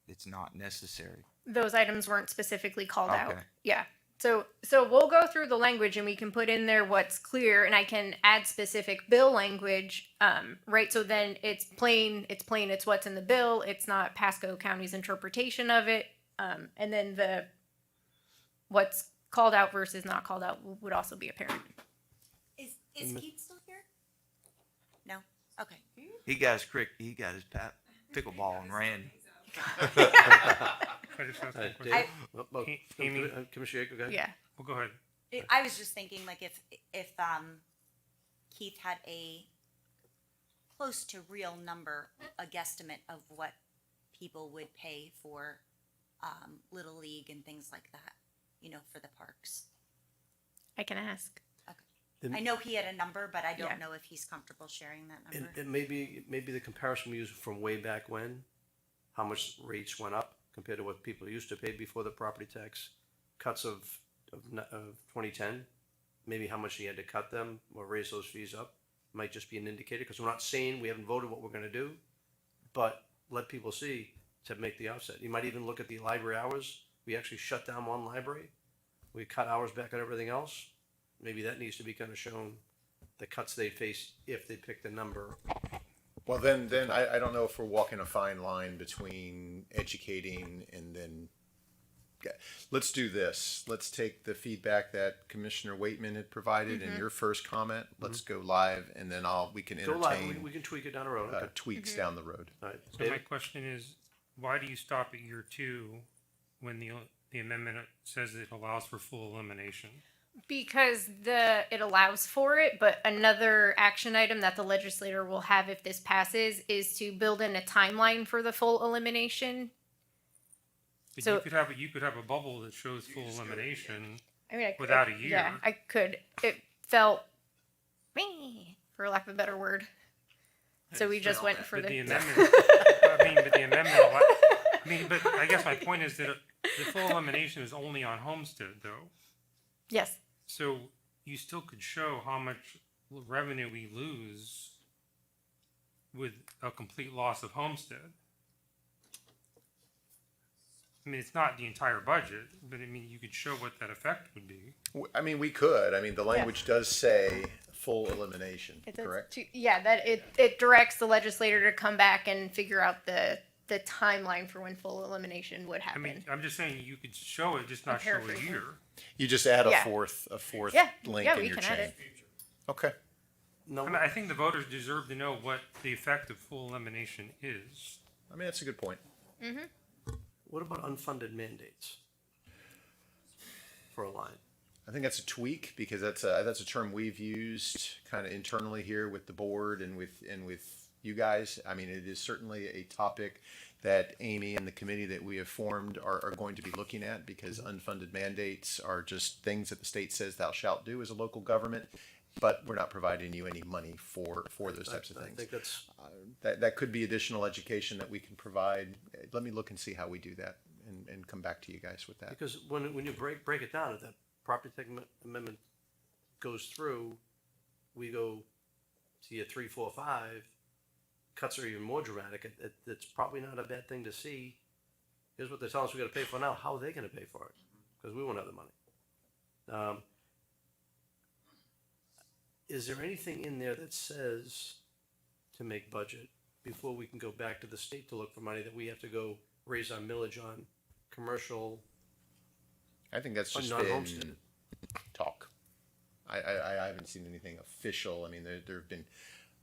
it's not necessary. Those items weren't specifically called out. Okay. Yeah. So we'll go through the language and we can put in there what's clear, and I can add specific bill language, right? So then it's plain, it's what's in the bill. It's not Pasco County's interpretation of it. And then what's called out versus not called out would also be apparent. Is Keith still here? No? Okay. He got his pickleball and ran. I just asked a Dave? question. Amy? Commissioner Yeager, go ahead. Yeah. Well, go ahead. I was just thinking, like, if Keith had a close to real number, a guesstimate of what people would pay for Little League and things like that, for the parks. I can ask. Okay. I know he had a number, but I don't know if he's comfortable sharing that number. And maybe the comparison we use from way back when, how much rates went up compared to what people used to pay before the property tax cuts of 2010, maybe how much he had to cut them or raise those fees up might just be an indicator, because we're not saying we haven't voted what we're going to do, but let people see to make the offset. You might even look at the library hours. We actually shut down one library. We cut hours back on everything else. Maybe that needs to be kind of shown, the cuts they face if they pick the number. Well, then I don't know if we're walking a fine line between educating and then let's do this. Let's take the feedback that Commissioner Waitman had provided in your first comment. Let's go live, and then we can Go live, entertain we can tweak it down the road. Okay. tweaks down the road. All right, So my David? question is, why do you stop at year 2 when the amendment says it allows for full elimination? Because it allows for it, but another action item that the legislator will have if this passes is to build in a timeline for the full elimination. But So- you could have a bubble that shows full elimination I mean, without a year. Yeah, I could. It felt for lack of a better word. So we just went for But the the. amendment, but the amendment, but I guess my point is that the full elimination is only on homestead though. Yes. So you still could show how much revenue we lose with a complete loss of homestead. I mean, it's not the entire budget, but I mean, you could show what that effect would be. I mean, we could. I mean, the language does say full elimination, It does correct? that it directs the legislator to come back and figure out the timeline for when full elimination would I happen. mean, I'm just saying you could show it, just not show a paraphrasing. year. You just add a Yeah. fourth Yeah. link Yeah, in we your can add chain. it. Okay. No, I mean, I think the voters deserve to know what the effect of full elimination is. I mean, that's a good point. Mm-hmm. what about unfunded mandates for a line? I think that's a tweak because that's a term we've used kind of internally here with the board and with you guys. I mean, it is certainly a topic that Amy and the committee that we have formed are going to be looking at, because unfunded mandates are just things that the state says thou shalt do as a local government, but we're not providing you any money for those types of I things. think that's, That could be additional education that we can provide. Let me look and see how we do that and come back to you guys with that. because when you break it down, if that property tax amendment goes through, we go to year 3, 4, 5, cuts are even more dramatic. It's probably not a bad thing to see. Here's what they're telling us we gotta pay for now, how are they gonna pay for it? Because we won't have the money. Is there anything in there that says to make budget before we can go back to the state to look for money, that we have to go raise our millage on commercial, I think that's on just non-homestead? been talk. I haven't seen anything official. I mean, there have been,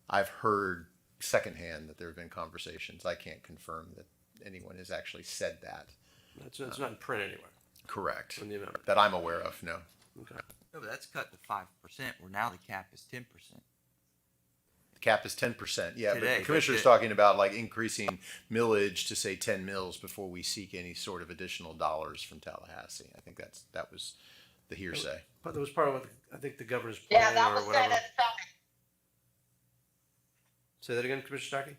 I've heard secondhand that there have been conversations. I can't confirm that anyone has actually said that. It's not in print anywhere. Correct. In the amendment. That I'm aware of, no. Okay. No, but that's cut to 5%, where now the cap is 10%. The cap is 10%. Yeah, but Today, the but commissioner's talking about like increasing millage to say 10 mills before we seek any sort of additional dollars from Tallahassee. I think that was the hearsay. But that was part of what I think the governor's Yeah, plan that or was said whatever. at Summit. Say that again, Commissioner Starkey?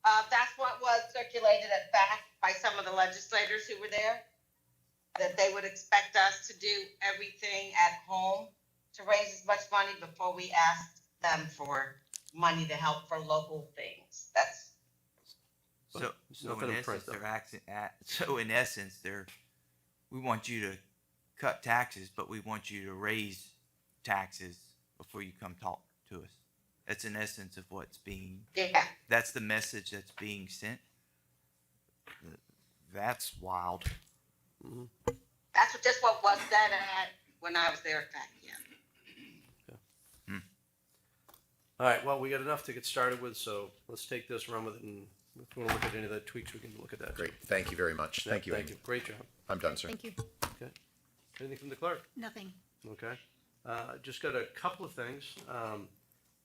That's what was circulated at FAC by some of the legislators who were there, that they would expect us to do everything at home to raise as much money before we asked them for money to help for local things. That's, So, It's nothing in in print, essence, though. they're so in essence, we want you to cut taxes, but we want you to raise taxes before you come talk to us. That's in essence of what's being, yeah. that's the message that's being sent. That's wild. That's just what was said at, when I was there at FAC, yeah. All right, well, we got enough to get started with, so let's take this, run with it, and if we want to look at any of the tweaks, we can look at that. Great. Thank you very much. Yeah, Thank you, Thank Amy. you. Great job. I'm done, sir. Thank you. Okay. Anything from the clerk? Nothing. Okay. Just got a couple of things.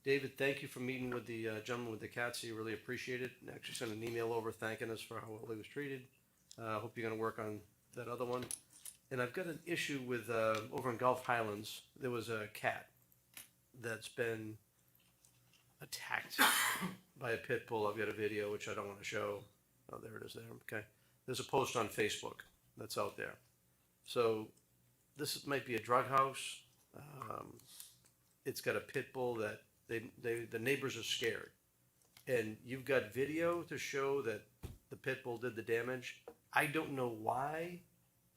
David, thank you for meeting with the gentleman with the cats. He really appreciate it. Actually sent an email over thanking us for how well he was treated. Hope you're gonna work on that other one. And I've got an issue with, over in Gulf Highlands, there was a cat that's been attacked by a pit bull. I've got a video, which I don't want to show. Oh, there it is there. Okay. There's a post on Facebook that's out there. So this might be a drug house. It's got a pit bull that the neighbors are scared. And you've got video to show that the pit bull did the damage. I don't know why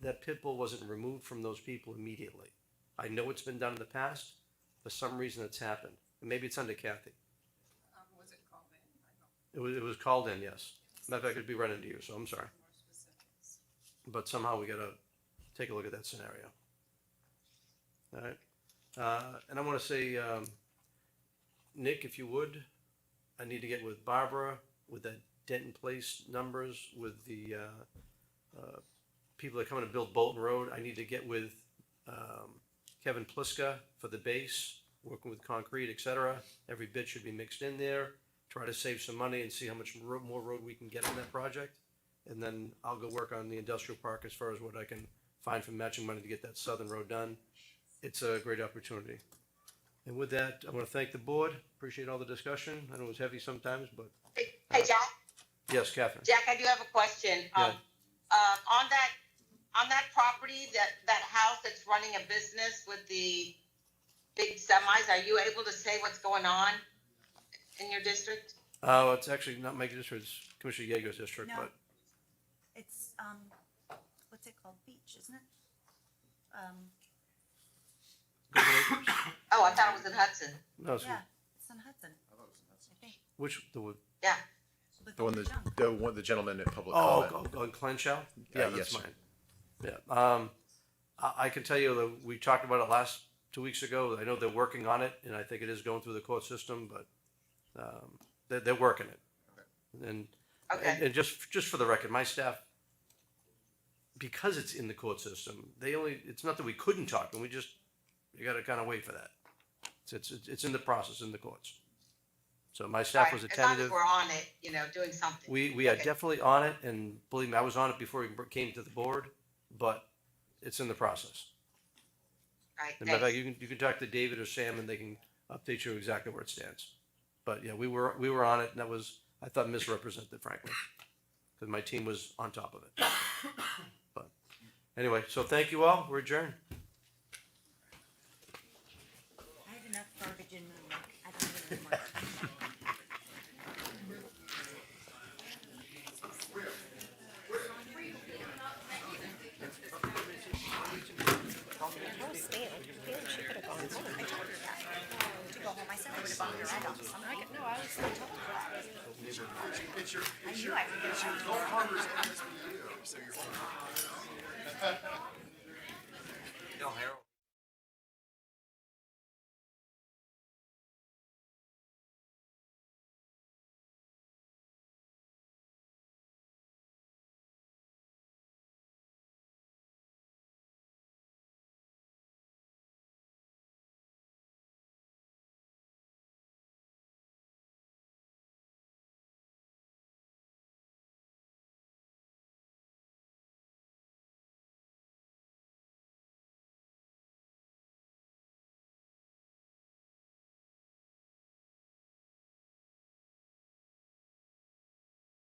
that pit bull wasn't removed from those people immediately. I know it's been done in the past. For some reason it's happened. And maybe it's under Kathy. Was it called in? It was called in, yes. Matter of fact, it'd be running to you, so I'm sorry. but somehow we gotta take a look at that scenario. All right, and I wanna say, Nick, if you would, I need to get with Barbara with that Denton Place numbers, with the, people that are coming to build Bolton Road. I need to get with, Kevin Pliska for the base, working with concrete, et cetera. Every bit should be mixed in there, try to save some money and see how much more road we can get on that project. And then I'll go work on the industrial park as far as what I can find from matching money to get that southern road done. It's a great opportunity. And with that, I want to thank the board. Appreciate all the discussion. I know it was heavy sometimes, but Hey, Jack, yes, Catherine. Jack, I do have a question. Yeah. On that property, that house that's running a business with the big semis, are you able to say what's going on in your district? Oh, it's actually not my district, it's Commissioner Yeager's district, No. but It's, what's it called? Beach, isn't it? Oh, I thought it was in Hudson. no, it's, Yeah, it's on Hudson. I think. which, the, Yeah. With The one Golden that, Jump. the gentleman at public oh, comment. on Clenchow? Yeah, that's yes, sir. mine. Yeah, I can tell you that we talked about it last 2 weeks ago. I know they're working on it, and I think it is going through the court system, but, they're working it. And, Okay. and just for the record, my staff, because it's in the court system, it's not that we couldn't talk, and you gotta kind of wait for that. It's in the process, in the courts. So my staff was Right, as long as attentive. we're on it, doing something. We are Okay. definitely on it, and believe me, I was on it before we came to the board, but it's in the process. Right, As a matter of fact, thanks. you can talk to David or Sam, and they can update you exactly where it stands. But yeah, we were on it, and that was, I thought, misrepresented, frankly, because my team was on top of it. But anyway, so thank you all. We're adjourned. I have enough garbage in my work. I don't really want. She could have gone home. I told her that. To go home, I said I would have bought her right off. No, I was so told her. I knew I would get her. No, Harold.